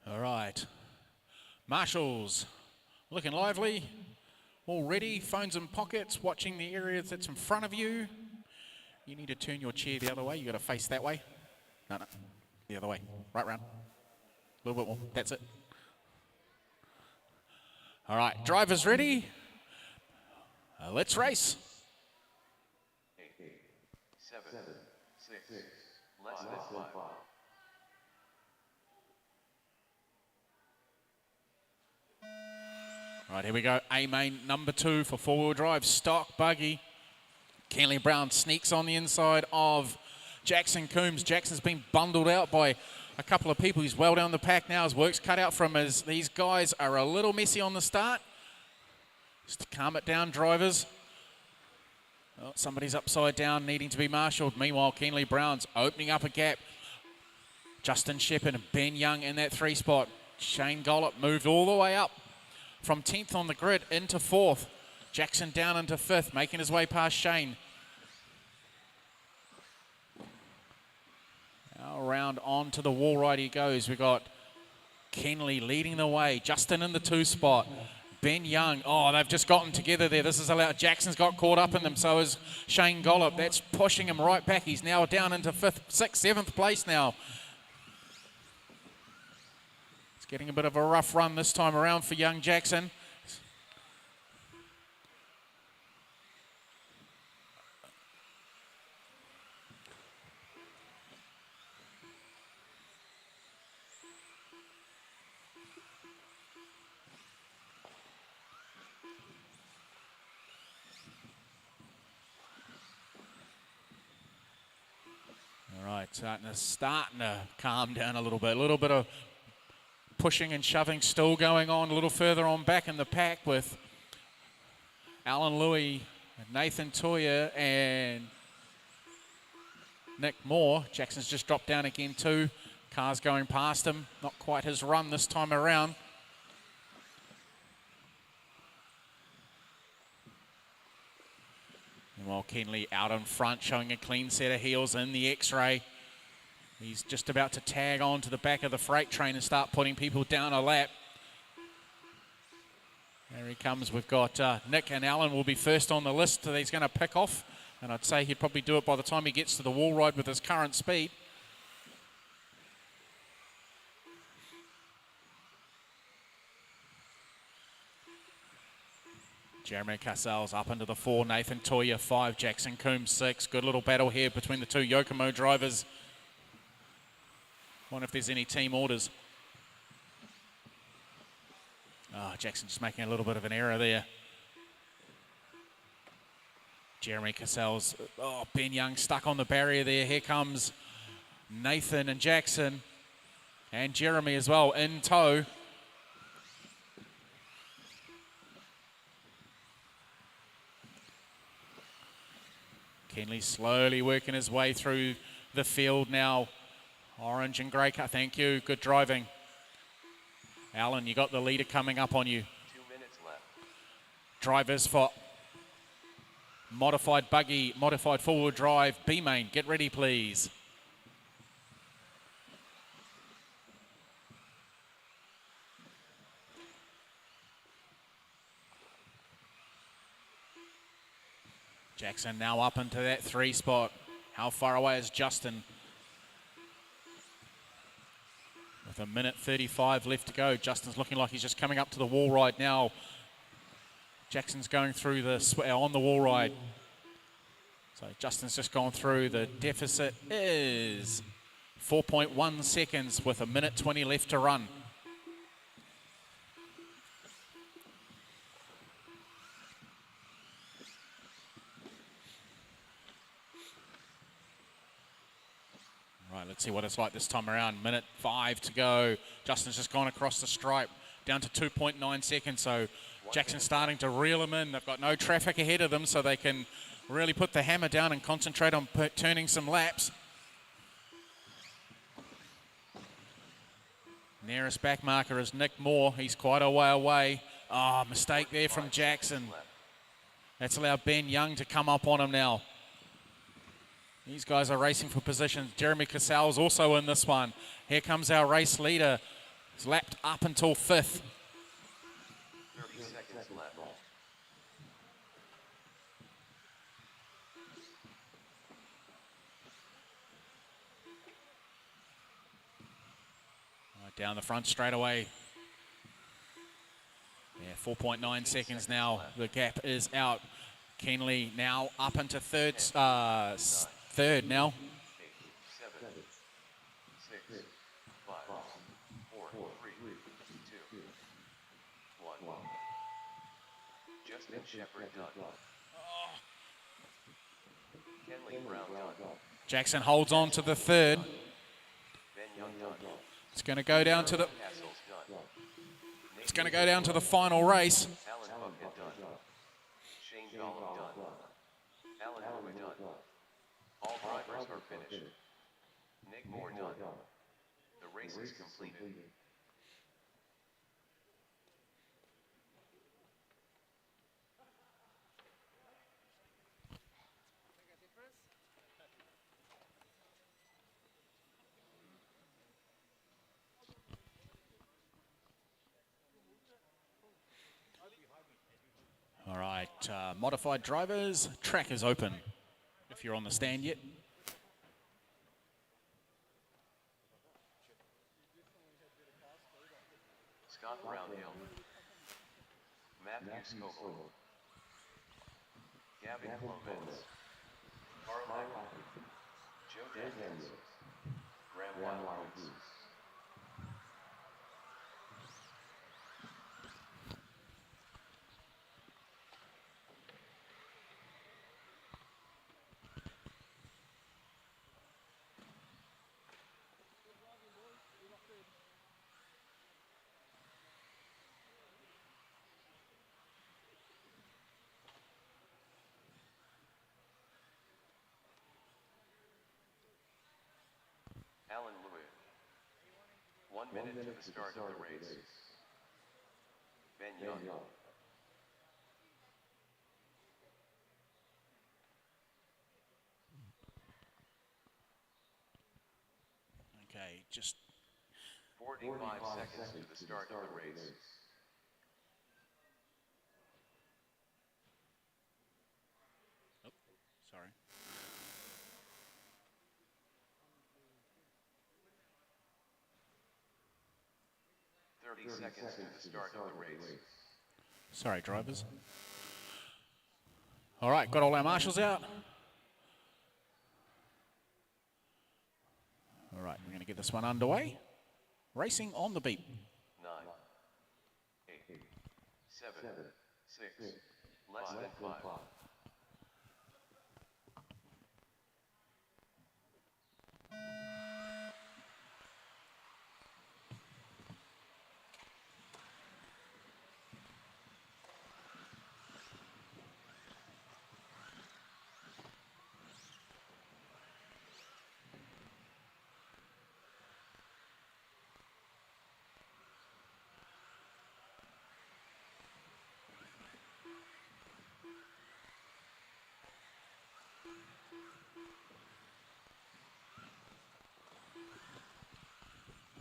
All right. Marshals, looking lively. All ready, phones in pockets, watching the area that's in front of you. You need to turn your chair the other way. You got to face that way. No, the other way. Right round. A little bit more. That's it. All right, drivers ready. Let's race. 8, 7, 6, less than 5. All right, here we go. A-main number 2 for four-wheel drive, stock buggy. Kenley Brown sneaks on the inside of Jackson Coombs. Jackson's been bundled out by a couple of people. He's well down the pack now. His work's cut out from his. These guys are a little messy on the start. Just to calm it down, drivers. Oh, somebody's upside down, needing to be marshalled. Meanwhile, Kenley Brown's opening up a gap. Justin Shepard and Ben Young in that 3 spot. Shane Gollop moved all the way up from 10th on the grid into 4th. Jackson down into 5th, making his way past Shane. Now around onto the wall right he goes. We've got Kenley leading the way. Justin in the 2 spot. Ben Young, oh, they've just gotten together there. This is allowed. Jackson's got caught up in them, so is Shane Gollop. That's pushing him right back. He's now down into 5th, 6th, 7th place now. It's getting a bit of a rough run this time around for young Jackson. All right, starting to calm down a little bit of pushing and shoving still going on a little further on back in the pack with Alan Louis, Nathan Toya and Nick Moore. Jackson's just dropped down again too. Cars going past him, not quite his run this time around. And while Kenley out in front, showing a clean set of heels in the X-ray. He's just about to tag on to the back of the freight train and start putting people down a lap. There he comes. We've got Nick, and Alan will be first on the list that he's going to pick off. And I'd say he'd probably do it by the time he gets to the wall ride with his current speed. Jeremy Cassell's up into the 4, Nathan Toya 5, Jackson Coombs 6. Good little battle here between the two Yokomo drivers. Wonder if there's any team orders. Oh, Jackson just making a little bit of an error there. Jeremy Cassell's, oh, Ben Young stuck on the barrier there. Here comes Nathan and Jackson and Jeremy as well in tow. Kenley slowly working his way through the field now. Orange and grey car, thank you, good driving. Alan, you got the leader coming up on you. 2 minutes left. Drivers for modified buggy, modified forward drive, B-main, get ready please. Jackson now up into that 3 spot. How far away is Justin? With 1:35 left to go, Justin's looking like he's just coming up to the wall ride now. Jackson's going through the on the wall ride. So Justin's just gone through. The deficit is 4.1 seconds with 1:20 left to run. Right, let's see what it's like this time around. 1:05 to go. Justin's just gone across the stripe, down to 2.9 seconds. So Jackson's starting to reel them in. They've got no traffic ahead of them, so they can really put the hammer down and concentrate on turning some laps. Nearest back marker is Nick Moore. He's quite a way away. Oh, mistake there from Jackson. That's allowed Ben Young to come up on him now. These guys are racing for positions. Jeremy Cassell's also in this one. Here comes our race leader. He's lapped up until 5th. 30 seconds left. Right, down the front straight away. Yeah, 4.9 seconds now. The gap is out. Kenley now up into third now. 8, 7, 6, 5, 4, 3, 2, 1. Justin Shepard done. Kenley Brown done. Jackson holds on to the 3rd. Ben Young done. It's going to go down to the. Castle's done. It's going to go down to the final race. Alan Bucket done. Shane Gollum done. Alan Hoover done. All drivers are finished. Nick Moore done. The race is completed. All right, modified drivers, track is open. If you're on the stand yet. Scott Brownhill. Matthew Scoville. Gavin Clovens. Carl Joe Jenkins. Graham Wildwoods. Alan Lewis. 1 minute to the start of the race. Ben Young. just 45 seconds to the start of the race. sorry. 30 seconds to the start of the race. Sorry, drivers. All right, got all our marshals out. All right, we're going to get this one underway. Racing on the beat. 9, 8, 7, 6, less than 5.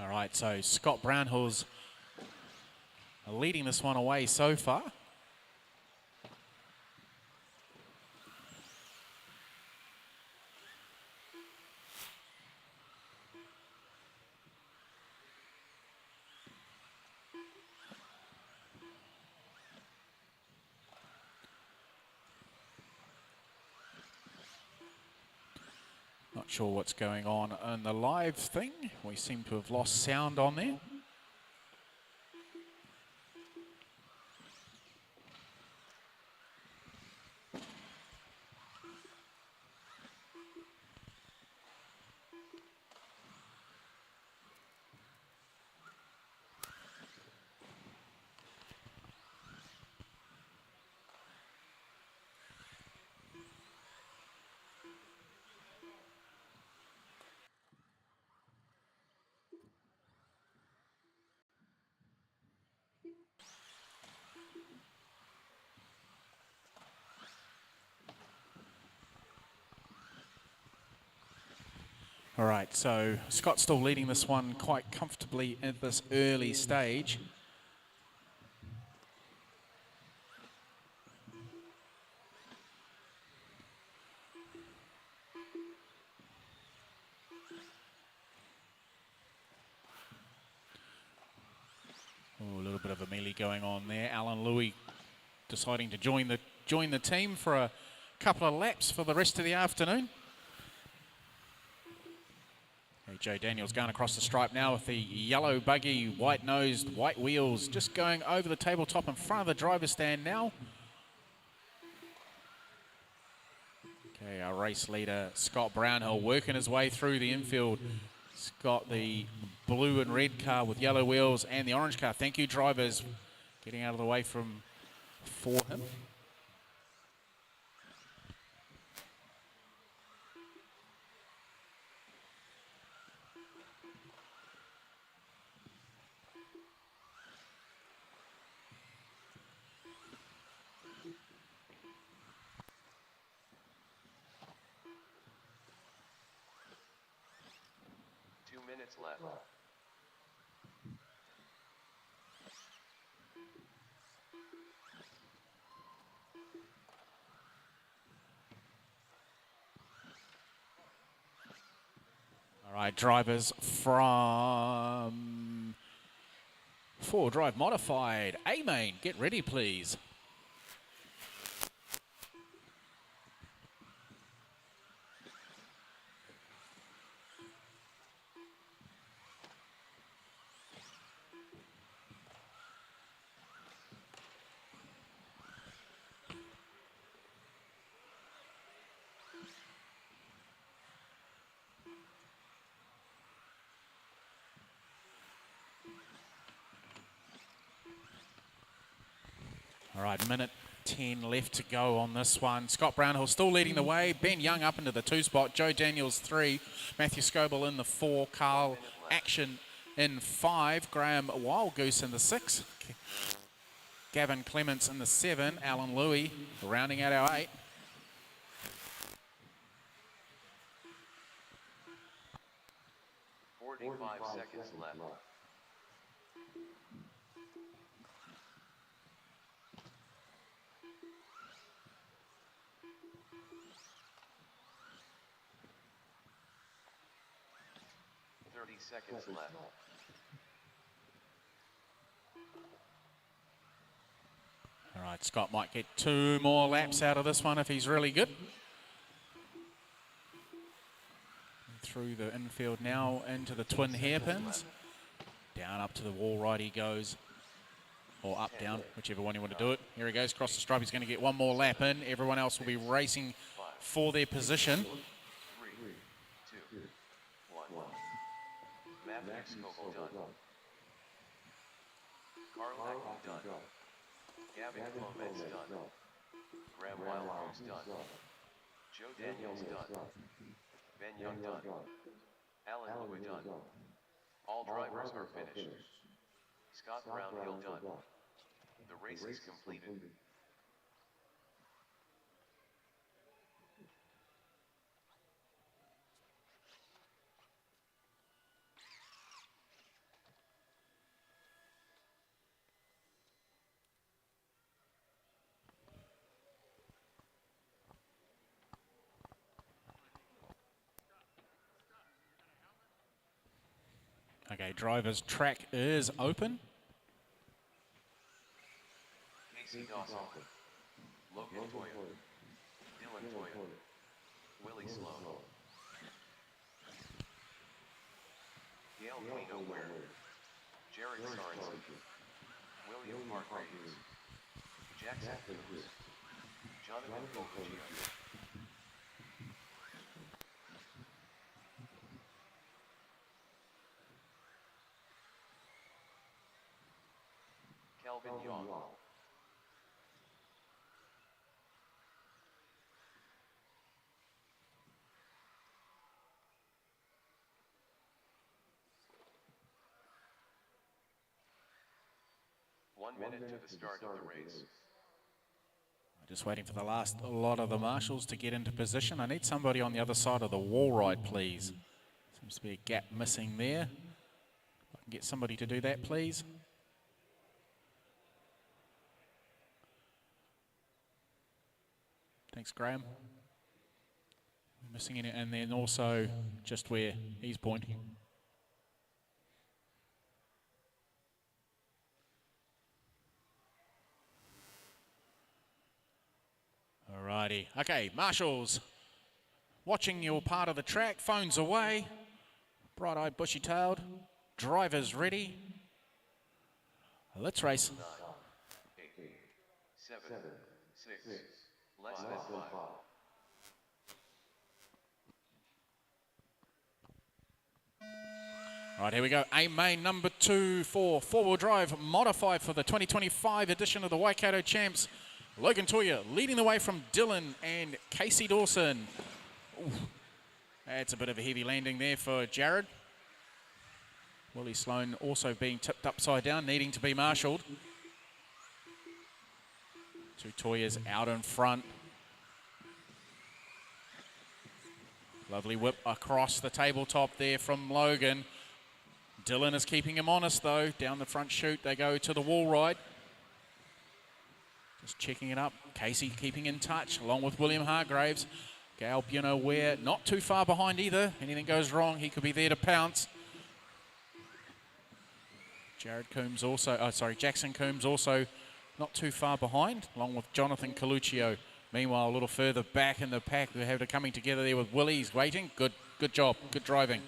All right, so Scott Brownhill's leading this one away so far. Not sure what's going on in the live thing. We seem to have lost sound on there. All right, so Scott's still leading this one quite comfortably at this early stage. Oh, a little bit of a melee going on there. Alan Louis deciding to join the team for a couple of laps for the rest of the afternoon. Okay, Joe Daniels going across the stripe now with the yellow buggy, white-nosed, white wheels, just going over the tabletop in front of the driver's stand now. Okay, our race leader, Scott Brownhill, working his way through the infield. He's got the blue and red car with yellow wheels and the orange car. Thank you, drivers, getting out of the way for him. Minutes left. All right, drivers from 4 Drive Modified. A-Main, get ready, please. All right, minute 10 left to go on this one. Scott Brownhill still leading the way. Ben Young up into the 2 spot. Joe Daniels 3. Matthew Scoble in the 4. Carl Action in 5. Graham Wild Goose in the 6. Gavin Clements in the 7. Alan Louis rounding out our 8. 45 seconds left. Seconds left. All right, Scott might get 2 more laps out of this one if he's really good. Through the infield now into the twin hairpins. Down up to the wall right he goes. Or up, down, whichever one you want to do it. Here he goes, across the stripe. He's going to get 1 more lap in. Everyone else will be racing for their position. 3, 2, 1. Matthew Scoville done. Carl Hackney done. Gavin Clomet's done. Graham Wildrose done. Joe Daniels done. Ben Young done. Alan Lewis done. All drivers are finished. Scott Brownhill done. The race is completed. Okay, driver's track is open. Casey Dawson. Logan Toyer. Dylan Toyer. Willie Sloan. Gail Quino Ware. Jared Sorensen. William Hargraves. Jackson Cruz. Jonathan Focuccio. Kelvin Young. One minute to the start of the race. Just waiting for the last lot of the marshals to get into position. I need somebody on the other side of the wall ride, please. Seems to be a gap missing there. I can get somebody to do that, please. Thanks, Graham. Missing it, and then also just where he's pointing. Alrighty. Okay, marshals. Watching your part of the track, phones away. Bright-eyed, bushy-tailed. Drivers ready. Let's race. 9, 8, 7, 6, less than 5. All right, here we go. A main number 2 for four-wheel drive modified for the 2025 edition of the Waikato Champs. Logan Toyer leading the way from Dylan and Casey Dawson. Ooh, that's a bit of a heavy landing there for Jared. Willie Sloan also being tipped upside down, needing to be marshalled. 2 Toyers out in front. Lovely whip across the tabletop there from Logan. Dylan is keeping him honest though. Down the front chute they go to the wall ride. Just checking it up. Casey keeping in touch along with William Hargraves. Gail Buno Ware not too far behind either. Anything goes wrong, he could be there to pounce. Jackson Coombs also not too far behind, along with Jonathan Coluccio. Meanwhile, a little further back in the pack, we have it coming together there with Willie's waiting. Good job, good driving.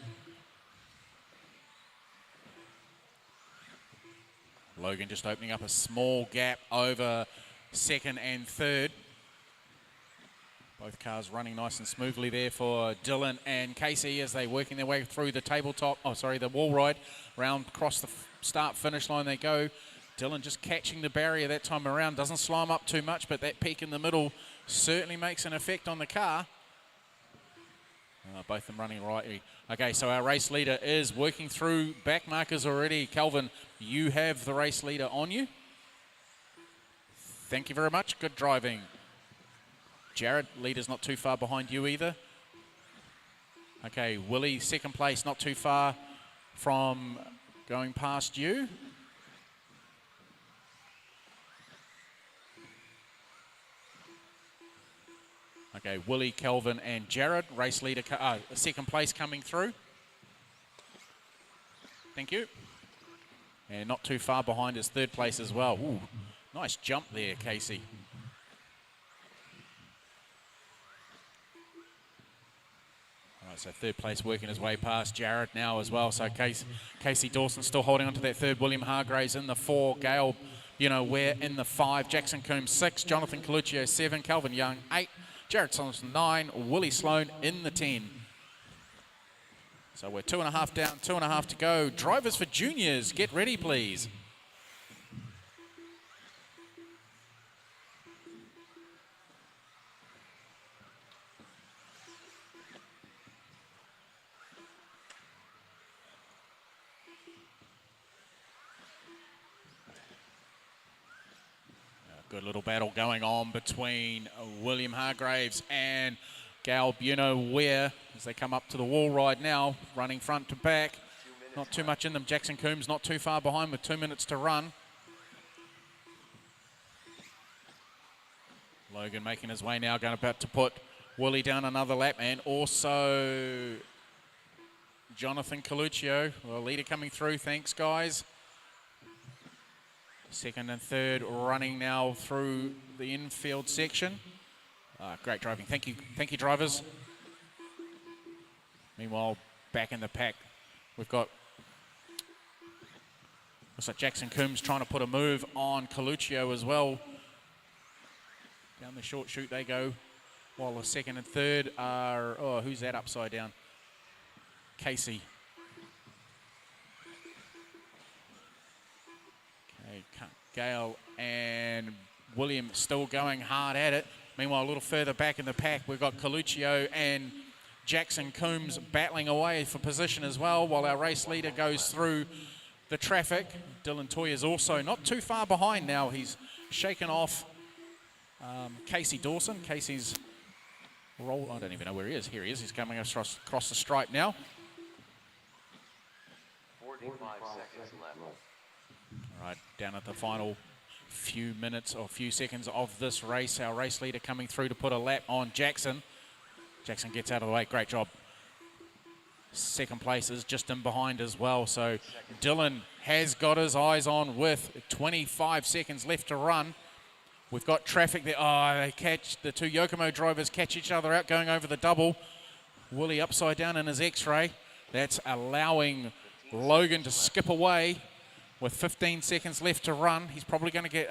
Logan just opening up a small gap over second and third. Both cars running nice and smoothly there for Dylan and Casey as they working their way through the the wall ride. Round across the start-finish line they go. Dylan just catching the barrier that time around. Doesn't slow him up too much, but that peak in the middle certainly makes an effect on the car. Both of them running rightly. Okay, so our race leader is working through back markers already. Kelvin, you have the race leader on you. Thank you very much. Good driving. Jared, leader's not too far behind you either. Okay, Willie, second place, not too far from going past you. Okay, Willie, Kelvin, and Jared, race leader, second place coming through. Thank you. And not too far behind is third place as well. Ooh, nice jump there, Casey. All right, so third place working his way past Jared now as well. So Casey Dawson still holding on to that third. William Hargraves in the 4. Gail, we're in the 5. Jackson Coombs 6. Jonathan Coluccio 7. Calvin Young 8. Jared Thompson 9. Willie Sloan in the 10. So we're 2.5 down, 2.5 to go. Drivers for juniors, get ready, please. Good little battle going on between William Hargraves and Gal Ware as they come up to the wall right now, running front to back. Not too much in them. Jackson Coombs not too far behind with 2 minutes to run. Logan making his way now, about to put Willie down another lap, and also Jonathan Coluccio, leader coming through. Thanks, guys. Second and third running now through the infield section. Great driving. Thank you, drivers. Meanwhile, back in the pack, we've got looks like Jackson Coombs trying to put a move on Coluccio as well. Down the short chute they go, while the second and third are, who's that upside down? Casey. Okay, Gail and William still going hard at it. Meanwhile, a little further back in the pack, we've got Coluccio and Jackson Coombs battling away for position as well, while our race leader goes through the traffic. Dylan Toya's also not too far behind now. He's shaken off Casey Dawson. Casey's roll, I don't even know where he is. Here he is. He's coming across the stripe now. 45 seconds left. All right, down at the final few minutes or few seconds of this race, our race leader coming through to put a lap on Jackson. Jackson gets out of the way. Great job. Second place is just in behind as well. So Dylan has got his eyes on with 25 seconds left to run. We've got traffic there. They catch, the two Yokomo drivers catch each other out going over the double. Willie upside down in his X-ray. That's allowing Logan to skip away with 15 seconds left to run. He's probably going to get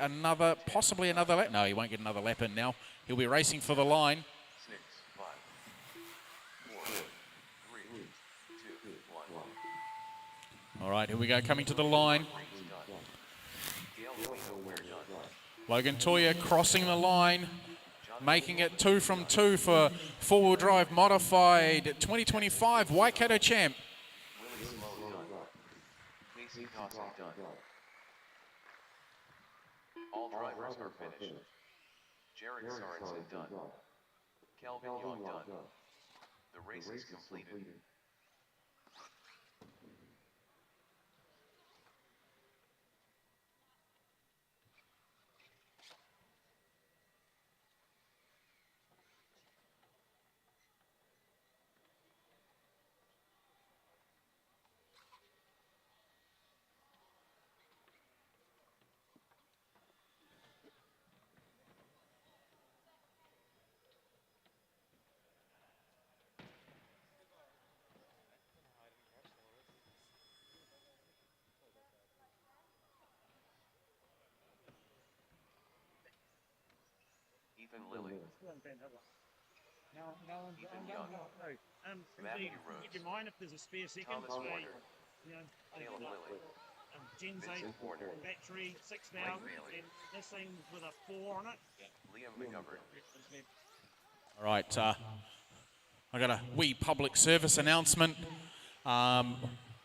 possibly another lap. No, he won't get another lap in now. He'll be racing for the line. 6, 5, 4, 3, 2, 1. All right, here we go, coming to the line. Logan Toya crossing the line, making it 2 from 2 for four-wheel drive modified 2025 Waikato Champ. Willie Sloan done. Casey Dawson done. All drivers are finished. Jared Sorensen done. Calvin Young done. The race is completed. Ethan Lilly. No, I'm Ethan done. Young. Matthew Rhodes. Would you mind if there's a spare second? Thomas Warner. Caleb Caleb Lilly. Gen's 8 Vincent Warner. battery, 6,000, Mike Bailey. and this thing with a 4 on it. Liam McGovern. All right, I got a wee public service announcement.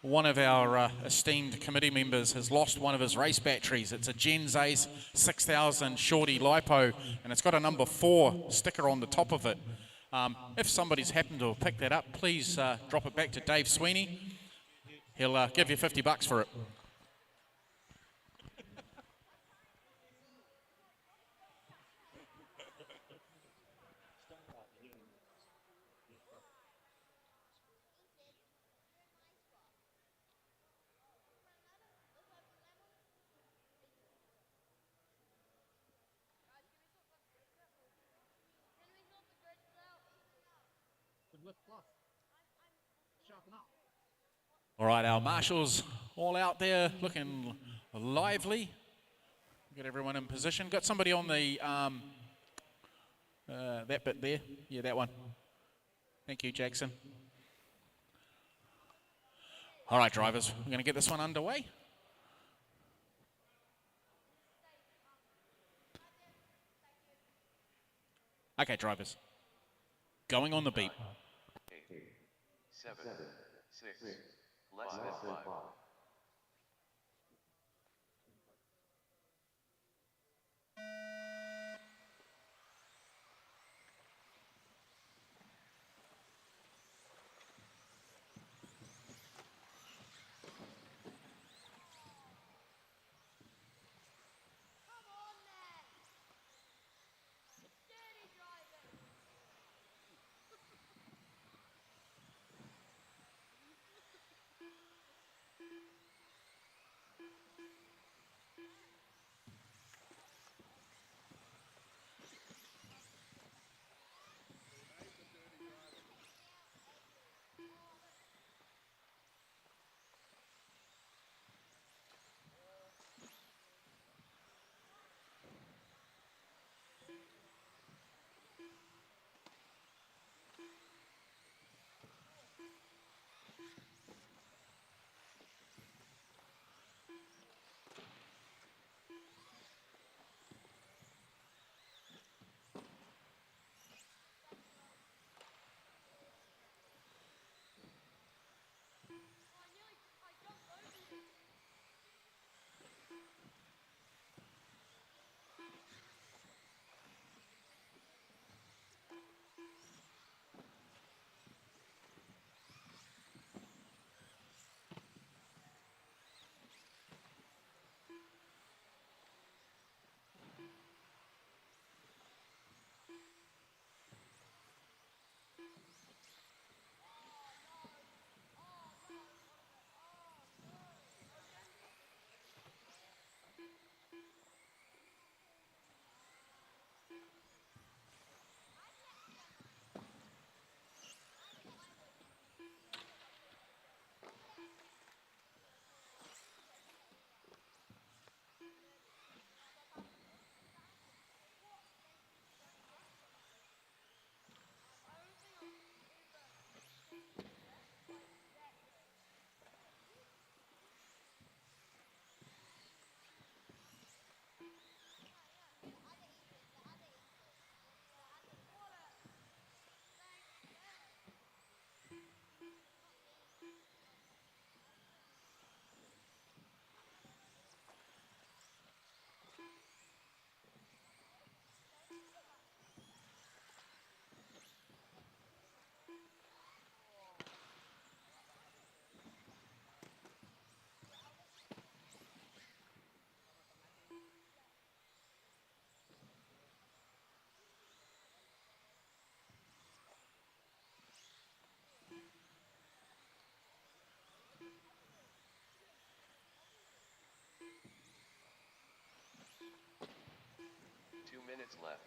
One of our esteemed committee members has lost one of his race batteries. It's a Gen's Ace 6000 Shorty LiPo, and it's got a number 4 sticker on the top of it. If somebody's happened to have picked that up, please drop it back to Dave Sweeney. He'll give you $50 for it. Good lift plus. Sharpen up. All right, our marshals all out there looking lively. Get everyone in position. Got somebody on the that bit there. Yeah, that one. Thank you, Jackson. All right, drivers, we're going to get this one underway. Okay, drivers. Going on the beat. 8, 7, 6, less than 5. Come on then. Steady driving. I jumped over you. Minutes left.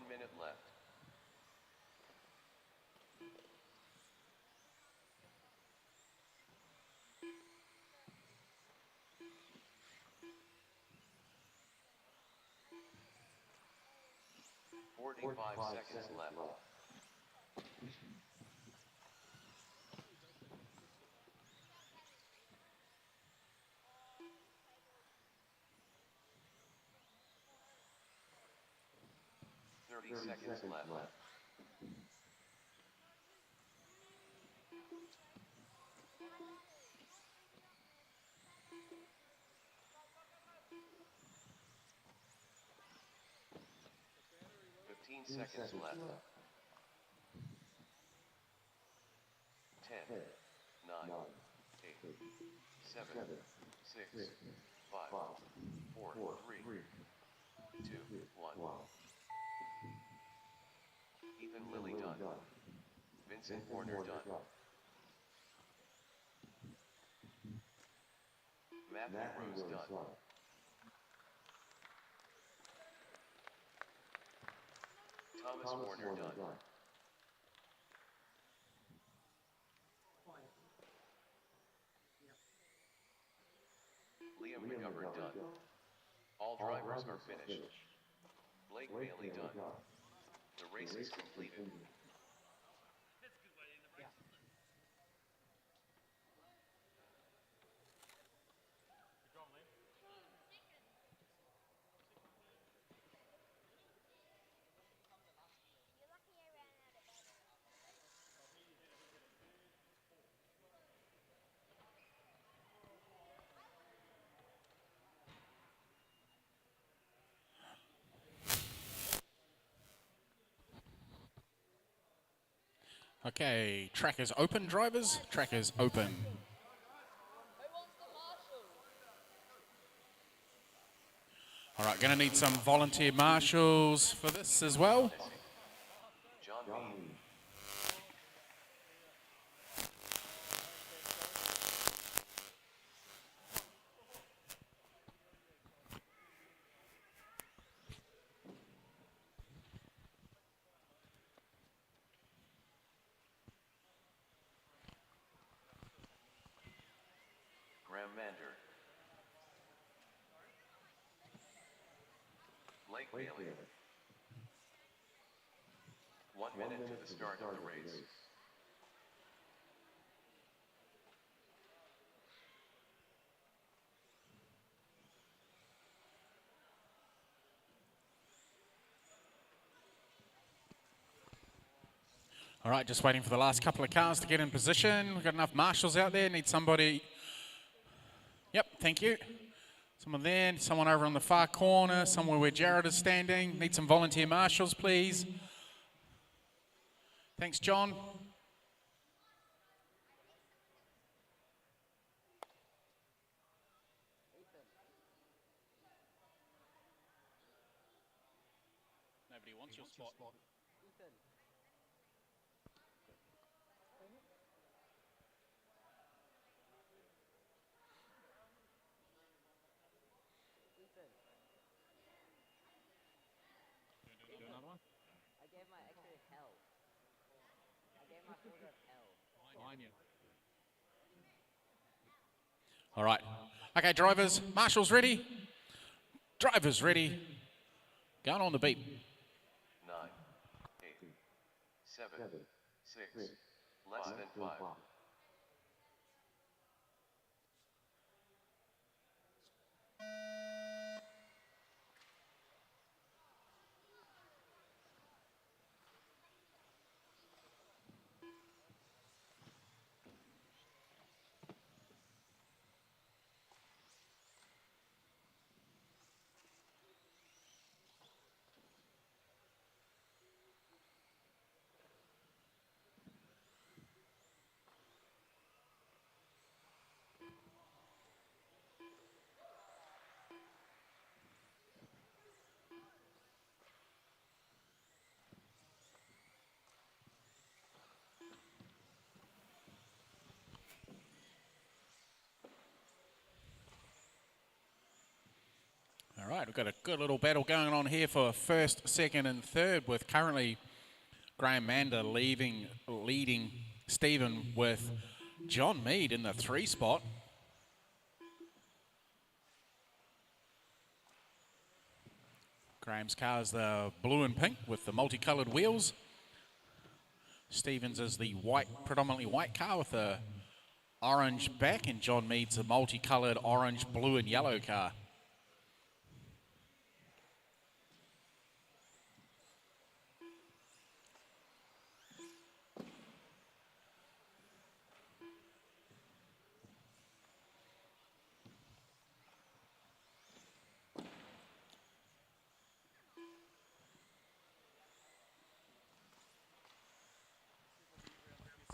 minute left. Forty-five seconds left. 30 seconds left. 15 seconds left. 10, 9, 8, 7, 6, 5, 4, 3, 2, 1. Ethan Lilly done. Vincent Warner done. Matthew Rose done. Thomas Warner done. Liam McGovern done. All drivers are finished. Blake Bailey done. The race is completed. Okay, track is open, drivers. Track is open. Who wants the marshal? All right, going to need some volunteer marshals for this as well. John Mead. Graham Mander. Blake Bailey. 1 minute to the start of the race. All right, just waiting for the last couple of cars to get in position. We've got enough marshals out there. Need somebody. Yep, thank you. Someone there, someone over on the far corner, somewhere where Jared is standing. Need some volunteer marshals, please. Thanks, John. Nobody wants your spot. Do another one? I gave my extra hell. I gave my quarter of hell. Behind you. All right. Okay, drivers, marshals ready? Drivers ready? Going on the beat. 9, 8, 7, 6, less than 5. Right, we've got a good little battle going on here for first, second and third, with currently Graham Mander leading Stephen with John Mead in the 3 spot. Graham's car is the blue and pink with the multicoloured wheels. Stephen's is the white, predominantly white car with the orange back, and John Mead's a multicoloured orange, blue and yellow car.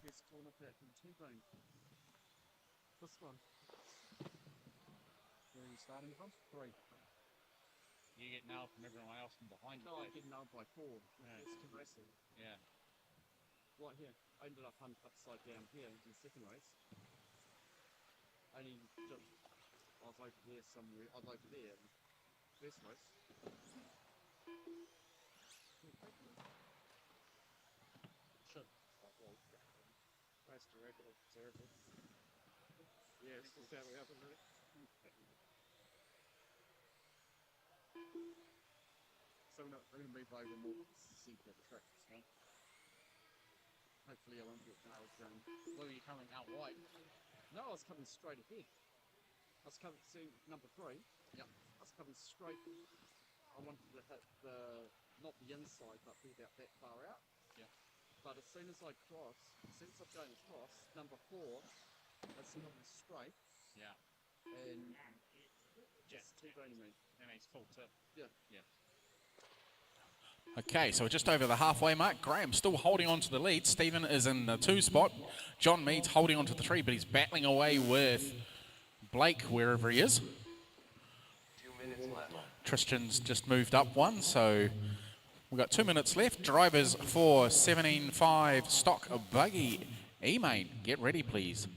This corner back in T-bone. This one. Where are you starting from? 3. You get nailed from everyone else from behind you. No, I get nailed by 4. Yeah. It's too racing. Yeah. Right here. I ended up upside down here in the second race. Only just, I was over there somewhere. I was over there in the first race. Should. Race to record of terrible. Yes, is that what happened, really? So we're going to move over more secret tracks, huh? Hopefully I won't get nailed down. Well, you're coming out wide. No, I was coming straight ahead. I was coming, see, number 3. Yep. I was coming straight. I wanted to hit the, not the inside, but be about that far out. Yeah. But as soon as I cross, since I've gone across, number 4, it's not straight Yeah. and just T-boning me. And he's full tip. Yeah. Yeah. Okay, so we're just over the halfway mark. Graham still holding on to the lead. Stephen is in the 2 spot. John Mead's holding on to the 3, but he's battling away with Blake wherever he is. 2 minutes left. Tristan's just moved up 1, so we've got 2 minutes left. Drivers for 17.5 stock Buggy E-Main, get ready please.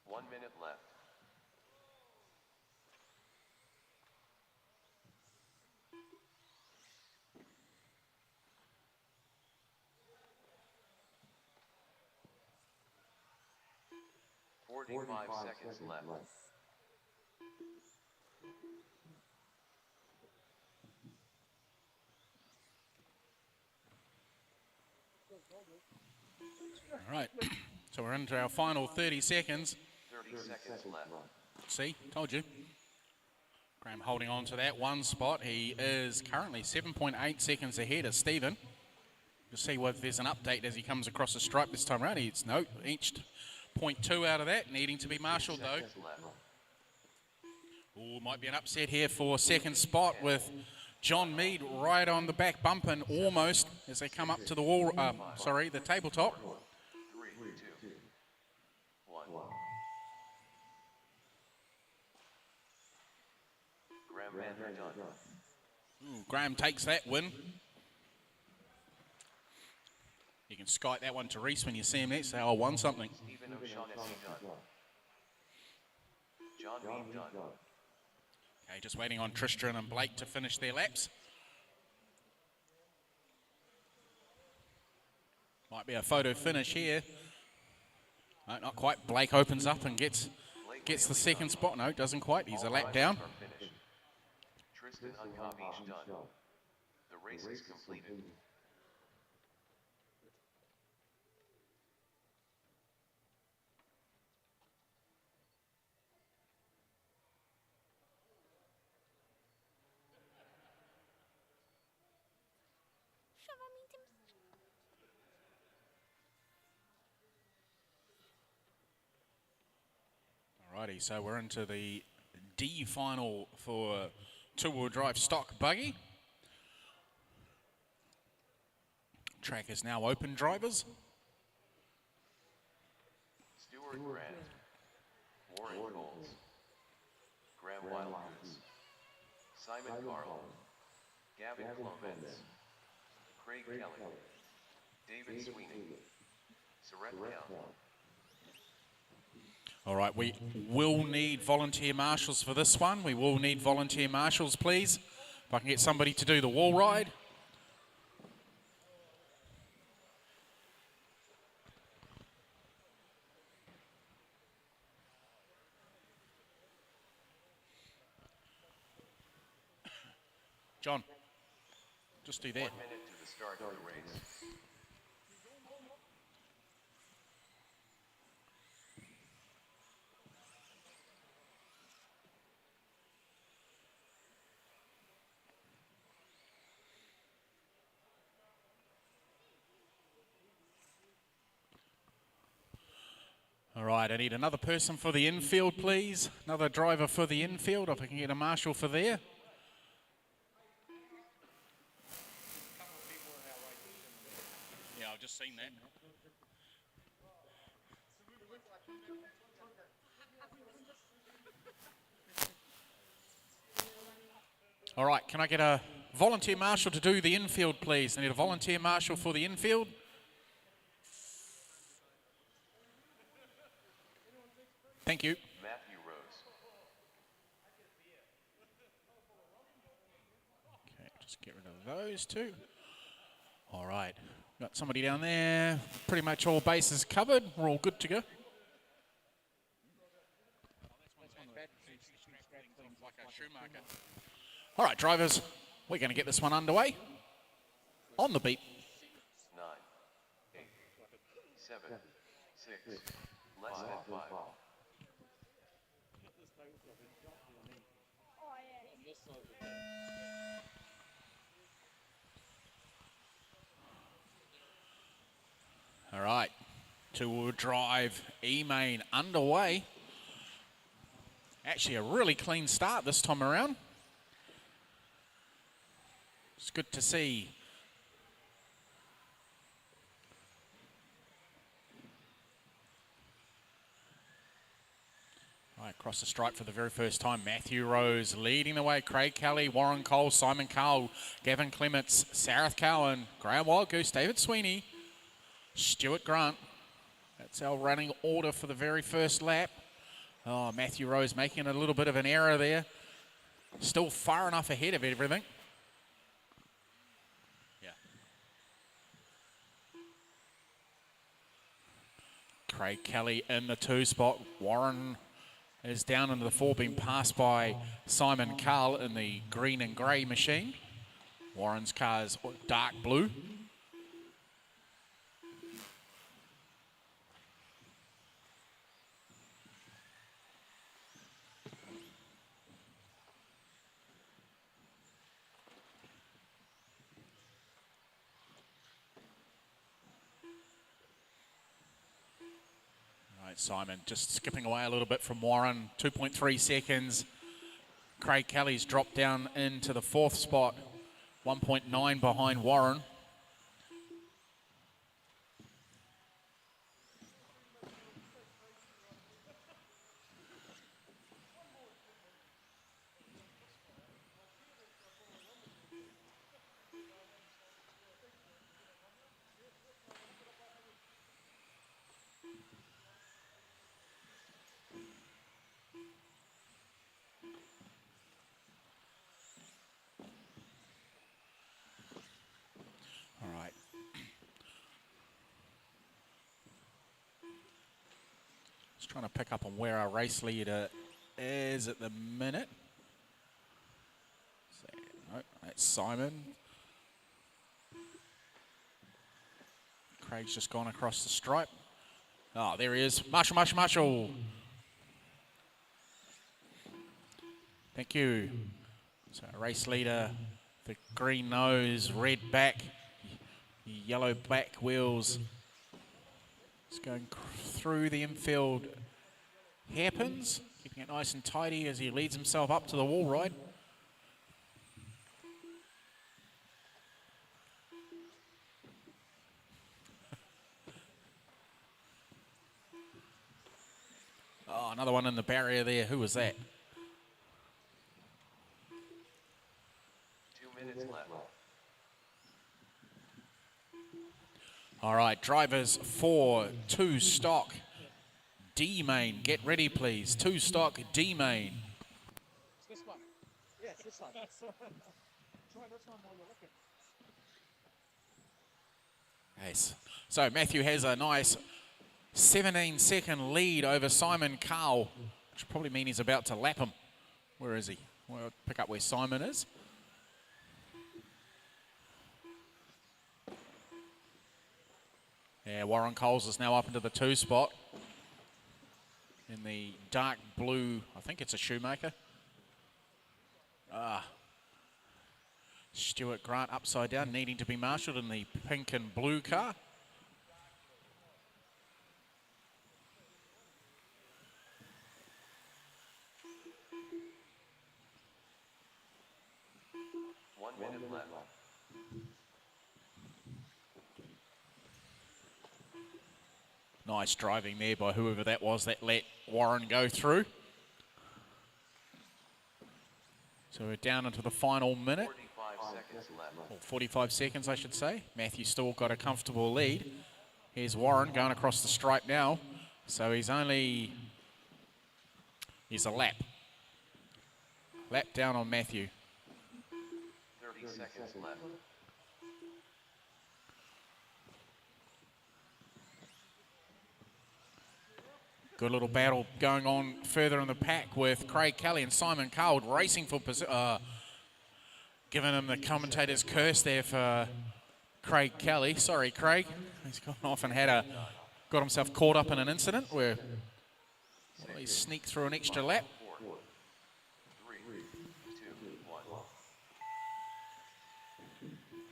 One minute left. Forty-five seconds left. All right, so we're into our final 30 seconds. 30 seconds left. See, told you. Graham holding on to that 1 spot. He is currently 7.8 seconds ahead of Stephen. You'll see if there's an update as he comes across the stripe this time around. He's inched 0.2 out of that, needing to be marshalled though. Oh, might be an upset here for 2nd spot with John Mead right on the back bump and almost as they come up to the wall, the tabletop. 3, 2, 1. Graham Mander done. Ooh, Graham takes that win. You can Skype that one to Reese when you see him next. Say, I won something. Stephen O'Shaughnessy done. John Mead done. Okay, just waiting on Tristan and Blake to finish their laps. Might be a photo finish here. No, not quite. Blake opens up and gets the 2nd spot. No, doesn't quite. He's a lap down. Tristan Uncopies done. The race is completed. Righty, so we're into the D final for two-wheel drive stock buggy. Track is now open, drivers. Stuart Grant, Warren Coles, Graham Wildgoose, Simon Carl, Gavin Clements, Craig Kelly, David Sweeney, Surrett Count. All right, we will need volunteer marshals for this one. We will need volunteer marshals, please. If I can get somebody to do the wall ride. John, just do that. 1 minute to the start of the race. All right, I need another person for the infield, please. Another driver for the infield, if I can get a marshal for there. Yeah, I've just seen that. All right, can I get a volunteer marshal to do the infield, please? I need a volunteer marshal for the infield. Thank you. Matthew Rose. Okay, just get rid of those two. All right, got somebody down there. Pretty much all bases covered. We're all good to go. All right, drivers, we're going to get this one underway. On the beep. 9, 8, 7, 6, less than 5. All right, two-wheel drive E-main underway. Actually, a really clean start this time around. It's good to see. Right, across the stripe for the very first time. Matthew Rose leading the way. Craig Kelly, Warren Cole, Simon Carl, Gavin Clements, Sarah Cowan, Graham Wildgoose, David Sweeney, Stuart Grant. That's our running order for the very first lap. Oh, Matthew Rose making a little bit of an error there. Still far enough ahead of everything. Yeah. Craig Kelly in the 2 spot. Warren is down into the 4, being passed by Simon Carl in the green and grey machine. Warren's car is dark blue. Simon just skipping away a little bit from Warren, 2.3 seconds. Craig Kelly's dropped down into the 4th spot, 1.9 behind Warren. Trying to pick up on where our race leader is at the minute. So, no, that's Simon. Craig's just gone across the stripe. Oh, there he is. Marshall. Thank you. So race leader, the green nose, red back, yellow back wheels. It's going through the infield hairpins, keeping it nice and tidy as he leads himself up to the wall ride. Oh, another one in the barrier there. Who was that? 2 minutes left. All right, drivers for 2 stock D main. Get ready, please. 2 stock D main. It's this one. Yeah, it's this one. Try this one while you're looking. Yes. So Matthew has a nice 17-second lead over Simon Cowell, which will probably mean he's about to lap him. Where is he? We'll pick up where Simon is. Yeah, Warren Coles is now up into the 2 spot. In the dark blue, I think it's a Shoemaker. Stuart Grant upside down, needing to be marshalled in the pink and blue car. One minute left. Nice driving there by whoever that was that let Warren go through. So we're down into the final minute. 45 seconds left. Or 45 seconds, I should say. Matthew still got a comfortable lead. Here's Warren going across the stripe now. So he's a lap. Lap down on Matthew. 30 seconds left. Good little battle going on further in the pack with Craig Kelly and Simon Cowell racing for giving him the commentator's curse there for Craig Kelly. Sorry, Craig. He's gone off and got himself caught up in an incident where he sneaked through an extra lap. 4, 3, 2, 1.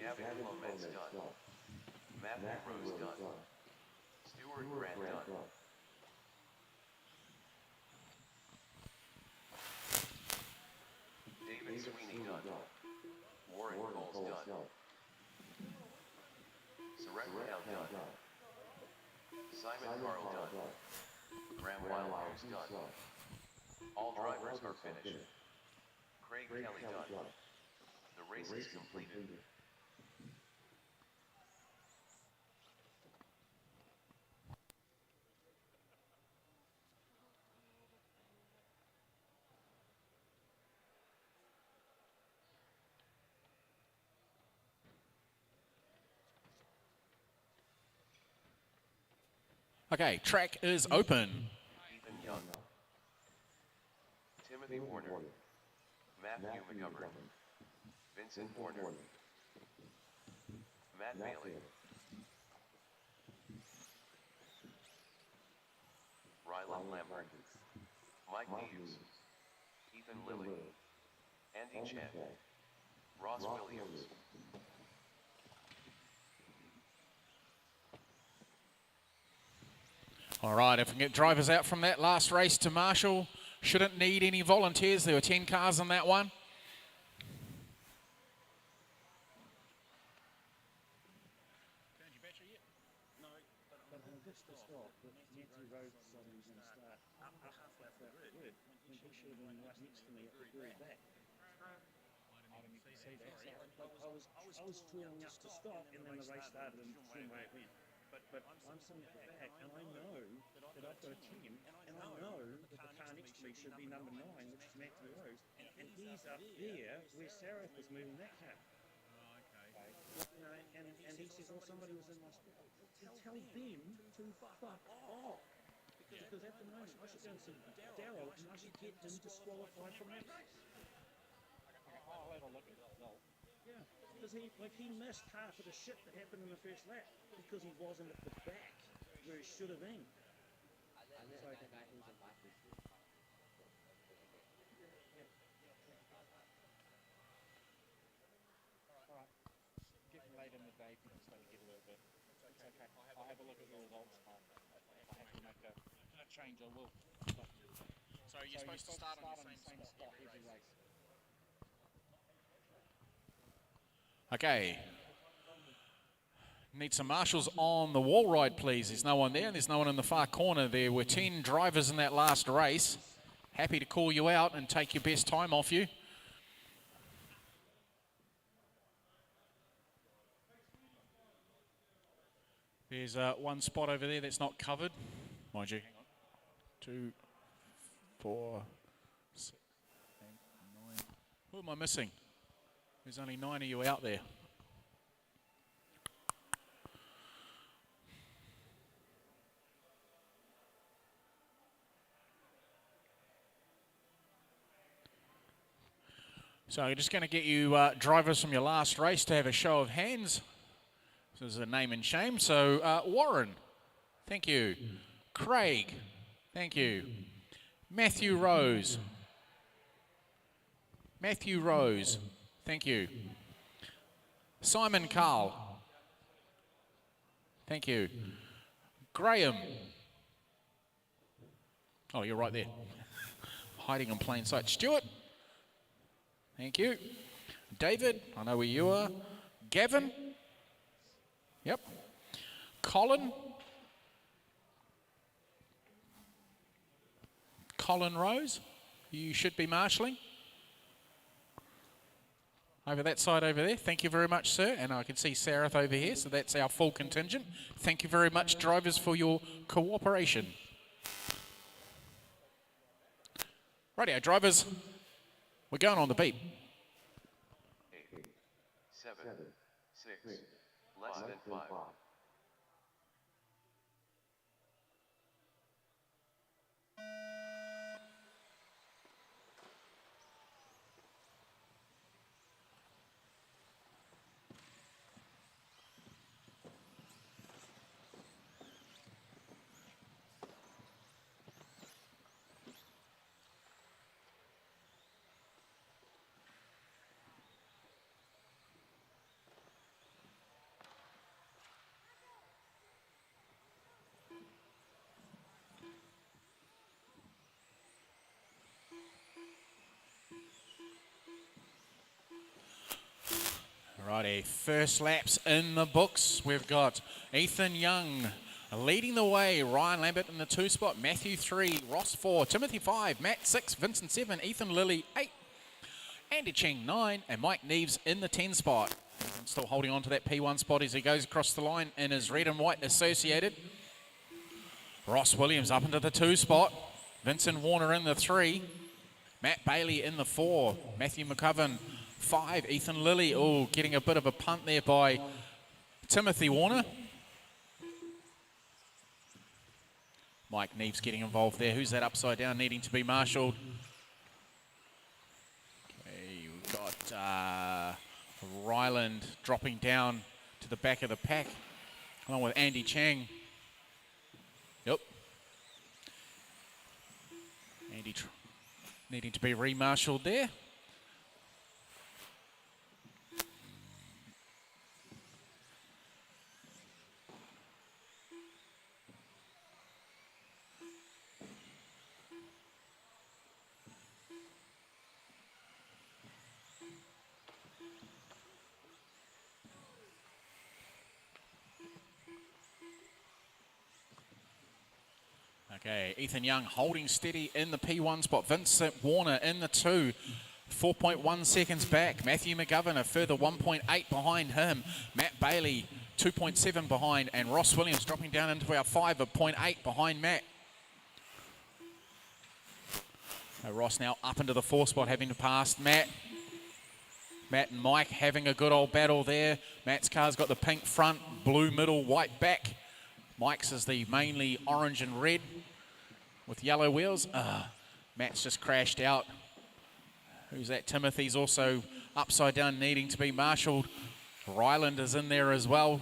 Gavin Clement's done. Matthew Rose done. Stuart Grant done. David Sweeney done. Warren Coles done. Surrender done. Simon Carl done. Graham Wildhouse done. All drivers are finished. Craig Kelly done. The race is completed. Okay, track is open. Ethan Young. Timothy Warner. Matthew McGovern. Vincent Warner. Matt Bailey. Rylan Lambert. Mike Hughes. Ethan Lilly. Andy Chen. Ross Williams. All right, if we can get drivers out from that last race to Marshall, shouldn't need any volunteers. There were 10 cars on that one. Just to stop, but Matthew Rose decided he was going to start halfway through the grid when he should have been right next to me at the grid back. I didn't even see that. I was drawing up to stop, and then the race started and the way it went. But I'm sitting at the back, and I know that I've got a 10, and I know that the car next to me should be number 9, which is Matthew Rose, and he's up there where Sarah was moving that car. You know, and he says, "Oh, somebody was in my spot." Tell them to fuck off, because at the moment I should go and see Darryl, and I should get him disqualified from that race. I'll have a look at the result. Yeah, because he missed half of the shit that happened in the first lap because he wasn't at the back where he should have been. Getting late in the day, people start to get a little bit. It's okay. I'll have a look at the results. If I have to make a change, I will. But nice to start on the same spot every race. Okay. Need some marshals on the wall ride, please. There's no one there, and there's no one in the far corner. There were 10 drivers in that last race. Happy to call you out and take your best time off you. There's one spot over there that's not covered. Mind you, hang on. 2, 4, 6, 8, 9. Who am I missing? There's only 9 of you out there. So I'm just going to get you drivers from your last race to have a show of hands. This is a name and shame. So Warren, thank you. Craig, thank you. Matthew Rose. Matthew Rose, thank you. Simon Carl, thank you. Graham. Oh, you're right there. Hiding in plain sight. Stuart. Thank you. David, I know where you are. Gavin. Yep. Colin. Colin Rose, you should be marshalling. Over that side over there. Thank you very much, sir. And I can see Sarah over here, so that's our full contingent. Thank you very much, drivers, for your cooperation. Rightio, drivers. We're going on the beat. 8, 7, 6, less than 5. Righty, first laps in the books. We've got Ethan Young leading the way, Ryan Lambert in the 2 spot, Matthew 3, Ross 4, Timothy 5, Matt 6, Vincent 7, Ethan Lilly 8, Andy Cheng 9, and Mike Neves in the 10 spot. Still holding on to that P1 spot as he goes across the line in his red and white associated. Ross Williams up into the 2 spot, Vincent Warner in the 3, Matt Bailey in the 4, Matthew McCoven 5, Ethan Lilly, oh, getting a bit of a punt there by Timothy Warner. Mike Neves getting involved there. Who's that upside down needing to be marshalled? Okay, we've got Ryland dropping down to the back of the pack, along with Andy Chang. Yep. Andy needing to be remarshalled there. Okay, Ethan Young holding steady in the P1 spot. Vincent Warner in the 2, 4.1 seconds back. Matthew McGovern a further 1.8 behind him. Matt Bailey 2.7 behind, and Ross Williams dropping down into our 5 of 0.8 behind Matt. So Ross now up into the 4 spot, having to pass Matt. Matt and Mike having a good old battle there. Matt's car's got the pink front, blue middle, white back. Mike's is the mainly orange and red with yellow wheels. Matt's just crashed out. Who's that? Timothy's also upside down, needing to be marshalled. Ryland is in there as well.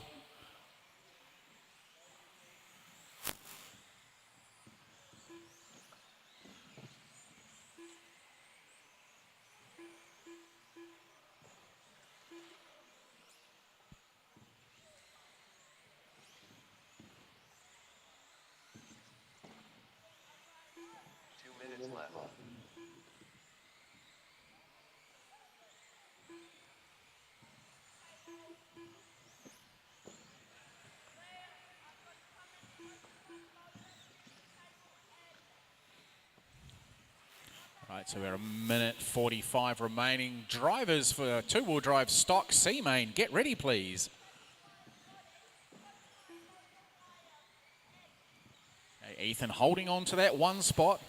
Minutes left. Right, so we're a minute 45 remaining. Drivers for two-wheel drive stock C main, get ready please. Okay, Ethan holding on to that one spot.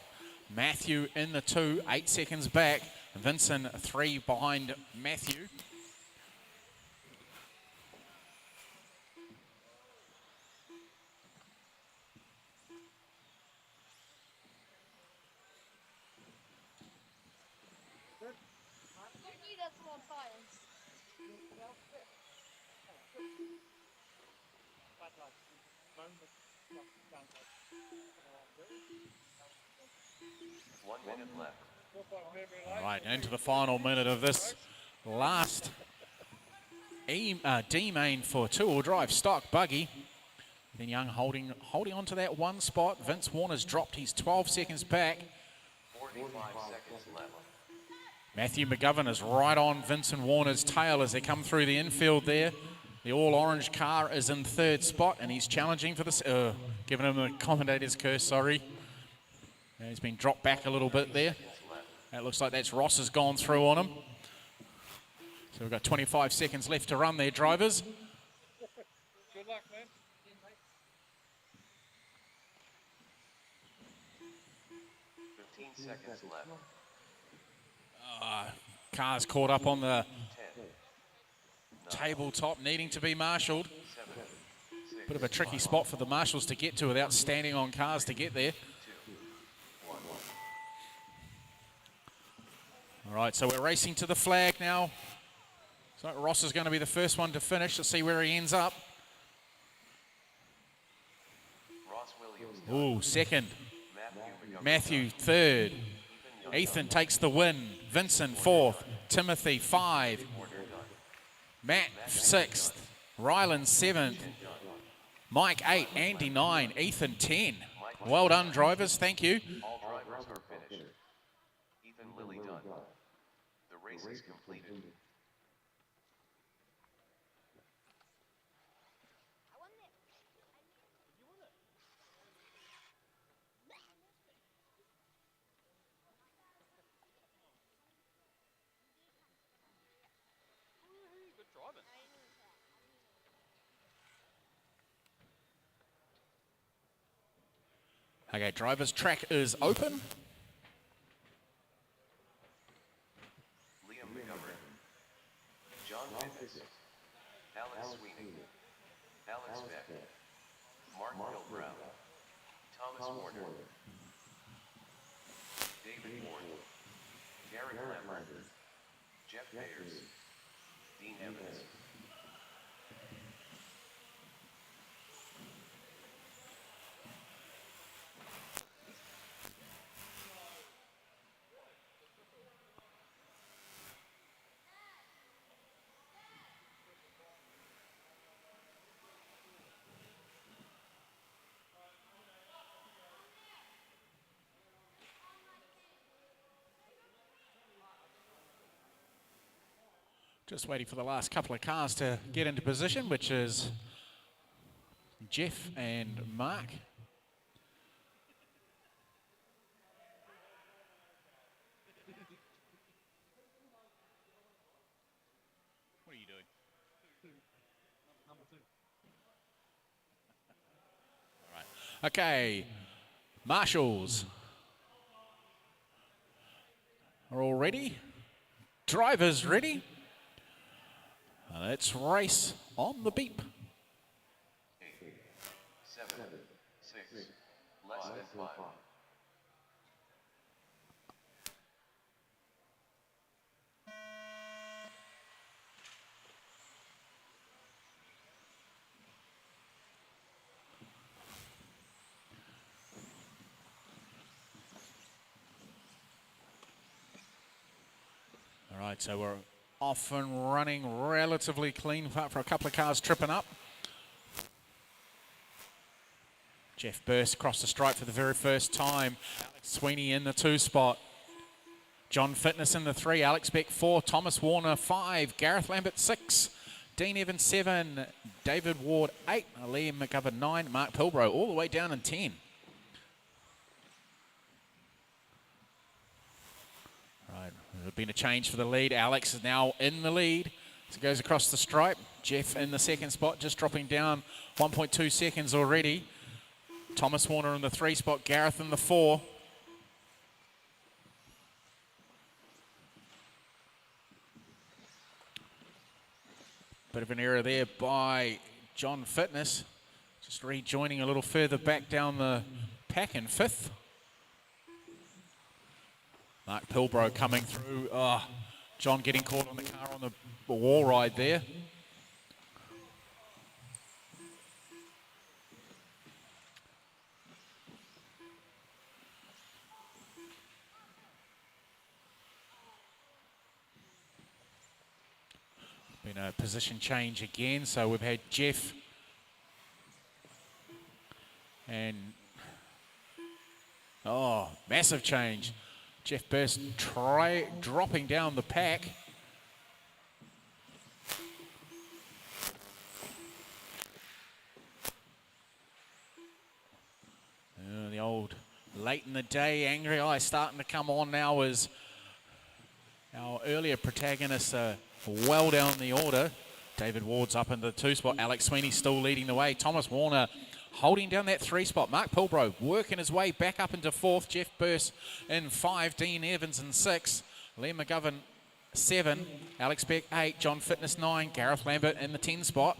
Matthew in the 2, 8 seconds back. Vincent 3 behind Matthew. Don't need us more tires. But like, moment, don't like, 1 minute left. All right, into the final minute of this last D main for two-wheel drive stock buggy. Then Young holding on to that one spot. Vince Warner's dropped. He's 12 seconds back. 45 seconds left. Matthew McGovern is right on Vincent Warner's tail as they come through the infield there. The all-orange car is in third spot, and he's challenging for this, giving him a commentator's curse, sorry. Yeah, he's been dropped back a little bit there. It looks like that's Ross has gone through on him. So we've got 25 seconds left to run there, drivers. good luck, man. 15 seconds left. Car's caught up on the 10, tabletop, needing to be marshaled. 7, 6, Bit of a tricky spot for the marshals to get to without standing on cars to get there. 2, 1. All right, so we're racing to the flag now. So Ross is going to be the first one to finish. Let's see where he ends up. Ross Williams. Ooh, second. Matthew McGovern. Matthew third. Ethan takes the win. Vincent fourth. Timothy 5. Matt 6th. Ryland 7th. Mike 8. Andy 9. Ethan 10. Well done, drivers. Thank you. All drivers are finished. Ethan Lilly done. The race is completed. I want it. Good driving. Okay, drivers, track is open. Liam McGovern. John Fitness. Alex Sweeney. Alex Beck. Mark Brown. Thomas Warner. David Ward. Garrett Lambert. Jeff Ayers. Dean Evans. Just waiting for the last couple of cars to get into position, which is Jeff and Mark. What are you doing? Number 2. All right. Okay. Marshals are all ready. Drivers ready. Let's race on the beep. 8, 7, 6, less than 5. All right, so we're off and running relatively clean apart for a couple of cars tripping up. Jeff burst across the stripe for the very first time. Alex Sweeney in the 2 spot. John Fitness in the 3. Alex Beck 4. Thomas Warner 5. Gareth Lambert 6. Dean Evans 7. David Ward 8. Liam McGovern 9. Mark Pilbrow all the way down in 10. Right, there's been a change for the lead. Alex is now in the lead. So goes across the stripe. Jeff in the 2nd spot, just dropping down 1.2 seconds already. Thomas Warner in the 3 spot. Gareth in the 4. Bit of an error there by John Fitness. Just rejoining a little further back down the pack in 5th. Mark Pilbrow coming through. Oh, John getting caught on the car on the wall ride there. Been a position change again, so we've had Jeff and massive change. Jeff Burst dropping down the pack. The old late in the day angry eye starting to come on now as our earlier protagonists are well down the order. David Ward's up in the 2 spot. Alex Sweeney still leading the way. Thomas Warner holding down that 3 spot. Mark Pilbrow working his way back up into 4th. Jeff Burst in 5. Dean Evans in 6. Liam McGovern 7. Alex Beck 8. John Fitness 9. Gareth Lambert in the 10 spot.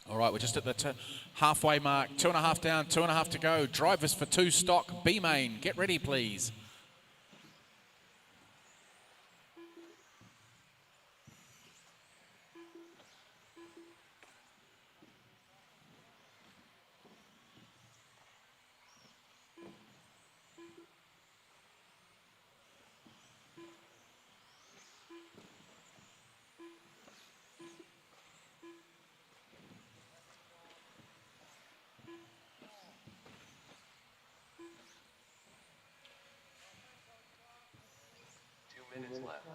All right, we're just at the halfway mark. 2.5 down, 2.5 to go. Drivers for 2 stock. B-main, get ready, please. Minutes left.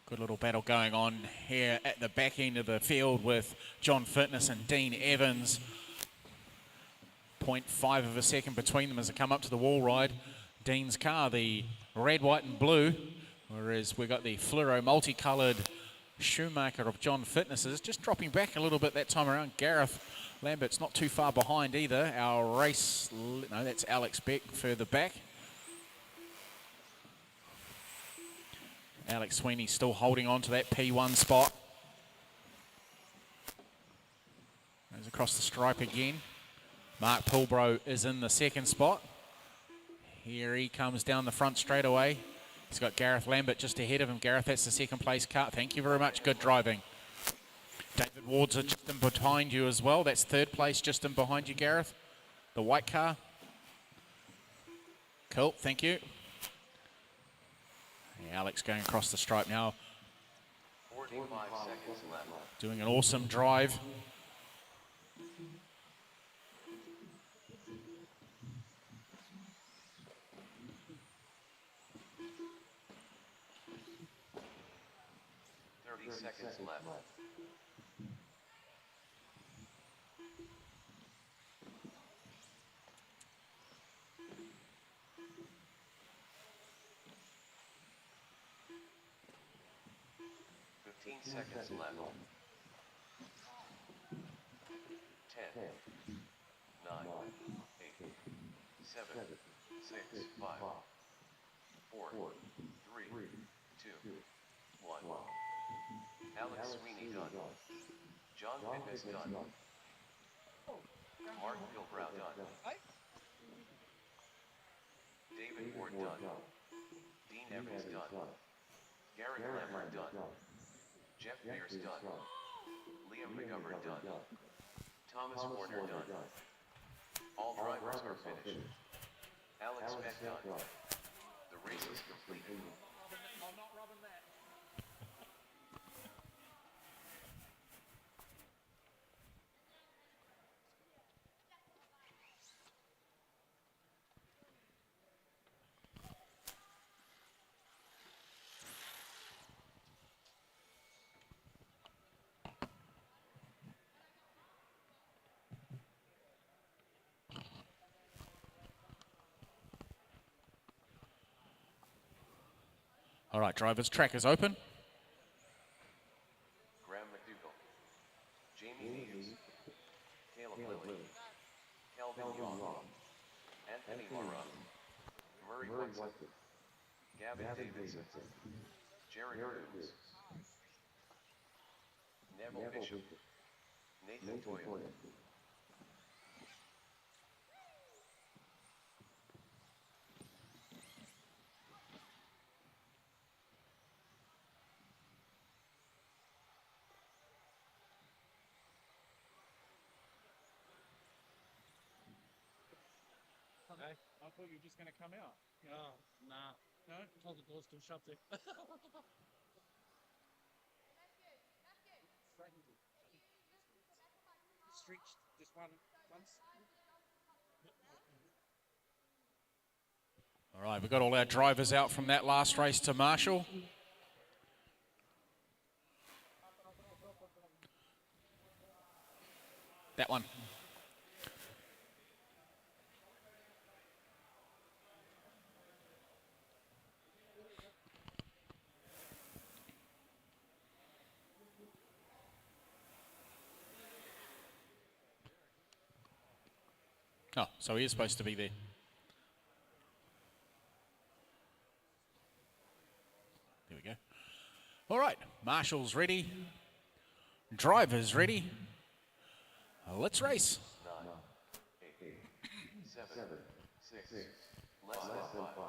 Good little battle going on here at the back end of the field with John Fitness and Dean Evans. 0.5 of a second between them as they come up to the wall ride. Dean's car, the red, white and blue, whereas we got the fluoro multicoloured Schumacher of John Fitnesses, just dropping back a little bit that time around. Gareth Lambert's not too far behind either. Our race, no, that's Alex Beck further back. Alex Sweeney still holding on to that P1 spot. Goes across the stripe again. Mark Pilbrow is in the 2nd spot. Here he comes down the front straight away. He's got Gareth Lambert just ahead of him. Gareth, that's the 2nd place car. Thank you very much. Good driving. David Ward's just in behind you as well. That's 3rd place just in behind you, Gareth. The white car. Cool. Thank you. Yeah, Alex going across the stripe now. 45 seconds left. Doing an awesome drive. Seconds left. 15 seconds left. 10, 9, 8, 7, 6, 5, 4, 3, 2, 1. Alex Sweeney done. John Fitness done. Mark Pilbrow done. David Ward done. Dean Evans done. Gareth Lambert done. Jeff Pierce done. Liam McGovern done. Thomas Warner done. All drivers are finished. Alex Beck done. The race is completed. I'm not rubbing that. All right, drivers, track is open. Graham McDougall. Jamie Neves. Caleb Lilly. Calvin Young. Anthony Mara. Murray Woodson. Gavin Davidson. Jared Coombs. Neville Bishop. Nathan Toya. Hey, I thought you were just going to come out. Oh, nah. No? Told the door's still shut there. Stretched just once. All right, we've got all our drivers out from that last race to Marshall. That one. Oh, so he is supposed to be there. There we go. All right, Marshall's ready. Drivers ready. Let's race. 9, 8, 7, 6, less than 5.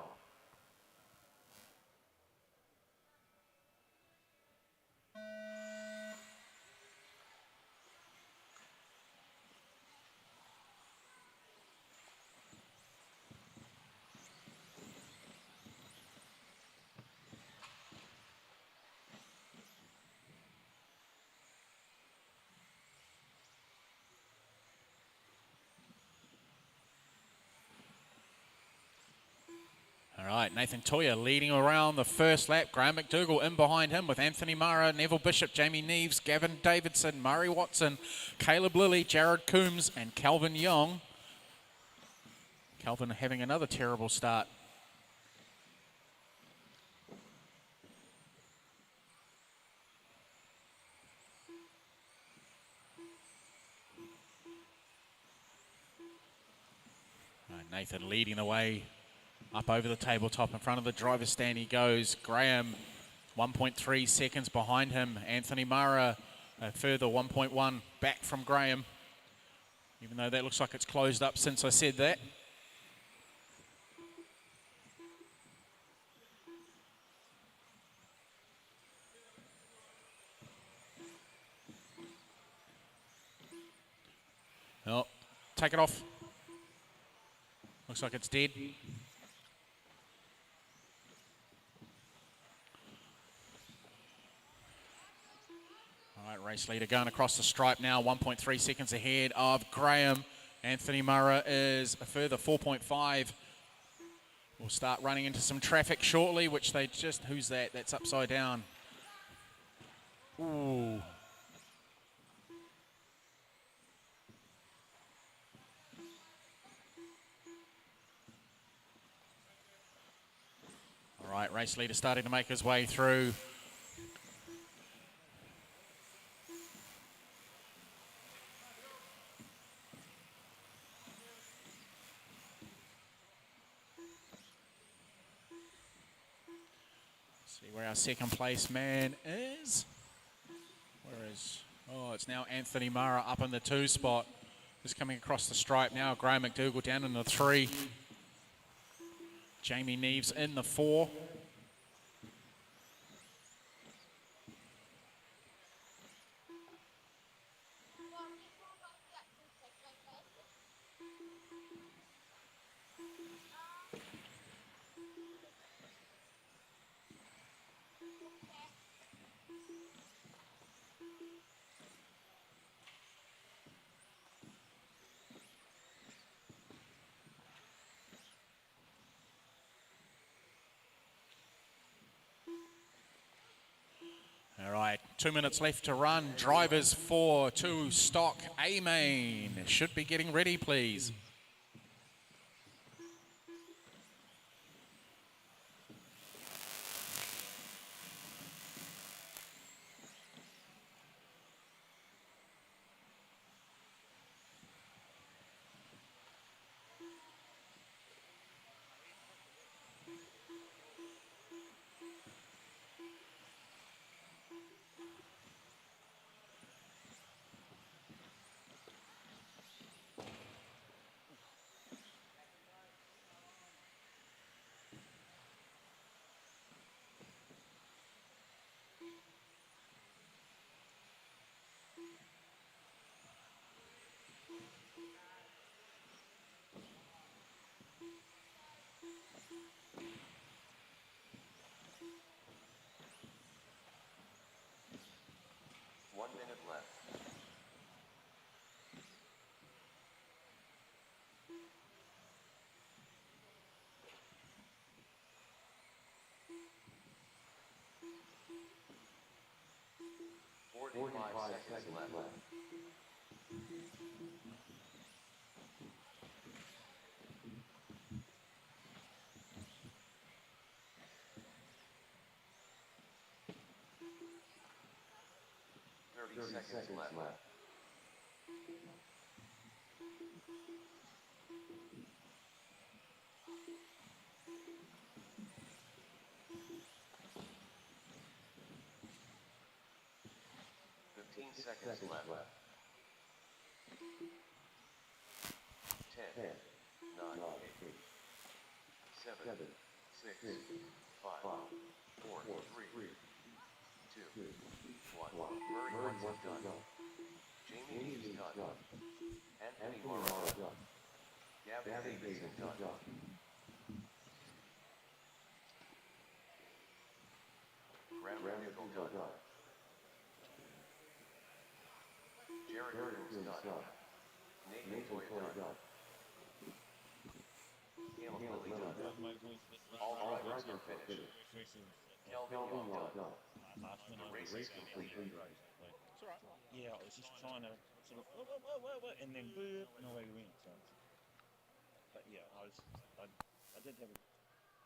All right, Nathan Toya leading around the first lap. Graham McDougall in behind him with Anthony Mara, Neville Bishop, Jamie Neves, Gavin Davidson, Murray Watson, Caleb Lilly, Jared Coombs, and Calvin Young. Calvin having another terrible start. All right, Nathan leading the way. Up over the tabletop in front of the driver's stand he goes. Graham, 1.3 seconds behind him. Anthony Mara, a further 1.1 back from Graham. Even though that looks like it's closed up since I said that. Oh, take it off. Looks like it's dead. All right, race leader going across the stripe now, 1.3 seconds ahead of Graham. Anthony Mara is a further 4.5. We'll start running into some traffic shortly, which they just, who's that? That's upside down. Ooh. All right, race leader starting to make his way through. See where our second place man is. Where is, oh, it's now Anthony Mara up in the 2 spot. Just coming across the stripe now. Graham McDougall down in the 3. Jamie Neves in the 4. All right, 2 minutes left to run. Drivers for 2 stock A main should be getting ready, please. One minute left. Forty-five seconds left. 30 seconds left. Seconds left. 10, 9, 8, 7, 6, 5, 4, 3, 2, 1. Murray Watts is done. Jamie is done. Anthony Morrow done. Gavin Davidson done. Graham Nickel done. Jared Williams done. Nathan Toy done. Caleb Lilly done. All drivers are finished. Kelvin Young done. The race is complete. Yeah, I was just trying to sort of, and then boop, and away we went. So, but yeah, I did have a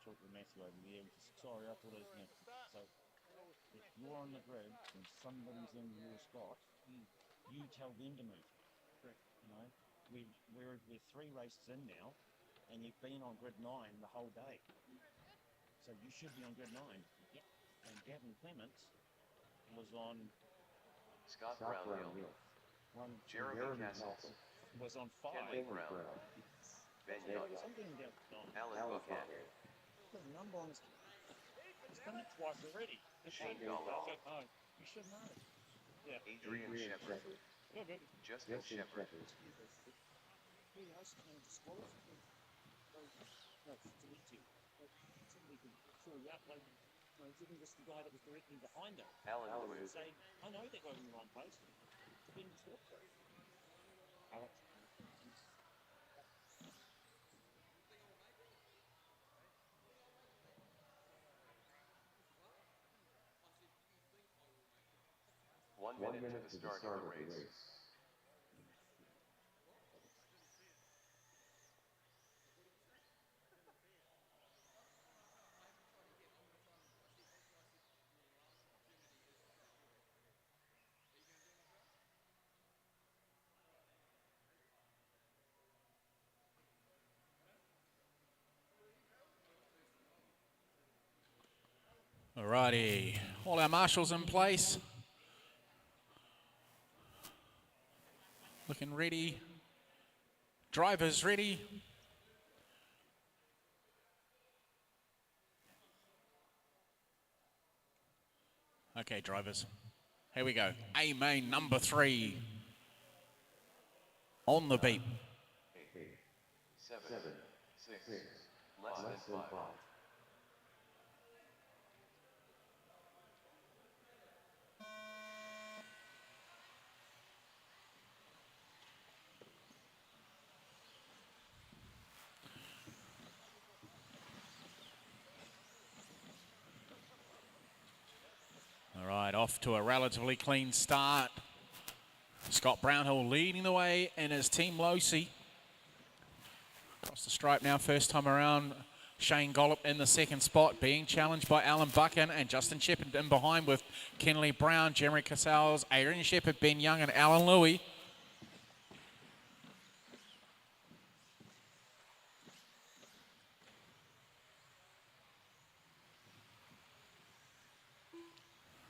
talk with Matthew over there. Which is, sorry, I thought it was next. So, if you're on the grid and somebody's in your spot, you tell them to move. Correct. You know, we're 3 races in now, and you've been on grid 9 the whole day. So you should be on grid 9. Yep. And Gavin Clements was on Scott Brownhill. Jeremy Castles. was on 5. Henry Brown. Ben Young. Something down Alan Buckhead. the number on his. He's done it twice already. Shane Gallagher. Oh, you should know. Yeah. Adrian Shepard. Good. Justin Shepard. Who else can disqualify him? No, to meet you. Somebody can call you up, like, even just the guy that was directly behind him. Alan Lewis. Say, I know they're going in the wrong place. Didn't talk to him. Alex. One minute to the start of the race. Alrighty, all our marshals in place. Looking ready. Drivers ready. Okay, drivers. Here we go. A main number 3. On the beat. 8, 7, 6, less than 5. right, off to a relatively clean start. Scott Brownhill leading the way in his Team Losi. Across the stripe now, first time around. Shane Gollop in the second spot, being challenged by Alan Buchan and Justin Shepherd in behind with Kenley Brown, Jeremy Casals, Adrian Shepherd, Ben Young and Alan Louie.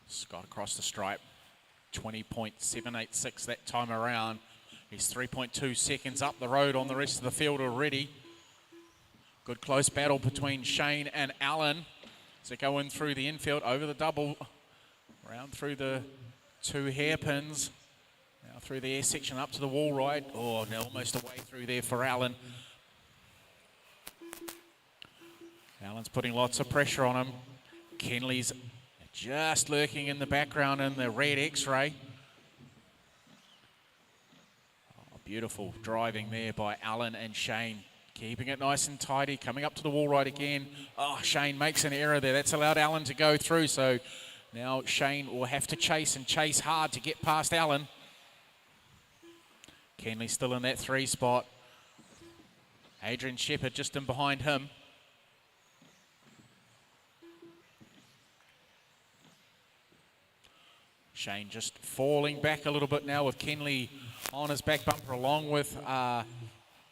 Scott across the stripe, 20.786 that time around. He's 3.2 seconds up the road on the rest of the field already. Good close battle between Shane and Alan as they go in through the infield, over the double, round through the two hairpins, now through the air section up to the wall ride. Oh, now almost away through there for Alan. Alan's putting lots of pressure on him. Kenley's just lurking in the background in the red X-ray. Oh, beautiful driving there by Alan and Shane. Keeping it nice and tidy, coming up to the wall ride again. Oh, Shane makes an error there. That's allowed Alan to go through, so now Shane will have to chase and chase hard to get past Alan. Kenley still in that 3 spot. Adrian Shepherd just in behind him. Shane just falling back a little bit now with Kenley on his back bumper along with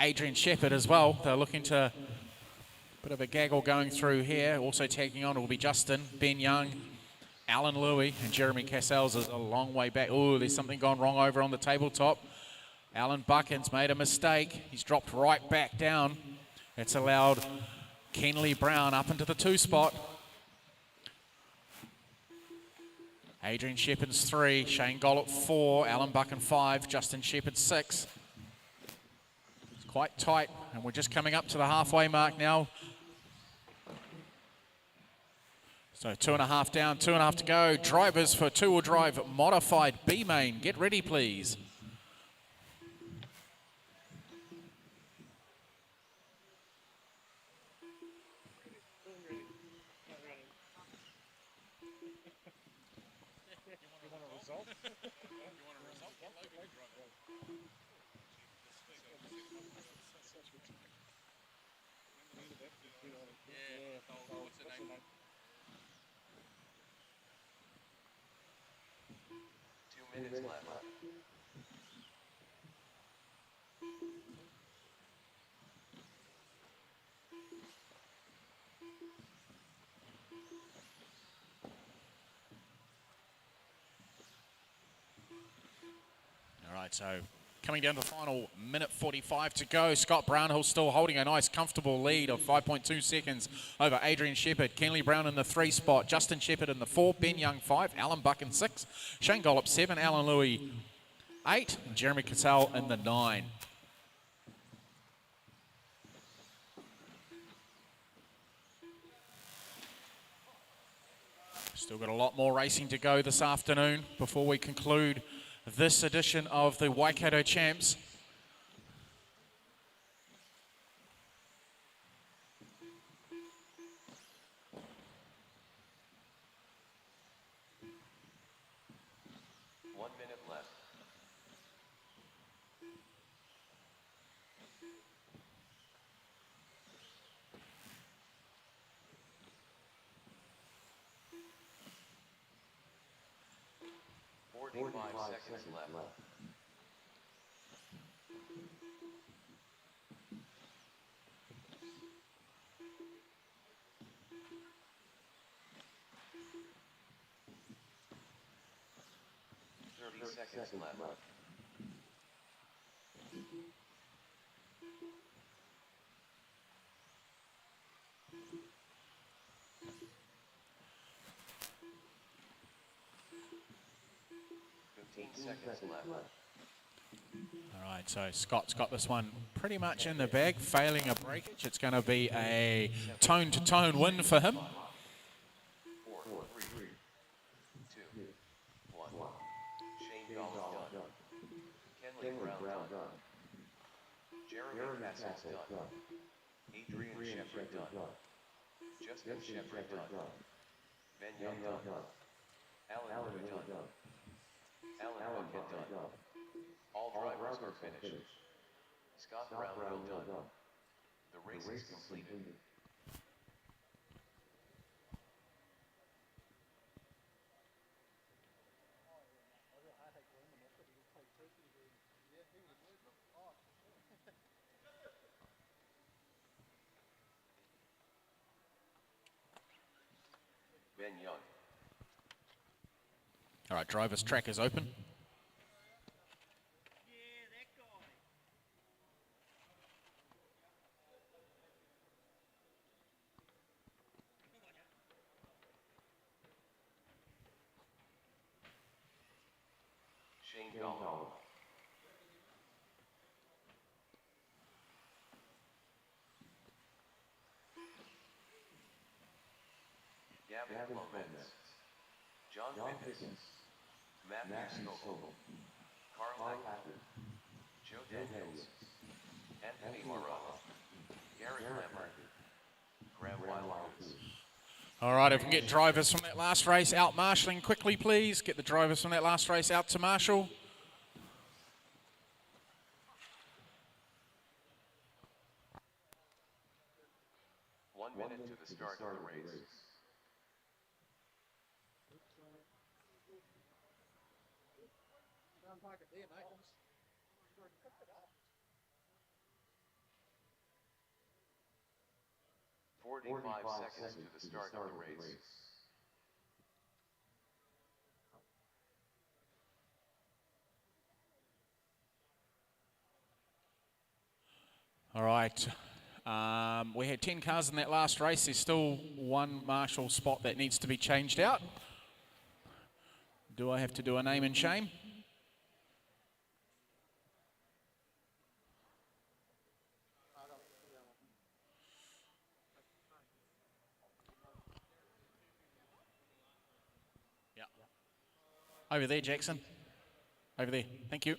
Adrian Shepherd as well. They're looking to a bit of a gaggle going through here. Also tagging on will be Justin, Ben Young, Alan Louie, and Jeremy Casals is a long way back. Oh, there's something gone wrong over on the tabletop. Alan Buchan's made a mistake. He's dropped right back down. It's allowed Kenley Brown up into the 2 spot. Adrian Shepherd's 3, Shane Gollop 4, Alan Buchan 5, Justin Shepherd 6. Quite tight, and we're just coming up to the halfway mark now. So 2.5 down, 2.5 to go. Drivers for 2-wheel drive modified B main, get ready please. Minutes left. All right, so coming down to the final minute 45 to go. Scott Brownhill still holding a nice comfortable lead of 5.2 seconds over Adrian Shepherd. Kenley Brown in the 3 spot. Justin Shepherd in the 4. Ben Young 5. Alan Buchan 6. Shane Gollop 7. Alan Louie 8. And Jeremy Cassell in the 9. Still got a lot more racing to go this afternoon before we conclude this edition of the Waikato Champs. One minute left. Five seconds left. 30 seconds left. Seconds left. All right, so Scott's got this one pretty much in the bag, failing a breakage. It's going to be a tone-to-tone win for him. 4, 3, 2, 1. Shane Gollop done. Kenley Brown done. Jeremy Cassis done. Adrian Shepherd done. Justin Shepherd done. Ben Young done. Alan Louis done. Alan Bucket done. All drivers are finished. Scott Brownhill done. The race is completed. Ben Young. All right, driver's track is open. Shane Gollow. Gavin Clements. John Fitness. Matthew Scoville. Carl Hackett. Joe Daniels. Anthony Morella. Garrett Lambert. Graham Wilders. All right, if we can get drivers from that last race out marshalling quickly, please. Get the drivers from that last race out to marshal. One minute to the start of the race. Down pocket there, mate. 45 seconds to the start of the race. All right. We had 10 cars in that last race. There's still one marshal spot that needs to be changed out. Do I have to do a name and shame? Yeah. Over there, Jackson. Over there. Thank you.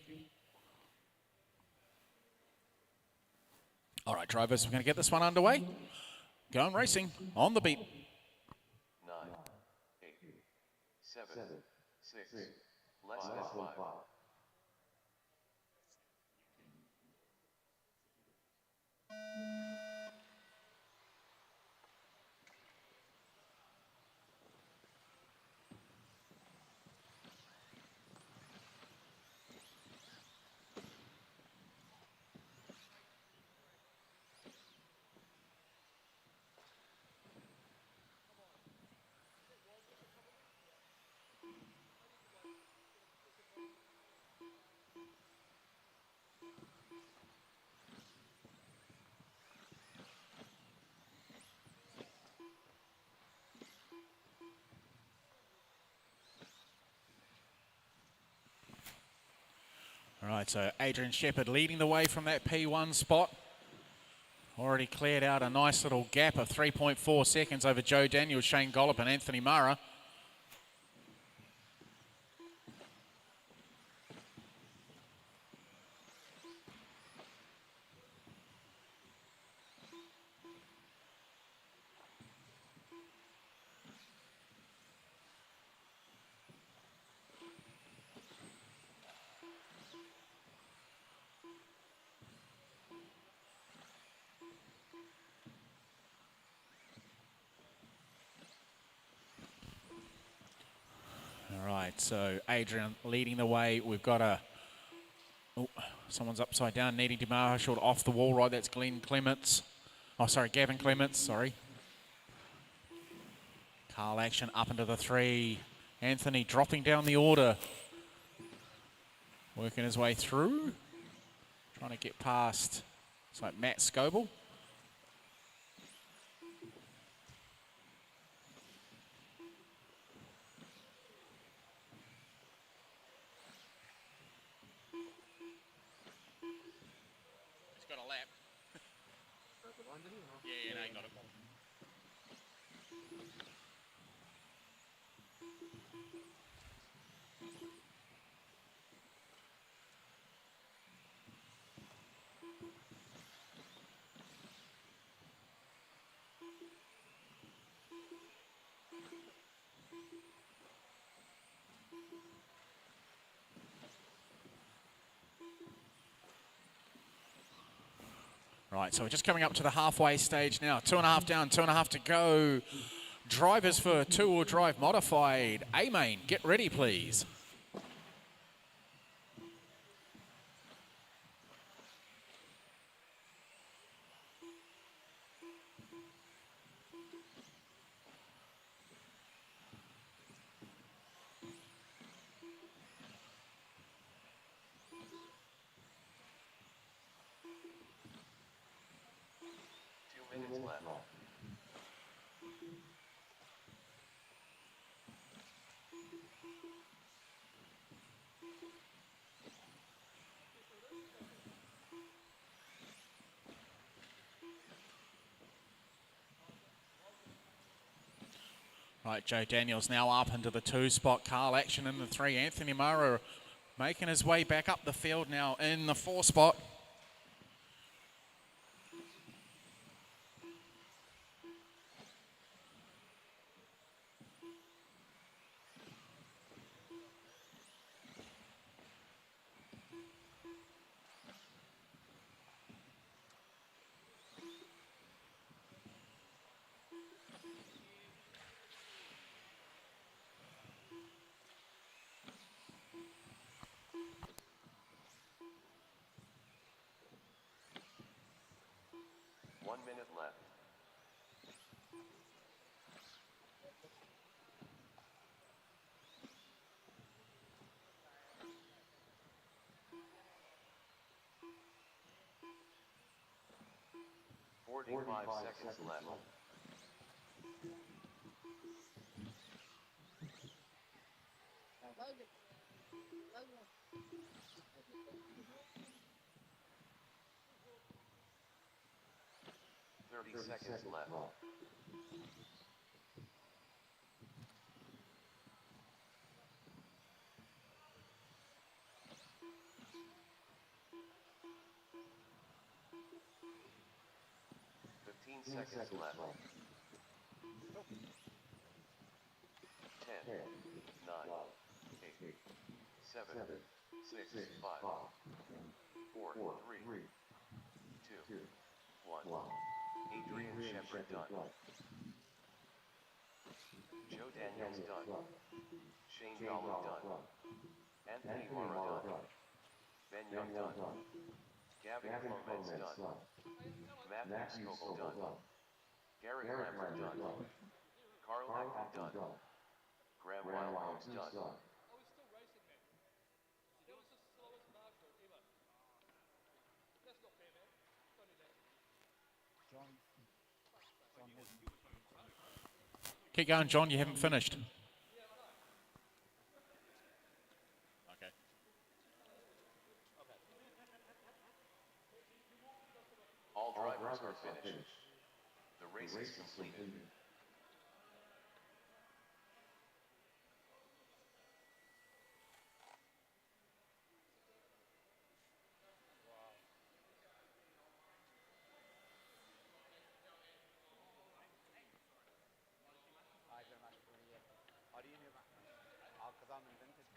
All right, drivers, we're going to get this one underway. Going racing on the beat. 9, 8, 7, 6, less than 5. All right, so Adrian Shepherd leading the way from that P1 spot. Already cleared out a nice little gap of 3.4 seconds over Joe Daniels, Shane Gollop and Anthony Mara. All right, so Adrian leading the way. We've got a... Oh, someone's upside down, needing to marshal off the wall right. That's Glenn Clements. Oh, sorry, Gavin Clements, sorry. Carl Action up into the 3. Anthony dropping down the order. Working his way through. Trying to get past, it's like Matt Scoble. He's got a lap. Yeah, no, he got it. Right, so we're just coming up to the halfway stage now. 2.5 down, 2.5 to go. Drivers for two-wheel drive modified. A-main, get ready, please. Minutes left. Right, Joe Daniels now up into the 2 spot. Carl Action in the 3. Anthony Murray making his way back up the field now in the 4 spot. One minute left. Forty-five seconds left. Logan. Logan. 30 seconds left. 15 seconds left. 10, 9, 8, 7, 6, 5, 4, 3, 2, 1. Adrian Shepard done. Joe Daniels done. Shane Gollum done. Anthony Mara done. Ben Young done. Gavin Clements done. Matthew Skogel done. Garrett Lambert done. Carl Hackman done. Graham Wildholmes done. Keep going, John, you haven't finished. Okay. All drivers are finished. The race is completed. How do you know that? Because I'm invented.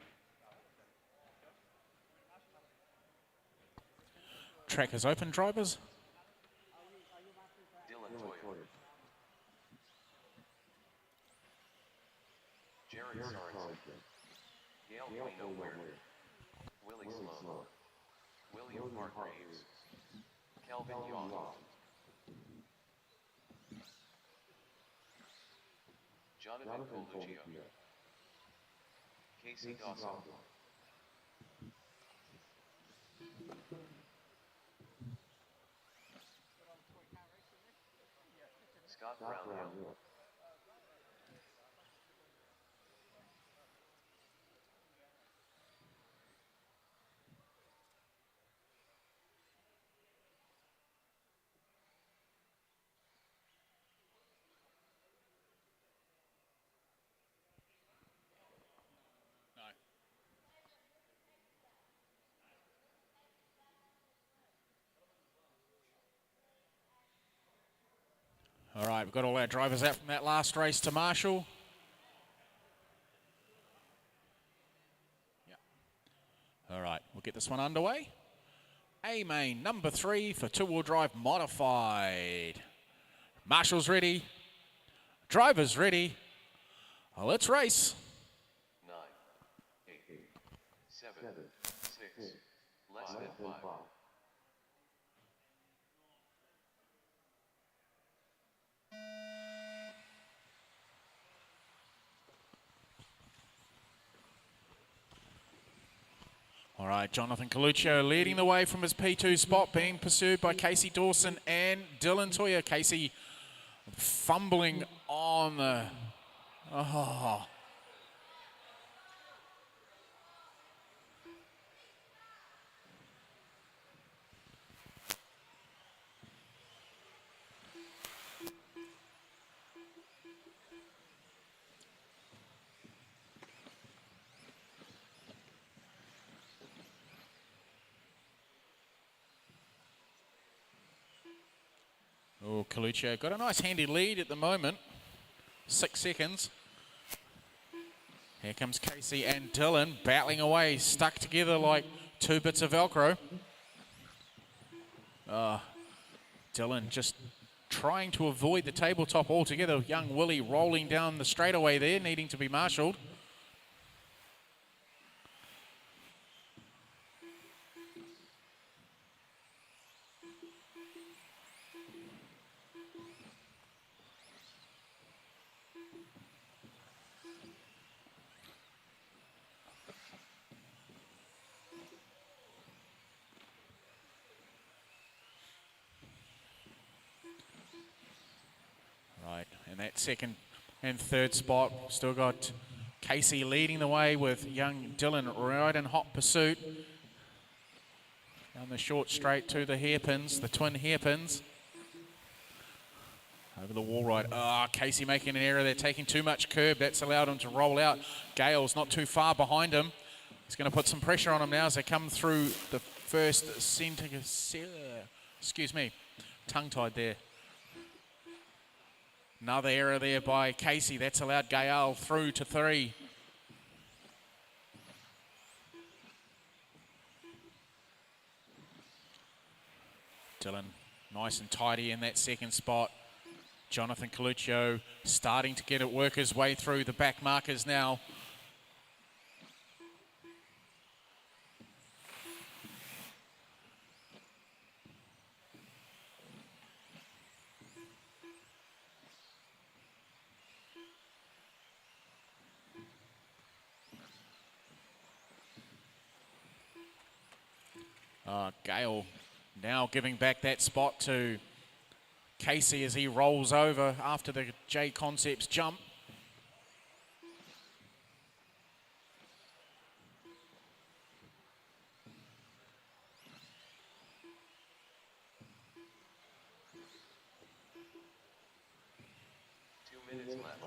Track is open, drivers. Dylan Toyer. Jared Sorensen. Gail Wayno Ware. Willie Sloan. William Hargraves. Kelvin Young. Jonathan Coluccio. Casey Dawson. Scott Brownhill. All right, we've got all our drivers out from that last race to Marshall. Yeah. All right, we'll get this one underway. A main, number 3 for two-wheel drive modified. Marshall's ready. Driver's ready. Let's race. 9, 8, 7, 6, less than 5. All right, Jonathan Coluccio leading the way from his P2 spot, being pursued by Casey Dawson and Dylan Toya. Casey fumbling on the... Oh. Oh, Coluccio got a nice handy lead at the moment. 6 seconds. Here comes Casey and Dylan battling away, stuck together like 2 bits of Velcro. Dylan just trying to avoid the tabletop altogether. Young Willie rolling down the straightaway there, needing to be marshalled. Right, and that second and third spot, still got Casey leading the way with young Dylan right in hot pursuit. Down the short straight to the hairpins, the twin hairpins. Over the wall right. Casey making an error there, taking too much curb. That's allowed him to roll out. Gale's not too far behind him. He's going to put some pressure on him now as they come through the first centre. Excuse me, tongue-tied there. Another error there by Casey. That's allowed Gale through to 3. Dylan nice and tidy in that second spot. Jonathan Coluccio starting to work his way through the back markers now. Gale now giving back that spot to Casey as he rolls over after the J Concepts jump. Minutes left.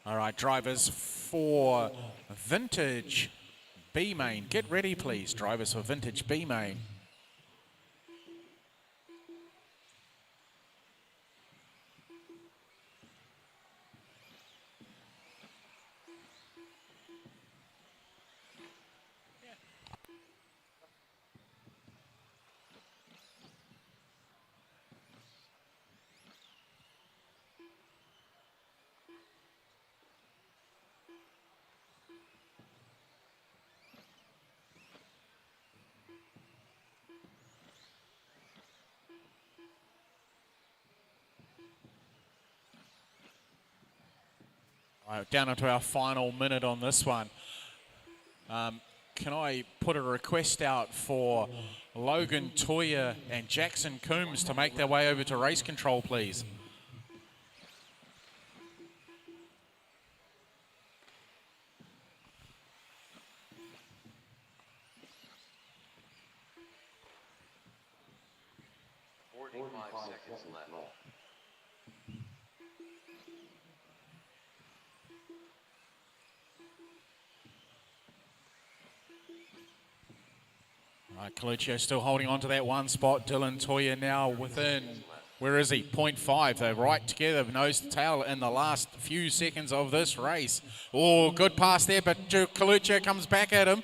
All right, drivers for Vintage B main. Get ready, please, drivers for Vintage B main. All right, down into our final minute on this one. Can I put a request out for Logan Toya and Jackson Coombs to make their way over to race control, please? Seconds left. All right, Coluccio still holding on to that one spot. Dylan Toya now within Where is he? 0.5. They're right together, nose to tail in the last few seconds of this race. Oh, good pass there, but Coluccio comes back at him.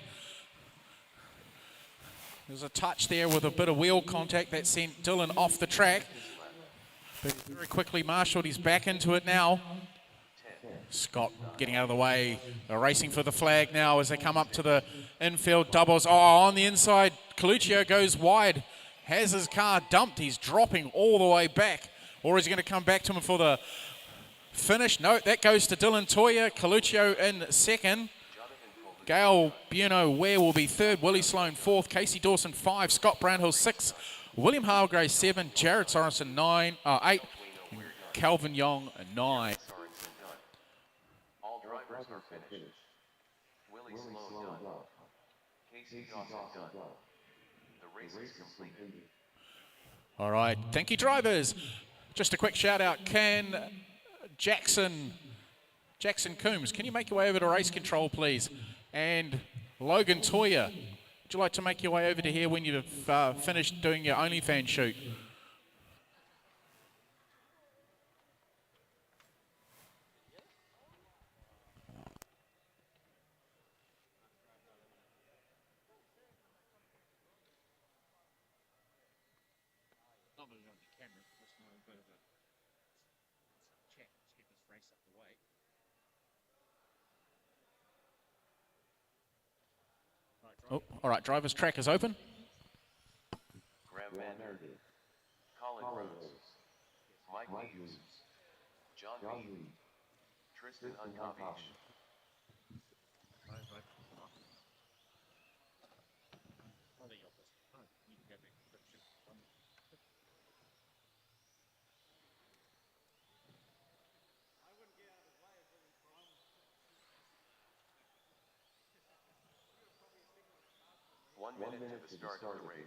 There's a touch there with a bit of wheel contact that sent Dylan off the track. But very quickly marshaled, he's back into it now. Scott getting out of the way. They're racing for the flag now as they come up to the infield doubles. Oh, on the inside, Coluccio goes wide. Has his car dumped. He's dropping all the way back. Or is he going to come back to him for the finish? No, that goes to Dylan Toya. Coluccio in second. Gail Buono Ware will be third. Willie Sloan fourth. Casey Dawson 5. Scott Brownhill 6. William Hargrave 7. Jared Sorensen 8. Calvin Young 9. All drivers are finished. Willie Sloan done. Casey Dawson done. The race is completed. All right, thank you, drivers. Just a quick shout out. Can Jackson Coombs, can you make your way over to race control, please? And Logan Toya, would you like to make your way over to here when you've finished doing your OnlyFans shoot? Not really on the camera, just a bit of a check. Let's get this race up the way. Oh, all right, drivers, track is open. Graham Mander, Colin Rose, Mike Hughes, John Reed, Tristan Unkovic. One minute to the start of the race.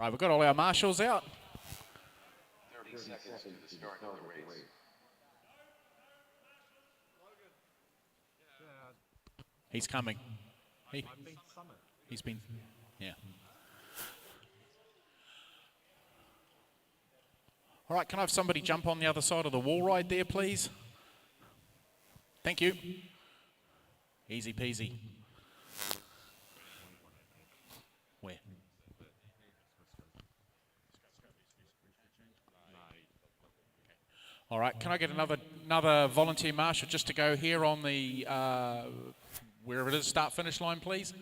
Right, we've got all our marshals out. 30 seconds to the start of the race. He's coming. He's been, yeah. All right, can I have somebody jump on the other side of the wall ride there, please? Thank you. Easy peasy. Where? All right, can I get another volunteer marshal just to go here on the wherever it is, start-finish line, please?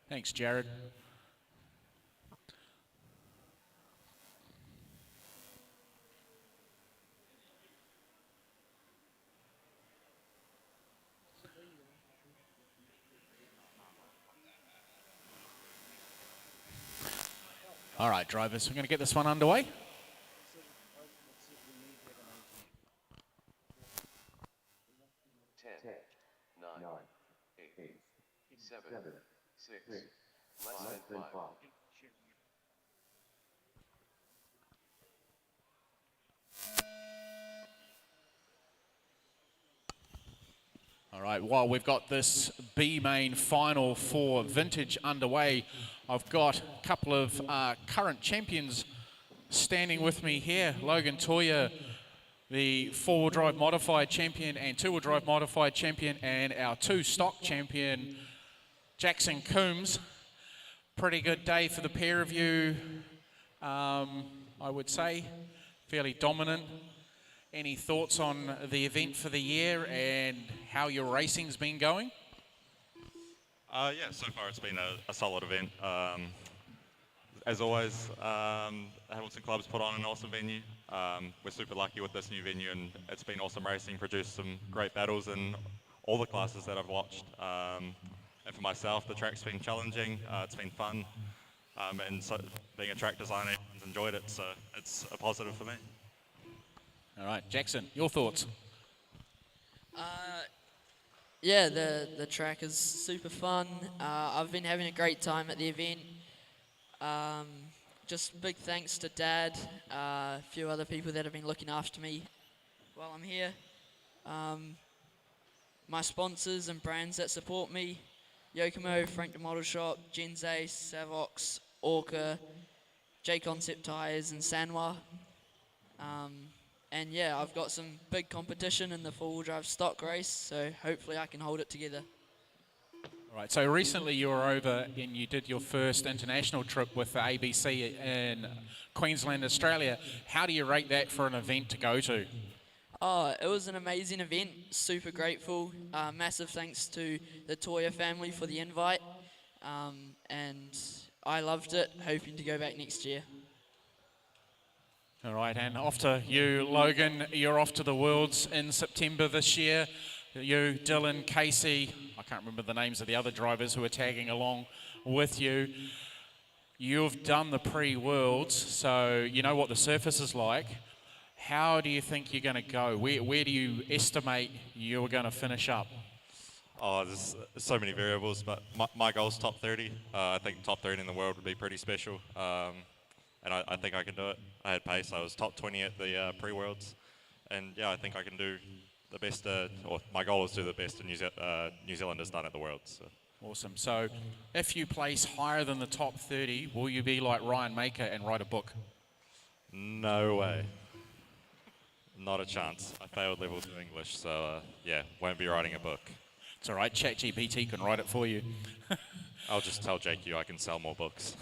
Thanks, Jared. All right, drivers, we're going to get this one underway. 10, 9, 8, 7, 6, less than 5. All right, while we've got this B main final for Vintage underway, I've got a couple of current champions standing with me here. Logan Toya, the four-wheel drive modified champion and two-wheel drive modified champion, and our two stock champion, Jackson Coombs. Pretty good day for the pair of you, I would say. Fairly dominant. Any thoughts on the event for the year and how your racing's been going? Yeah, so far it's been a solid event. As always, Hamilton Club's put on an awesome venue. We're super lucky with this new venue, and it's been awesome racing, produced some great battles in all the classes that I've watched. And for myself, the track's been challenging, it's been fun, and so being a track designer, everyone's enjoyed it, so it's a positive for me. All right, Jackson, your thoughts? Yeah, the track is super fun. I've been having a great time at the event. Um, just big thanks to Dad, a few other people that have been looking after me while I'm here. My sponsors and brands that support me, Yokomo, Frank the Model Shop, Genze, Savox, Orca, J Concept Tires and Sanwa. And yeah, I've got some big competition in the four-wheel drive stock race, so hopefully I can hold it together. All right, so recently you were over and you did your first international trip with the ABC in Queensland, Australia. How do you rate that for an event to go to? Oh, it was an amazing event, super grateful. Massive thanks to the Toya family for the invite. And I loved it, hoping to go back next year. All right, and off to you, Logan. You're off to the Worlds in September this year. You, Dylan, Casey, I can't remember the names of the other drivers who are tagging along with you. You've done the pre-Worlds, so you know what the surface is like. How do you think you're going to go? Where do you estimate you're going to finish up? Oh, there's so many variables, but my goal is top 30. I think top 30 in the world would be pretty special. And I think I can do it. I had pace. I was top 20 at the pre-worlds, and yeah, I think I can do the best. Or my goal is to do the best New Zealand has done at the worlds. So. Awesome. So, if you place higher than the top 30, will you be like Ryan Maker and write a book? No way. Not a chance. I failed level 2 English, so yeah, won't be writing a book. It's all right. ChatGPT can write it for you. I'll just tell JQ I can sell more books.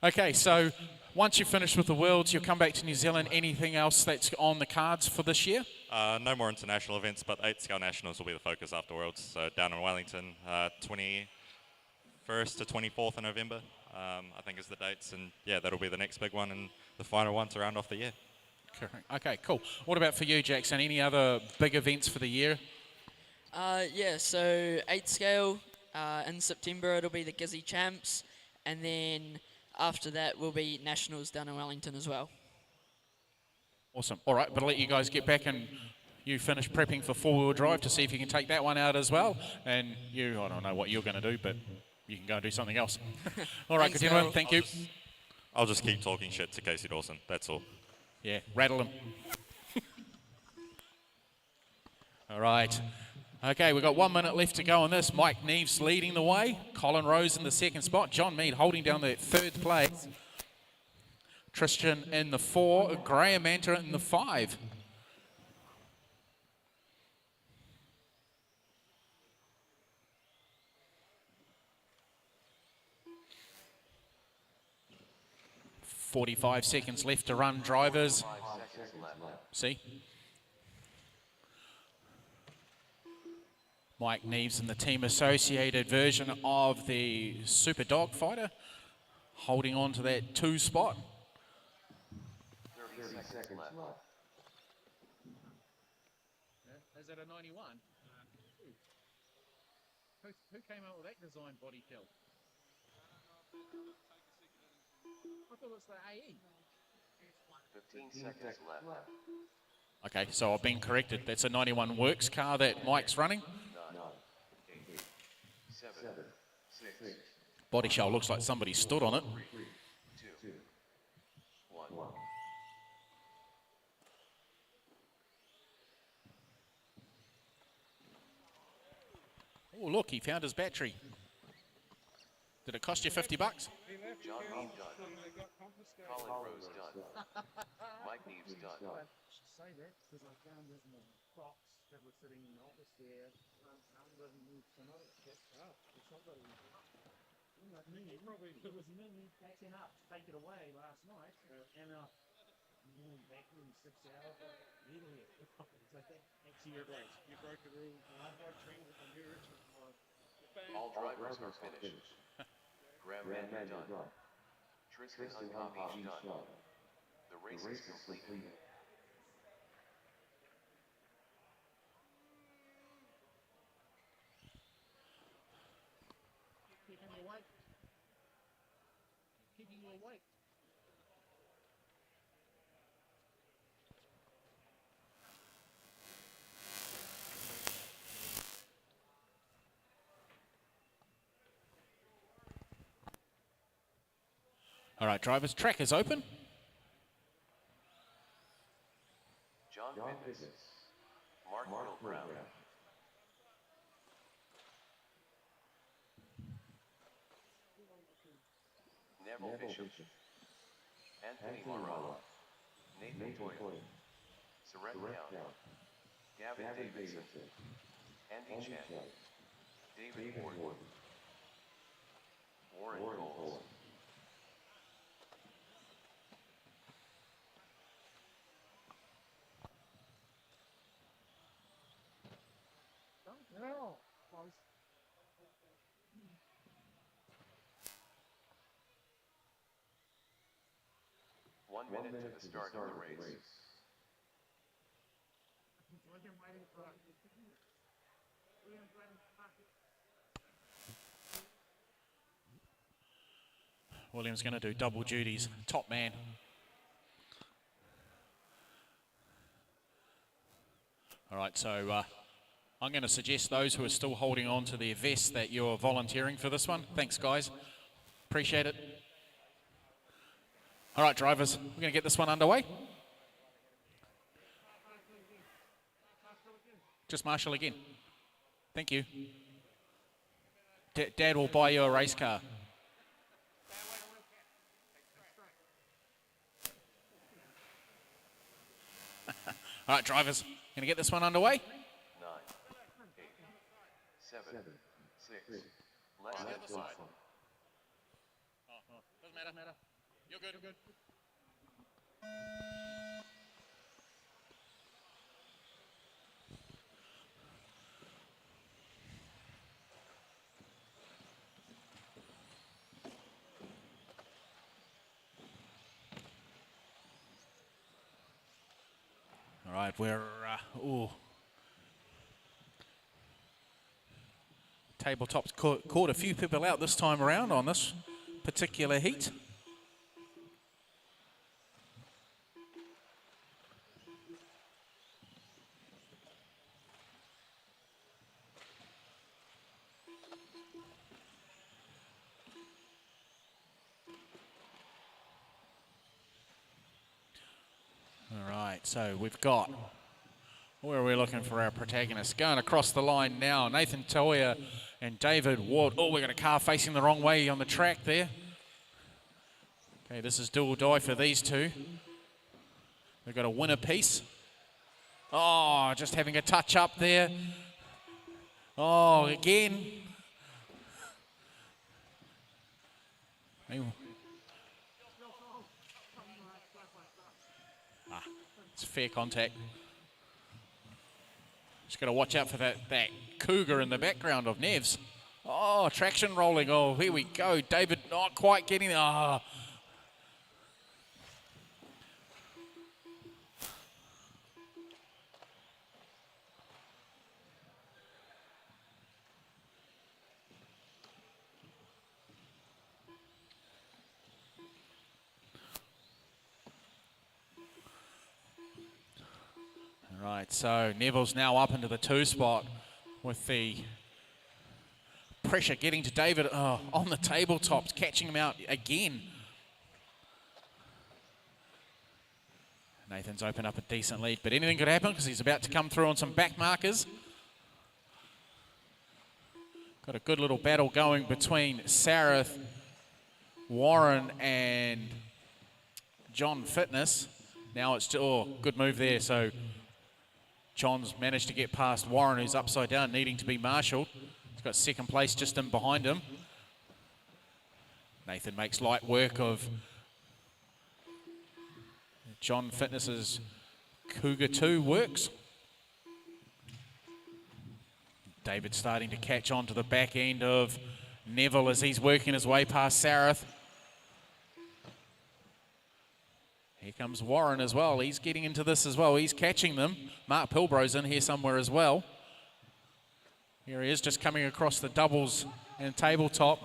Okay, so once you're finished with the Worlds, you'll come back to New Zealand. Anything else that's on the cards for this year? No more international events, but 8 Scale Nationals will be the focus after Worlds. So down in Wellington, 21st to 24th of November, I think is the dates. And yeah, that'll be the next big one and the final one to round off the year. Correct. Okay, cool. What about for you, Jackson? Any other big events for the year? Yeah, so 8 scale, in September it'll be the Gizzy Champs, and then after that will be Nationals down in Wellington as well. Awesome. All right, but I'll let you guys get back and you finish prepping for four-wheel drive to see if you can take that one out as well. And you, I don't know what you're going to do, but you can go and do something else. All right, Thanks, good gentlemen. Carl. Thank you. I'll just keep talking shit to Casey Dawson. That's all. Yeah, rattle him. All right. Okay, we've got 1 minute left to go on this. Mike Neves leading the way. Colin Rose in the second spot. John Mead holding down the third place. Tristan in the 4. Graham Manta in the 5. "45 seconds left to run, drivers." 5 seconds left. See? Mike Neves in the team associated version of the Super Dog Fighter, holding on to that 2 spot. 30 seconds left. Is it a 91? Who came up with that design body kill? I thought it was the AE. 15 seconds left. Okay, so I've been corrected. That's a 91 Works car that Mike's running. 9, 8, 7, 6, Body shell looks like somebody stood on it. 2, 1. Oh, look, he found his battery. Did it cost you $50? John Mead done. Colin Rose done. Mike Neves done. Say that because I found this in the box that was sitting in the office there. Somebody moved some other shit up. Somebody, it was me packing up to take it away last night, and vacuum 6 hours immediately. So thanks to your guys, you broke the rule. I broke training with the mirrors. All drivers are finished. Graham Manta done. Tristan Uncopies done. The race is completed. Keeping you awake. Keeping you awake. All right, drivers, track is open. John Fitness. Mark Will Brown. Neville Bishop. Anthony Morrow. Nathan Toyle. Surrett Count. Gavin Davidson. Andy Chan. David Ward. Warren Coles. No, close. 1 minute to the start of the race. William's going to do double duties. Top man. All right, so I'm going to suggest those who are still holding on to their vest that you're volunteering for this one. Thanks, guys. Appreciate it. All right, drivers, we're going to get this one underway. Just marshal again. Thank you. Dad will buy you a race car. All right, drivers, going to get this one underway. 9, 8, 7, 6, less than 5. Doesn't matter. You're good. All right, we're tabletop's caught a few people out this time around on this particular heat. All right, so we've got, where are we looking for our protagonists? Going across the line now, Nathan Toya and David Ward. Oh, we've got a car facing the wrong way on the track there. Okay, this is do or die for these two. They've got to win a piece. Oh, just having a touch up there. Oh, again. It's fair contact. Just got to watch out for that cougar in the background of Nevs. Oh, traction rolling. Oh, here we go. David not quite getting there. Oh. Right, so Neville's now up into the 2 spot with the pressure getting to David on the tabletops, catching him out again. Nathan's opened up a decent lead, but anything could happen because he's about to come through on some back markers. Got a good little battle going between Sareth, Warren and John Fitness. Now it's, good move there. So John's managed to get past Warren, who's upside down, needing to be marshalled. He's got second place just in behind him. Nathan makes light work of John Fitness's Cougar 2 works. David starting to catch on to the back end of Neville as he's working his way past Sareth. Here comes Warren as well. He's getting into this as well. He's catching them. Mark Pilbro's in here somewhere as well. Here he is, just coming across the doubles and tabletop.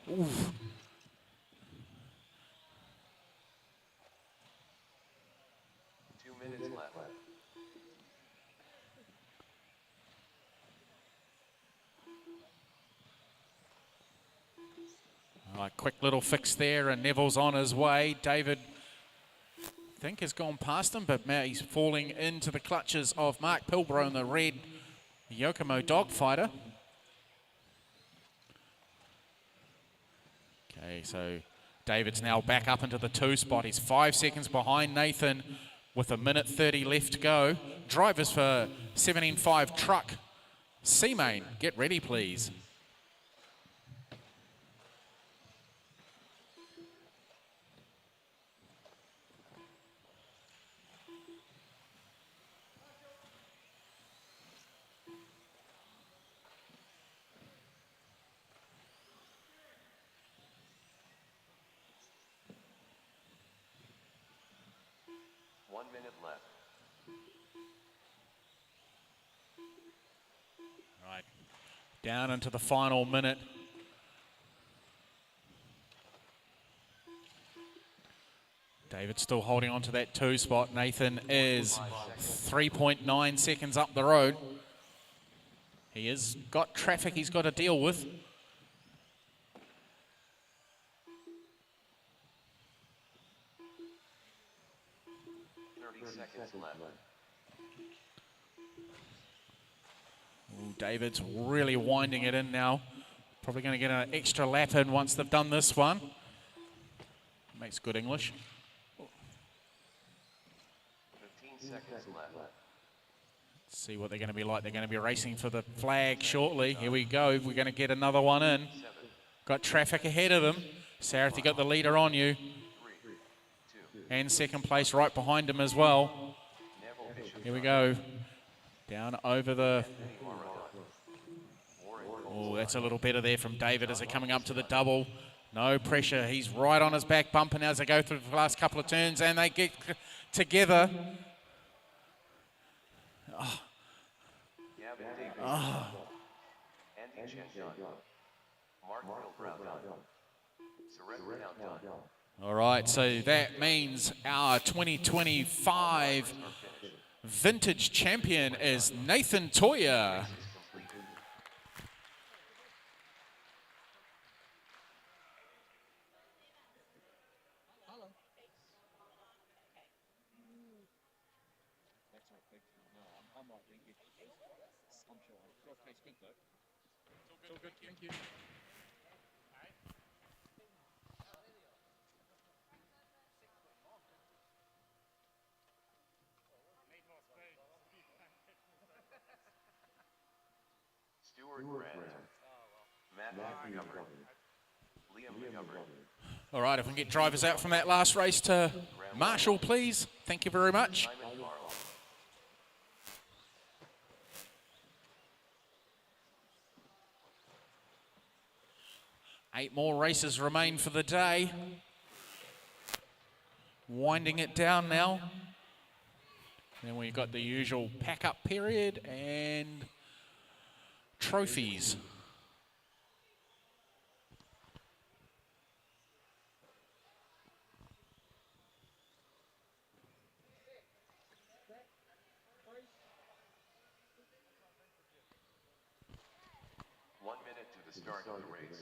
Oof. Minutes left. All right, quick little fix there, and Neville's on his way. David, I think, has gone past him, but now he's falling into the clutches of Mark Pilbro in the red Yokomo Dogfighter. Okay, so David's now back up into the 2 spot. He's 5 seconds behind Nathan with 1:30 left to go. Drivers for 17.5 truck. C-Main, get ready, please. One minute left. Right, down into the final minute. David still holding on to that 2 spot. Nathan is 3.9 seconds up the road. He has got traffic he's got to deal with. Seconds left. Ooh, David's really winding it in now. Probably going to get an extra lap in once they've done this one. Makes good English. 15 seconds left. Let's see what they're going to be like. They're going to be racing for the flag shortly. Here we go. We're going to get another one in. Got traffic ahead of them. Sarath, you got the leader on you. And second place right behind him as well. Here we go. Down over the... Oh, that's a little better there from David as they're coming up to the double. No pressure. He's right on his back bumper now as they go through the last couple of turns, and they get together. Oh. Oh. All right, so that means our 2025 vintage champion is Nathan Toya. All right, if we can get drivers out from that last race to Marshall, please. Thank you very much. Eight more races remain for the day. Winding it down now. Then we've got the usual pack-up period and trophies. Start of the race.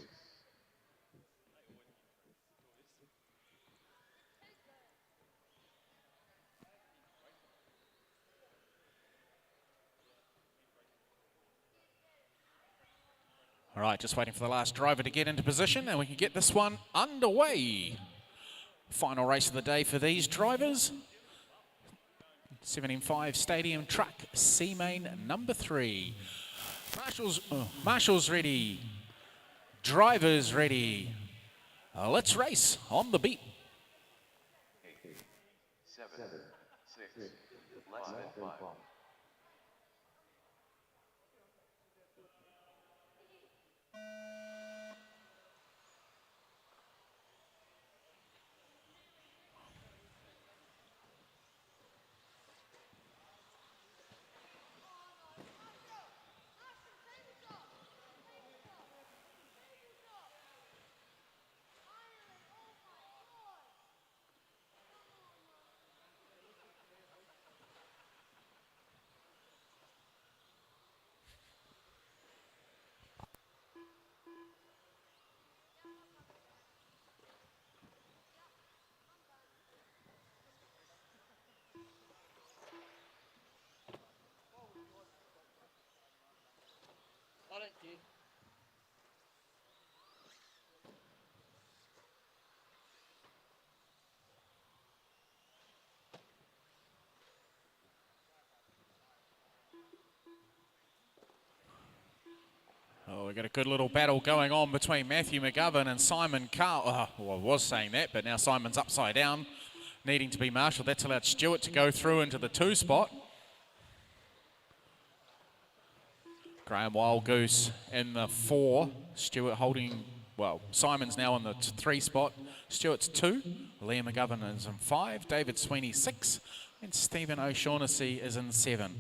All right, just waiting for the last driver to get into position and we can get this one underway. Final race of the day for these drivers. 7.5 Stadium Truck C-Main number 3. Marshall's ready. Drivers ready. Let's race on the beat. 8, 7, 6, less than 5. Well, we've got a good little battle going on between Matthew McGovern and Simon Carl. Well, I was saying that, but now Simon's upside down, needing to be marshalled. That's allowed Stewart to go through into the 2 spot. Graham Wild Goose in the 4. Stewart holding, well, Simon's now in the 3 spot. Stewart's 2. Liam McGovern is in 5. David Sweeney 6. And Stephen O'Shaughnessy is in 7.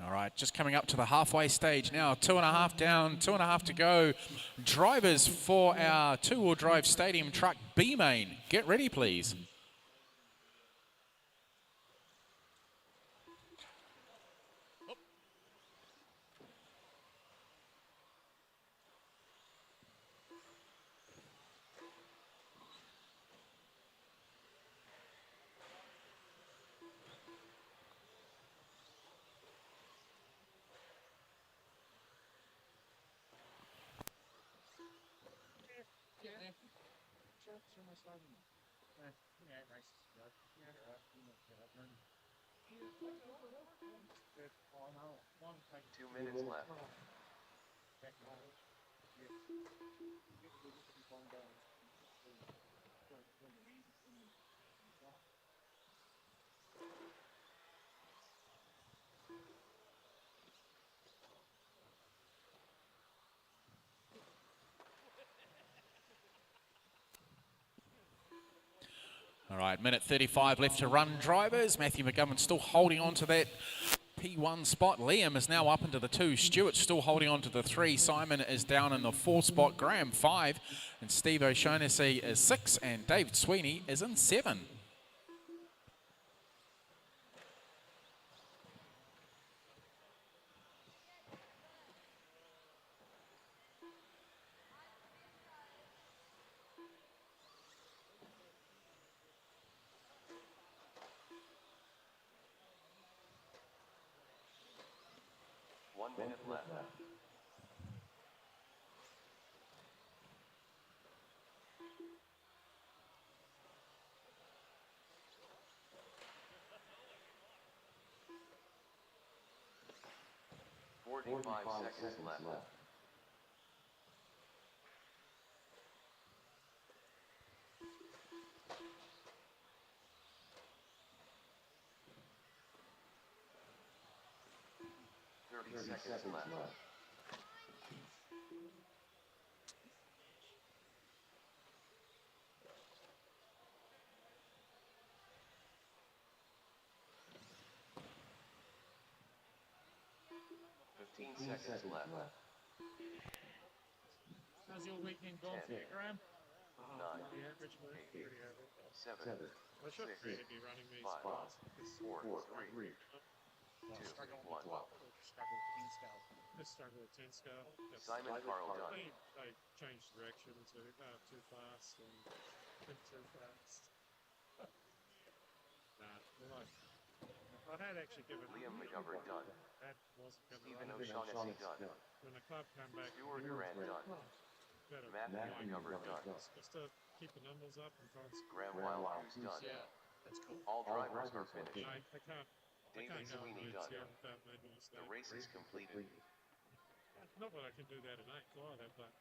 All right, just coming up to the halfway stage now. 2.5 down, 2.5 to go. Drivers for our 2-wheel drive stadium truck B-Main. Get ready, please. Two minutes left. All right, minute 35 left to run, drivers. Matthew McGovern still holding on to that P1 spot. Liam is now up into the 2. Stewart's still holding on to the 3. Simon is down in the 4 spot. Graham 5. And Steve O'Shaughnessy is 6. And David Sweeney is in 7. One minute left. Forty-five seconds left. 30 seconds left. 15 seconds left. How's your weekend gone for you, Graham? 9, The average move? 8, Pretty average. 7, I should really be running these 5, spots. Because 4, 3, I 2, struggle 1. struggle with 10 scale. Just struggle with 10 scale. Simon Carl done. They changed direction to too fast and too fast. Well, I had actually given Liam McGovern done. that wasn't going Stephen to O'Shaughnessy done. when the club came back. Stuart Durant done. Better Matthew McGovern done. just to keep the numbers up and try and Graham Wildgoose done. yeah, that's cool. All drivers are finished. I can't David go Sweeney in done. here without making a The mistake. race is completed. Not that I can do that in 8th either, but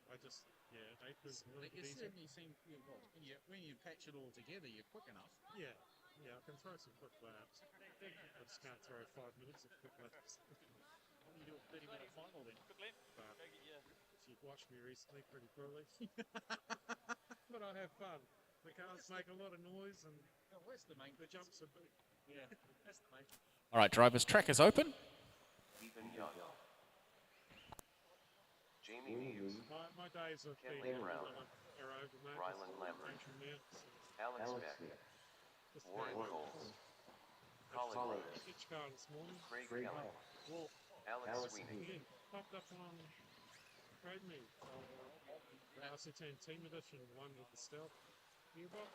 I just, yeah, 8th is a little You bit easier. certainly seem, when you patch it all together, you're quick enough. Yeah, I can throw some quick laps. I just can't throw 5 minutes of quick laps. Why don't you do a 30-minute final then? But if you've watched me recently pretty poorly. But I have fun. The cars make a lot of noise and Well, that's the main the jumps are big. Yeah, that's the main All right, drivers, track is open. Ethan Young. Jamie Neves. My days of being Kenley Brown. are over, mate. Ryland Lambert. Alex Beck. Just Warren Coles. Colin Rose. Each car this morning. Craig Kelly. Well, Alex Sweeney. again, popped up on Trade Me. RC Team Edition, one with the stealth. New box.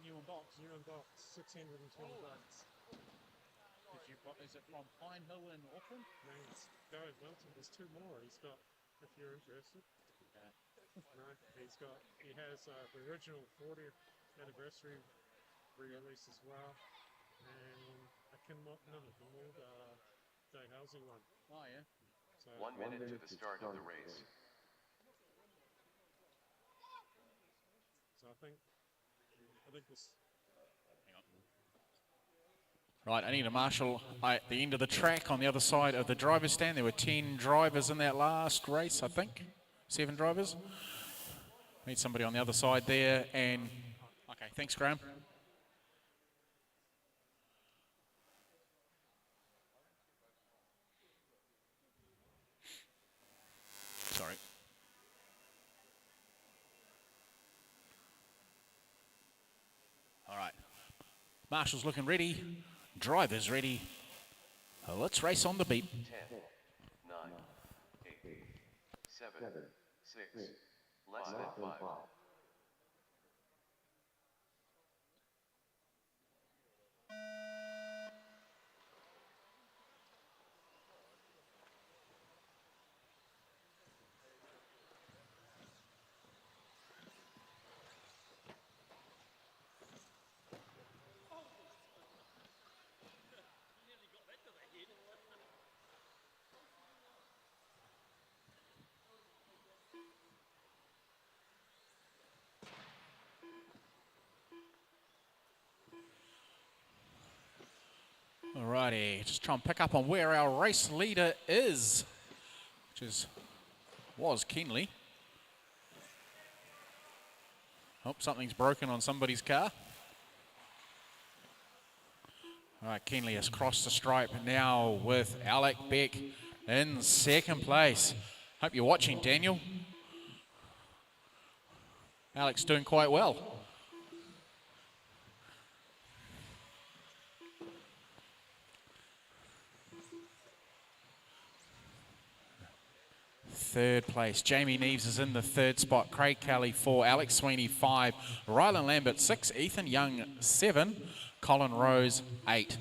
New in box. 620 bucks. Did you buy, is it from Pine Hill in Auckland? No, it's Gary Wilton. There's two more. He's got, if you're interested. No, he has the original 40th anniversary re-release as well. And a Kinmold Jay Halsey one. Oh, yeah. So 1 minute to the start of the race. So I think this. Right, I need a marshal at the end of the track on the other side of the driver's stand. There were 10 drivers in that last race, I think. 7 drivers. Need somebody on the other side there. And okay, thanks, Graham. Sorry. All right. Marshal's looking ready. Driver's ready. Let's race on the beat. 10, 9, 8, 7, 6, less than 5. Alrighty, just try and pick up on where our race leader is, which was Kenley. Oh, something's broken on somebody's car. All right, Kenley has crossed the stripe now with Alec Beck in second place. Hope you're watching, Daniel. Alec's doing quite well. Third place, Jamie Neves is in the third spot. Craig Kelly 4, Alex Sweeney 5, Ryland Lambert 6, Ethan Young 7, Colin Rose 8.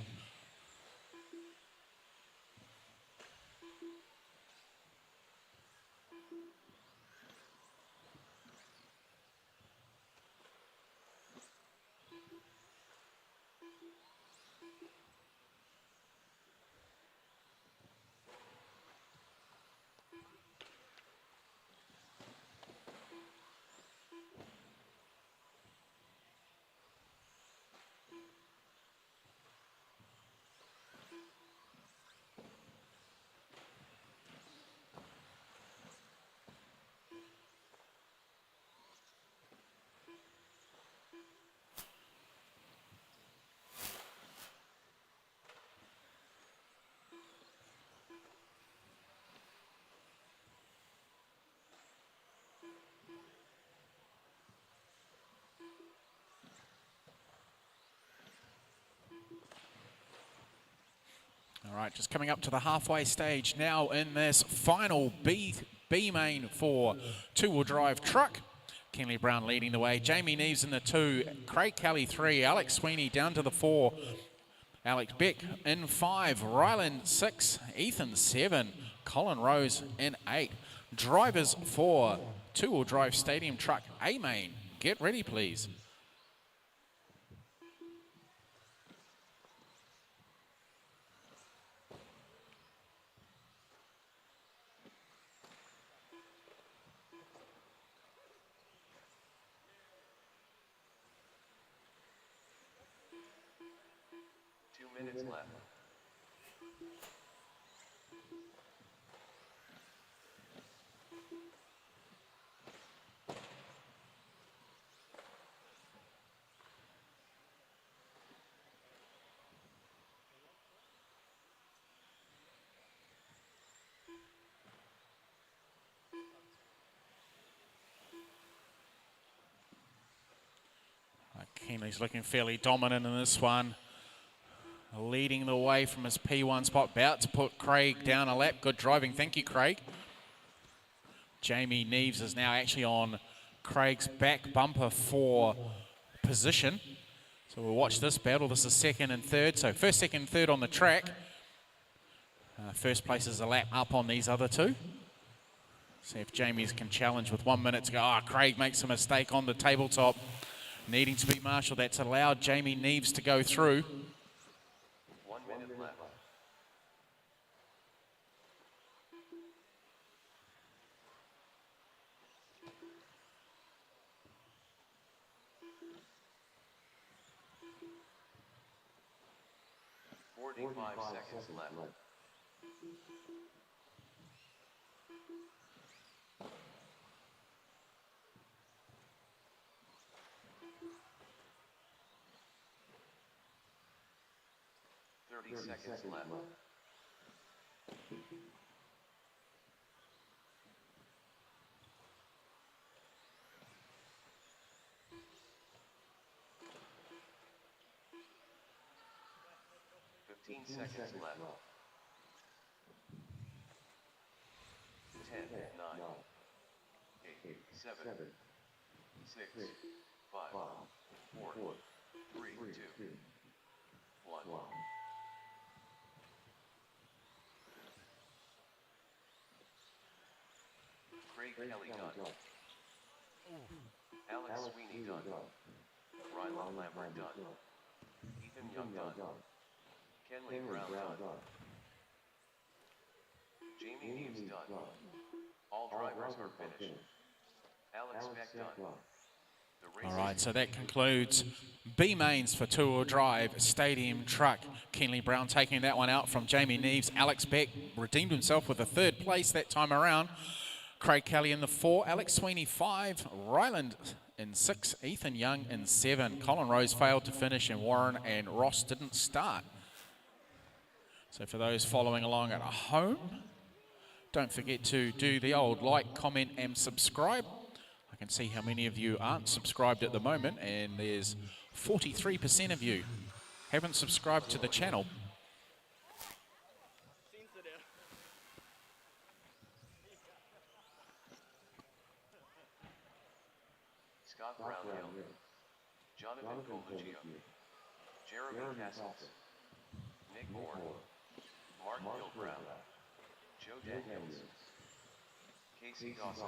All right, just coming up to the halfway stage now in this final B main for two-wheel drive truck. Kenley Brown leading the way. Jamie Neves in the 2, Craig Kelly 3, Alex Sweeney down to the 4, Alex Beck in 5, Ryland 6, Ethan 7, Colin Rose in 8. Drivers for two-wheel drive stadium truck A main, get ready please. Minutes left. Keenley's looking fairly dominant in this one. Leading the way from his P1 spot, about to put Craig down a lap. Good driving, thank you, Craig. Jamie Neves is now actually on Craig's back bumper for position. So we'll watch this battle. This is second and third. So first, second, third on the track. First place is a lap up on these other two. See if Jamie's can challenge with 1 minute to go. Craig makes a mistake on the tabletop. Needing to be marshaled. That's allowed Jamie Neves to go through. 1 minute left. Forty-five seconds left. Seconds left. 15 seconds left. 10, 9, 8, 7, 6, 5, 4, 3, 2, 1. Craig Kelly done. Alex Sweeney done. Rylan Lambert done. Ethan Young done. Kenley Brown done. Jamie Neves done. All drivers are finished. Alex Beck done. All right, so that concludes B mains for two-wheel drive stadium truck. Kenley Brown taking that one out from Jamie Neves. Alex Beck redeemed himself with a third place that time around. Craig Kelly in the 4, Alex Sweeney 5, Ryland in 6, Ethan Young in 7. Colin Rose failed to finish, and Warren and Ross didn't start. So for those following along at home, don't forget to do the old like, comment and subscribe. I can see how many of you aren't subscribed at the moment, and there's 43% of you haven't subscribed to the channel. Scott Brownhill, Jonathan Colugio, Jeremy Castles, Nick Moore, Mark Brown, Joe Daniels, Casey Dawson,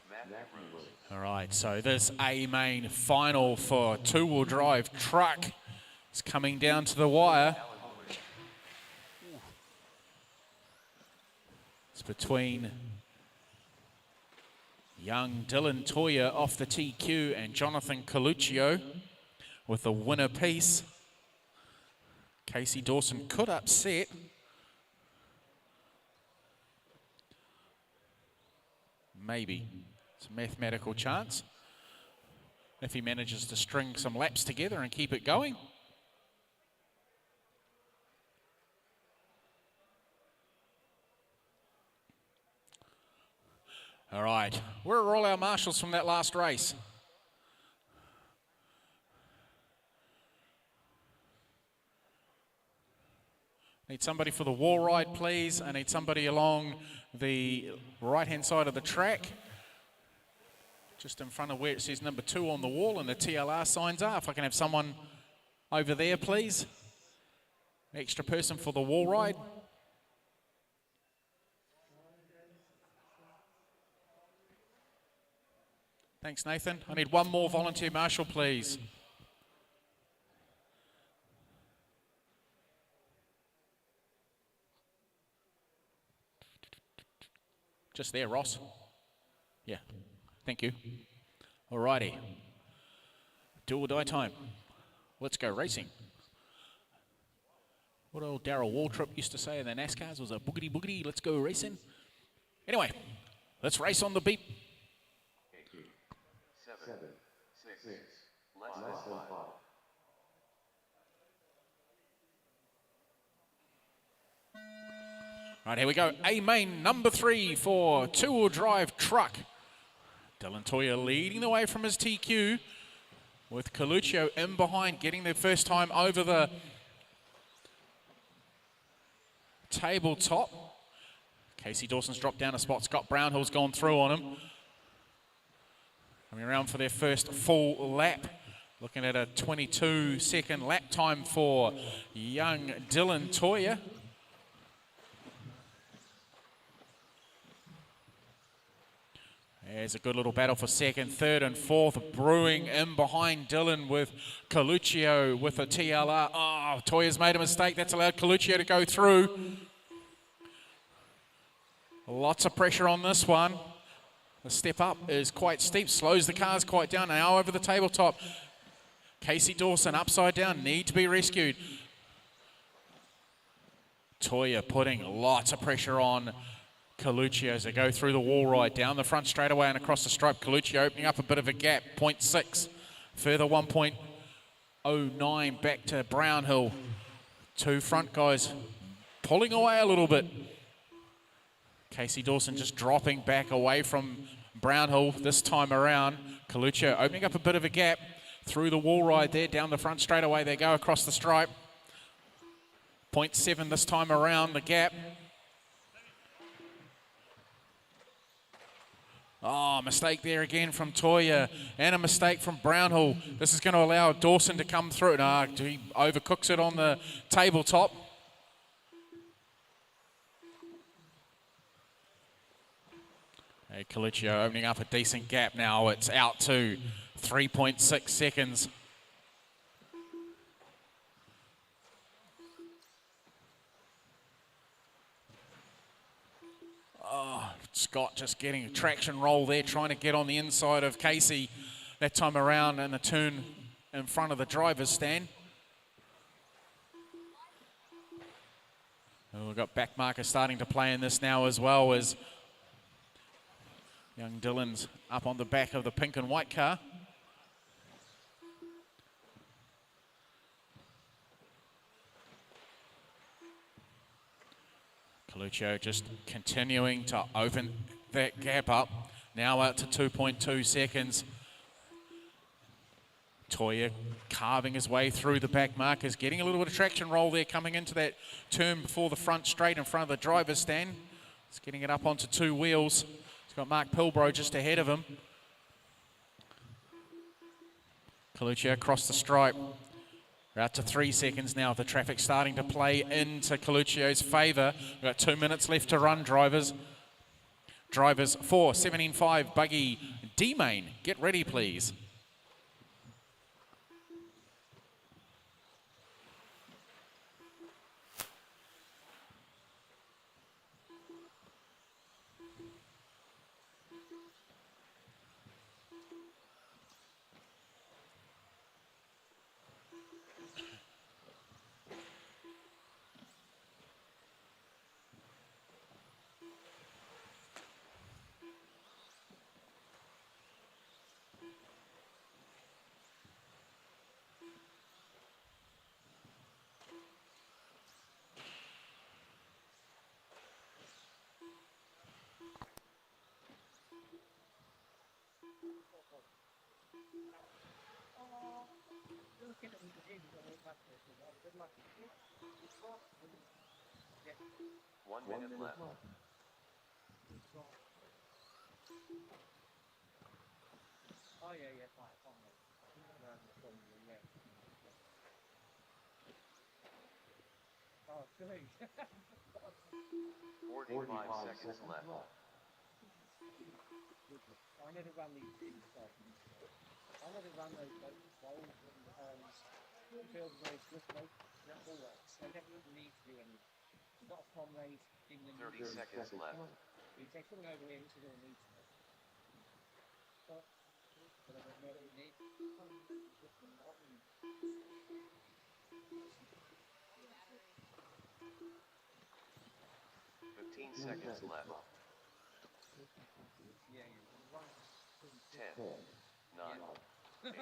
Matthew Rose. All right, so this A main final for two-wheel drive truck is coming down to the wire. It's between young Dylan Toya off the TQ and Jonathan Coluccio with the winner piece. Casey Dawson could upset. Maybe. It's a mathematical chance. If he manages to string some laps together and keep it going. All right, where are all our marshals from that last race? Need somebody for the wall ride, please. I need somebody along the right-hand side of the track, just in front of where it says number 2 on the wall and the TLR signs are. If I can have someone over there, please. Extra person for the wall ride. Thanks, Nathan. I need one more volunteer marshal, please. Just there, Ross. Yeah, thank you. Alrighty. Do or die time. Let's go racing. What old Darryl Waltrip used to say in the NASCARs was a boogity boogity, let's go racing. Anyway, let's race on the beep. 7, 6, less than 5. Right, here we go. A main number 3 for two-wheel drive truck. Dylan Toya leading the way from his TQ with Coluccio in behind, getting their first time over the tabletop. Casey Dawson's dropped down a spot. Scott Brownhill's gone through on him. Coming around for their first full lap. Looking at a 22-second lap time for young Dylan Toya. There's a good little battle for second, third and fourth. Brewing in behind Dylan with Coluccio with a TLR. Oh, Toya's made a mistake. That's allowed Coluccio to go through. Lots of pressure on this one. The step up is quite steep, slows the cars quite down. Now over the tabletop. Casey Dawson upside down, need to be rescued. Toya putting lots of pressure on Coluccio as they go through the wall ride, down the front straightaway and across the stripe. Coluccio opening up a bit of a gap, 0.6. Further 1.09 back to Brownhill. Two front guys pulling away a little bit. Casey Dawson just dropping back away from Brownhill this time around. Coluccio opening up a bit of a gap through the wall ride there, down the front straightaway. They go across the stripe. 0.7 this time around, the gap. Oh, mistake there again from Toya and a mistake from Brownhill. This is going to allow Dawson to come through. No, he overcooks it on the tabletop. Hey, Coluccio opening up a decent gap now. It's out to 3.6 seconds. Oh, Scott just getting a traction roll there, trying to get on the inside of Casey that time around in the turn in front of the driver's stand. And we've got back markers starting to play in this now as well, as young Dylan's up on the back of the pink and white car. Coluccio just continuing to open that gap up. Now out to 2.2 seconds. Toya carving his way through the back markers, getting a little bit of traction roll there coming into that turn before the front straight in front of the driver's stand. It's getting it up onto two wheels. He's got Mark Pilbro just ahead of him. Coluccio across the stripe. We're out to 3 seconds now. The traffic's starting to play into Coluccio's favour. We've got 2 minutes left to run, drivers. Drivers 4, 17.5, Buggy D main. Get ready, please. One minute left. Oh yeah, fine. Oh, great. 45 seconds left. I never run these things. I never run those bowls and field race with me. That's all that. I never need to do anything. Not from race in the 30 seconds left. You take something over here, this is all needs to. But I don't know what you need. 15 seconds left. 10, 9, 8,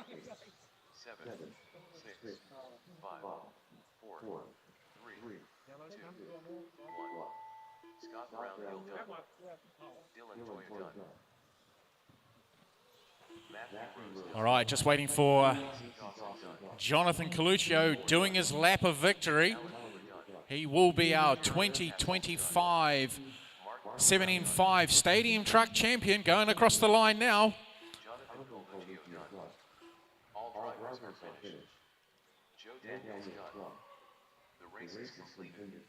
7, 6, 5, 4, 3, 2, 1. Scott Brownhill done. Dylan Toya done. All right, just waiting for Jonathan Coluccio doing his lap of victory. He will be our 2025 17.5 Stadium Truck Champion going across the line now. Jonathan Coluccio done. All drivers are finished. Joe Daniels done. The race is completed.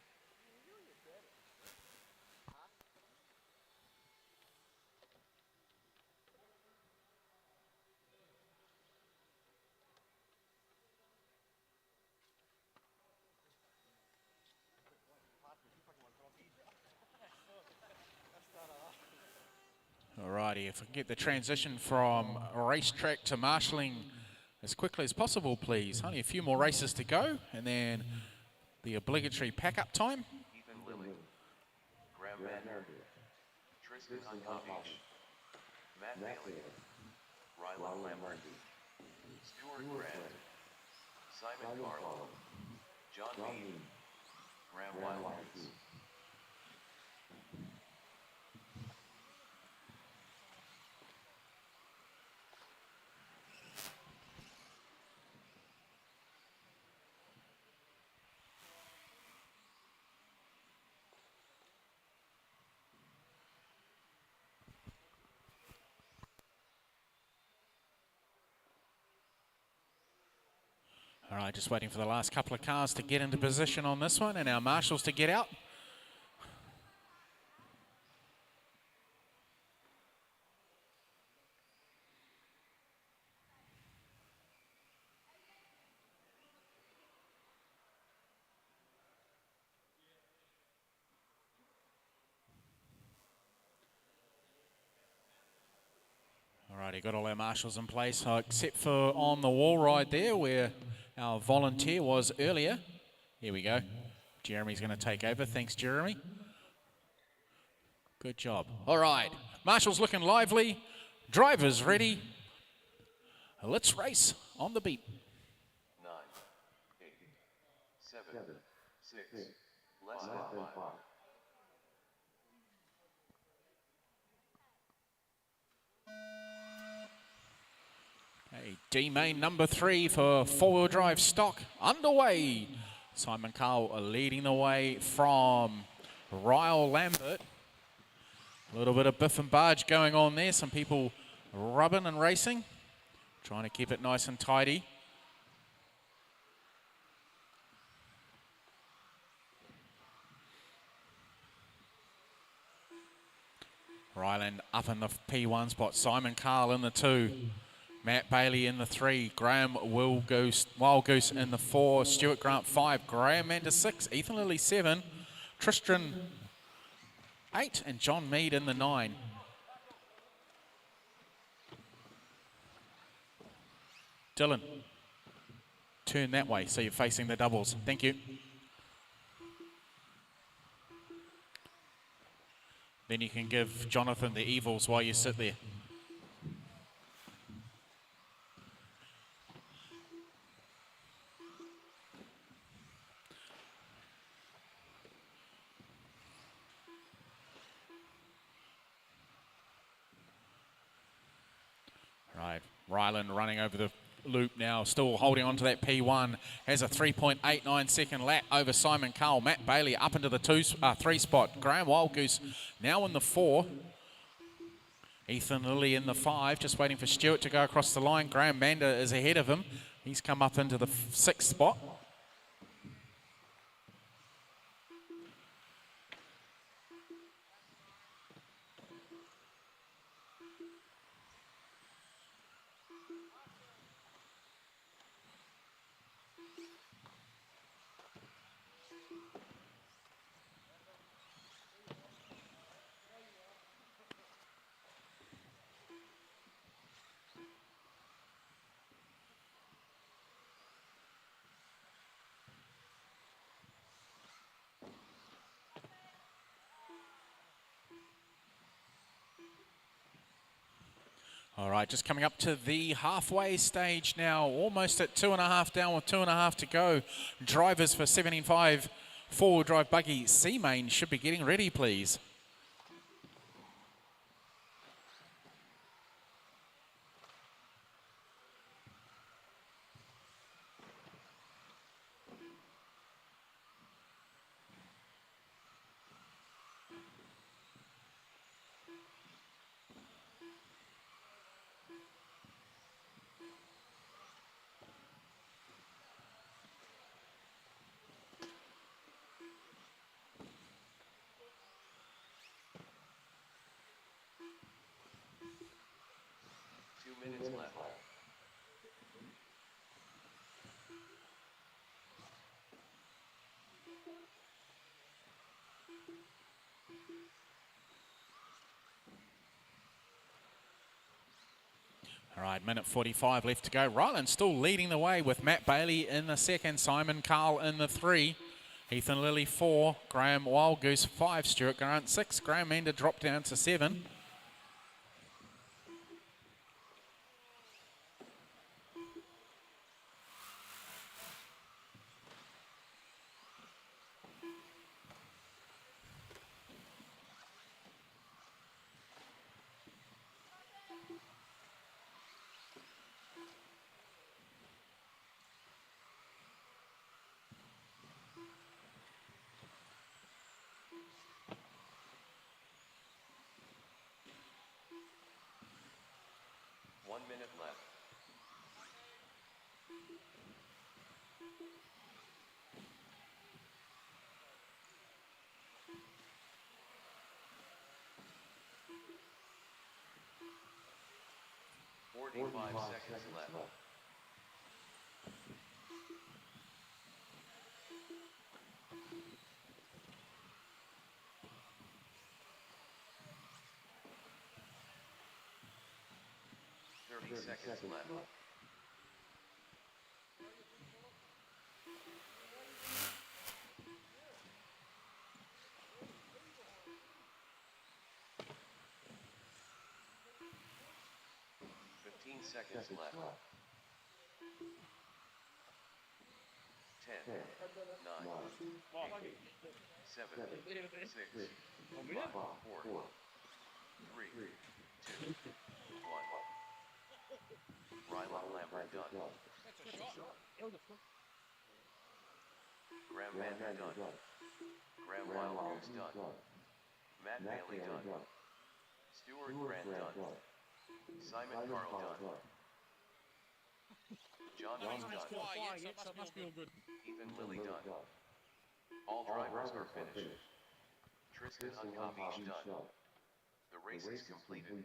Alrighty, if we can get the transition from racetrack to marshalling as quickly as possible, please. Only a few more races to go, and then the obligatory pack-up time. Ethan Lilly. Graham Mann. Tristan Hunkovich. Matt Bailey. Rylan Lambert. Stuart Grant. Simon Carlo. John Mead. Graham Wildcats. All right, just waiting for the last couple of cars to get into position on this one and our marshals to get out. Alrighty, got all our marshals in place, except for on the wall ride there where our volunteer was earlier. Here we go. Jeremy's going to take over. Thanks, Jeremy. Good job. All right, marshals looking lively. Drivers ready. Let's race on the beat. 9, 8, 7, 6, less than 5. Hey, D main number 3 for four-wheel drive stock underway. Simon Carl leading the way from Ryle Lambert. A little bit of biff and barge going on there. Some people rubbing and racing. Trying to keep it nice and tidy. Ryland up in the P1 spot. Simon Carl in the 2. Matt Bailey in the 3, Graham Wild Goose in the 4, Stuart Grant 5, Graham Mander 6, Ethan Lilly 7, Tristan 8, and John Mead in the 9. Dylan, turn that way so you're facing the doubles. Thank you. Then you can give Jonathan the evils while you sit there. Right, Ryland running over the loop now, still holding on to that P1, has a 3.89 second lap over Simon Carl. Matt Bailey up into the 3 spot. Graham Wildgoose now in the 4. Ethan Lilly in the 5, just waiting for Stuart to go across the line. Graham Mander is ahead of him. He's come up into the 6th spot. All right, just coming up to the halfway stage now, almost at 2.5 down with 2.5 to go. Drivers for 17.5 four-wheel drive buggy C-Main should be getting ready, please. minutes left. All right, minute 45 left to go. Ryland still leading the way with Matt Bailey in the second, Simon Carl in the 3, Ethan Lilly 4, Graham Wild Goose 5, Stuart Grant 6, Graham Ender dropped down to 7. One minute left. Forty-five seconds left. Seconds left. Seconds left. 10, 9, 8, 7, 6, 5, 4, 3, 2, 1. Ryland Lambert done. Graham Mander done. Graham Wild Goose done. Matt Bailey done. Stuart Grant done. Simon Carl done. John Dean done. So it must be all good. Ethan Lilly done. All drivers are finished. Tristan Uncopies done. The race is completed.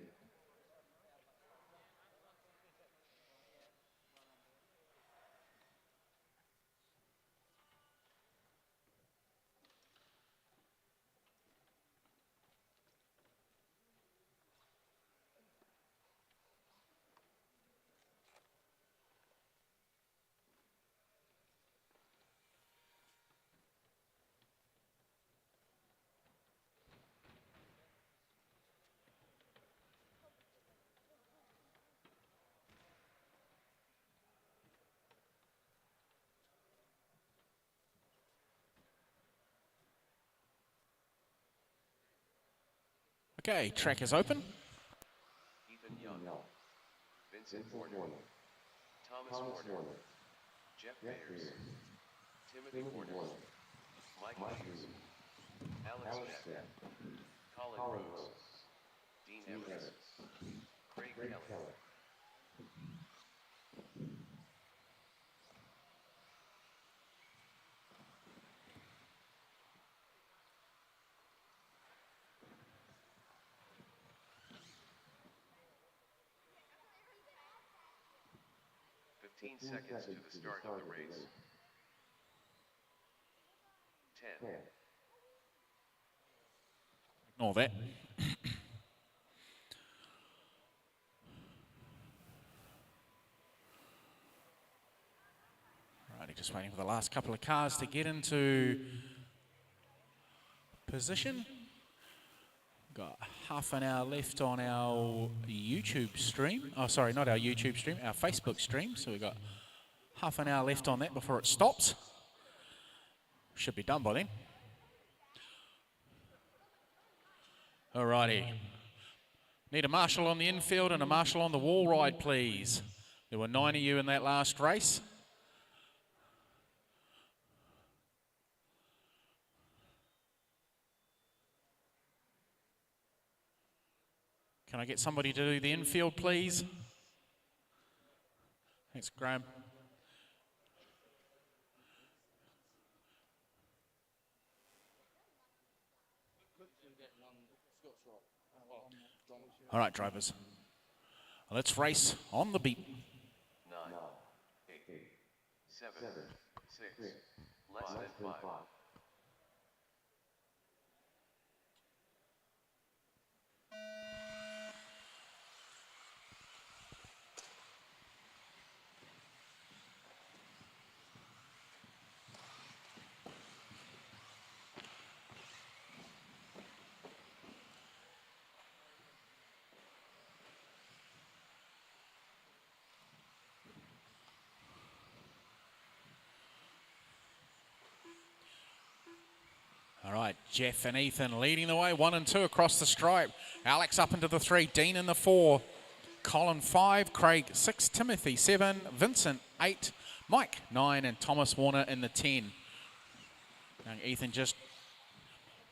Okay, track is open. Ethan Young, Vincent Warner, Thomas Warner, Jeff Ayers, Timothy Warner, Mike Hughes, Alex Beck, Colin Rose, Dean Evans, Craig Kelly. Seconds to the start of the race. 10. Ignore that. Alrighty, just waiting for the last couple of cars to get into position. Got half an hour left on our YouTube stream. Oh, sorry, not our YouTube stream, our Facebook stream. So we've got half an hour left on that before it stops. Should be done by then. Alrighty. Need a marshal on the infield and a marshal on the wall ride, please. There were 9 of you in that last race. Can I get somebody to do the infield, please? Thanks, Graham. All right, drivers. Let's race on the beat. 9, 8, 7, 6, less than 5. All right, Jeff and Ethan leading the way, 1 and 2 across the stripe. Alex up into the 3, Dean in the 4, Colin 5, Craig 6, Timothy 7, Vincent 8, Mike 9, and Thomas Warner in the 10. Young Ethan just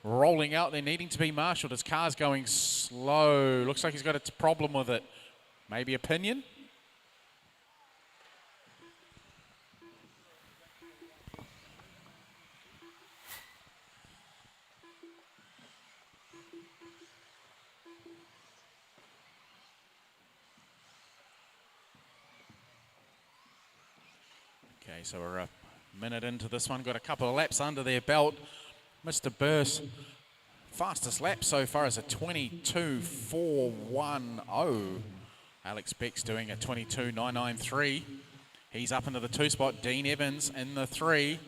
rolling out there, needing to be marshalled. His car's going slow. Looks like he's got a problem with it. Maybe a pinion? Okay, so we're a minute into this one. Got a couple of laps under their belt. Mr. Burse, fastest lap so far is a 22.410. Alex Beck's doing a 22.993. He's up into the 2 spot. Dean Evans in the 3.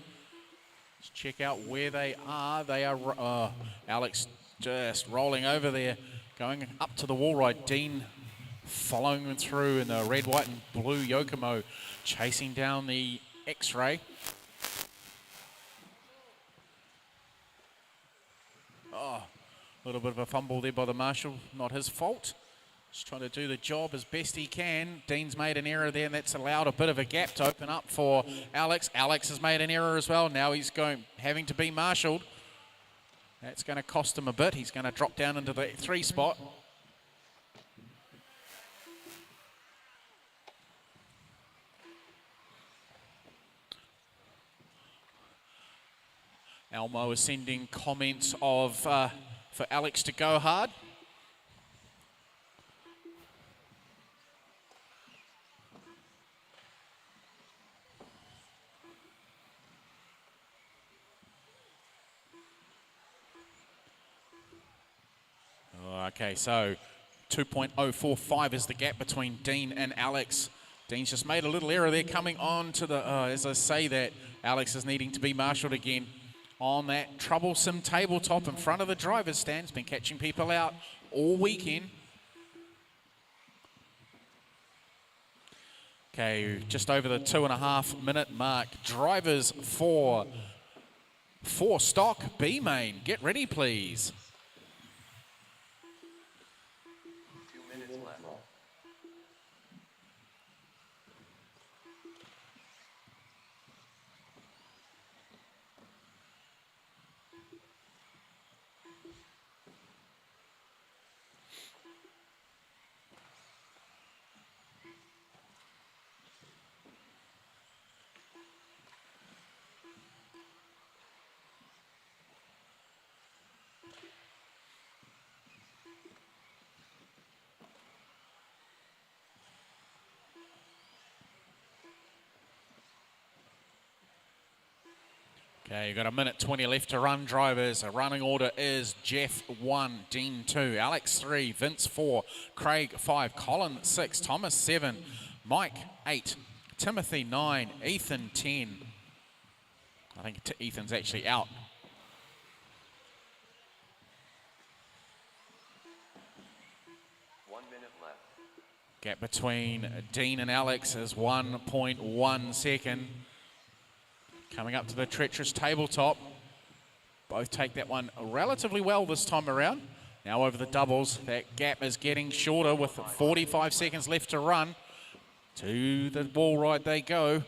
Let's check out where they are. They are, Alex just rolling over there, going up to the wall ride. Dean following them through in the red, white, and blue Yokomo, chasing down the X-Ray. Oh, a little bit of a fumble there by the marshal, not his fault. Just trying to do the job as best he can. Dean's made an error there, and that's allowed a bit of a gap to open up for Alex. Alex has made an error as well. Now he's having to be marshalled. That's going to cost him a bit. He's going to drop down into the 3 spot. Elmo is sending comments of for Alex to go hard. Okay, so 2.045 is the gap between Dean and Alex. Dean's just made a little error there coming on to the, as I say that, Alex is needing to be marshalled again on that troublesome tabletop in front of the driver's stand. It's been catching people out all weekend. Okay, just over the 2.5 minute mark. Drivers for stock B main. Get ready, please. 2 minutes left. Okay, you've got a minute 20 left to run, drivers. A running order is Jeff 1, Dean 2, Alex 3, Vince 4, Craig 5, Colin 6, Thomas 7, Mike 8, Timothy 9, Ethan 10. I think Ethan's actually out. Gap between Dean and Alex is 1.1 second. Coming up to the treacherous tabletop. Both take that one relatively well this time around. Now over the doubles, that gap is getting shorter with 45 seconds left to run. To the wall ride they go.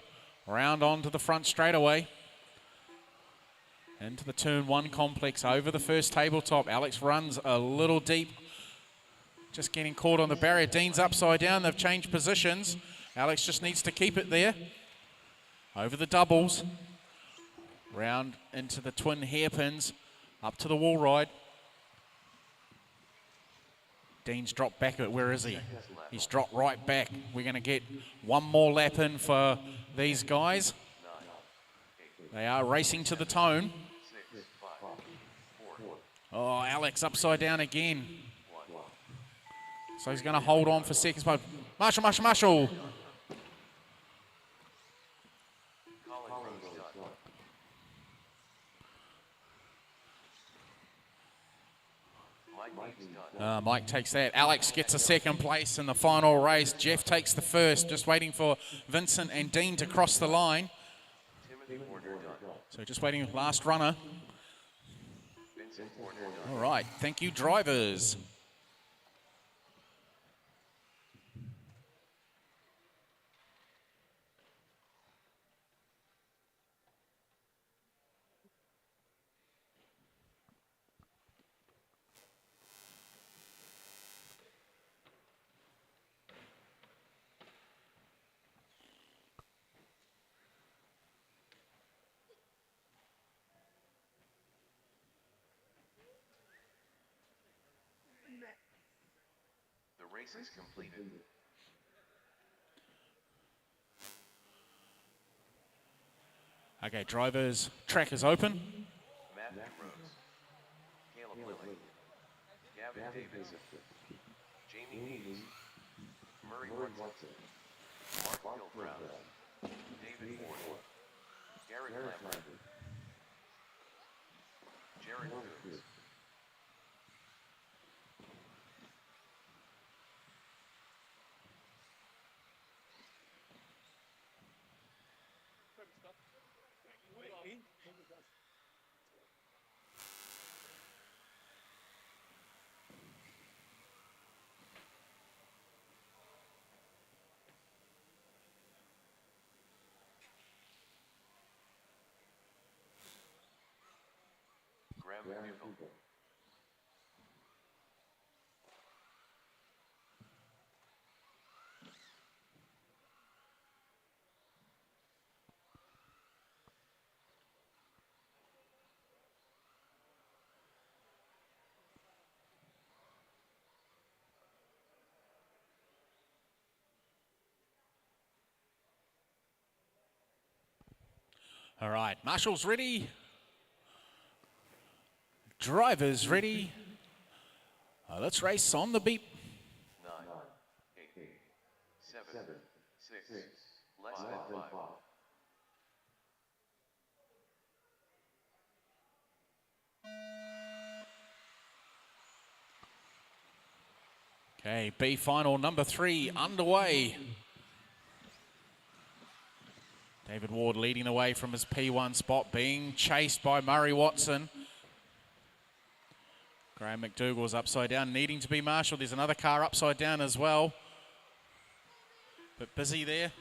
Round onto the front straightaway. Into the turn 1 complex over the first tabletop. Alex runs a little deep. Just getting caught on the barrier. Dean's upside down. They've changed positions. Alex just needs to keep it there. Over the doubles. Round into the twin hairpins. Up to the wall ride. Dean's dropped back. Where is he? He's dropped right back. We're going to get one more lap in for these guys. They are racing to the tone. Oh, Alex upside down again. So he's going to hold on for second spot. Marshall. Mike takes that. Alex gets a second place in the final race. Jeff takes the first. Just waiting for Vincent and Dean to cross the line. So just waiting, last runner. All right, thank you, drivers. The race is completed. Okay, drivers, track is open. Matthew Rose, Caleb Lilly, Gavin Davidson, Jamie Hayes, Murray Watson, Mark Gilbreth, David Ward, Garrett Lambert, Jared Coombs. Graham McNichol. All right, Marshall's ready. Drivers ready. Let's race on the beep. 9, 8, 7, 6, less than 5. Okay, B final number 3 underway. David Ward leading the way from his P1 spot, being chased by Murray Watson. Graham McDougall's upside down, needing to be marshalled. There's another car upside down as well. But busy there.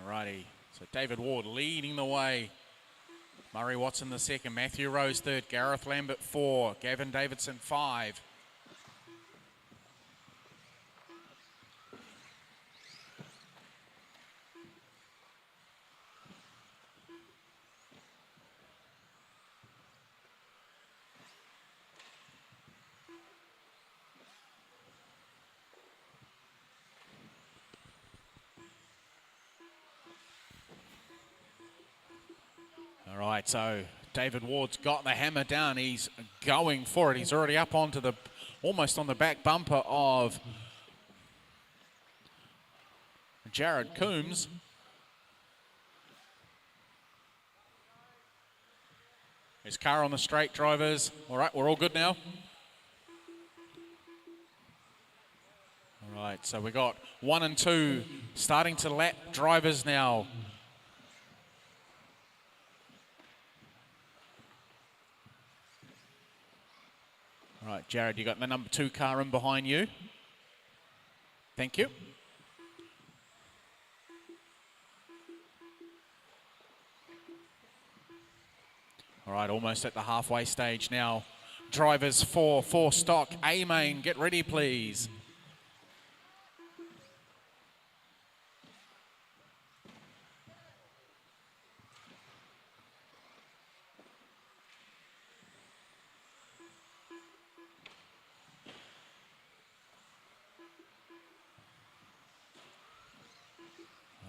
Alrighty, so David Ward leading the way. Murray Watson the second, Matthew Rose third, Gareth Lambert 4, Gavin Davidson 5. All right, so David Ward's got the hammer down. He's going for it. He's already up onto the, almost on the back bumper of Jared Coombs. His car on the straight, drivers. All right, we're all good now. All right, so we got 1 and 2 starting to lap drivers now. All right, Jared, you got the number 2 car in behind you. Thank you. All right, almost at the halfway stage now. Drivers for stock. A-main, get ready, please.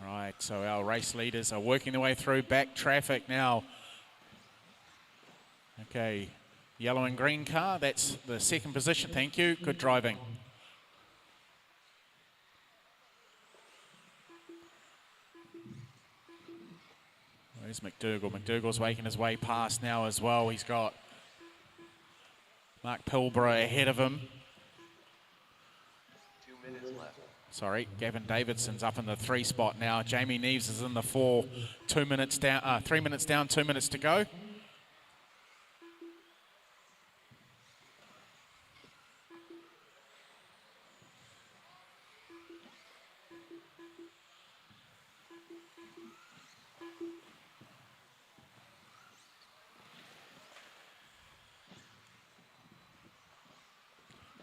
All right, so our race leaders are working their way through back traffic now. Okay, yellow and green car, that's the second position. Thank you, good driving. Where's McDougall? McDougall's making his way past now as well. He's got Mark Pilbara ahead of him. 2 minutes left. Sorry, Gavin Davidson's up in the 3 spot now. Jamie Neves is in the 4. 2 minutes down, 3 minutes down, 2 minutes to go.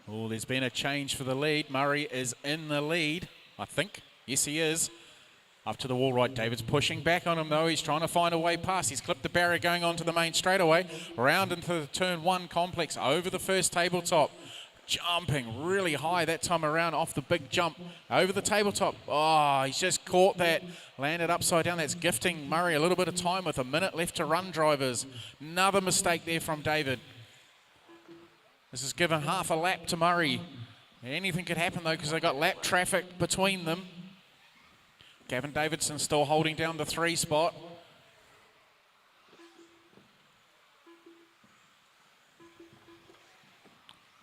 Oh, there's been a change for the lead. Murray is in the lead, I think. Yes, he is. Up to the wall right. David's pushing back on him, though. He's trying to find a way past. He's clipped the barrier going onto the main straightaway. Around into the turn 1 complex. Over the first tabletop. Jumping really high that time around off the big jump. Over the tabletop. Oh, he's just caught that. Landed upside down. That's gifting Murray a little bit of time with a minute left to run, drivers. Another mistake there from David. This is given half a lap to Murray. Anything could happen, though, because they got lap traffic between them. Gavin Davidson still holding down the 3 spot.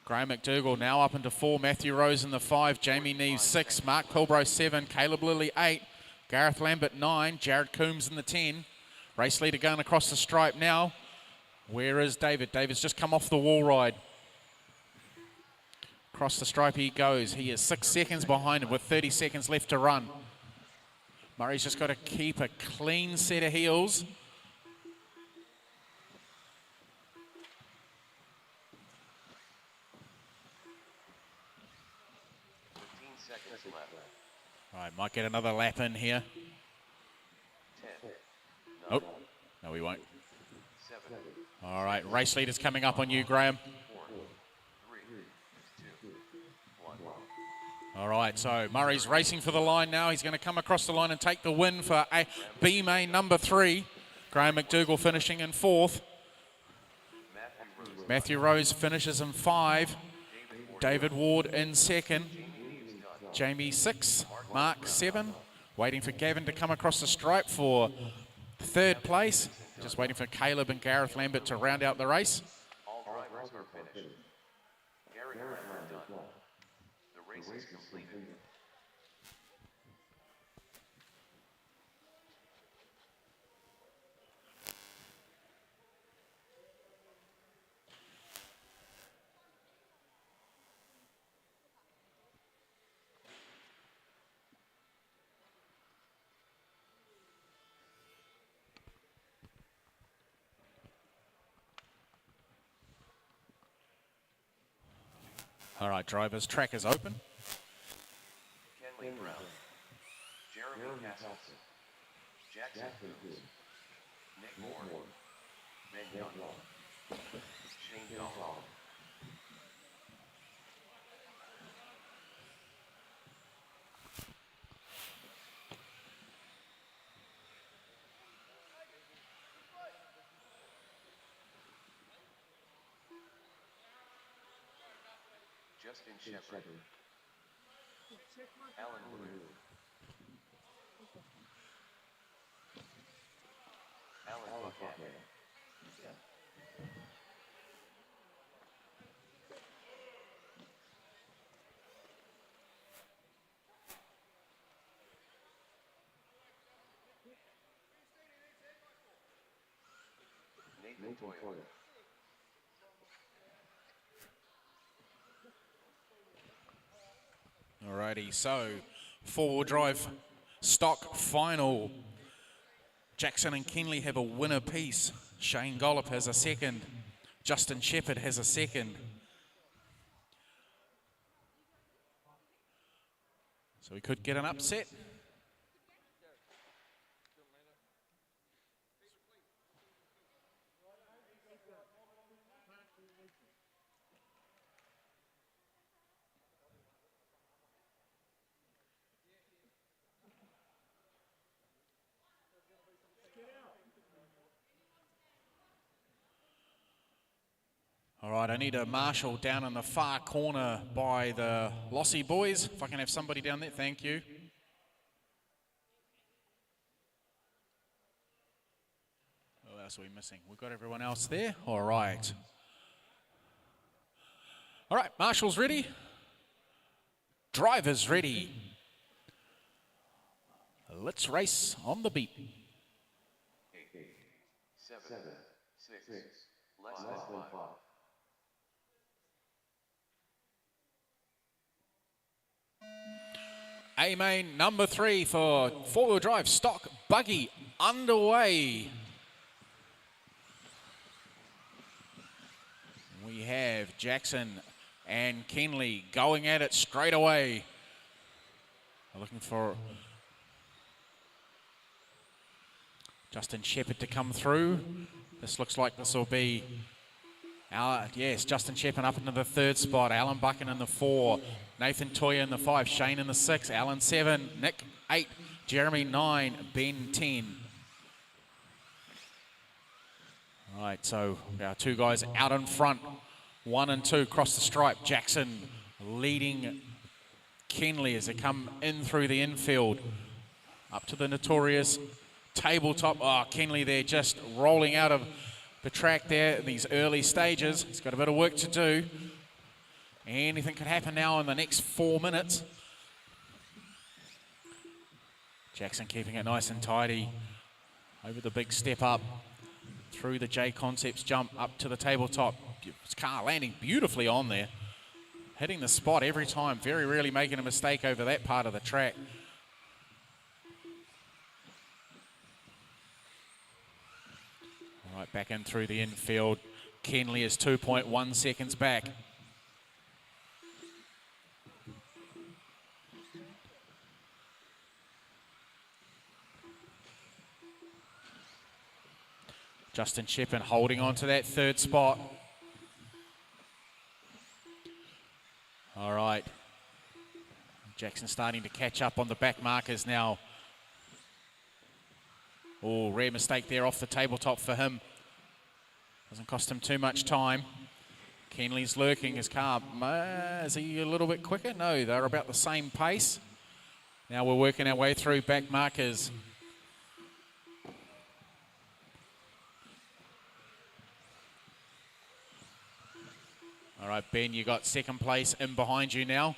Graham McDougall now up into 4. Matthew Rose in the 5. Jamie Neves 6. Mark Pilbrow 7. Caleb Lilly 8. Gareth Lambert 9. Jared Coombs in the 10. Race leader going across the stripe now. Where is David? David's just come off the wall ride. Across the stripe he goes. He is 6 seconds behind him with 30 seconds left to run. Murray's just got to keep a clean set of heels. All right, might get another lap in here. 10. Oh, no, we won't. 7. All right, race leaders coming up on you, Graham. 4, 3, 2, 1. All right, so Murray's racing for the line now. He's going to come across the line and take the win for B main number 3. Graham McDougall finishing in 4th. Matthew Rose finishes in 5. David Ward in 2nd. Jamie 6. Mark 7. Waiting for Gavin to come across the stripe for 3rd place. Just waiting for Caleb and Gareth Lambert to round out the race. All drivers are finished. Gareth Lambert done. The race is completed. All right, drivers, track is open. Kenley Brown. Jeremy Castles. Jackson Coombs. Nick Moore. Ben Young. Shane Donald. Justin Shepard. Alan Wood. Alan Buckhead. Nathan Toyle. Alrighty, so 4-wheel drive stock final. Jackson and Kenley have a winner piece. Shane Gollop has a second. Justin Shepherd has a second. So we could get an upset. All right, I need a marshal down in the far corner by the Lossy boys. If I can have somebody down there, thank you. Who else are we missing? We've got everyone else there. All right. All right, marshals ready. Drivers ready. Let's race on the beat. 8, 7, 6, less than 5. A-main number 3 for four-wheel drive stock buggy underway. We have Jackson and Kenley going at it straight away. Looking for Justin Shepherd to come through. This looks like this will be, yes, Justin Shepherd up into the 3rd spot. Alan Buchan in the 4. Nathan Toya in the 5. Shane in the 6. Alan 7. Nick 8. Jeremy 9. Ben 10. All right, so our 2 guys out in front. 1 and 2 cross the stripe. Jackson leading Kenley as they come in through the infield. Up to the notorious tabletop. Oh, Kenley there just rolling out of the track there in these early stages. He's got a bit of work to do. Anything could happen now in the next 4 minutes. Jackson keeping it nice and tidy. Over the big step up. Through the J Concepts jump up to the tabletop. His car landing beautifully on there. Hitting the spot every time. Very rarely making a mistake over that part of the track. All right, back in through the infield. Kenley is 2.1 seconds back. Justin Shepherd holding on to that 3rd spot. All right. Jackson starting to catch up on the back markers now. Oh, rare mistake there off the tabletop for him. Doesn't cost him too much time. Kenley's lurking his car. Is he a little bit quicker? No, they're about the same pace. Now we're working our way through back markers. All right, Ben, you got 2nd place in behind you now.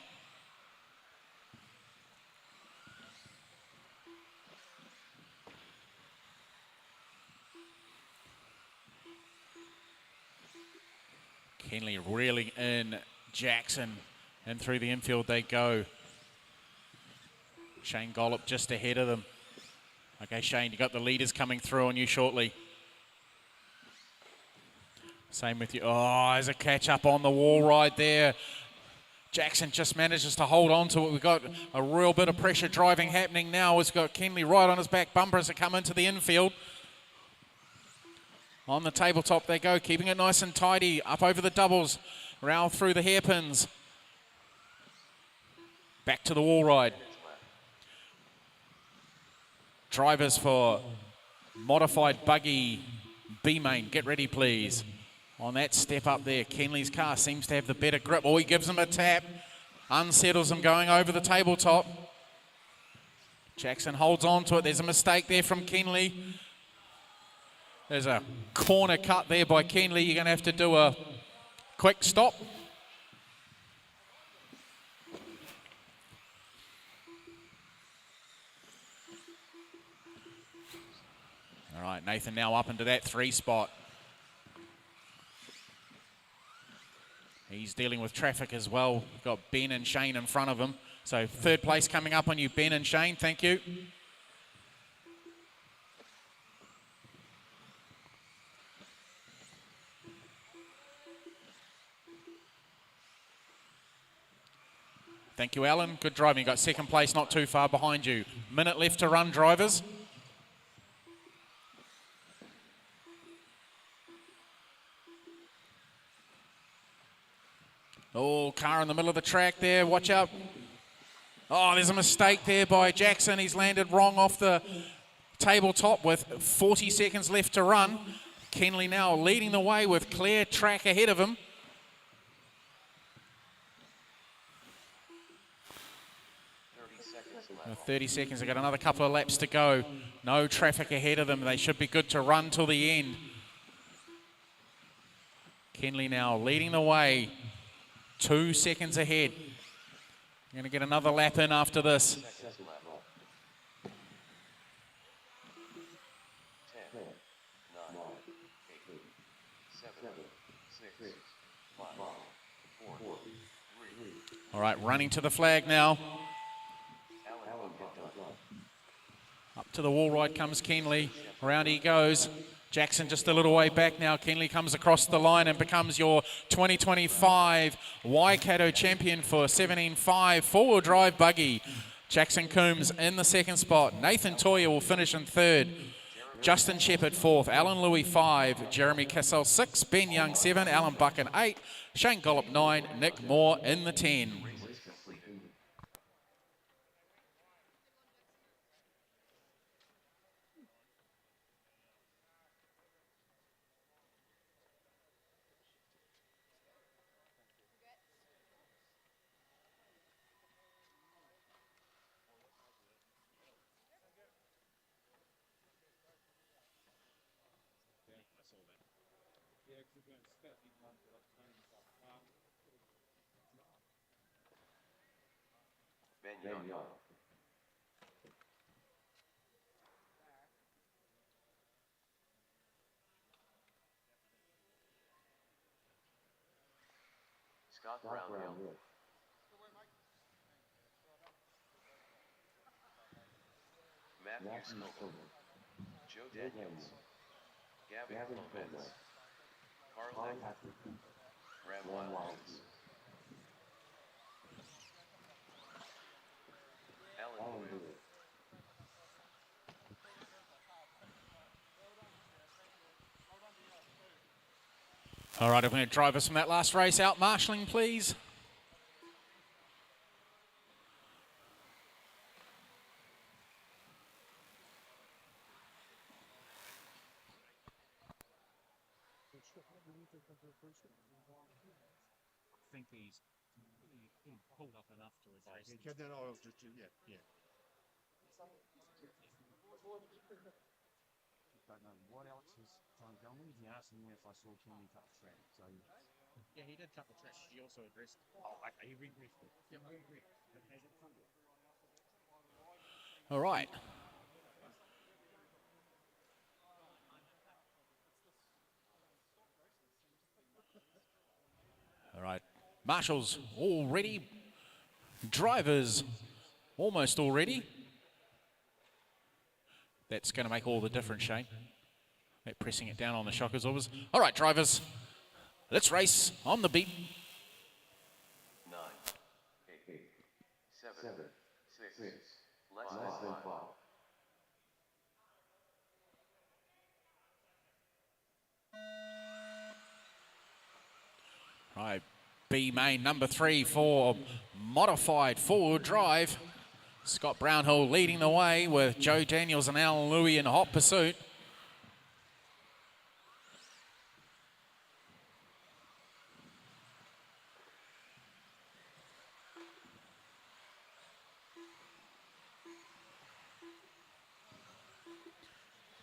Kenley reeling in Jackson, and through the infield they go. Shane Gollop just ahead of them. Okay, Shane, you got the leaders coming through on you shortly. Same with you. Oh, there's a catch up on the wall right there. Jackson just manages to hold on to it. We've got a real bit of pressure driving happening now. We've got Kenley right on his back bumper as they come into the infield. On the tabletop they go, keeping it nice and tidy. Up over the doubles, round through the hairpins. Back to the wall ride. Drivers for modified buggy B-main, get ready please. On that step up there, Kenley's car seems to have the better grip. Oh, he gives him a tap. Unsettles him going over the tabletop. Jackson holds on to it. There's a mistake there from Kenley. There's a corner cut there by Kenley. You're going to have to do a quick stop. All right, Nathan now up into that 3 spot. He's dealing with traffic as well. We've got Ben and Shane in front of him. So 3rd place coming up on you, Ben and Shane. Thank you. Thank you, Alan. Good driving. You got second place not too far behind you. Minute left to run, drivers. Oh, car in the middle of the track there. Watch out. Oh, there's a mistake there by Jackson. He's landed wrong off the tabletop with 40 seconds left to run. Kenley now leading the way with clear track ahead of him. 30 seconds. They've got another couple of laps to go. No traffic ahead of them. They should be good to run till the end. Kenley now leading the way. 2 seconds ahead. Going to get another lap in after this. 10, 9, 8, 7, 6, 5, 4, 3. All right, running to the flag now. Up to the wall right comes Kenley. Around he goes. Jackson just a little way back now. Kenley comes across the line and becomes your 2025 Waikato champion for 17.5 four-wheel drive buggy. Jackson Coombs in the second spot. Nathan Toya will finish in third. Justin Shepherd fourth. Alan Louis 5. Jeremy Cassell 6. Ben Young 7. Alan Buchan 8. Shane Gollop 9. Nick Moore in the 10. Ben Young. Scott Brownhill. Matthew Scoble. Joe Daniels. Gavin Clemens. Carl Heck. Graham Watkins. Alan Lewis. All right, I'm going to drive us from that last race out. Marshalling, please. I think he pulled up enough to address it. Yeah, no, yeah. Don't know what else was trying to go with. He asked me if I saw Kenny cut the track. So yeah, he did cut the track. He also addressed. Oh, okay, he regressed it. Yeah, he regressed. Okay, that's fine. All right. All right. Marshals all ready. Drivers almost all ready. That's going to make all the difference, Shane. They're pressing it down on the shock absorbers. All right, drivers, let's race on the beat. 9, 8, 7, 6, less than 5. Right, B main number 3 for modified four-wheel drive. Scott Brownhill leading the way with Joe Daniels and Alan Louis in hot pursuit.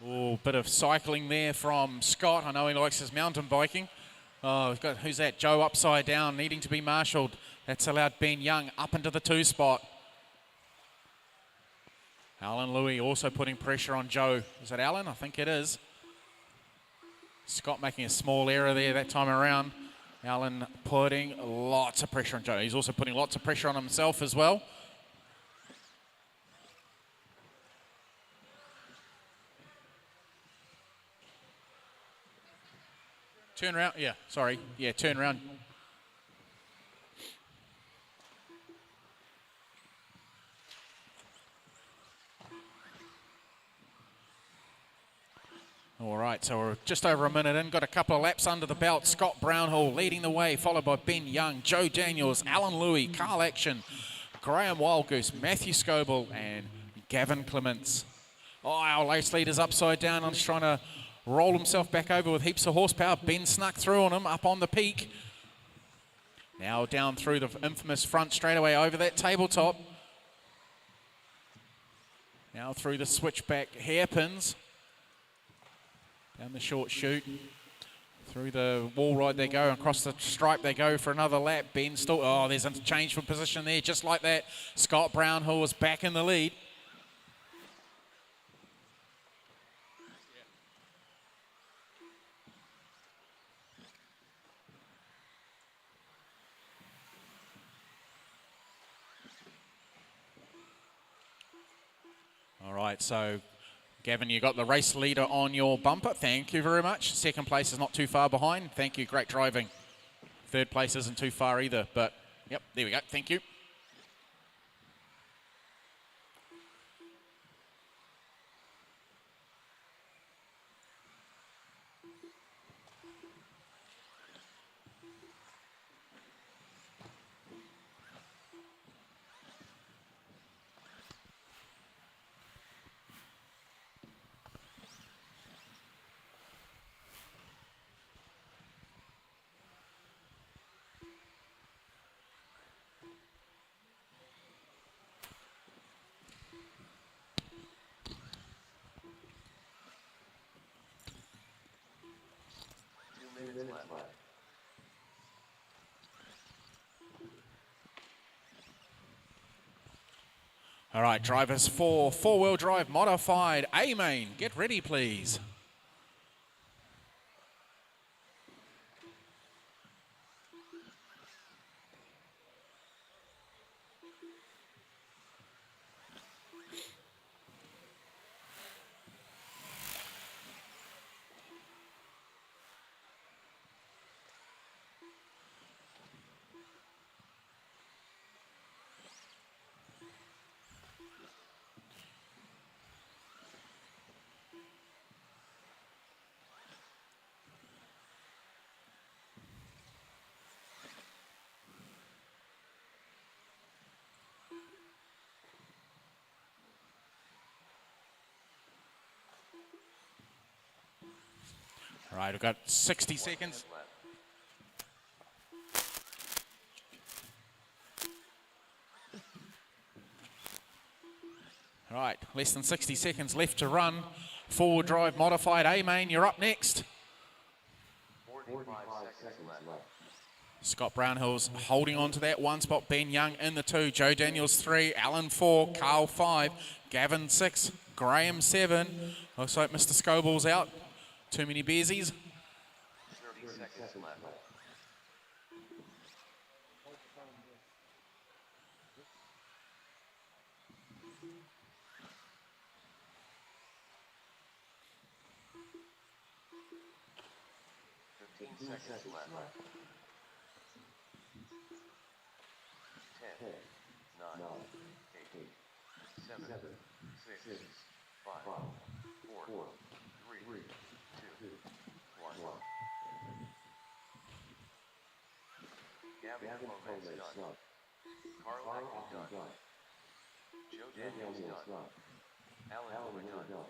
Oh, bit of cycling there from Scott. I know he likes his mountain biking. Oh, we've got, who's that? Joe upside down, needing to be marshalled. That's allowed Ben Young up into the 2 spot. Alan Louis also putting pressure on Joe. Is it Alan? I think it is. Scott making a small error there that time around. Alan putting lots of pressure on Joe. He's also putting lots of pressure on himself as well. Turn around, yeah, sorry. Yeah, turn around. All right, so we're just over a minute in, got a couple of laps under the belt. Scott Brownhill leading the way, followed by Ben Young, Joe Daniels, Alan Louis, Carl Action, Graham Wildgoose, Matthew Scoble, and Gavin Clements. Oh, our race leader's upside down and trying to roll himself back over with heaps of horsepower. Ben snuck through on him up on the peak. Now down through the infamous front straightaway over that tabletop. Now through the switchback hairpins. Down the short chute. Through the wall ride they go, and across the stripe they go for another lap. Ben still, oh, there's a change for position there, just like that. Scott Brownhill was back in the lead. All right, so Gavin, you got the race leader on your bumper. Thank you very much. Second place is not too far behind. Thank you, great driving. Third place isn't too far either, but yep, there we go. Thank you. All right, drivers for four-wheel drive modified A-main, get ready please. All right, we've got 60 seconds. All right, less than 60 seconds left to run. Four-wheel drive modified A-main, you're up next. 45 seconds left. Scott Brownhill's holding on to that one spot. Ben Young in the 2, Joe Daniels 3, Alan 4, Carl 5, Gavin 6, Graham 7. Looks like Mr. Scoble's out. Too many beersies. 30 seconds left. Seconds left. 10, 9, 8, 7, 6, 5, 4, 3, 2, 1. Gavin Clements done. Carl Action done. Joe Daniels done. Alan Louis done.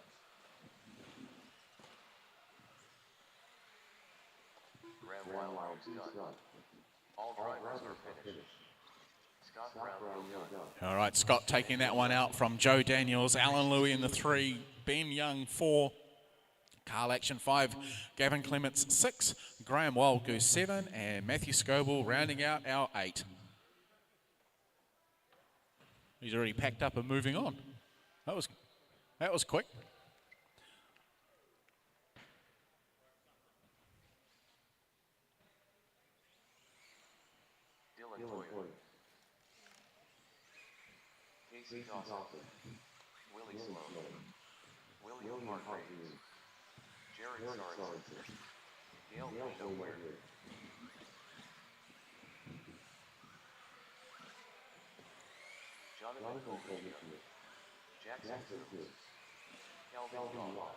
Graham Wildgoose done. All drivers are finished. Scott Brownhill done. All right, Scott taking that one out from Joe Daniels, Alan Louis in the 3, Ben Young 4, Carl Action 5, Gavin Clements 6, Graham Wildgoose 7, and Matthew Scoble rounding out our 8. He's already packed up and moving on. That was quick. Casey Dawson, Willie Sloan, William Hargraves, Jared Sorensen, Dale Nowhere, Jonathan Colby, Jackson Coops, Calvin Law,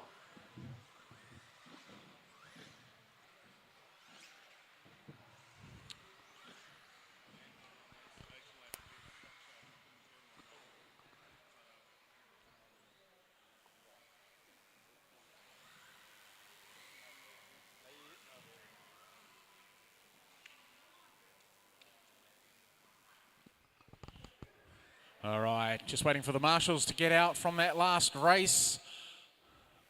All right, just waiting for the marshals to get out from that last race.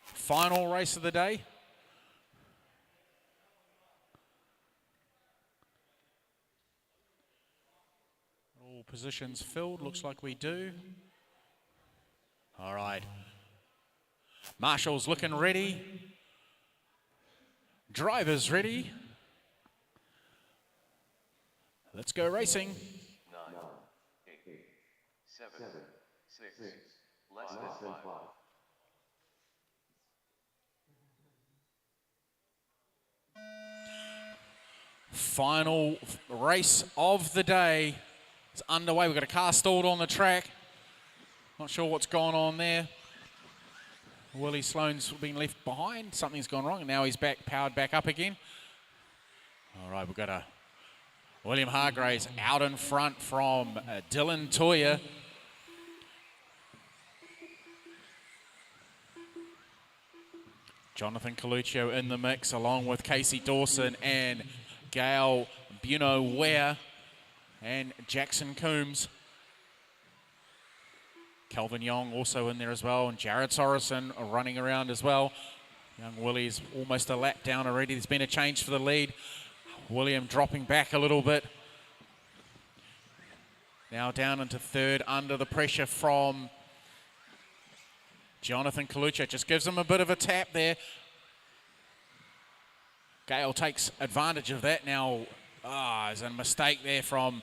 Final race of the day. All positions filled, looks like we do. All right. Marshals looking ready. Drivers ready. Let's go racing. 9, 8, 7, 6, less than 5. Final race of the day is underway. We've got a car stalled on the track. Not sure what's gone on there. Willie Sloan's been left behind. Something's gone wrong, and now he's back, powered back up again. All right, we've got a William Hargraves out in front from Dylan Toya. Jonathan Coluccio in the mix, along with Casey Dawson and Gail Buno-Ware and Jackson Coombs. Calvin Young also in there as well, and Jared Sorensen running around as well. Young Willie's almost a lap down already. There's been a change for the lead. William dropping back a little bit. Now down into third under the pressure from Jonathan Coluccio. Just gives him a bit of a tap there. Gale takes advantage of that now. There's a mistake there from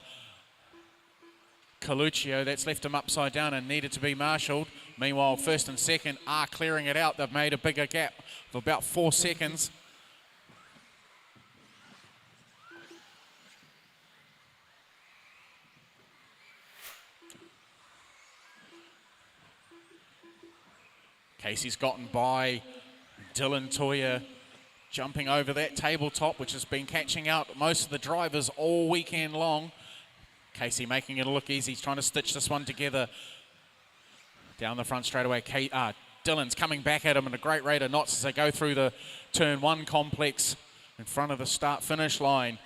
Coluccio. That's left him upside down and needed to be marshalled. Meanwhile, first and second are clearing it out. They've made a bigger gap of about 4 seconds. Casey's gotten by Dylan Toya, jumping over that tabletop, which has been catching out most of the drivers all weekend long. Casey making it look easy. He's trying to stitch this one together. Down the front straight away. Dylan's coming back at him at a great rate of knots as they go through the turn 1 complex in front of the start-finish line.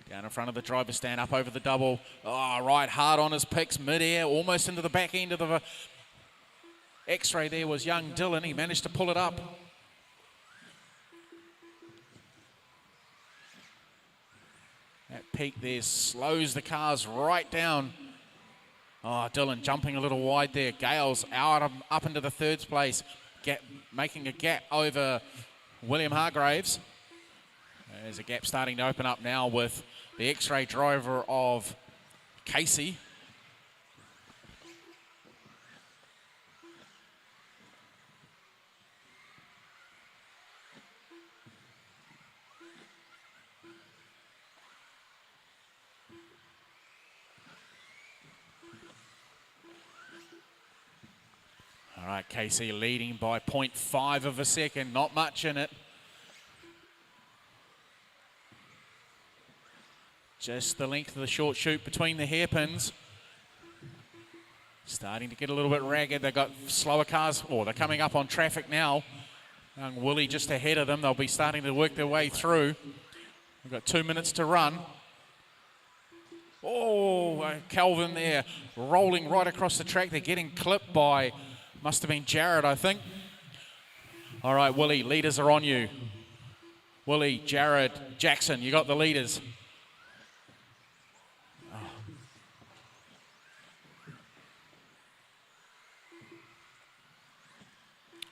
Down in front of the driver's stand, up over the double. Right hard on his picks, mid-air, almost into the back end of the X-ray there was young Dylan. He managed to pull it up. That peak there slows the cars right down. Dylan jumping a little wide there. Gale's out up into the third place, making a gap over William Hargraves. There's a gap starting to open up now with the X-ray driver of Casey. All right, Casey leading by 0.5 of a second, not much in it. Just the length of the short chute between the hairpins. Starting to get a little bit ragged. They've got slower cars, they're coming up on traffic now. Young Willie just ahead of them. They'll be starting to work their way through. We've got 2 minutes to run. Calvin there, rolling right across the track. They're getting clipped by, must have been Jared, I think. All right, Willie, leaders are on you. Willie, Jared, Jackson, you got the leaders.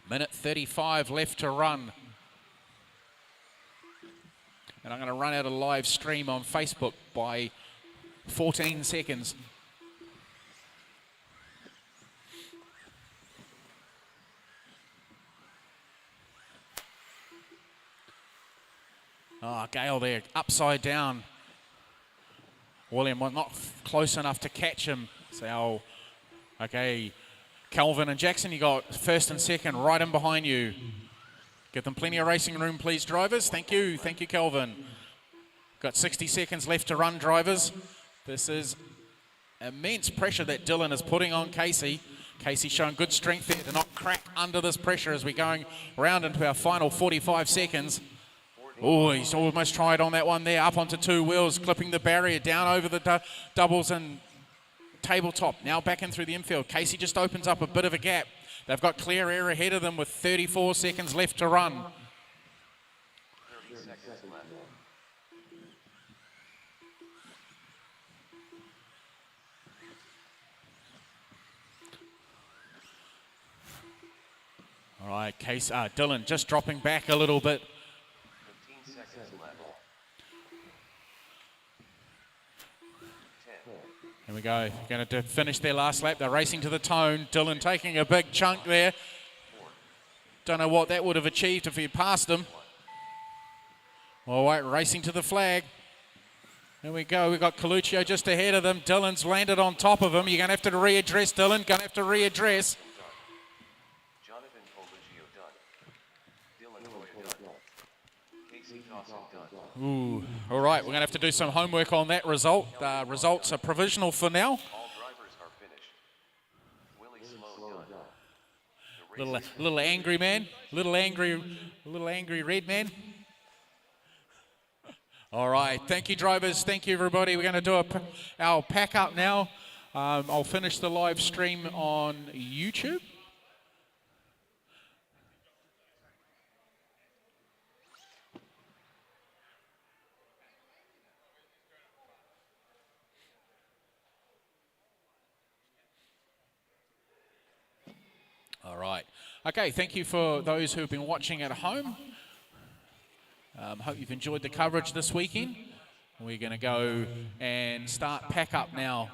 Minute 35 left to run. And I'm going to run out a live stream on Facebook by 14 seconds. Gale there, upside down. William was not close enough to catch him. So, okay, Calvin and Jackson, you got first and second right in behind you. Give them plenty of racing room, please, drivers. Thank you, Calvin. Got 60 seconds left to run, drivers. This is immense pressure that Dylan is putting on Casey. Casey showing good strength there to not crack under this pressure as we're going round into our final 45 seconds. He's almost tried on that one there, up onto 2 wheels, clipping the barrier down over the doubles and tabletop. Now back in through the infield. Casey just opens up a bit of a gap. They've got clear air ahead of them with 34 seconds left to run. 30 seconds left. All right, Dylan just dropping back a little bit. 15 seconds left. 10. Here we go. Going to finish their last lap. They're racing to the tone. Dylan taking a big chunk there. Don't know what that would have achieved if he had passed him. All right, racing to the flag. Here we go. We've got Coluccio just ahead of them. Dylan's landed on top of him. You're going to have to readdress, Dylan. Going to have to readdress. Jonathan Coluccio done. Dylan Hoyer done. Casey Dawson done. Ooh. All right, we're going to have to do some homework on that result. Results are provisional for now. All drivers are finished. Willie Slow done. The Little angry man. Little angry red man. All right, thank you, drivers. Thank you, everybody. We're going to do our pack up now. I'll finish the live stream on YouTube. All right. Okay, thank you for those who have been watching at home. Hope you've enjoyed the coverage this weekend. We're going to go and start pack up now